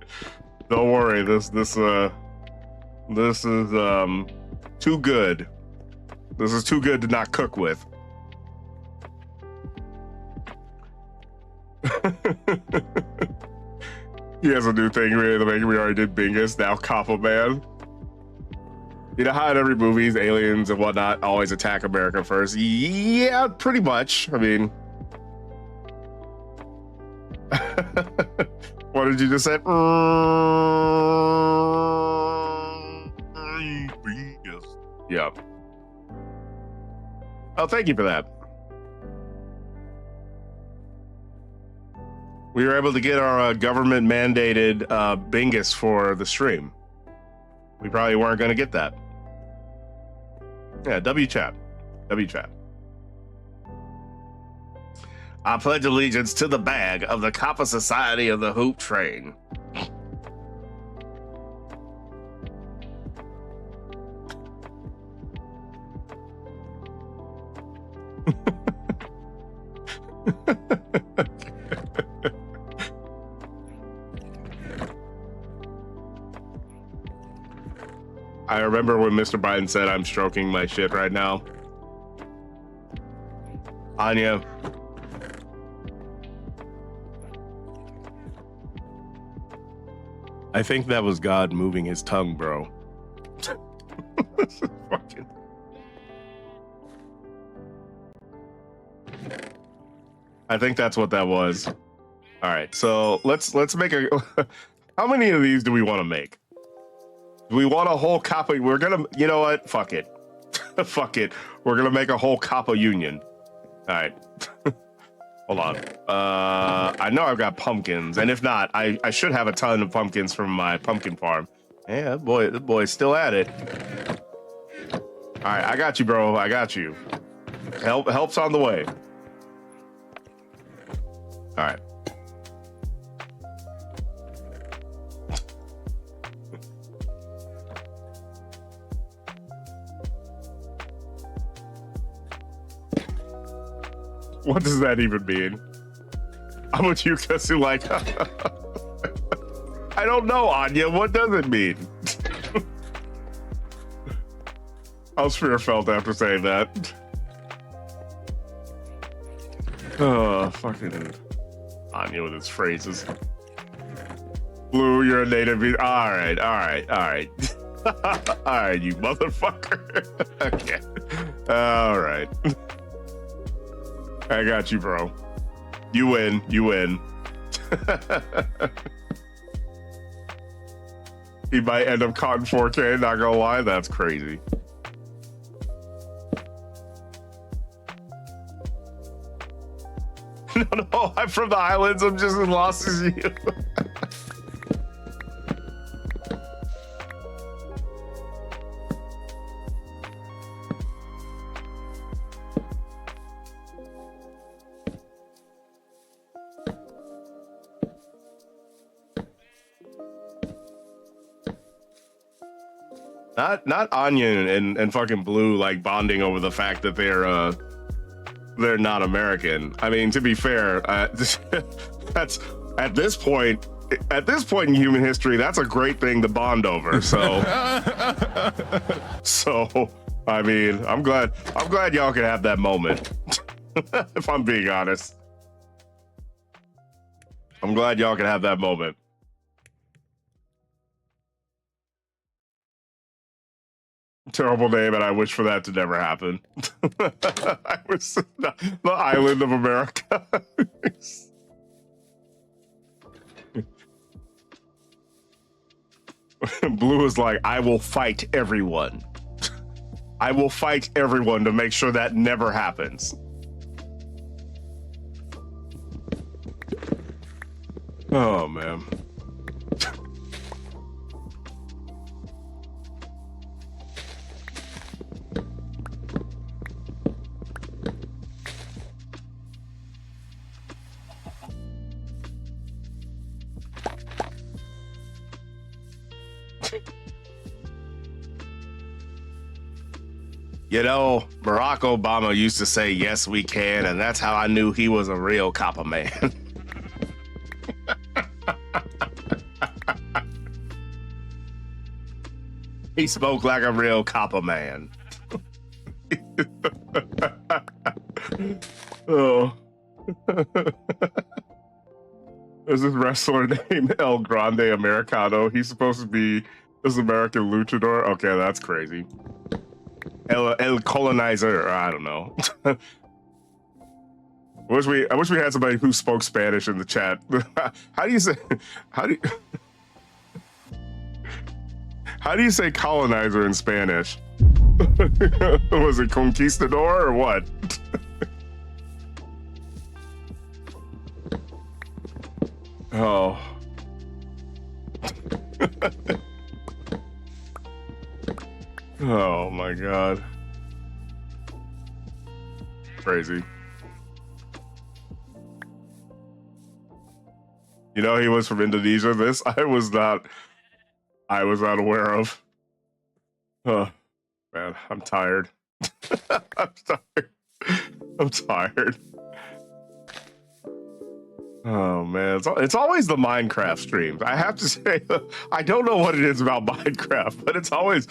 A: This is too good. This is too good to not cook with. He has a new thing really to make. We already did Bingus, now Copper Man. You know how in every movie, aliens and whatnot always attack America first? Yeah, pretty much. I mean, what did you just say? Yeah. Oh, thank you for that. We were able to get our government mandated Bingus for the stream. We probably weren't going to get that. Yeah, W chat. I pledge allegiance to the bag of the Copper Society of the Hupe Train. I remember when Mr. Biden said, I'm stroking my shit right now. Anya. I think that was God moving his tongue, bro. This is fucking... I think that's what that was. All right, so let's make a... How many of these do we want to make? Do we want a whole copper? We're gonna, you know what? Fuck it. Fuck it. We're gonna make a whole copper union. All right. Hold on. I know I've got pumpkins, and if not, I should have a ton of pumpkins from my pumpkin farm. Yeah, the boy's still at it. All right, I got you, bro. I got you. Help's on the way. All right. What does that even mean? I'm with you because you're like, I don't know, Anya. What does it mean? How's fear felt after saying that? Oh, fucking Anya with his phrases. Blue, you're a native. All right. All right, you motherfucker. Okay. All right. I got you, bro. You win. He might end up caught in 4K, not gonna lie, that's crazy. No, I'm from the islands, I'm just as lost as you. Not Onion and fucking Blue like bonding over the fact that they're not American. I mean, to be fair, that's at this point in human history, that's a great thing to bond over. So, so I mean, I'm glad y'all can have that moment. If I'm being honest, I'm glad y'all can have that moment. Terrible name, and I wish for that to never happen. I was the island of America. Blue is like, I will fight everyone. I will fight everyone to make sure that never happens. Oh, man. You know, Barack Obama used to say, yes, we can, and that's how I knew he was a real copper man. He spoke like a real copper man. Oh. There's this wrestler named El Grande Americano. He's supposed to be this American luchador. Okay, that's crazy. El Colonizer. I don't know. I wish we had somebody who spoke Spanish in the chat. How do you say colonizer in Spanish? Was it conquistador or what? Oh. Oh my God. Crazy. You know he was from Indonesia. This I was not aware of. Oh man, I'm tired. I'm tired. Oh man, it's always the Minecraft streams. I have to say, I don't know what it is about Minecraft, but it's always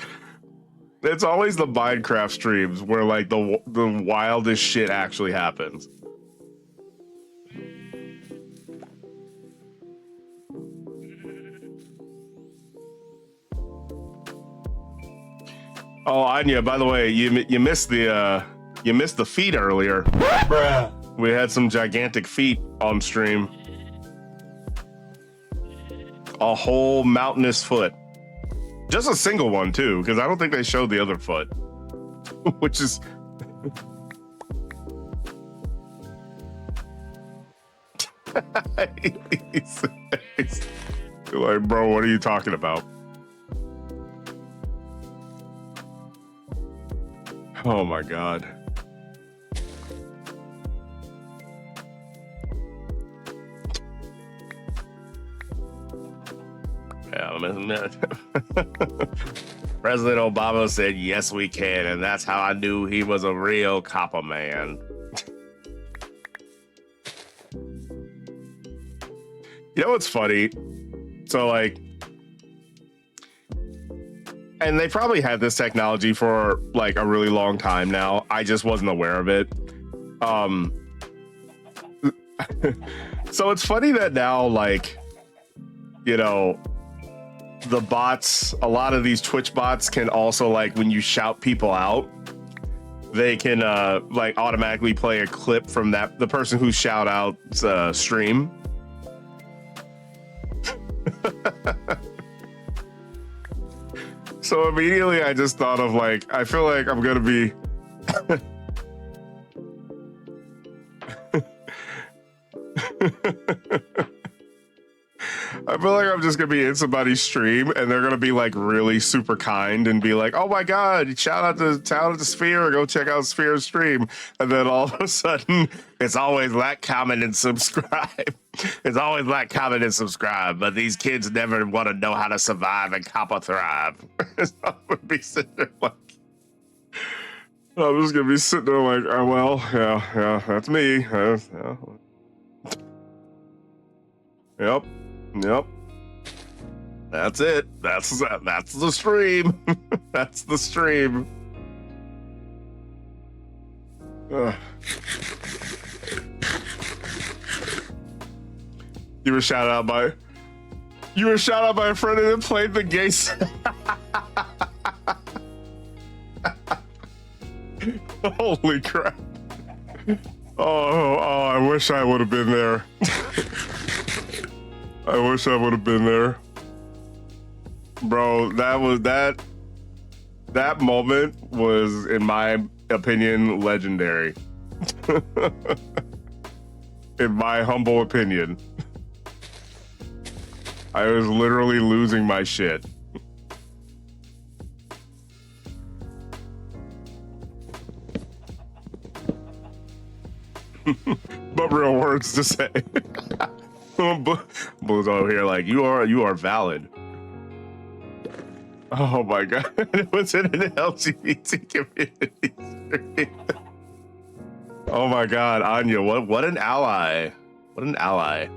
A: the Minecraft streams where like the wildest shit actually happens. Oh, Anya, by the way, you missed the feet earlier. Bruh. We had some gigantic feet on stream. A whole mountainous foot. Just a single one too, because I don't think they showed the other foot. Which is he's like, bro, what are you talking about? Oh my God. Yeah, President Obama said, yes, we can. And that's how I knew he was a real copper man. You know what's funny? So like, and they probably had this technology for like a really long time now. I just wasn't aware of it. So it's funny that now, like, you know, the bots, a lot of these Twitch bots can also, like, when you shout people out, they can like automatically play a clip from the person who shout out stream. So immediately I just thought of like, I feel like I'm gonna be I feel like I'm just gonna be in somebody's stream and they're gonna be like really super kind and be like, "Oh my god, shout out to Sphere, go check out Sphere's stream." And then all of a sudden, it's always like, comment, and subscribe. It's always like, comment, and subscribe. But these kids never want to know how to survive and copper thrive. So I'm gonna be sitting there like, I'm just gonna be sitting there like, oh well, yeah, that's me. Yeah. Yep. That's it. That's the stream. That's the stream. Ugh. You were shouted out by a friend that played the gay. Holy crap. Oh, I wish I would have been there. I wish I would have been there. Bro, that moment was, in my opinion, legendary. In my humble opinion. I was literally losing my shit. But real words to say. Blue's over here like, you are valid. Oh my god, it was in an LGBT community. Oh my god, Anya, what an ally. What an ally.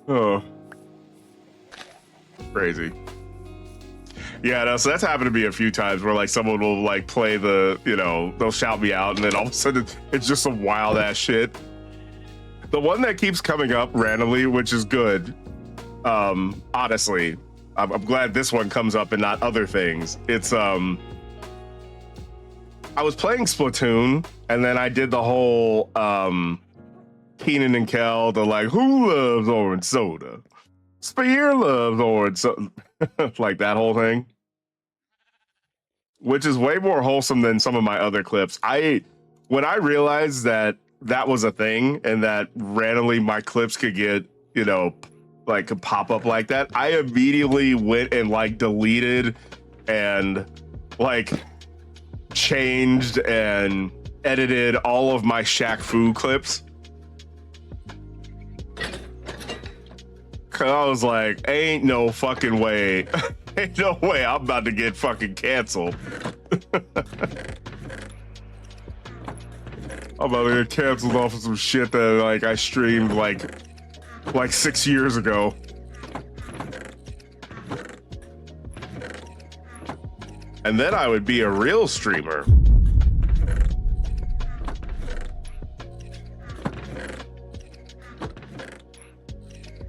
A: Oh. Crazy. Yeah, no, so that's happened to me a few times where like someone will like play the, they'll shout me out and then all of a sudden it's just some wild ass shit. The one that keeps coming up randomly, which is good, honestly, I'm glad this one comes up and not other things. It's, I was playing Splatoon and then I did the whole, Keenan and Kel, the like, who loves orange soda? Spear loves orange soda. Like that whole thing. Which is way more wholesome than some of my other clips. When I realized that was a thing and that randomly my clips could get, like could pop up like that, I immediately went and like deleted and like changed and edited all of my Shaq Fu clips. Cause I was like, ain't no fucking way. Ain't no way I'm about to get fucking canceled. I'm about to get canceled off of some shit that like I streamed like 6 years ago. And then I would be a real streamer.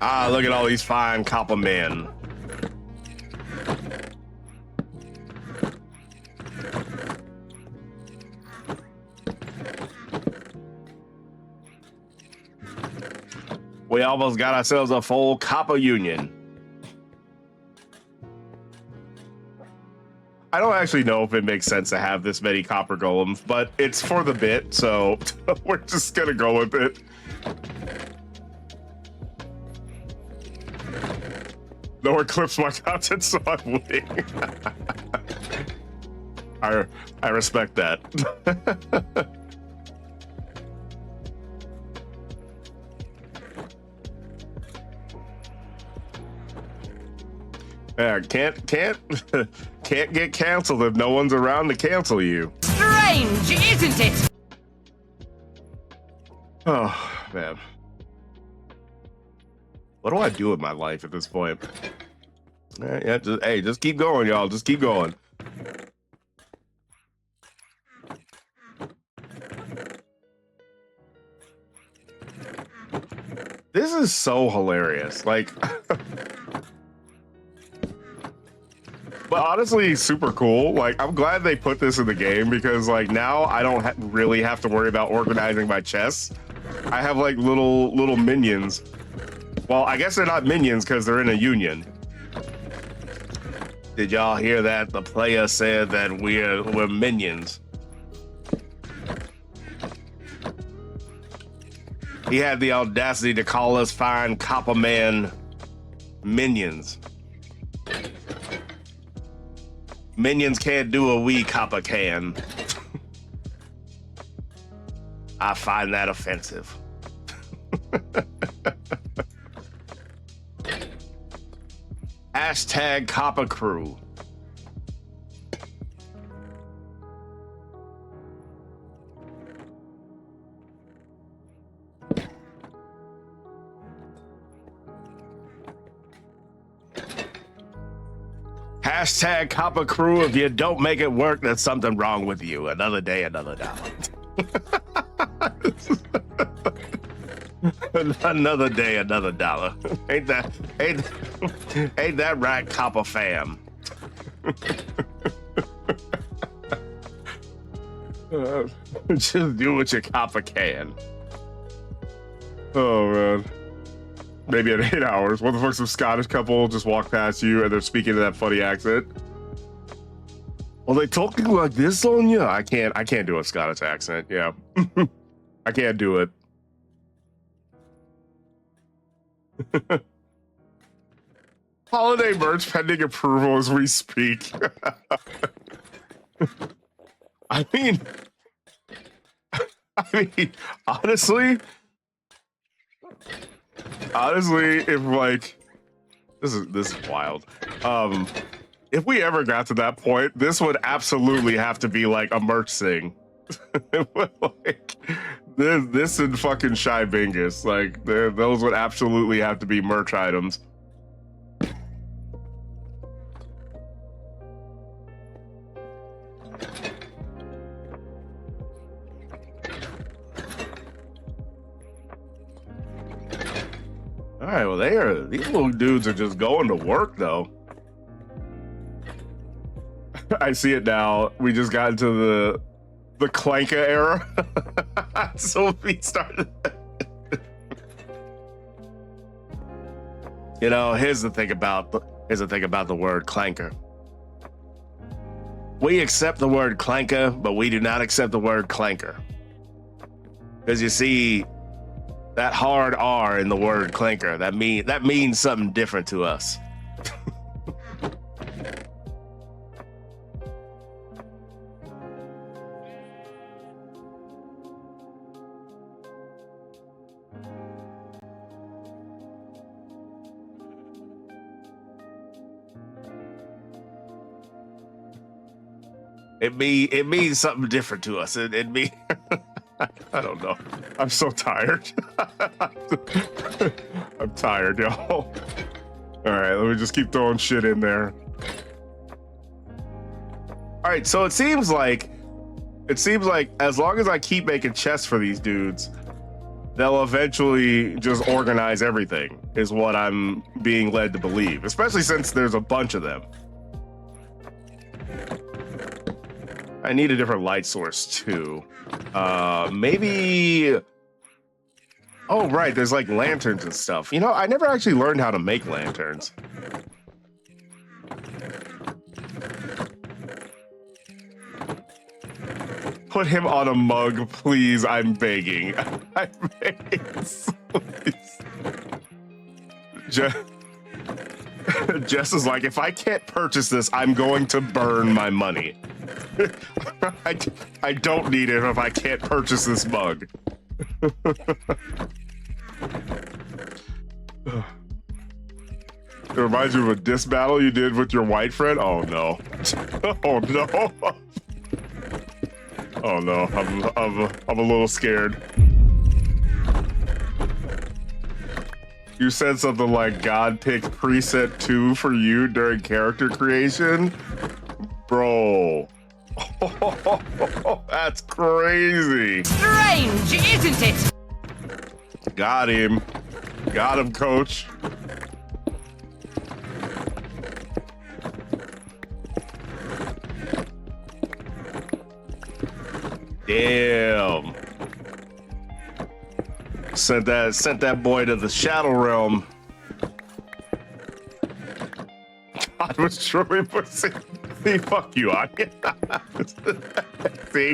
A: Ah, look at all these fine copper men. We almost got ourselves a full copper union. I don't actually know if it makes sense to have this many copper golems, but it's for the bit, so we're just gonna go with it. No one clips my content, so I'm winning. I respect that. Yeah, can't get canceled if no one's around to cancel you.
D: Strange, isn't it?
A: Oh man. What do I do with my life at this point? Yeah, just keep going, y'all. Just keep going. This is so hilarious. Like, but honestly, super cool. Like, I'm glad they put this in the game because, like, now I don't really have to worry about organizing my chests. I have like little minions. Well, I guess they're not minions because they're in a union. Did y'all hear that? The player said that we're minions. He had the audacity to call us fine Copper Man minions. Minions can't do what we Copper can. I find that offensive. Hashtag Copper Crew. Hashtag Copper Crew. If you don't make it work, there's something wrong with you. Another day, another dollar. Another day, another dollar. Ain't that right, Copper fam? Just do what your Copper can. Oh man. Maybe at 8 hours. What the fuck? Some Scottish couple just walk past you and they're speaking in that funny accent. Are they talking like this on you? I can't do a Scottish accent. Yeah. I can't do it. Holiday merch pending approval as we speak. I mean, honestly, if like this is wild. If we ever got to that point, this would absolutely have to be like a merch thing. Like this and fucking Shy Bingus, like those would absolutely have to be merch items. All right, well these little dudes are just going to work though. I see it now. We just got into the Clanka era. So we started. You know, here's the thing about the word clanker. We accept the word clanker, but we do not accept the word clanker. Because you see, that hard R in the word clanker, that means something different to us. It means something different to us. It means I don't know. I'm so tired. I'm tired, y'all. All right, let me just keep throwing shit in there. All right, so it seems like as long as I keep making chests for these dudes, they'll eventually just organize everything, is what I'm being led to believe, especially since there's a bunch of them. I need a different light source too. Maybe. Oh, right. There's like lanterns and stuff. You know, I never actually learned how to make lanterns. Put him on a mug, please. I'm begging. I'm begging. Please. Jess is like, if I can't purchase this, I'm going to burn my money. I don't need it if I can't purchase this mug. It reminds you of a diss battle you did with your white friend? Oh no. Oh no. Oh no. I'm a little scared. You said something like God picked preset 2 for you during character creation? Bro. Oh, that's crazy.
D: Strange, isn't it?
A: Got him. Got him, coach. Damn. Sent that boy to the Shadow Realm. God was truly pussy. See, fuck you, Anya. See?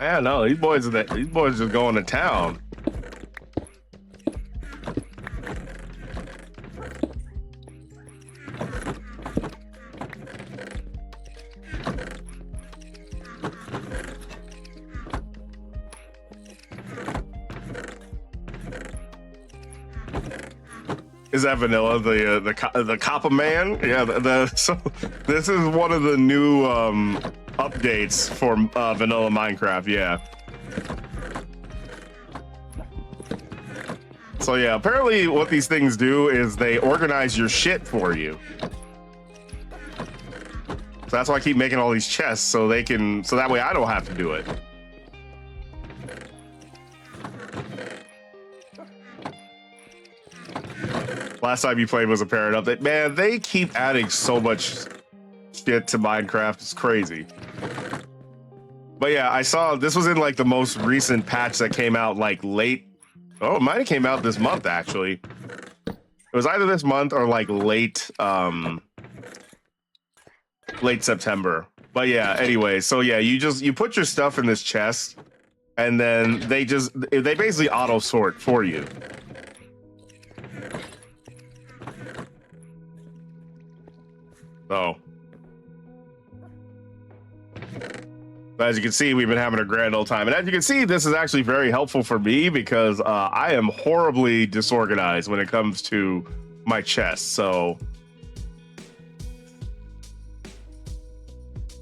A: Yeah, no, these boys just going to town. Is that Vanilla, the Copper Man? Yeah, so this is one of the new updates for Vanilla Minecraft. Yeah. So yeah, apparently what these things do is they organize your shit for you. So that's why I keep making all these chests so that way I don't have to do it. Last time you played was a parent update. Man, they keep adding so much shit to Minecraft. It's crazy. But yeah, I saw this was in like the most recent patch that came out like late. Oh, it might have came out this month actually. It was either this month or like late September. But yeah, anyway, so yeah, you put your stuff in this chest and then they basically auto sort for you. So, but as you can see, we've been having a grand old time. And as you can see, this is actually very helpful for me because I am horribly disorganized when it comes to my chest. So,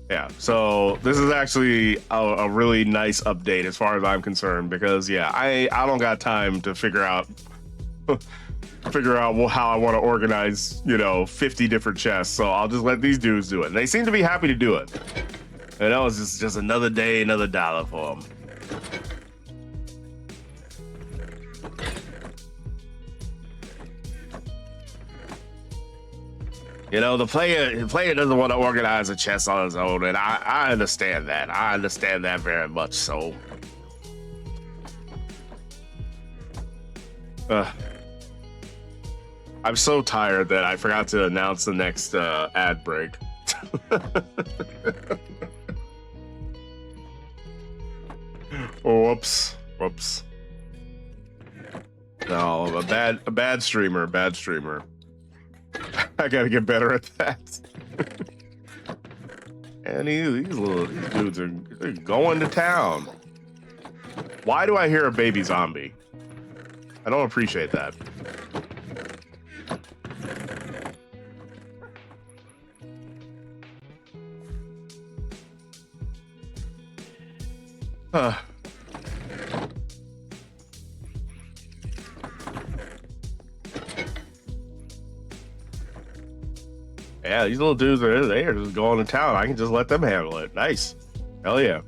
A: yeah. So this is actually a really nice update as far as I'm concerned because, yeah, I don't got time to figure out how I want to organize, 50 different chests. So I'll just let these dudes do it. And they seem to be happy to do it. It's just another day, another dollar for them. The player doesn't want to organize a chest on his own, and I understand that. I understand that very much so. I'm so tired that I forgot to announce the next ad break. Whoops. No, a bad streamer. I gotta get better at that. And these dudes are going to town. Why do I hear a baby zombie? I don't appreciate that. Yeah, these little dudes they are just going to town. I can just let them handle it. Nice. Hell yeah.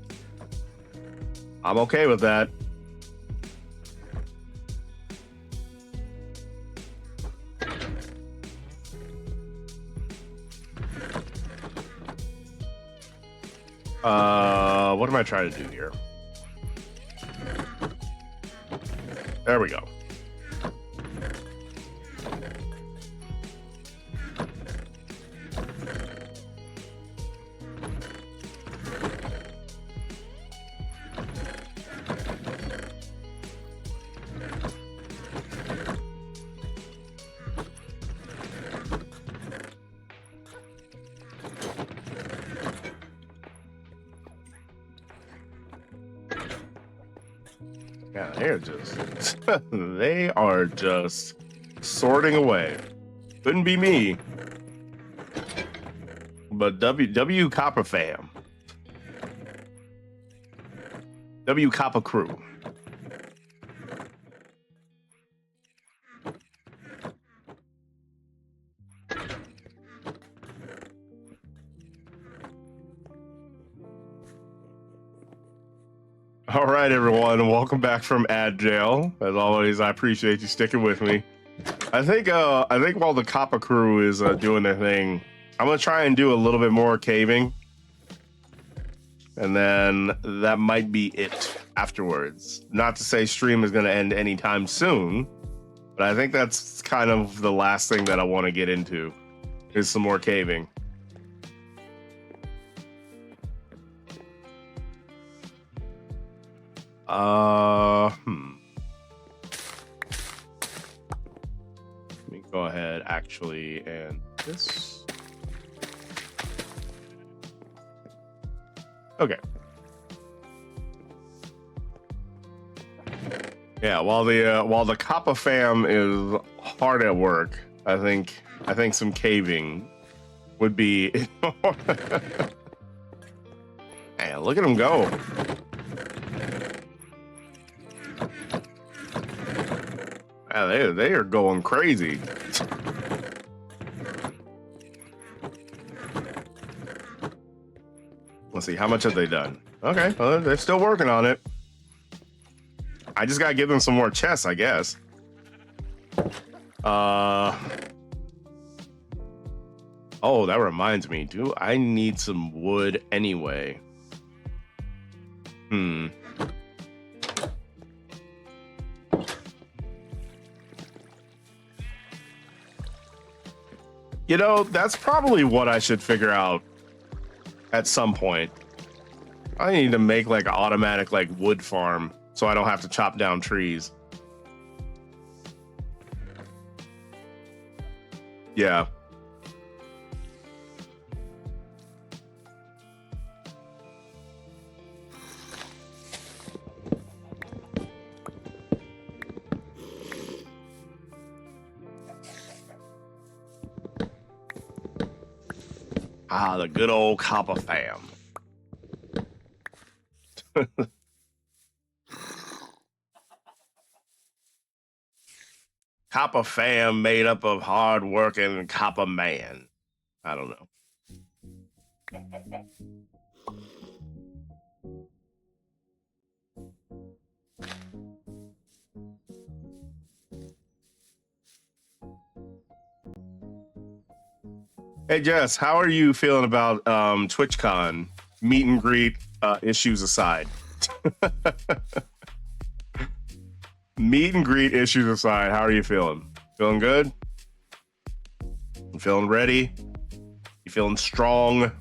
A: I'm okay with that. What am I trying to do here? There we go. Yeah, they are just sorting away. Couldn't be me. But W Copper fam. W Copper crew. All right, everyone, welcome back from ad jail. As always, I appreciate you sticking with me. I think while the Copper crew is doing their thing, I'm gonna try and do a little bit more caving, and then that might be it afterwards. Not to say stream is gonna end anytime soon, but I think that's kind of the last thing that I want to get into is some more caving. Let me go ahead actually and this. Okay. Yeah, while the Kappa fam is hard at work, I think some caving would be. Man, look at them go. Yeah, they are going crazy. Let's see, how much have they done? Okay, well, they're still working on it. I just gotta give them some more chests, I guess. Oh, that reminds me. Do I need some wood anyway? You know, that's probably what I should figure out at some point. I need to make like an automatic like wood farm so I don't have to chop down trees. Yeah. Ah, the good old Kappa fam. Kappa fam made up of hard-working Kappa man. I don't know. Hey Jess, how are you feeling about TwitchCon meet and greet issues aside? Meet and greet issues aside, how are you feeling? Feeling good? You feeling ready? You feeling strong?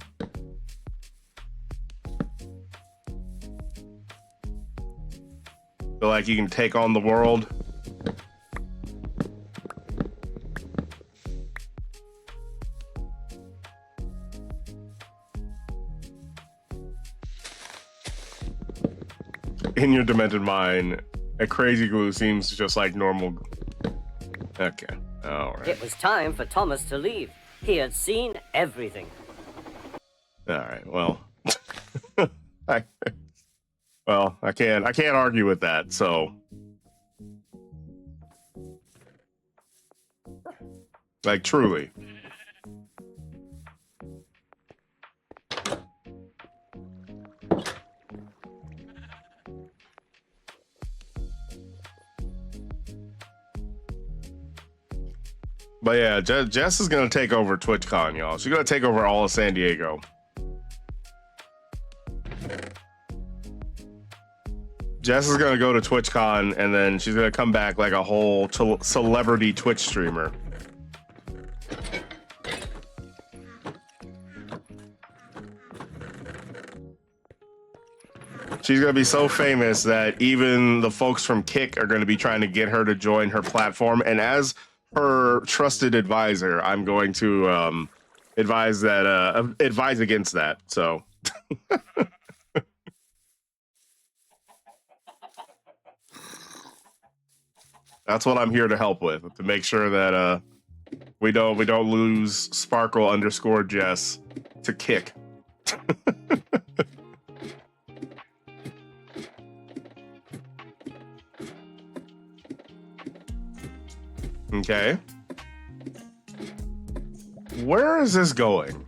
A: Feel like you can take on the world? In your demented mind, a crazy glue seems just like normal. Okay, all right.
E: It was time for Thomas to leave. He had seen everything.
A: All right. Well, I can't argue with that. So, like, truly. But yeah, Jess is gonna take over TwitchCon, y'all. She's gonna take over all of San Diego. Jess is gonna go to TwitchCon, and then she's gonna come back like a whole celebrity Twitch streamer. She's gonna be so famous that even the folks from Kick are gonna be trying to get her to join her platform. And as her trusted advisor, I'm going to advise against that. So that's what I'm here to help with, to make sure that we don't lose Sparkle_Jess to Kick. Okay. Where is this going?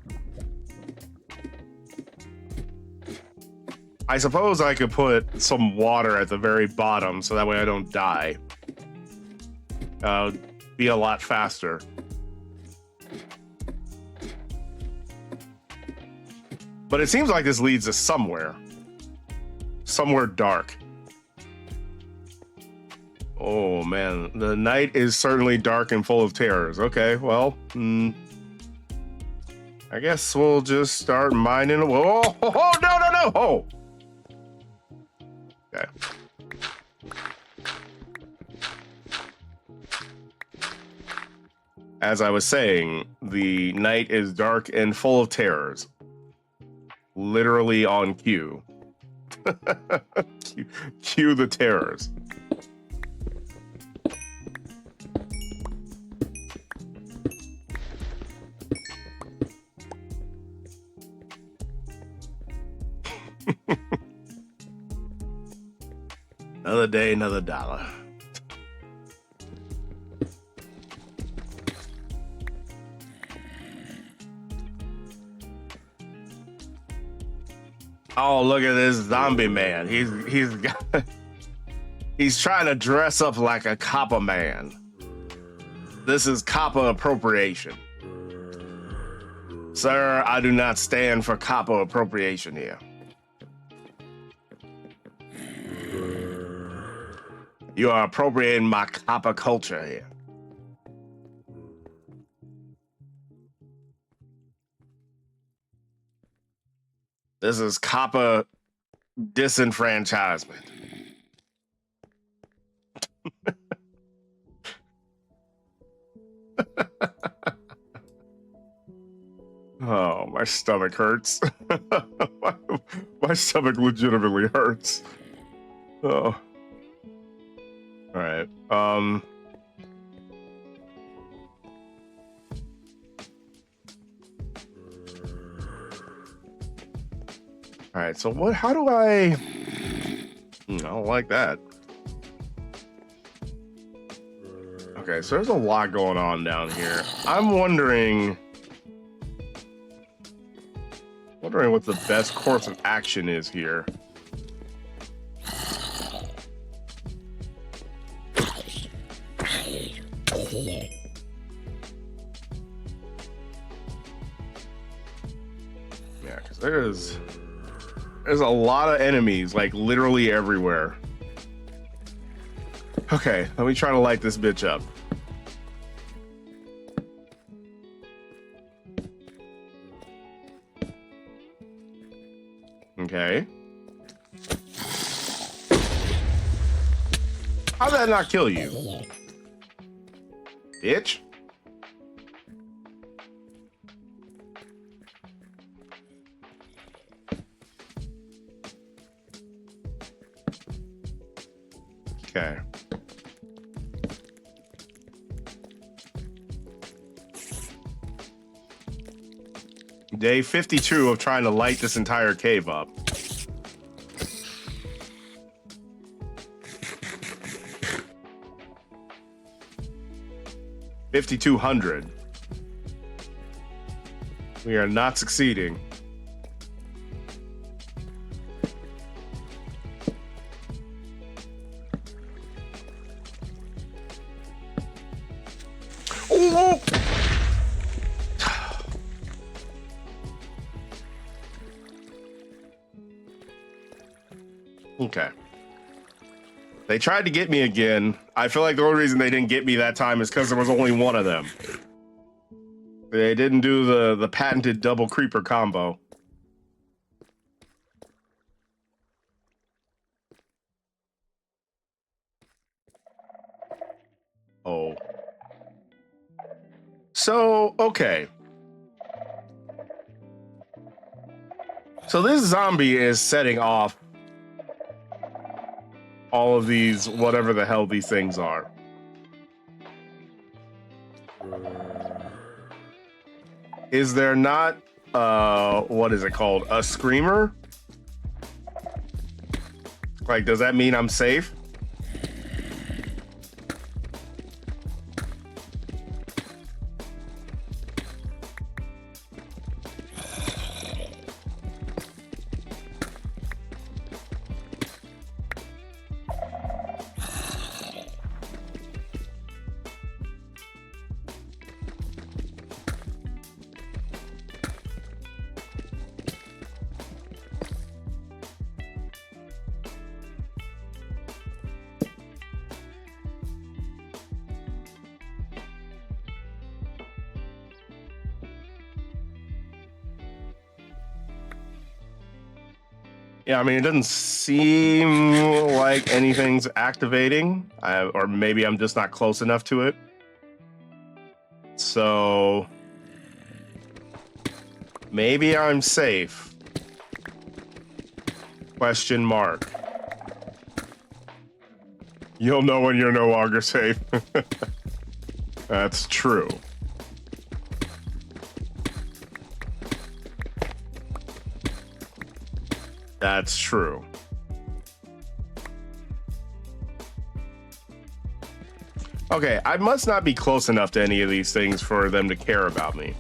A: I suppose I could put some water at the very bottom so that way I don't die. Be a lot faster. But it seems like this leads us somewhere. Somewhere dark. Oh man, the night is certainly dark and full of terrors. Okay, well, I guess we'll just start mining. Oh, no! Oh, okay. as I was saying, the night is dark and full of terrors. Literally on cue. Cue the terrors. Another day, another dollar. Oh, look at this zombie man. He's trying to dress up like a copper man. This is copper appropriation. Sir, I do not stand for copper appropriation here. You are appropriating my copper culture here. This is copper disenfranchisement. Oh, my stomach hurts. my stomach legitimately hurts. Oh. All right. All right. So what? How do I? I don't like that. Okay, so there's a lot going on down here. I'm wondering what the best course of action is here. Yeah, because there's a lot of enemies, like literally everywhere. Okay, let me try to light this bitch up. Okay. How'd that not kill you? Bitch. Okay. Day 52 of trying to light this entire cave up. $5,200. We are not succeeding. Oh! Okay. They tried to get me again. I feel like the only reason they didn't get me that time is because there was only one of them. They didn't do the patented double creeper combo. Oh. So, okay. So this zombie is setting off all of these, whatever the hell these things are. Is there not, what is it called? A screamer? Like, does that mean I'm safe? Yeah, I mean, it doesn't seem like anything's activating, or maybe I'm just not close enough to it. So maybe I'm safe. Question mark. You'll know when you're no longer safe. That's true. That's true. Okay, I must not be close enough to any of these things for them to care about me.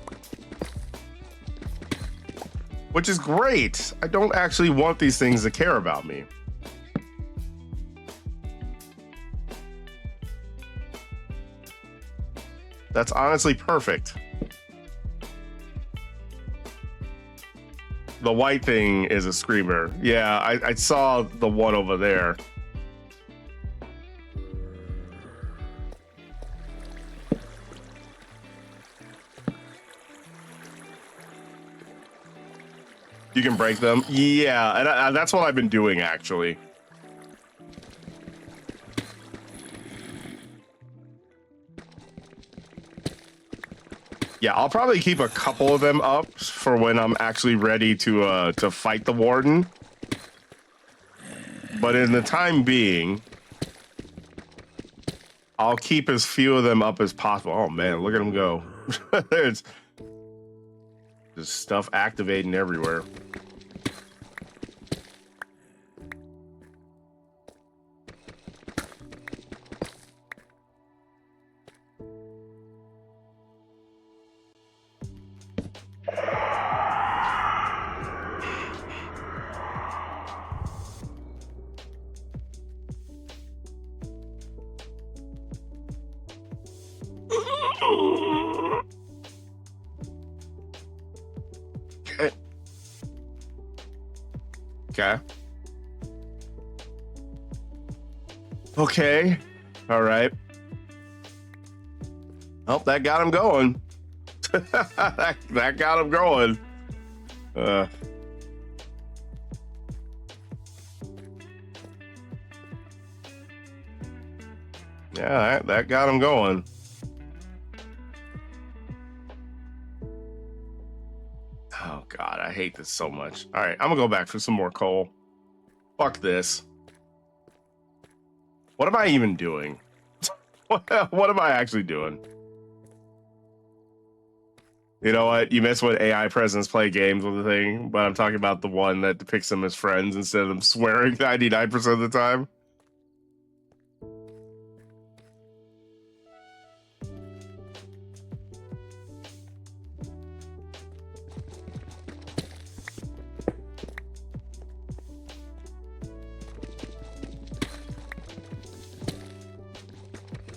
A: Which is great. I don't actually want these things to care about me. That's honestly perfect. The white thing is a screamer. Yeah, I saw the one over there. You can break them? Yeah, and that's what I've been doing, actually. Yeah, I'll probably keep a couple of them up for when I'm actually ready to fight the warden. But in the time being, I'll keep as few of them up as possible. Oh man, look at them go. There's just stuff activating everywhere. Okay. Okay. All right. Oh, that got him going. that got him going. Yeah, that got him going. Oh God, I hate this so much. All right, I'm gonna go back for some more coal. Fuck this. What am I even doing? What am I actually doing? You know what? You miss when AI presidents play games with the thing, but I'm talking about the one that depicts them as friends instead of them swearing 99% of the time.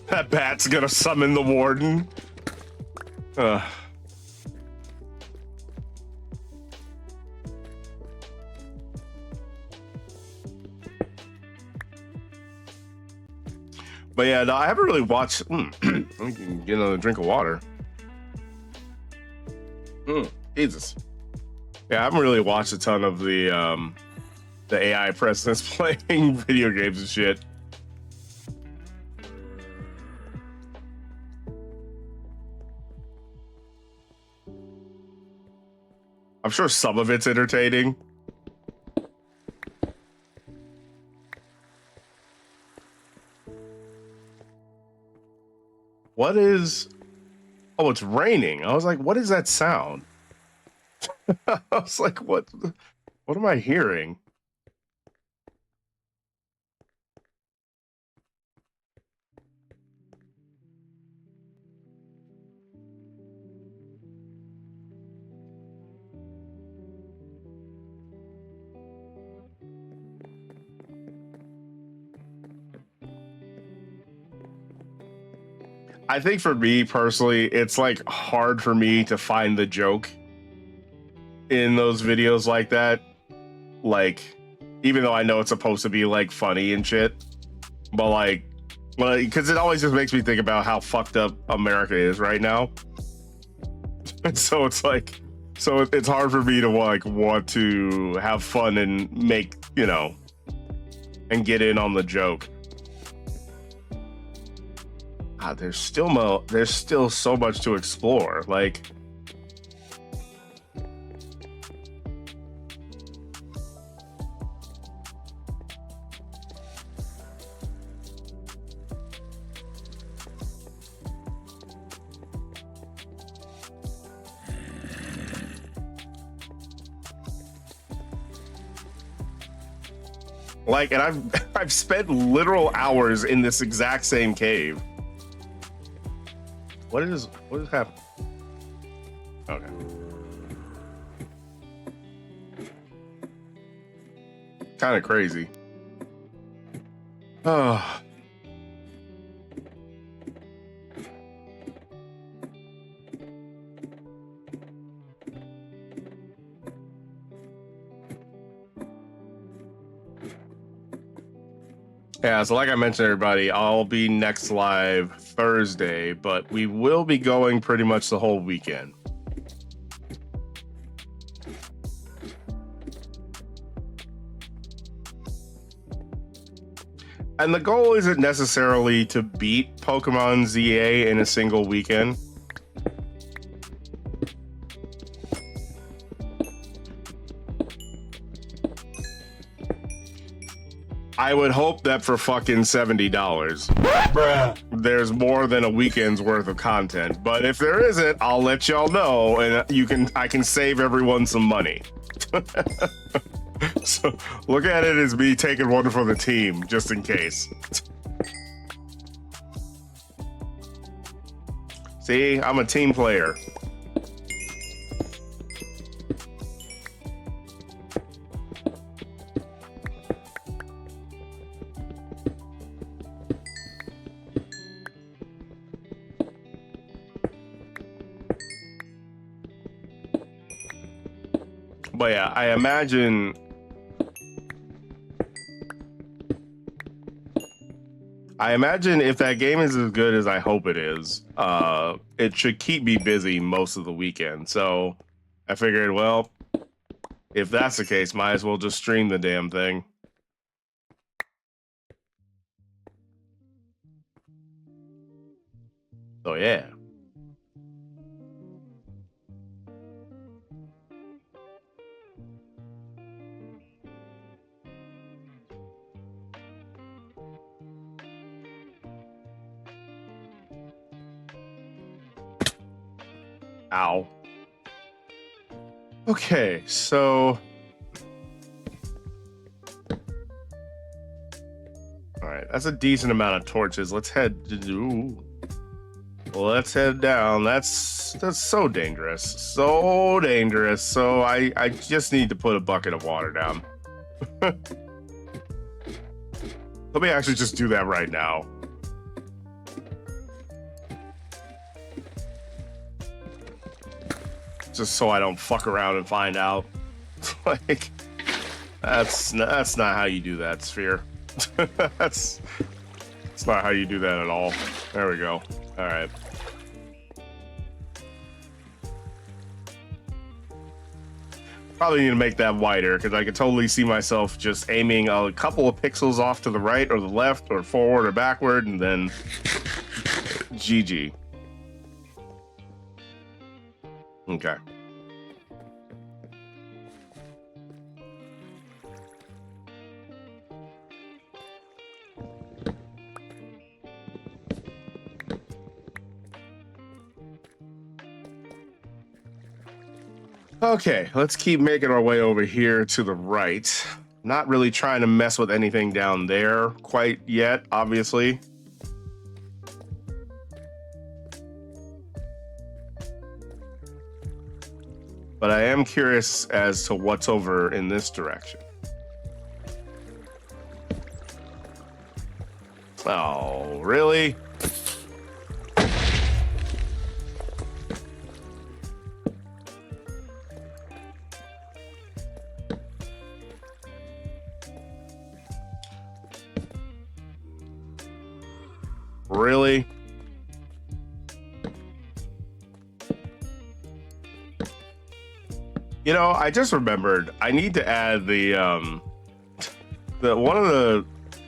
A: That bat's gonna summon the warden. But yeah, no, I haven't really watched. I can get another drink of water. Jesus. Yeah, I haven't really watched a ton of the AI presidents playing video games and shit. I'm sure some of it's entertaining. What is... Oh, it's raining. I was like, what is that sound? I was like, what am I hearing? I think for me personally, it's like hard for me to find the joke in those videos like that. Like, even though I know it's supposed to be like funny and shit, but like, well, because it always just makes me think about how fucked up America is right now. So it's like, it's hard for me to like want to have fun and make, you know, and get in on the joke. There's still so much to explore. Like, and I've spent literal hours in this exact same cave. What is happening? Okay. Kind of crazy. Oh. Yeah, so like I mentioned, everybody, I'll be next live Thursday, but we will be going pretty much the whole weekend. And the goal isn't necessarily to beat Pokemon ZA in a single weekend. I would hope that for fucking $70, bruh, there's more than a weekend's worth of content. But if there isn't, I'll let y'all know, and I can save everyone some money. So look at it as me taking one for the team, just in case. See, I'm a team player. But yeah, I imagine if that game is as good as I hope it is, it should keep me busy most of the weekend. So I figured, well, if that's the case, might as well just stream the damn thing. So yeah. Ow. Okay, so all right, that's a decent amount of torches. Let's head down. That's so dangerous. So dangerous. So I just need to put a bucket of water down. Let me actually just do that right now. Just so I don't fuck around and find out. Like, that's not how you do that, Sphere. That's not how you do that at all. There we go. All right. Probably need to make that wider because I could totally see myself just aiming a couple of pixels off to the right or the left or forward or backward, and then GG. Okay. Okay, let's keep making our way over here to the right. Not really trying to mess with anything down there quite yet, obviously. But I am curious as to what's over in this direction. Oh, really? Really? You know, I just remembered I need to add the one of the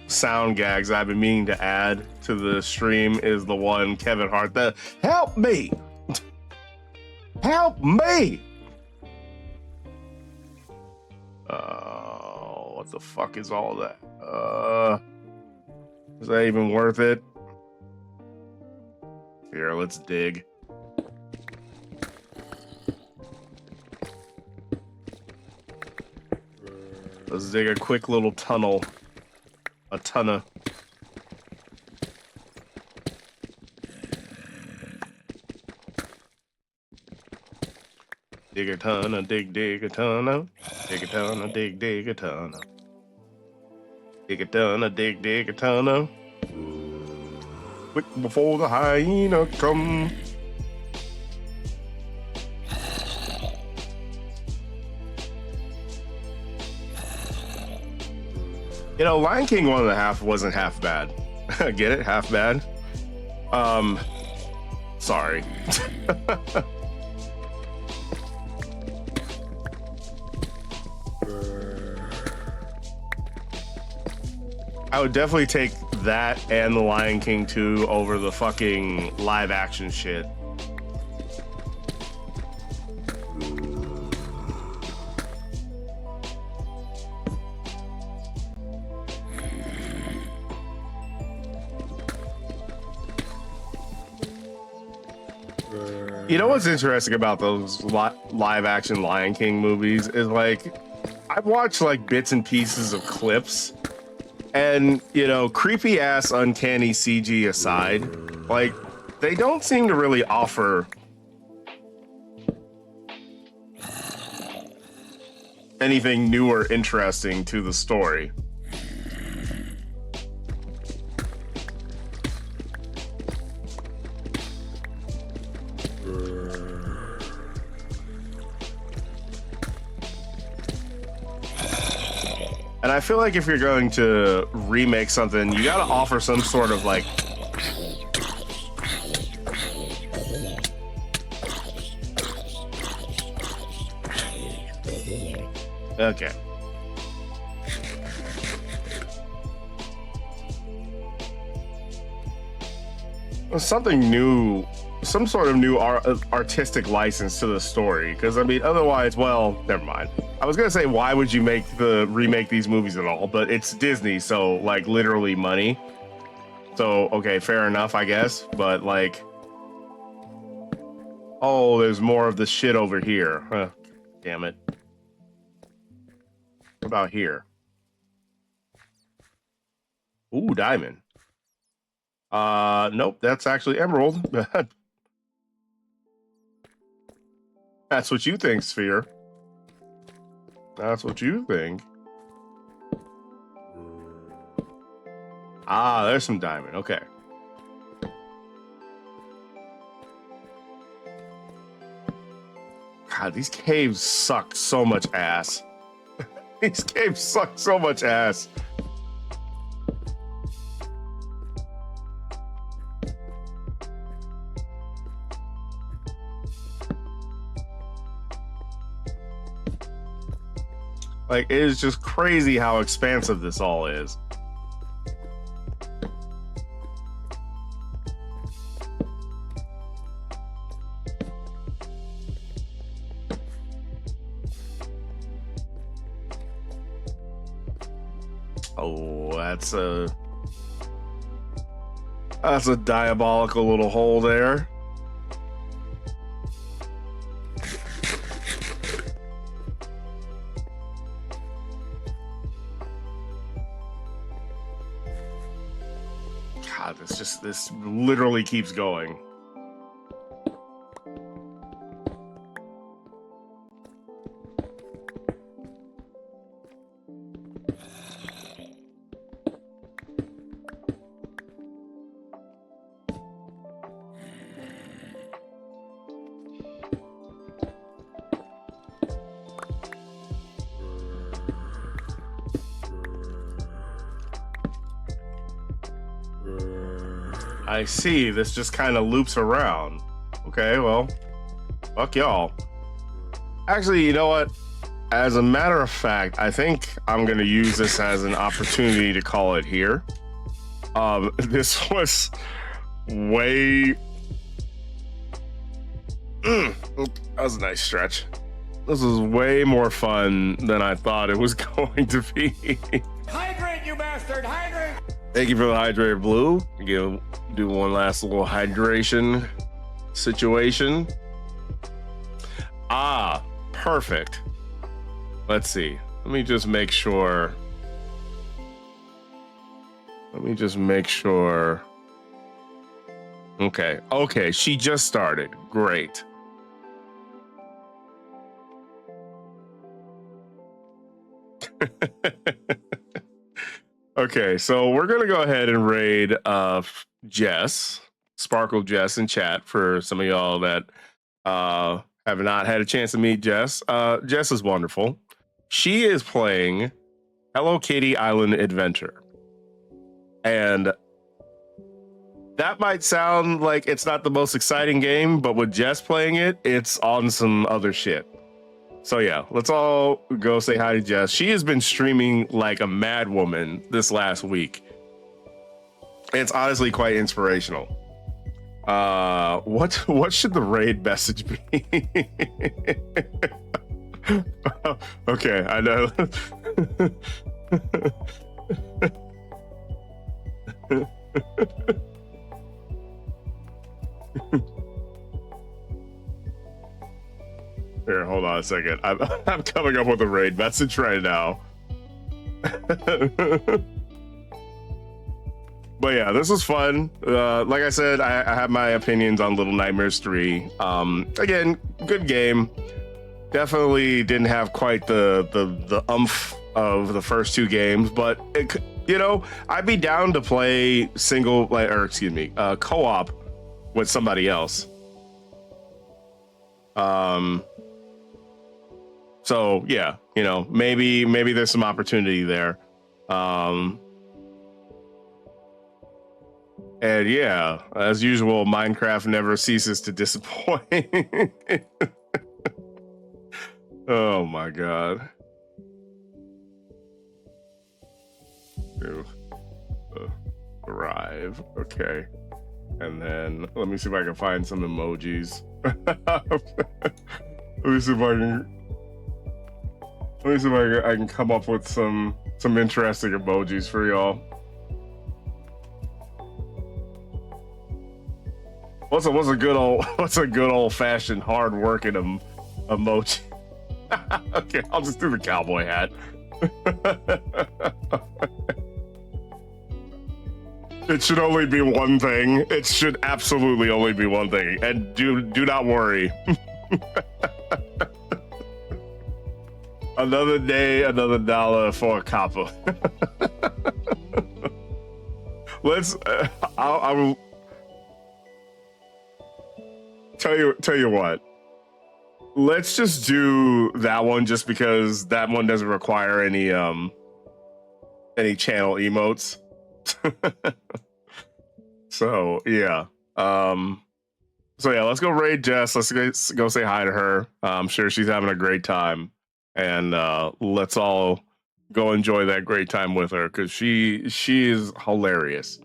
A: sound gags I've been meaning to add to the stream is the one Kevin Hart, the help me, help me. What the fuck is all that? Is that even worth it? Here, let's dig. Let's dig a quick little tunnel. A tunna. Dig a tunna, dig a tunna. Dig a tunna, dig a tunna. Dig a tunna, dig a tunna. Quick before the hyena come. You know, Lion King 1.5 wasn't half bad. Get it? Half bad? Sorry. I would definitely take that and the Lion King 2 over the fucking live action shit. You know what's interesting about those live action Lion King movies is, like, I've watched like bits and pieces of clips, and, you know, creepy ass uncanny CG aside, like, they don't seem to really offer anything new or interesting to the story. And I feel like if you're going to remake something, you gotta offer some sort of, like, okay. Something new, some sort of new artistic license to the story, because I mean, otherwise, well, never mind. I was gonna say, why would you remake these movies at all? But it's Disney, so, like, literally money. So okay, fair enough, I guess. But, like, oh, there's more of the shit over here. Huh. Damn it. What about here? Ooh, diamond. Nope, that's actually emerald. That's what you think, Sphere. That's what you think. Ah, there's some diamond. Okay. God, these caves suck so much ass. These caves suck so much ass. Like, it is just crazy how expansive this all is. Oh, that's a diabolical little hole there. God, this literally keeps going. I see, this just kind of loops around. Okay, well, fuck y'all. Actually, you know what? as a matter of fact, I think I'm going to use this as an opportunity to call it here. This was way... that was a nice stretch. This was way more fun than I thought it was going to be.
C: Hydrate, you bastard! Hydrate!
A: Thank you for the hydrated blue. Do one last little hydration situation. Ah, perfect. Let's see. Let me just make sure. Okay, she just started. Great. Okay, so we're gonna go ahead and raid Jess, Sparkle Jess in chat for some of y'all that have not had a chance to meet Jess. Jess is wonderful. She is playing Hello Kitty Island Adventure. And that might sound like it's not the most exciting game, but with Jess playing it, it's on some other shit. So yeah, let's all go say hi to Jess. She has been streaming like a mad woman this last week. It's honestly quite inspirational. What should the raid message be? Okay, I know. Here, hold on a second. I'm coming up with a raid message right now. But yeah, this was fun. Like I said, I have my opinions on LittleNightmares3. Again, good game. Definitely didn't have quite the umph of the first two games, but I'd be down to play co-op with somebody else. So yeah, maybe there's some opportunity there. And yeah, as usual, Minecraft never ceases to disappoint. Oh my god. Arrive. Okay. And then let me see if I can find some emojis. Let me see if I can come up with some interesting emojis for y'all. What's a good old fashioned hard working emoji? Okay, I'll just do the cowboy hat. It should only be one thing. It should absolutely only be one thing. And do not worry. Another day, another dollar for a copper. I will tell you what. Let's just do that one just because that one doesn't require any channel emotes. So yeah. Let's go raid Jess. Let's go say hi to her. I'm sure she's having a great time. And let's all go enjoy that great time with her because she is hilarious.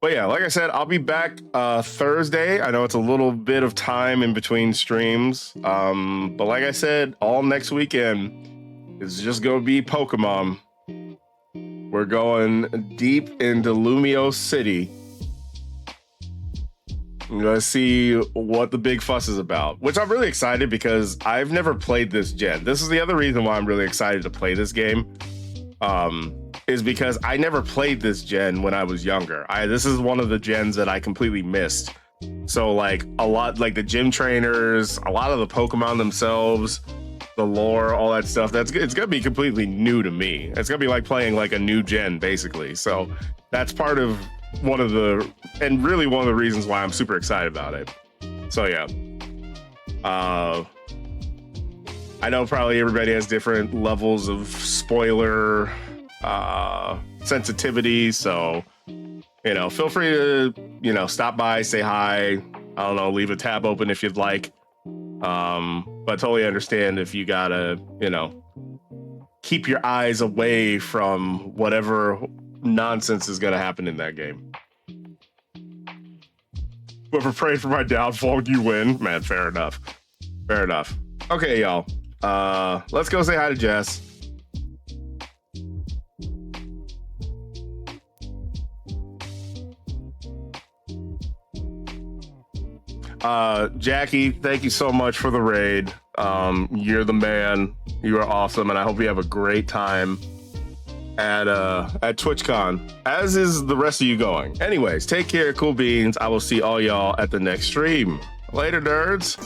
A: But yeah, like I said, I'll be back Thursday. I know it's a little bit of time in between streams. But like I said, all next weekend is just going to be Pokemon. We're going deep into Lumio City. I'm going to see what the big fuss is about, which I'm really excited because I've never played this gen. This is the other reason why I'm really excited to play this game. Is because I never played this gen when I was younger. This is one of the gens that I completely missed. So like a lot, like the gym trainers, a lot of the Pokemon themselves, the lore, all that stuff, it's gonna be completely new to me. It's gonna be like playing like a new gen basically. So that's part of one of the reasons why I'm super excited about it. So yeah. I know probably everybody has different levels of spoiler sensitivity, so feel free to stop by, say hi, I don't know, leave a tab open if you'd like, but but totally understand if you gotta, you know, keep your eyes away from whatever nonsense is gonna happen in that game. Whoever prayed for my downfall, you win. Man, fair enough. Fair enough. Okay, y'all. Let's go say hi to Jess. Jackie, thank you so much for the raid. You're the man. You are awesome, and I hope you have a great time at TwitchCon, as is the rest of you going. Anyways, take care, cool beans. I will see all y'all at the next stream. Later, nerds.